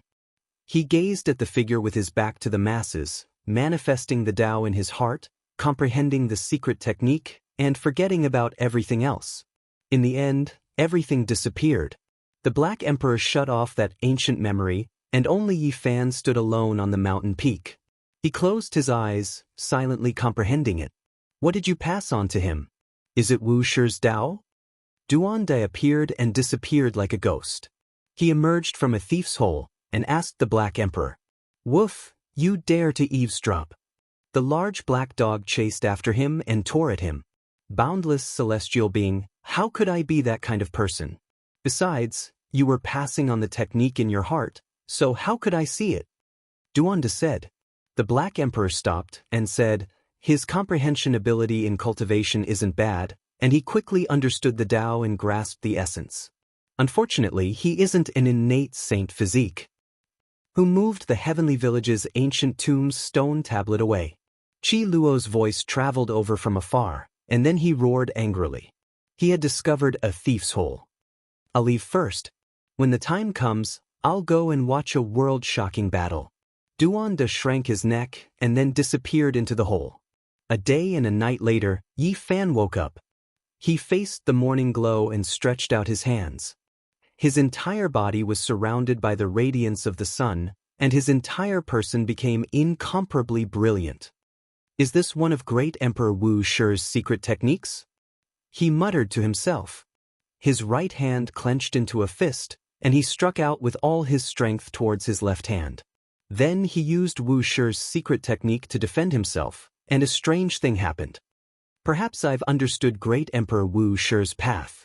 He gazed at the figure with his back to the masses, manifesting the Tao in his heart, comprehending the secret technique, and forgetting about everything else. In the end, everything disappeared. The Black Emperor shut off that ancient memory, and only Yi Fan stood alone on the mountain peak. He closed his eyes, silently comprehending it. What did you pass on to him? Is it Wuxia's Tao? Duan Dai appeared and disappeared like a ghost. He emerged from a thief's hole and asked the Black Emperor, "Woof, you dare to eavesdrop?" The large black dog chased after him and tore at him. "Boundless celestial being, how could I be that kind of person? Besides, you were passing on the technique in your heart, so how could I see it?" Duanda said. The Black Emperor stopped and said, "His comprehension ability in cultivation isn't bad, and he quickly understood the Tao and grasped the essence. Unfortunately, he isn't an innate saint physique." Who moved the heavenly village's ancient tomb's stone tablet away? Qi Luo's voice traveled over from afar, and then he roared angrily. He had discovered a thief's hole. "I'll leave first. When the time comes, I'll go and watch a world-shocking battle." Duanda shrank his neck and then disappeared into the hole. A day and a night later, Yi Fan woke up. He faced the morning glow and stretched out his hands. His entire body was surrounded by the radiance of the sun, and his entire person became incomparably brilliant. Is this one of great Emperor Wu Shi's secret techniques? He muttered to himself. His right hand clenched into a fist, and he struck out with all his strength towards his left hand. Then he used Wu Shi's secret technique to defend himself, and a strange thing happened. Perhaps I've understood great Emperor Wu Shi's path.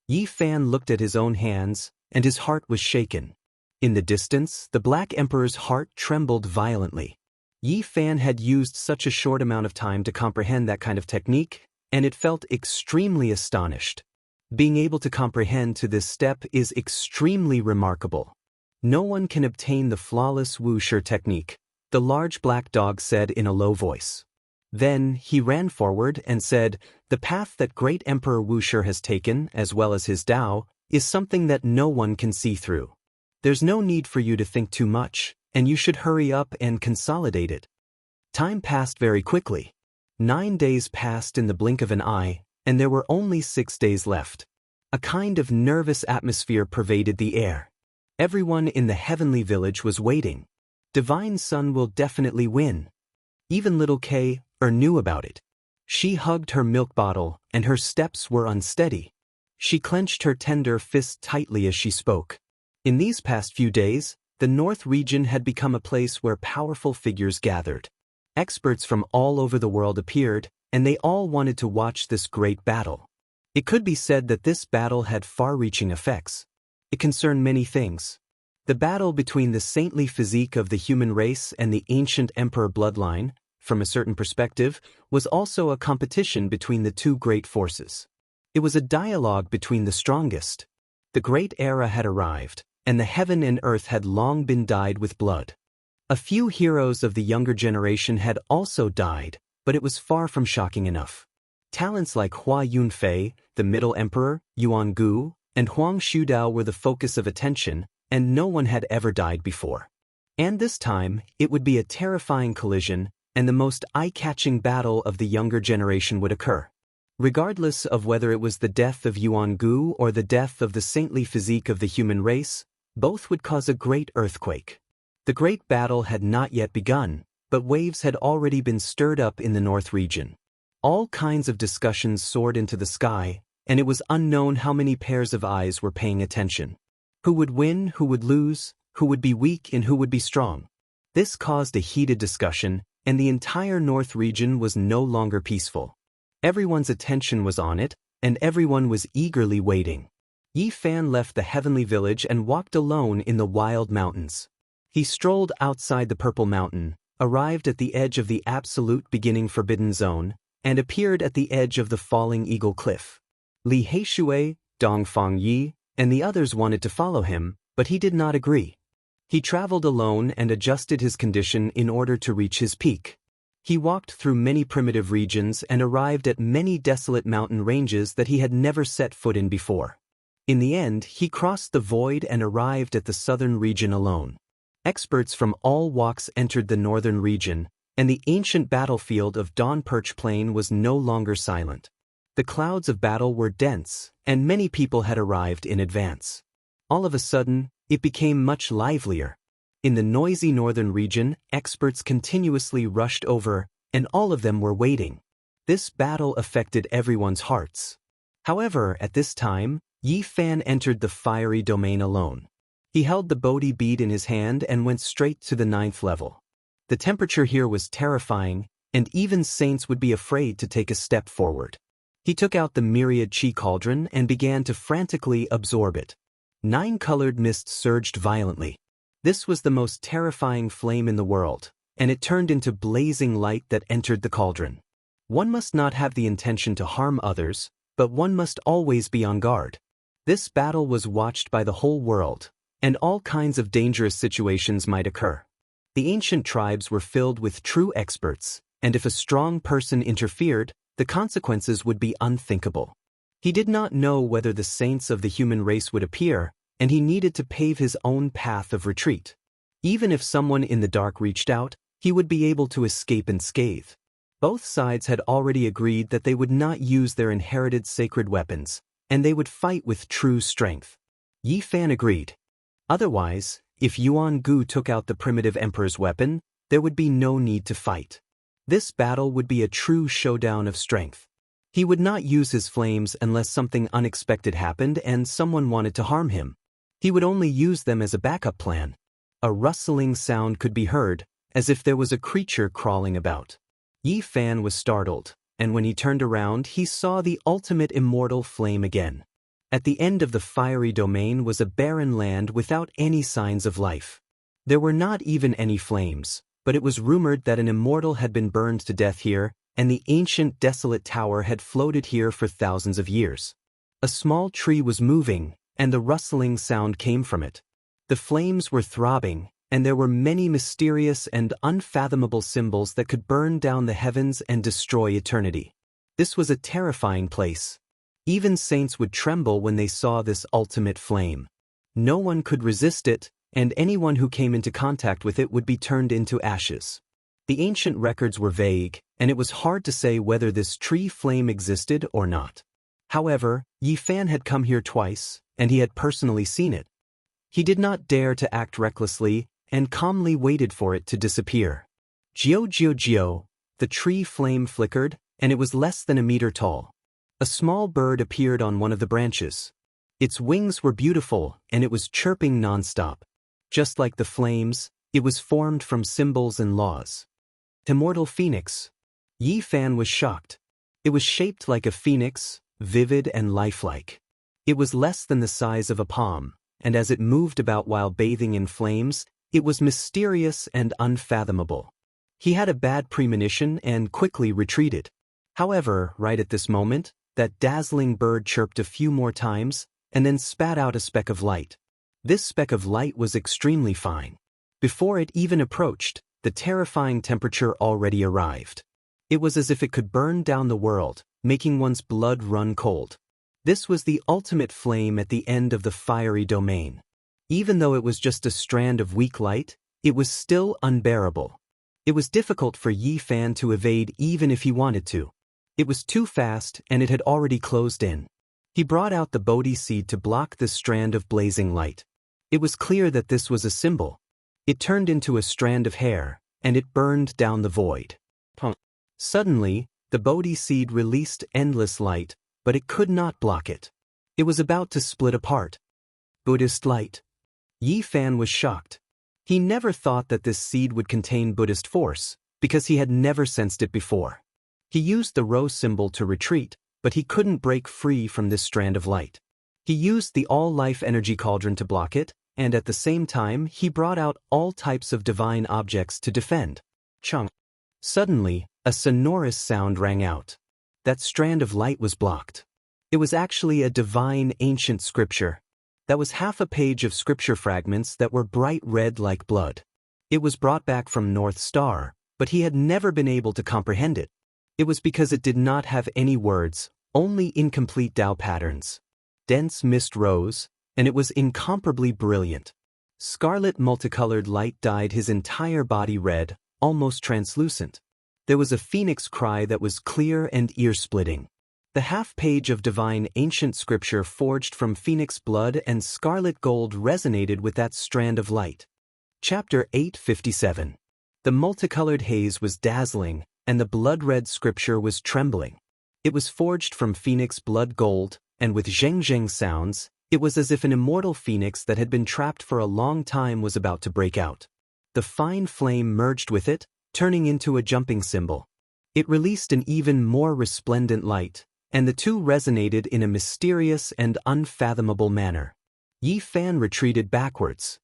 Yi Fan looked at his own hands, and his heart was shaken. In the distance, the Black Emperor's heart trembled violently. Yi Fan had used such a short amount of time to comprehend that kind of technique, and it felt extremely astonished. Being able to comprehend to this step is extremely remarkable. No one can obtain the flawless Wu Shi technique, the large black dog said in a low voice. Then he ran forward and said, "The path that great Emperor Wu Shi has taken, as well as his Tao, is something that no one can see through. There's no need for you to think too much, and you should hurry up and consolidate it." Time passed very quickly. 9 days passed in the blink of an eye, and there were only 6 days left. A kind of nervous atmosphere pervaded the air. Everyone in the heavenly village was waiting. Divine Sun will definitely win. Even little Kay knew about it. She hugged her milk bottle, and her steps were unsteady. She clenched her tender fist tightly as she spoke. In these past few days, the North region had become a place where powerful figures gathered. Experts from all over the world appeared, and they all wanted to watch this great battle. It could be said that this battle had far-reaching effects. It concerned many things. The battle between the saintly physique of the human race and the ancient emperor bloodline, from a certain perspective, was also a competition between the two great forces. It was a dialogue between the strongest. The great era had arrived, and the heaven and earth had long been dyed with blood. A few heroes of the younger generation had also died, but it was far from shocking enough. Talents like Hua Yunfei, the Middle Emperor, Yuan Gu, and Huang Shudao were the focus of attention, and no one had ever died before. And this time, it would be a terrifying collision, and the most eye-catching battle of the younger generation would occur. Regardless of whether it was the death of Yuan Gu or the death of the saintly physique of the human race, both would cause a great earthquake. The great battle had not yet begun, but waves had already been stirred up in the North region. All kinds of discussions soared into the sky, and it was unknown how many pairs of eyes were paying attention. Who would win, who would lose, who would be weak and who would be strong? This caused a heated discussion, and the entire North region was no longer peaceful. Everyone's attention was on it, and everyone was eagerly waiting. Yi Fan left the heavenly village and walked alone in the wild mountains. He strolled outside the Purple Mountain, arrived at the edge of the absolute beginning forbidden zone, and appeared at the edge of the falling eagle cliff. Li Heishui, Dongfang Yi, and the others wanted to follow him, but he did not agree. He traveled alone and adjusted his condition in order to reach his peak. He walked through many primitive regions and arrived at many desolate mountain ranges that he had never set foot in before. In the end, he crossed the void and arrived at the southern region alone. Experts from all walks entered the northern region, and the ancient battlefield of Dawn Perch Plain was no longer silent. The clouds of battle were dense, and many people had arrived in advance. All of a sudden, it became much livelier. In the noisy northern region, experts continuously rushed over, and all of them were waiting. This battle affected everyone's hearts. However, at this time, Yi Fan entered the fiery domain alone. He held the Bodhi bead in his hand and went straight to the 9th level. The temperature here was terrifying, and even saints would be afraid to take a step forward. He took out the myriad chi cauldron and began to frantically absorb it. 9-colored mist surged violently. This was the most terrifying flame in the world, and it turned into blazing light that entered the cauldron. One must not have the intention to harm others, but one must always be on guard. This battle was watched by the whole world, and all kinds of dangerous situations might occur. The ancient tribes were filled with true experts, and if a strong person interfered, the consequences would be unthinkable. He did not know whether the saints of the human race would appear, and he needed to pave his own path of retreat. Even if someone in the dark reached out, he would be able to escape unscathed. Both sides had already agreed that they would not use their inherited sacred weapons, and they would fight with true strength. Yi Fan agreed. Otherwise, if Yuan Gu took out the primitive emperor's weapon, there would be no need to fight. This battle would be a true showdown of strength. He would not use his flames unless something unexpected happened and someone wanted to harm him. He would only use them as a backup plan. A rustling sound could be heard, as if there was a creature crawling about. Yi Fan was startled, and when he turned around he saw the ultimate immortal flame again. At the end of the fiery domain was a barren land without any signs of life. There were not even any flames, but it was rumored that an immortal had been burned to death here, and the ancient desolate tower had floated here for thousands of years. A small tree was moving, and the rustling sound came from it. The flames were throbbing, and there were many mysterious and unfathomable symbols that could burn down the heavens and destroy eternity. This was a terrifying place. Even saints would tremble when they saw this ultimate flame. No one could resist it, and anyone who came into contact with it would be turned into ashes. The ancient records were vague, and it was hard to say whether this tree flame existed or not. However, Yi Fan had come here twice, and he had personally seen it. He did not dare to act recklessly, and calmly waited for it to disappear. Gio, the tree flame flickered, and it was less than a meter tall. A small bird appeared on one of the branches. Its wings were beautiful, and it was chirping nonstop. Just like the flames, it was formed from symbols and laws. Immortal phoenix. Yi Fan was shocked. It was shaped like a phoenix, vivid and lifelike. It was less than the size of a palm, and as it moved about while bathing in flames, it was mysterious and unfathomable. He had a bad premonition and quickly retreated. However, right at this moment, that dazzling bird chirped a few more times, and then spat out a speck of light. This speck of light was extremely fine. Before it even approached, the terrifying temperature already arrived. It was as if it could burn down the world, making one's blood run cold. This was the ultimate flame at the end of the fiery domain. Even though it was just a strand of weak light, it was still unbearable. It was difficult for Yi Fan to evade even if he wanted to. It was too fast, and it had already closed in. He brought out the Bodhi seed to block this strand of blazing light. It was clear that this was a symbol. It turned into a strand of hair, and it burned down the void. Suddenly, the Bodhi seed released endless light, but it could not block it. It was about to split apart. Buddhist light. Yi Fan was shocked. He never thought that this seed would contain Buddhist force, because he had never sensed it before. He used the rose symbol to retreat, but he couldn't break free from this strand of light. He used the all-life energy cauldron to block it, and at the same time he brought out all types of divine objects to defend. Chung. Suddenly, a sonorous sound rang out. That strand of light was blocked. It was actually a divine ancient scripture. That was half a page of scripture fragments that were bright red like blood. It was brought back from North Star, but he had never been able to comprehend it. It was because it did not have any words, only incomplete Tao patterns. Dense mist rose, and it was incomparably brilliant. Scarlet multicolored light dyed his entire body red, almost translucent. There was a phoenix cry that was clear and ear-splitting. The half-page of divine ancient scripture forged from phoenix blood and scarlet gold resonated with that strand of light. Chapter 857. The multicolored haze was dazzling, and the blood-red scripture was trembling. It was forged from phoenix blood gold, and with zheng-zheng sounds, It was as if an immortal phoenix that had been trapped for a long time was about to break out. The fine flame merged with it, turning into a jumping symbol. It released an even more resplendent light, and the two resonated in a mysterious and unfathomable manner. Yi Fan retreated backwards.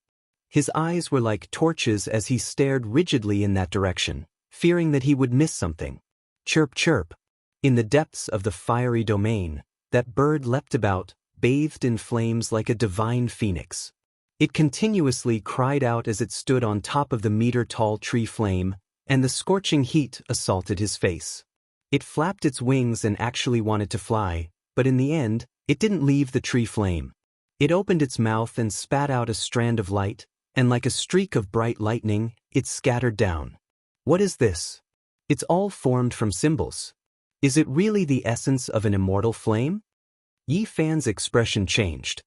His eyes were like torches as he stared rigidly in that direction, fearing that he would miss something. Chirp chirp. In the depths of the fiery domain, that bird leapt about, bathed in flames like a divine phoenix. It continuously cried out as it stood on top of the meter-tall tree flame, and the scorching heat assaulted his face. It flapped its wings and actually wanted to fly, but in the end, it didn't leave the tree flame. It opened its mouth and spat out a strand of light, and like a streak of bright lightning, it scattered down. What is this? It's all formed from symbols. Is it really the essence of an immortal flame? Yi Fan's expression changed.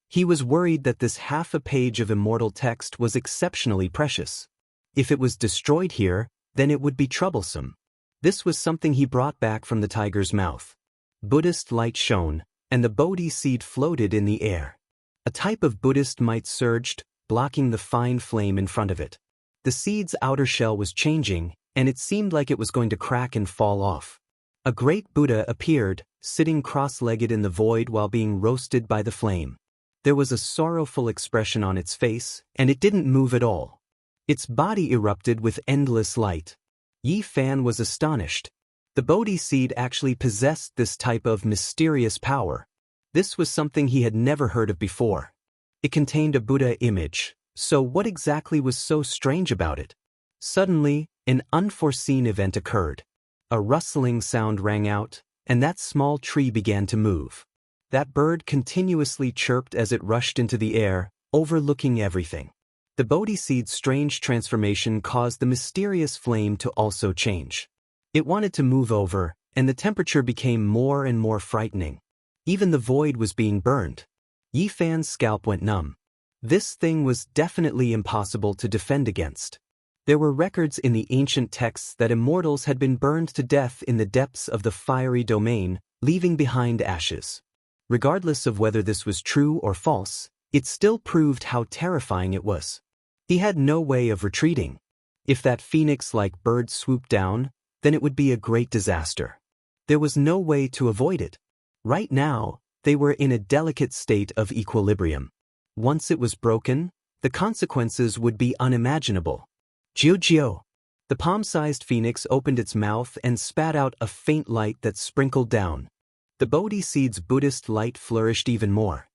He was worried that this half a page of immortal text was exceptionally precious. If it was destroyed here, then it would be troublesome. This was something he brought back from the tiger's mouth. Buddhist light shone, and the Bodhi seed floated in the air. A type of Buddhist might surged, blocking the fine flame in front of it. The seed's outer shell was changing, and it seemed like it was going to crack and fall off. A great Buddha appeared, sitting cross-legged in the void while being roasted by the flame. There was a sorrowful expression on its face, and it didn't move at all. Its body erupted with endless light. Yi Fan was astonished. The Bodhi seed actually possessed this type of mysterious power. This was something he had never heard of before. It contained a Buddha image, so what exactly was so strange about it? Suddenly, an unforeseen event occurred. A rustling sound rang out, and that small tree began to move. That bird continuously chirped as it rushed into the air, overlooking everything. The Bodhi seed's strange transformation caused the mysterious flame to also change. It wanted to move over, and the temperature became more and more frightening. Even the void was being burned. Yi Fan's scalp went numb. This thing was definitely impossible to defend against. There were records in the ancient texts that immortals had been burned to death in the depths of the fiery domain, leaving behind ashes. Regardless of whether this was true or false, it still proved how terrifying it was. He had no way of retreating. If that phoenix-like bird swooped down, then it would be a great disaster. There was no way to avoid it. Right now, they were in a delicate state of equilibrium. Once it was broken, the consequences would be unimaginable. Jiu-jiu. The palm-sized phoenix opened its mouth and spat out a faint light that sprinkled down. The Bodhi seed's Buddhist light flourished even more.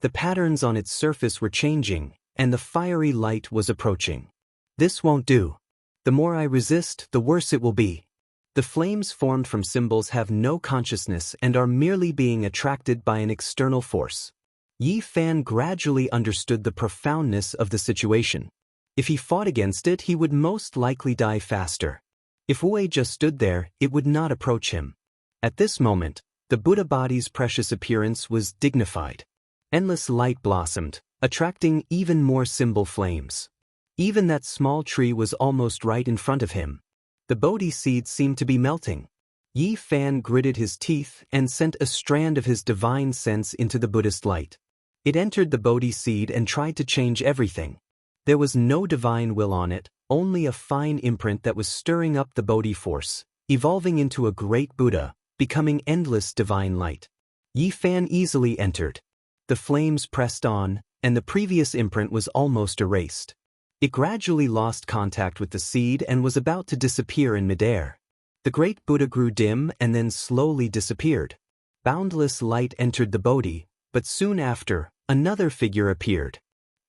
The patterns on its surface were changing, and the fiery light was approaching. This won't do. The more I resist, the worse it will be. The flames formed from symbols have no consciousness and are merely being attracted by an external force. Yi Fan gradually understood the profoundness of the situation. If he fought against it, he would most likely die faster. If Wu just stood there, it would not approach him. At this moment, the Buddha body's precious appearance was dignified. Endless light blossomed, attracting even more symbol flames. Even that small tree was almost right in front of him. The Bodhi seed seemed to be melting. Yi Fan gritted his teeth and sent a strand of his divine sense into the Buddhist light. It entered the Bodhi seed and tried to change everything. There was no divine will on it, only a fine imprint that was stirring up the Bodhi force, evolving into a great Buddha, becoming endless divine light. Yi Fan easily entered. The flames pressed on, and the previous imprint was almost erased. It gradually lost contact with the seed and was about to disappear in midair. The great Buddha grew dim and then slowly disappeared. Boundless light entered the Bodhi, but soon after, another figure appeared.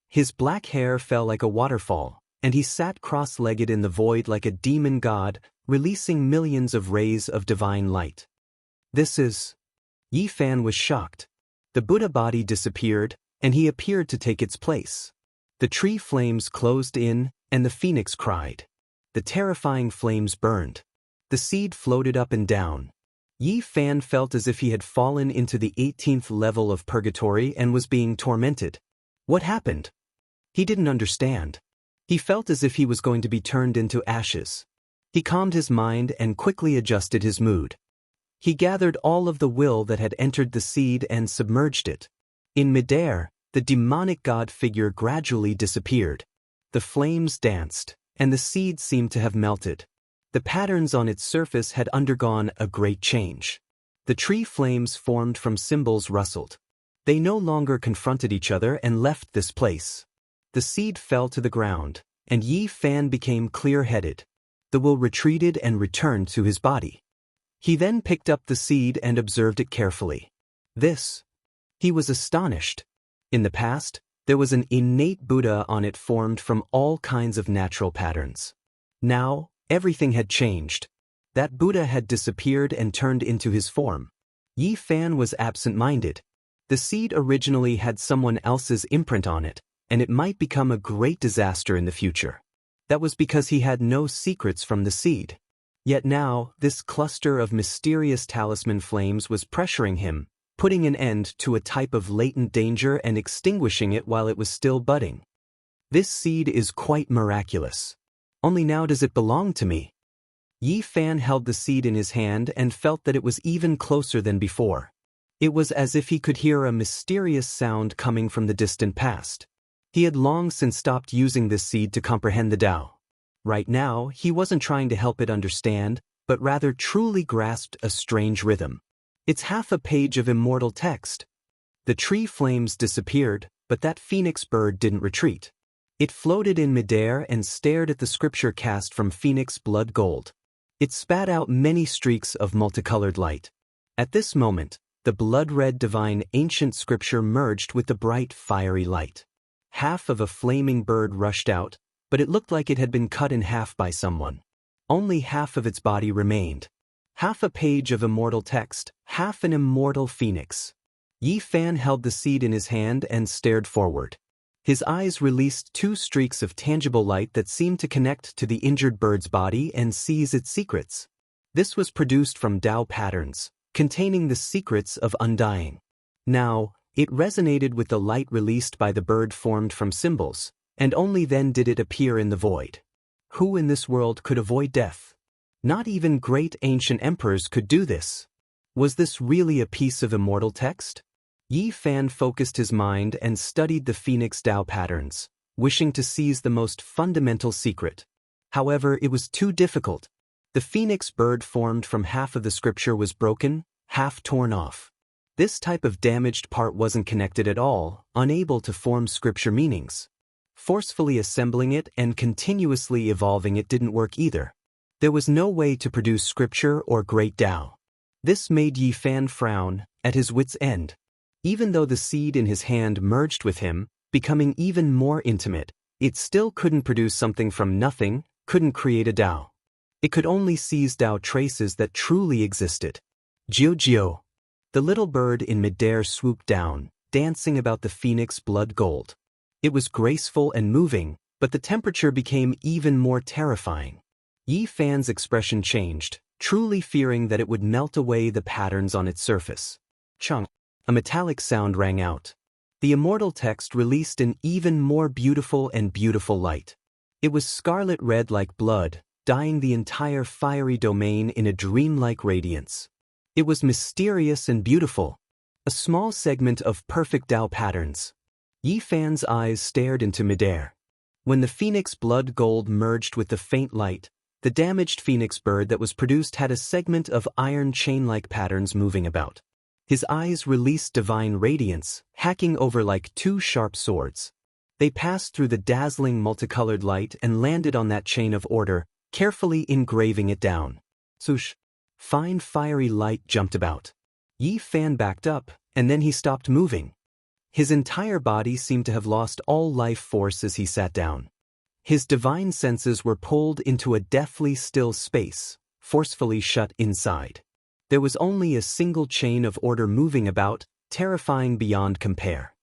His black hair fell like a waterfall, and he sat cross-legged in the void like a demon god, releasing millions of rays of divine light. This is... Yi Fan was shocked. The Buddha body disappeared, and he appeared to take its place. The tree flames closed in, and the phoenix cried. The terrifying flames burned. The seed floated up and down. Yi Fan felt as if he had fallen into the 18th level of purgatory and was being tormented. What happened? He didn't understand. He felt as if he was going to be turned into ashes. He calmed his mind and quickly adjusted his mood. He gathered all of the will that had entered the seed and submerged it. In midair, the demonic god figure gradually disappeared. The flames danced, and the seed seemed to have melted. The patterns on its surface had undergone a great change. The tree flames formed from symbols rustled. They no longer confronted each other and left this place. The seed fell to the ground, and Yi Fan became clear-headed. The will retreated and returned to his body. He then picked up the seed and observed it carefully. He was astonished. In the past, there was an innate Buddha on it formed from all kinds of natural patterns. Now, everything had changed. That Buddha had disappeared and turned into his form. Yi Fan was absent-minded. The seed originally had someone else's imprint on it, and it might become a great disaster in the future. That was because he had no secrets from the seed. Yet now, this cluster of mysterious talisman flames was pressuring him, putting an end to a type of latent danger and extinguishing it while it was still budding. This seed is quite miraculous. Only now does it belong to me. Yi Fan held the seed in his hand and felt that it was even closer than before. It was as if he could hear a mysterious sound coming from the distant past. He had long since stopped using this seed to comprehend the Tao. Right now, he wasn't trying to help it understand, but rather truly grasped a strange rhythm. It's half a page of immortal text. The tree flames disappeared, but that phoenix bird didn't retreat. It floated in midair and stared at the scripture cast from phoenix blood gold. It spat out many streaks of multicolored light. At this moment, the blood-red divine ancient scripture merged with the bright fiery light. Half of a flaming bird rushed out, but it looked like it had been cut in half by someone. Only half of its body remained. Half a page of immortal text, half an immortal phoenix. Yi Fan held the seed in his hand and stared forward. His eyes released two streaks of tangible light that seemed to connect to the injured bird's body and seize its secrets. This was produced from Tao patterns, containing the secrets of undying. Now, it resonated with the light released by the bird formed from symbols, and only then did it appear in the void. Who in this world could avoid death? Not even great ancient emperors could do this. Was this really a piece of immortal text? Yi Fan focused his mind and studied the Phoenix Tao patterns, wishing to seize the most fundamental secret. However, it was too difficult. The phoenix bird formed from half of the scripture was broken, half torn off. This type of damaged part wasn't connected at all, unable to form scripture meanings. Forcefully assembling it and continuously evolving it didn't work either. There was no way to produce scripture or great Tao. This made Yi Fan frown, at his wit's end. Even though the seed in his hand merged with him, becoming even more intimate, it still couldn't produce something from nothing, couldn't create a Tao. It could only seize Tao traces that truly existed. Jiu. The little bird in midair swooped down, dancing about the phoenix blood gold. It was graceful and moving, but the temperature became even more terrifying. Yi Fan's expression changed, truly fearing that it would melt away the patterns on its surface. Chung. A metallic sound rang out. The immortal text released an even more beautiful light. It was scarlet red like blood, dyeing the entire fiery domain in a dreamlike radiance. It was mysterious and beautiful. A small segment of perfect Tao patterns. Yi Fan's eyes stared into midair. When the phoenix blood gold merged with the faint light, the damaged phoenix bird that was produced had a segment of iron chain-like patterns moving about. His eyes released divine radiance, hacking over like two sharp swords. They passed through the dazzling multicolored light and landed on that chain of order, carefully engraving it down. Swoosh! Fine fiery light jumped about. Yi Fan backed up, and then he stopped moving. His entire body seemed to have lost all life force as he sat down. His divine senses were pulled into a deathly still space, forcefully shut inside. There was only a single chain of order moving about, terrifying beyond compare.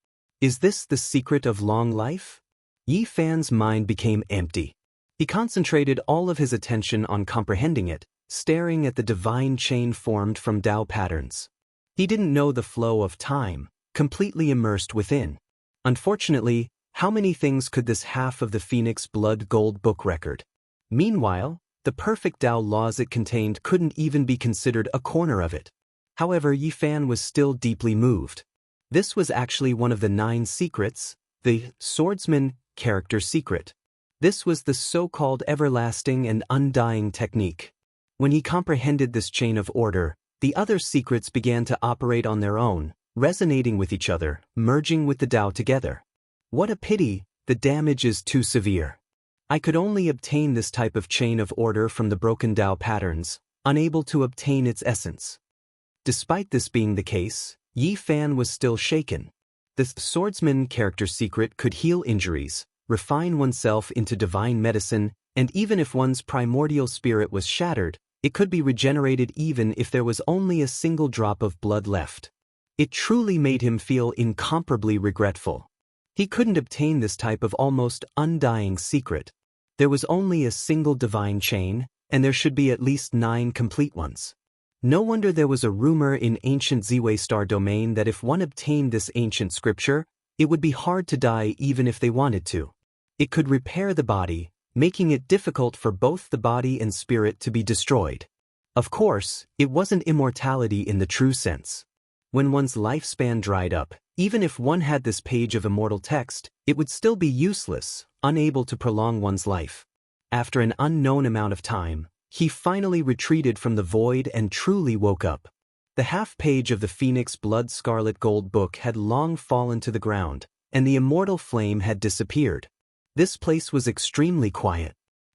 Is this the secret of long life? Yi Fan's mind became empty. He concentrated all of his attention on comprehending it, staring at the divine chain formed from Tao patterns. He didn't know the flow of time, completely immersed within. Unfortunately, how many things could this half of the Phoenix Blood Gold book record? Meanwhile, the perfect Tao laws it contained couldn't even be considered a corner of it. However, Yi Fan was still deeply moved. This was actually one of the 9 secrets, the swordsman character secret. This was the so-called everlasting and undying technique. When he comprehended this chain of order, the other secrets began to operate on their own, resonating with each other, merging with the Tao together. What a pity, the damage is too severe. I could only obtain this type of chain of order from the broken Tao patterns, unable to obtain its essence. Despite this being the case, Yi Fan was still shaken. The swordsman character secret could heal injuries, refine oneself into divine medicine, and even if one's primordial spirit was shattered, it could be regenerated even if there was only a single drop of blood left. It truly made him feel incomparably regretful. He couldn't obtain this type of almost undying secret. There was only a single divine chain, and there should be at least 9 complete ones. No wonder there was a rumor in ancient Ziwei Star domain that if one obtained this ancient scripture, it would be hard to die even if they wanted to. It could repair the body, making it difficult for both the body and spirit to be destroyed. Of course, it wasn't immortality in the true sense. When one's lifespan dried up, even if one had this page of immortal text, it would still be useless, unable to prolong one's life. After an unknown amount of time, he finally retreated from the void and truly woke up. The half-page of the Phoenix Blood Scarlet Gold book had long fallen to the ground, and the immortal flame had disappeared. This place was extremely quiet.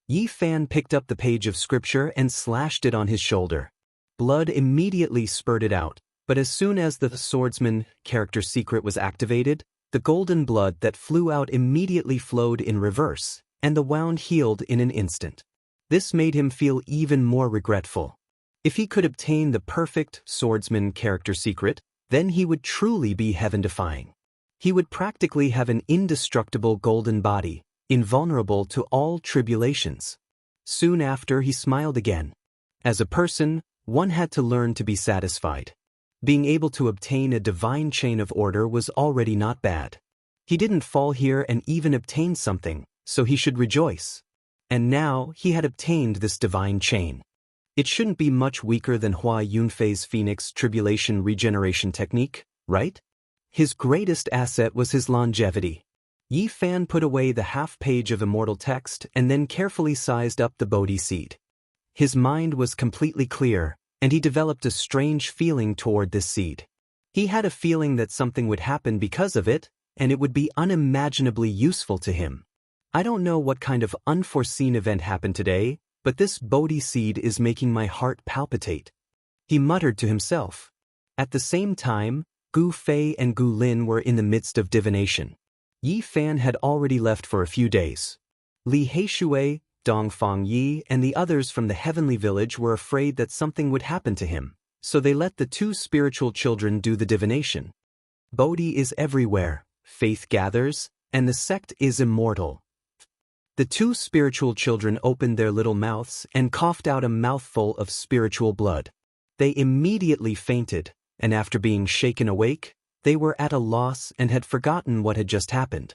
Yi Fan picked up the page of scripture and slashed it on his shoulder. Blood immediately spurted out, but as soon as the swordsman character secret was activated, the golden blood that flew out immediately flowed in reverse, and the wound healed in an instant. This made him feel even more regretful. If he could obtain the perfect swordsman character secret, then he would truly be heaven-defying. He would practically have an indestructible golden body, invulnerable to all tribulations. Soon after, he smiled again. As a person, one had to learn to be satisfied. Being able to obtain a divine chain of order was already not bad. He didn't fall here and even obtain something, so he should rejoice. And now, he had obtained this divine chain. It shouldn't be much weaker than Hua Yunfei's Phoenix Tribulation Regeneration Technique, right? His greatest asset was his longevity. Yi Fan put away the half-page of immortal text and then carefully sized up the Bodhi seed. His mind was completely clear, and he developed a strange feeling toward this seed. He had a feeling that something would happen because of it, and it would be unimaginably useful to him. I don't know what kind of unforeseen event happened today, but this Bodhi seed is making my heart palpitate. He muttered to himself. At the same time, Gu Fei and Gu Lin were in the midst of divination. Yi Fan had already left for a few days. Li Heishui, Dongfang Yi, and the others from the heavenly village were afraid that something would happen to him, so they let the 2 spiritual children do the divination. Bodhi is everywhere, faith gathers, and the sect is immortal. The 2 spiritual children opened their little mouths and coughed out a mouthful of spiritual blood. They immediately fainted, and after being shaken awake, they were at a loss and had forgotten what had just happened.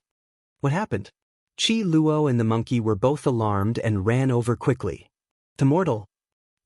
What happened? Qi Luo and the monkey were both alarmed and ran over quickly. Immortal.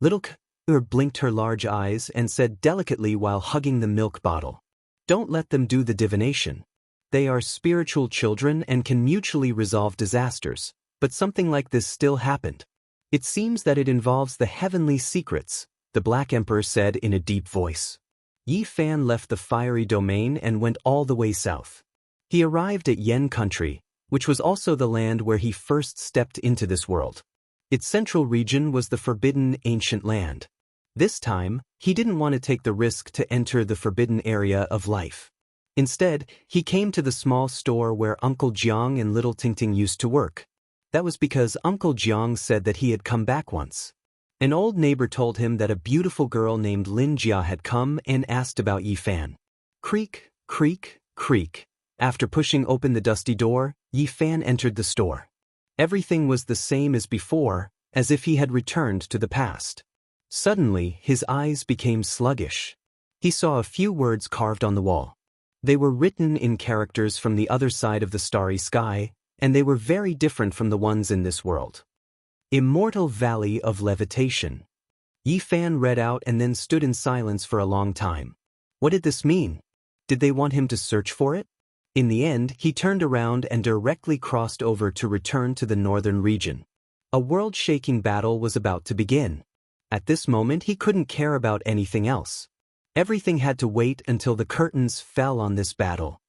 Little K blinked her large eyes and said delicately while hugging the milk bottle, "Don't let them do the divination. They are spiritual children and can mutually resolve disasters, but something like this still happened. It seems that it involves the heavenly secrets," the Black Emperor said in a deep voice. Yi Fan left the fiery domain and went all the way south. He arrived at Yen country, which was also the land where he first stepped into this world. Its central region was the forbidden ancient land. This time, he didn't want to take the risk to enter the forbidden area of life. Instead, he came to the small store where Uncle Jiang and Little Tingting used to work. That was because Uncle Jiang said that he had come back once. An old neighbor told him that a beautiful girl named Lin Jia had come and asked about Yi Fan. Creak, creak, creak. After pushing open the dusty door, Yi Fan entered the store. Everything was the same as before, as if he had returned to the past. Suddenly, his eyes became sluggish. He saw a few words carved on the wall. They were written in characters from the other side of the starry sky, and they were very different from the ones in this world. Immortal Valley of Levitation. Yi Fan read out and then stood in silence for a long time. What did this mean? Did they want him to search for it? In the end, he turned around and directly crossed over to return to the northern region. A world-shaking battle was about to begin. At this moment, he couldn't care about anything else. Everything had to wait until the curtains fell on this battle.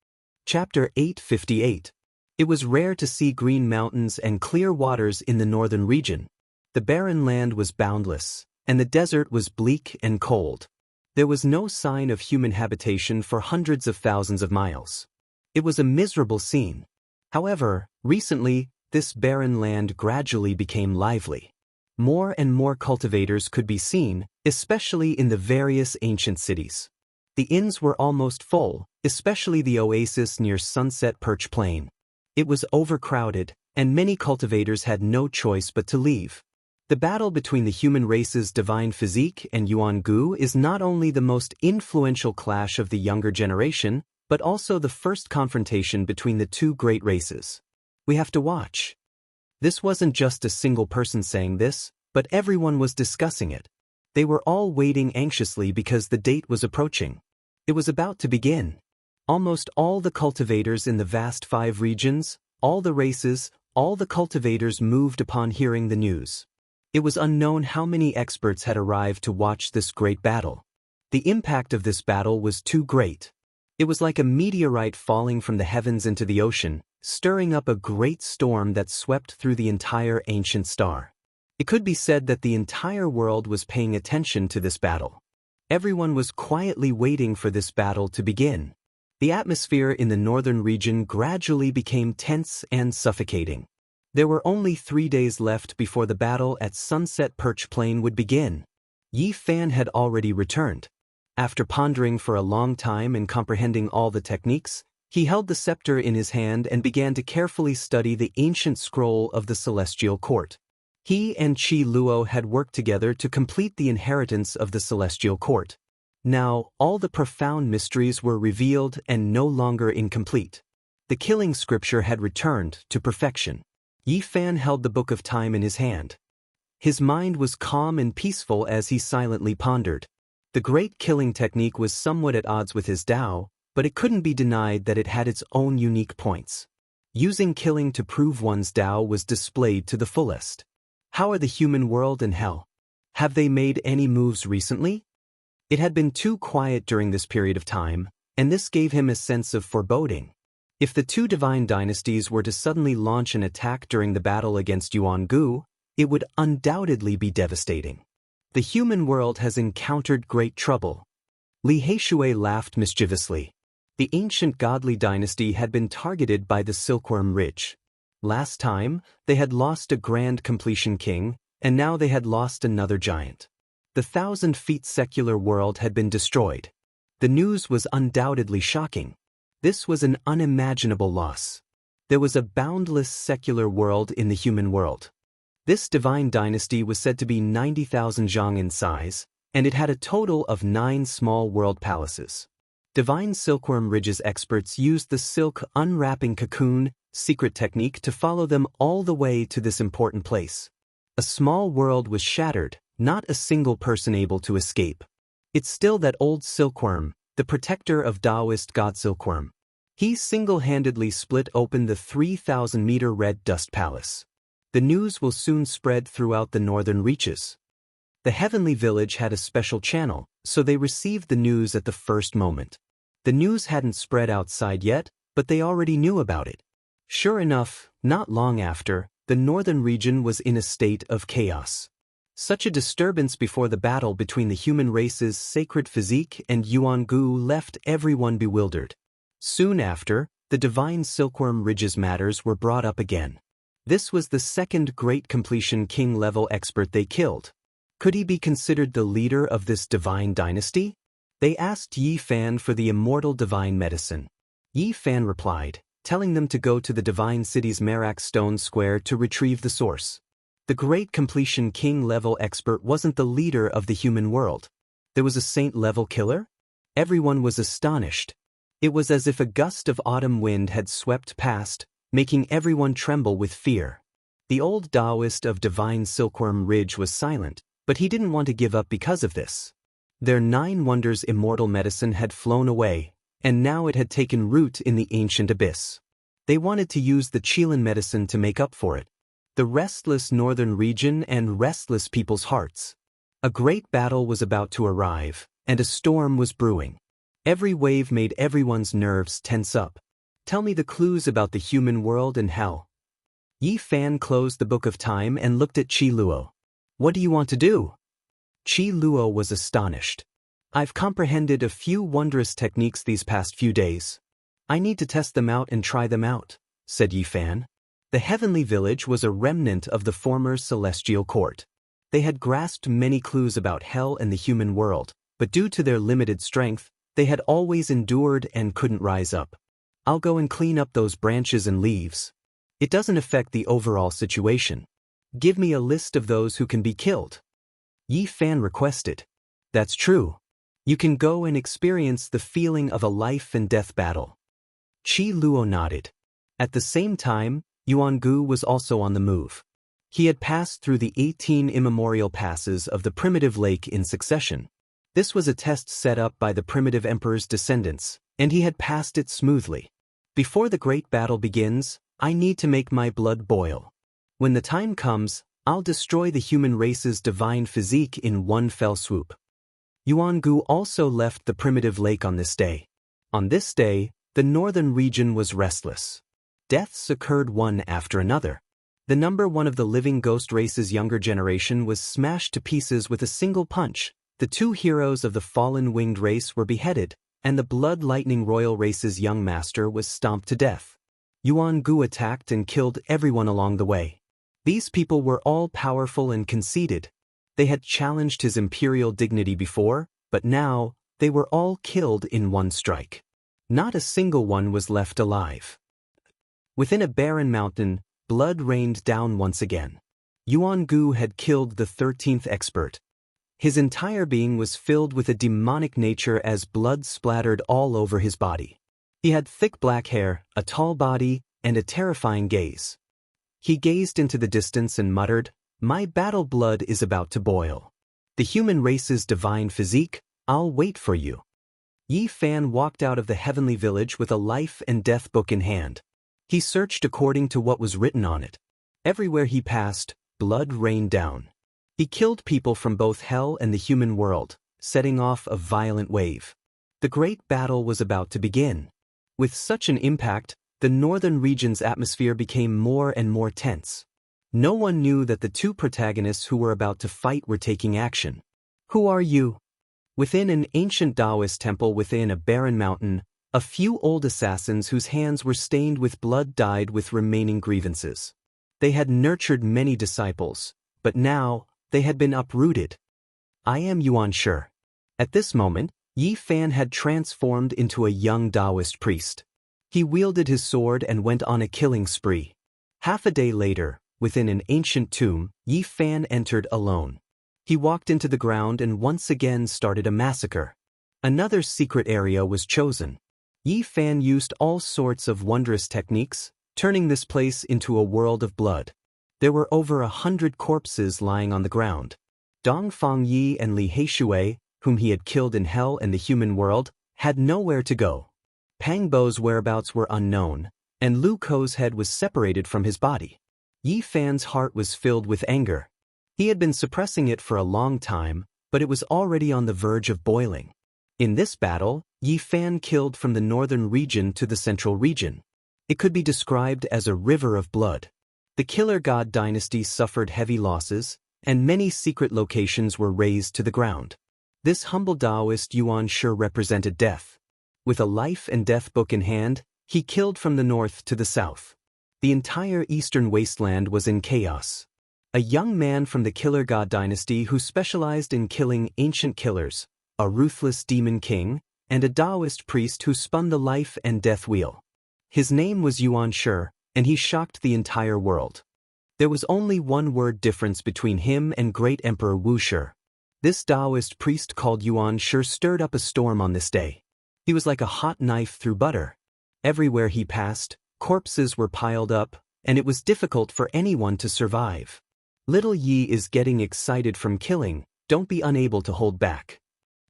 Chapter 858. It was rare to see green mountains and clear waters in the northern region. The barren land was boundless, and the desert was bleak and cold. There was no sign of human habitation for hundreds of thousands of miles. It was a miserable scene. However, recently, this barren land gradually became lively. More and more cultivators could be seen, especially in the various ancient cities. The inns were almost full, especially the oasis near Sunset Perch Plain. It was overcrowded, and many cultivators had no choice but to leave. The battle between the human race's divine physique and Yuan Gu is not only the most influential clash of the younger generation, but also the first confrontation between the two great races. We have to watch. This wasn't just a single person saying this, but everyone was discussing it. They were all waiting anxiously because the date was approaching. It was about to begin. Almost all the cultivators in the vast 5 regions, all the races, all the cultivators moved upon hearing the news. It was unknown how many experts had arrived to watch this great battle. The impact of this battle was too great. It was like a meteorite falling from the heavens into the ocean, stirring up a great storm that swept through the entire ancient star. It could be said that the entire world was paying attention to this battle. Everyone was quietly waiting for this battle to begin. The atmosphere in the northern region gradually became tense and suffocating. There were only 3 days left before the battle at Sunset Perch Plain would begin. Yi Fan had already returned. After pondering for a long time and comprehending all the techniques, he held the scepter in his hand and began to carefully study the ancient scroll of the Celestial Court. He and Qi Luo had worked together to complete the inheritance of the Celestial Court. Now, all the profound mysteries were revealed and no longer incomplete. The killing scripture had returned to perfection. Yi Fan held the Book of Time in his hand. His mind was calm and peaceful as he silently pondered. The great killing technique was somewhat at odds with his Tao, but it couldn't be denied that it had its own unique points. Using killing to prove one's Tao was displayed to the fullest. How are the human world and hell? Have they made any moves recently? It had been too quiet during this period of time, and this gave him a sense of foreboding. If the two divine dynasties were to suddenly launch an attack during the battle against Yuan Gu, it would undoubtedly be devastating. The human world has encountered great trouble. Li Heishui laughed mischievously. The ancient godly dynasty had been targeted by the Silkworm Ridge. Last time, they had lost a grand completion king, and now they had lost another giant. The 1,000-feet secular world had been destroyed. The news was undoubtedly shocking. This was an unimaginable loss. There was a boundless secular world in the human world. This divine dynasty was said to be 90,000 zhang in size, and it had a total of 9 small world palaces. Divine Silkworm Ridge's experts used the silk unwrapping cocoon secret technique to follow them all the way to this important place. A small world was shattered, not a single person able to escape. It's still that old silkworm, the protector of Daoist god Silkworm. He single-handedly split open the 3,000-meter red dust palace. The news will soon spread throughout the northern reaches. The heavenly village had a special channel, so they received the news at the first moment. The news hadn't spread outside yet, but they already knew about it. Sure enough, not long after, the northern region was in a state of chaos. Such a disturbance before the battle between the human race's sacred physique and Yuan Gu left everyone bewildered. Soon after, the divine Silkworm Ridge's matters were brought up again. This was the second great completion king-level expert they killed. Could he be considered the leader of this divine dynasty? They asked Yi Fan for the immortal divine medicine. Yi Fan replied, telling them to go to the divine city's Merak Stone Square to retrieve the source. The great completion king-level expert wasn't the leader of the human world. There was a saint-level killer? Everyone was astonished. It was as if a gust of autumn wind had swept past, making everyone tremble with fear. The old Daoist of divine Silkworm Ridge was silent, but he didn't want to give up because of this. Their 9 wonders immortal medicine had flown away, and now it had taken root in the ancient abyss. They wanted to use the Qilin medicine to make up for it. The restless northern region and restless people's hearts. A great battle was about to arrive, and a storm was brewing. Every wave made everyone's nerves tense up. Tell me the clues about the human world and hell. Yi Fan closed the book of time and looked at Qi Luo. What do you want to do? Qi Luo was astonished. I've comprehended a few wondrous techniques these past few days. I need to test them out and try them out, said Yi Fan. The heavenly village was a remnant of the former celestial court. They had grasped many clues about hell and the human world, but due to their limited strength, they had always endured and couldn't rise up. I'll go and clean up those branches and leaves. It doesn't affect the overall situation. Give me a list of those who can be killed. Yi Fan requested. That's true. You can go and experience the feeling of a life and death battle. Qi Luo nodded. At the same time, Yuan Gu was also on the move. He had passed through the 18 immemorial passes of the primitive lake in succession. This was a test set up by the primitive emperor's descendants, and he had passed it smoothly. Before the great battle begins, I need to make my blood boil. When the time comes, I'll destroy the human race's divine physique in one fell swoop. Yuan Gu also left the primitive lake on this day. On this day, the northern region was restless. Deaths occurred one after another. The number one of the living ghost race's younger generation was smashed to pieces with a single punch. The two heroes of the fallen winged race were beheaded, and the blood lightning royal race's young master was stomped to death. Yuan Gu attacked and killed everyone along the way. These people were all powerful and conceited. They had challenged his imperial dignity before, but now, they were all killed in one strike. Not a single one was left alive. Within a barren mountain, blood rained down once again. Yuan Gu had killed the 13th expert. His entire being was filled with a demonic nature as blood splattered all over his body. He had thick black hair, a tall body, and a terrifying gaze. He gazed into the distance and muttered, "My battle blood is about to boil. The human race's divine physique, I'll wait for you." Yi Fan walked out of the heavenly village with a life and death book in hand. He searched according to what was written on it. Everywhere he passed, blood rained down. He killed people from both hell and the human world, setting off a violent wave. The great battle was about to begin. With such an impact, the northern region's atmosphere became more and more tense. No one knew that the two protagonists who were about to fight were taking action. Who are you? Within an ancient Daoist temple within a barren mountain, a few old assassins whose hands were stained with blood died with remaining grievances. They had nurtured many disciples, but now, they had been uprooted. I am Yuan Shi. At this moment, Yi Fan had transformed into a young Daoist priest. He wielded his sword and went on a killing spree. Half a day later, within an ancient tomb, Yi Fan entered alone. He walked into the ground and once again started a massacre. Another secret area was chosen. Yi Fan used all sorts of wondrous techniques, turning this place into a world of blood. There were over 100 corpses lying on the ground. Dongfang Yi and Li Heishui, whom he had killed in hell and the human world, had nowhere to go. Pang Bo's whereabouts were unknown, and Lu Ko's head was separated from his body. Yi Fan's heart was filled with anger. He had been suppressing it for a long time, but it was already on the verge of boiling. In this battle, Yi Fan killed from the northern region to the central region. It could be described as a river of blood. The Killer God dynasty suffered heavy losses, and many secret locations were razed to the ground. This humble Daoist Yuan Shi represented death. With a life and death book in hand, he killed from the north to the south. The entire eastern wasteland was in chaos. A young man from the Killer God dynasty who specialized in killing ancient killers, a ruthless demon king, and a Daoist priest who spun the life and death wheel. His name was Yuan Shi, and he shocked the entire world. There was only one word difference between him and great Emperor Wuxia. This Daoist priest called Yuan Shi stirred up a storm on this day. He was like a hot knife through butter. Everywhere he passed, corpses were piled up, and it was difficult for anyone to survive. Little Yi is getting excited from killing, don't be unable to hold back.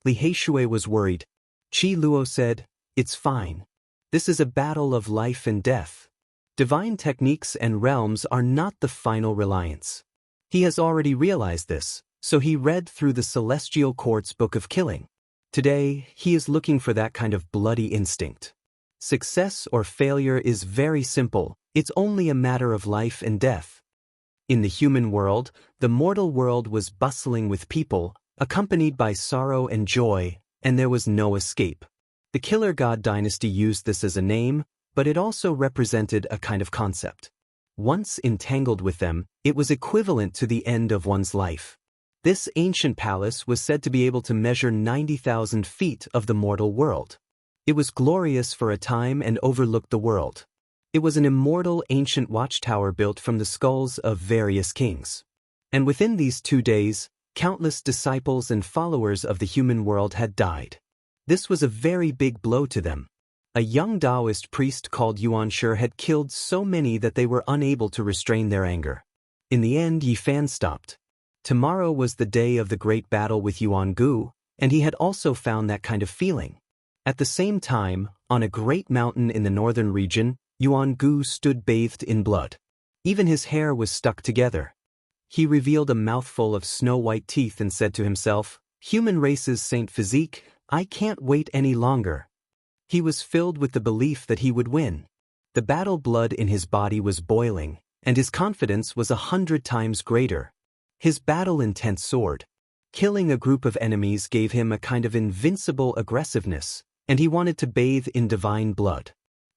Li Heishui was worried. Qi Luo said, It's fine. This is a battle of life and death. Divine techniques and realms are not the final reliance. He has already realized this, so he read through the Celestial Court's Book of Killing. Today, he is looking for that kind of bloody instinct. Success or failure is very simple, it's only a matter of life and death. In the human world, the mortal world was bustling with people, accompanied by sorrow and joy, and there was no escape. The Killer God dynasty used this as a name, but it also represented a kind of concept. Once entangled with them, it was equivalent to the end of one's life. This ancient palace was said to be able to measure 90,000 feet of the mortal world. It was glorious for a time and overlooked the world. It was an immortal ancient watchtower built from the skulls of various kings. And within these 2 days, countless disciples and followers of the human world had died. This was a very big blow to them. A young Daoist priest called Yuan had killed so many that they were unable to restrain their anger. In the end, Yifan stopped. Tomorrow was the day of the great battle with Yuan Gu, and he had also found that kind of feeling. At the same time, on a great mountain in the northern region, Yuan Gu stood bathed in blood. Even his hair was stuck together. He revealed a mouthful of snow-white teeth and said to himself, "Human race's saint physique, I can't wait any longer." He was filled with the belief that he would win. The battle blood in his body was boiling, and his confidence was 100 times greater. His battle-intent soared. Killing a group of enemies gave him a kind of invincible aggressiveness, and he wanted to bathe in divine blood.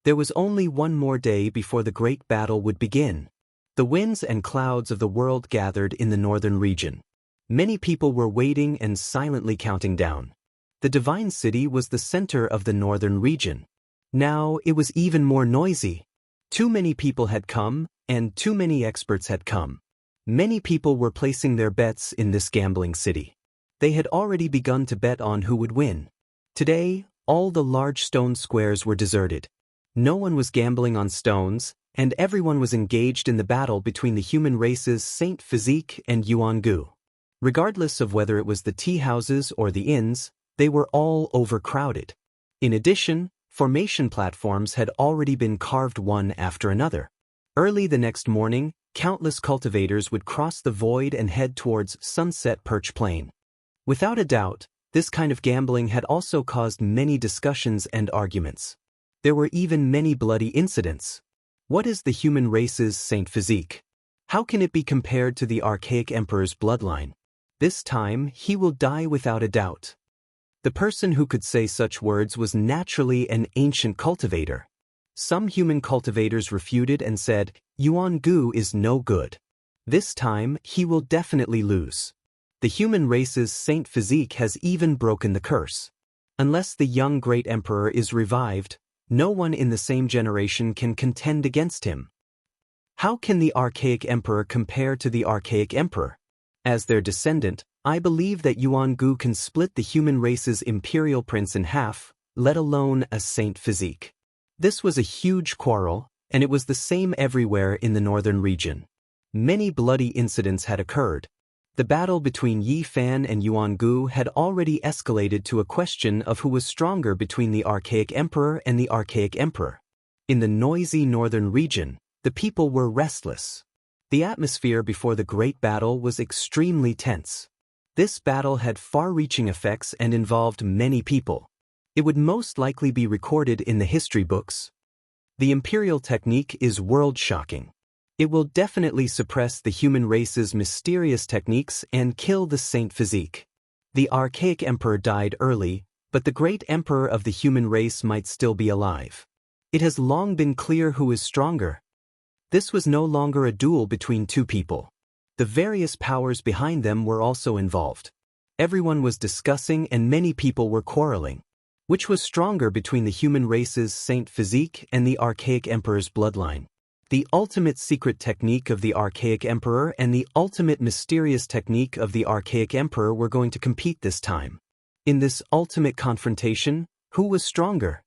There was only one more day before the great battle would begin. The winds and clouds of the world gathered in the northern region. Many people were waiting and silently counting down. The divine city was the center of the northern region. Now it was even more noisy. Too many people had come, and too many experts had come. Many people were placing their bets in this gambling city. They had already begun to bet on who would win. Today, all the large stone squares were deserted. No one was gambling on stones, and everyone was engaged in the battle between the human race's Saint Physique and Yuan Gu. Regardless of whether it was the tea houses or the inns, they were all overcrowded. In addition, formation platforms had already been carved one after another. Early the next morning, countless cultivators would cross the void and head towards Sunset Perch Plain. Without a doubt, this kind of gambling had also caused many discussions and arguments. There were even many bloody incidents. What is the human race's Saint Physique? How can it be compared to the archaic emperor's bloodline? This time, he will die without a doubt. The person who could say such words was naturally an ancient cultivator. Some human cultivators refuted and said, Yuan Gu is no good. This time, he will definitely lose. The human race's Saint Physique has even broken the curse. Unless the young great emperor is revived, no one in the same generation can contend against him. How can the archaic emperor compare to the archaic emperor? As their descendant, I believe that Yuan Gu can split the human race's imperial prince in half, let alone a Saint Physique. This was a huge quarrel, and it was the same everywhere in the northern region. Many bloody incidents had occurred. The battle between Yi Fan and Yuan Gu had already escalated to a question of who was stronger between the archaic emperor and the archaic emperor. In the noisy northern region, the people were restless. The atmosphere before the great battle was extremely tense. This battle had far-reaching effects and involved many people. It would most likely be recorded in the history books. The imperial technique is world-shocking. It will definitely suppress the human race's mysterious techniques and kill the Saint Physique. The archaic emperor died early, but the great emperor of the human race might still be alive. It has long been clear who is stronger. This was no longer a duel between two people. The various powers behind them were also involved. Everyone was discussing and many people were quarreling. Which was stronger between the human race's Saint Physique and the archaic emperor's bloodline? The ultimate secret technique of the archaic emperor and the ultimate mysterious technique of the archaic emperor were going to compete this time. In this ultimate confrontation, who was stronger?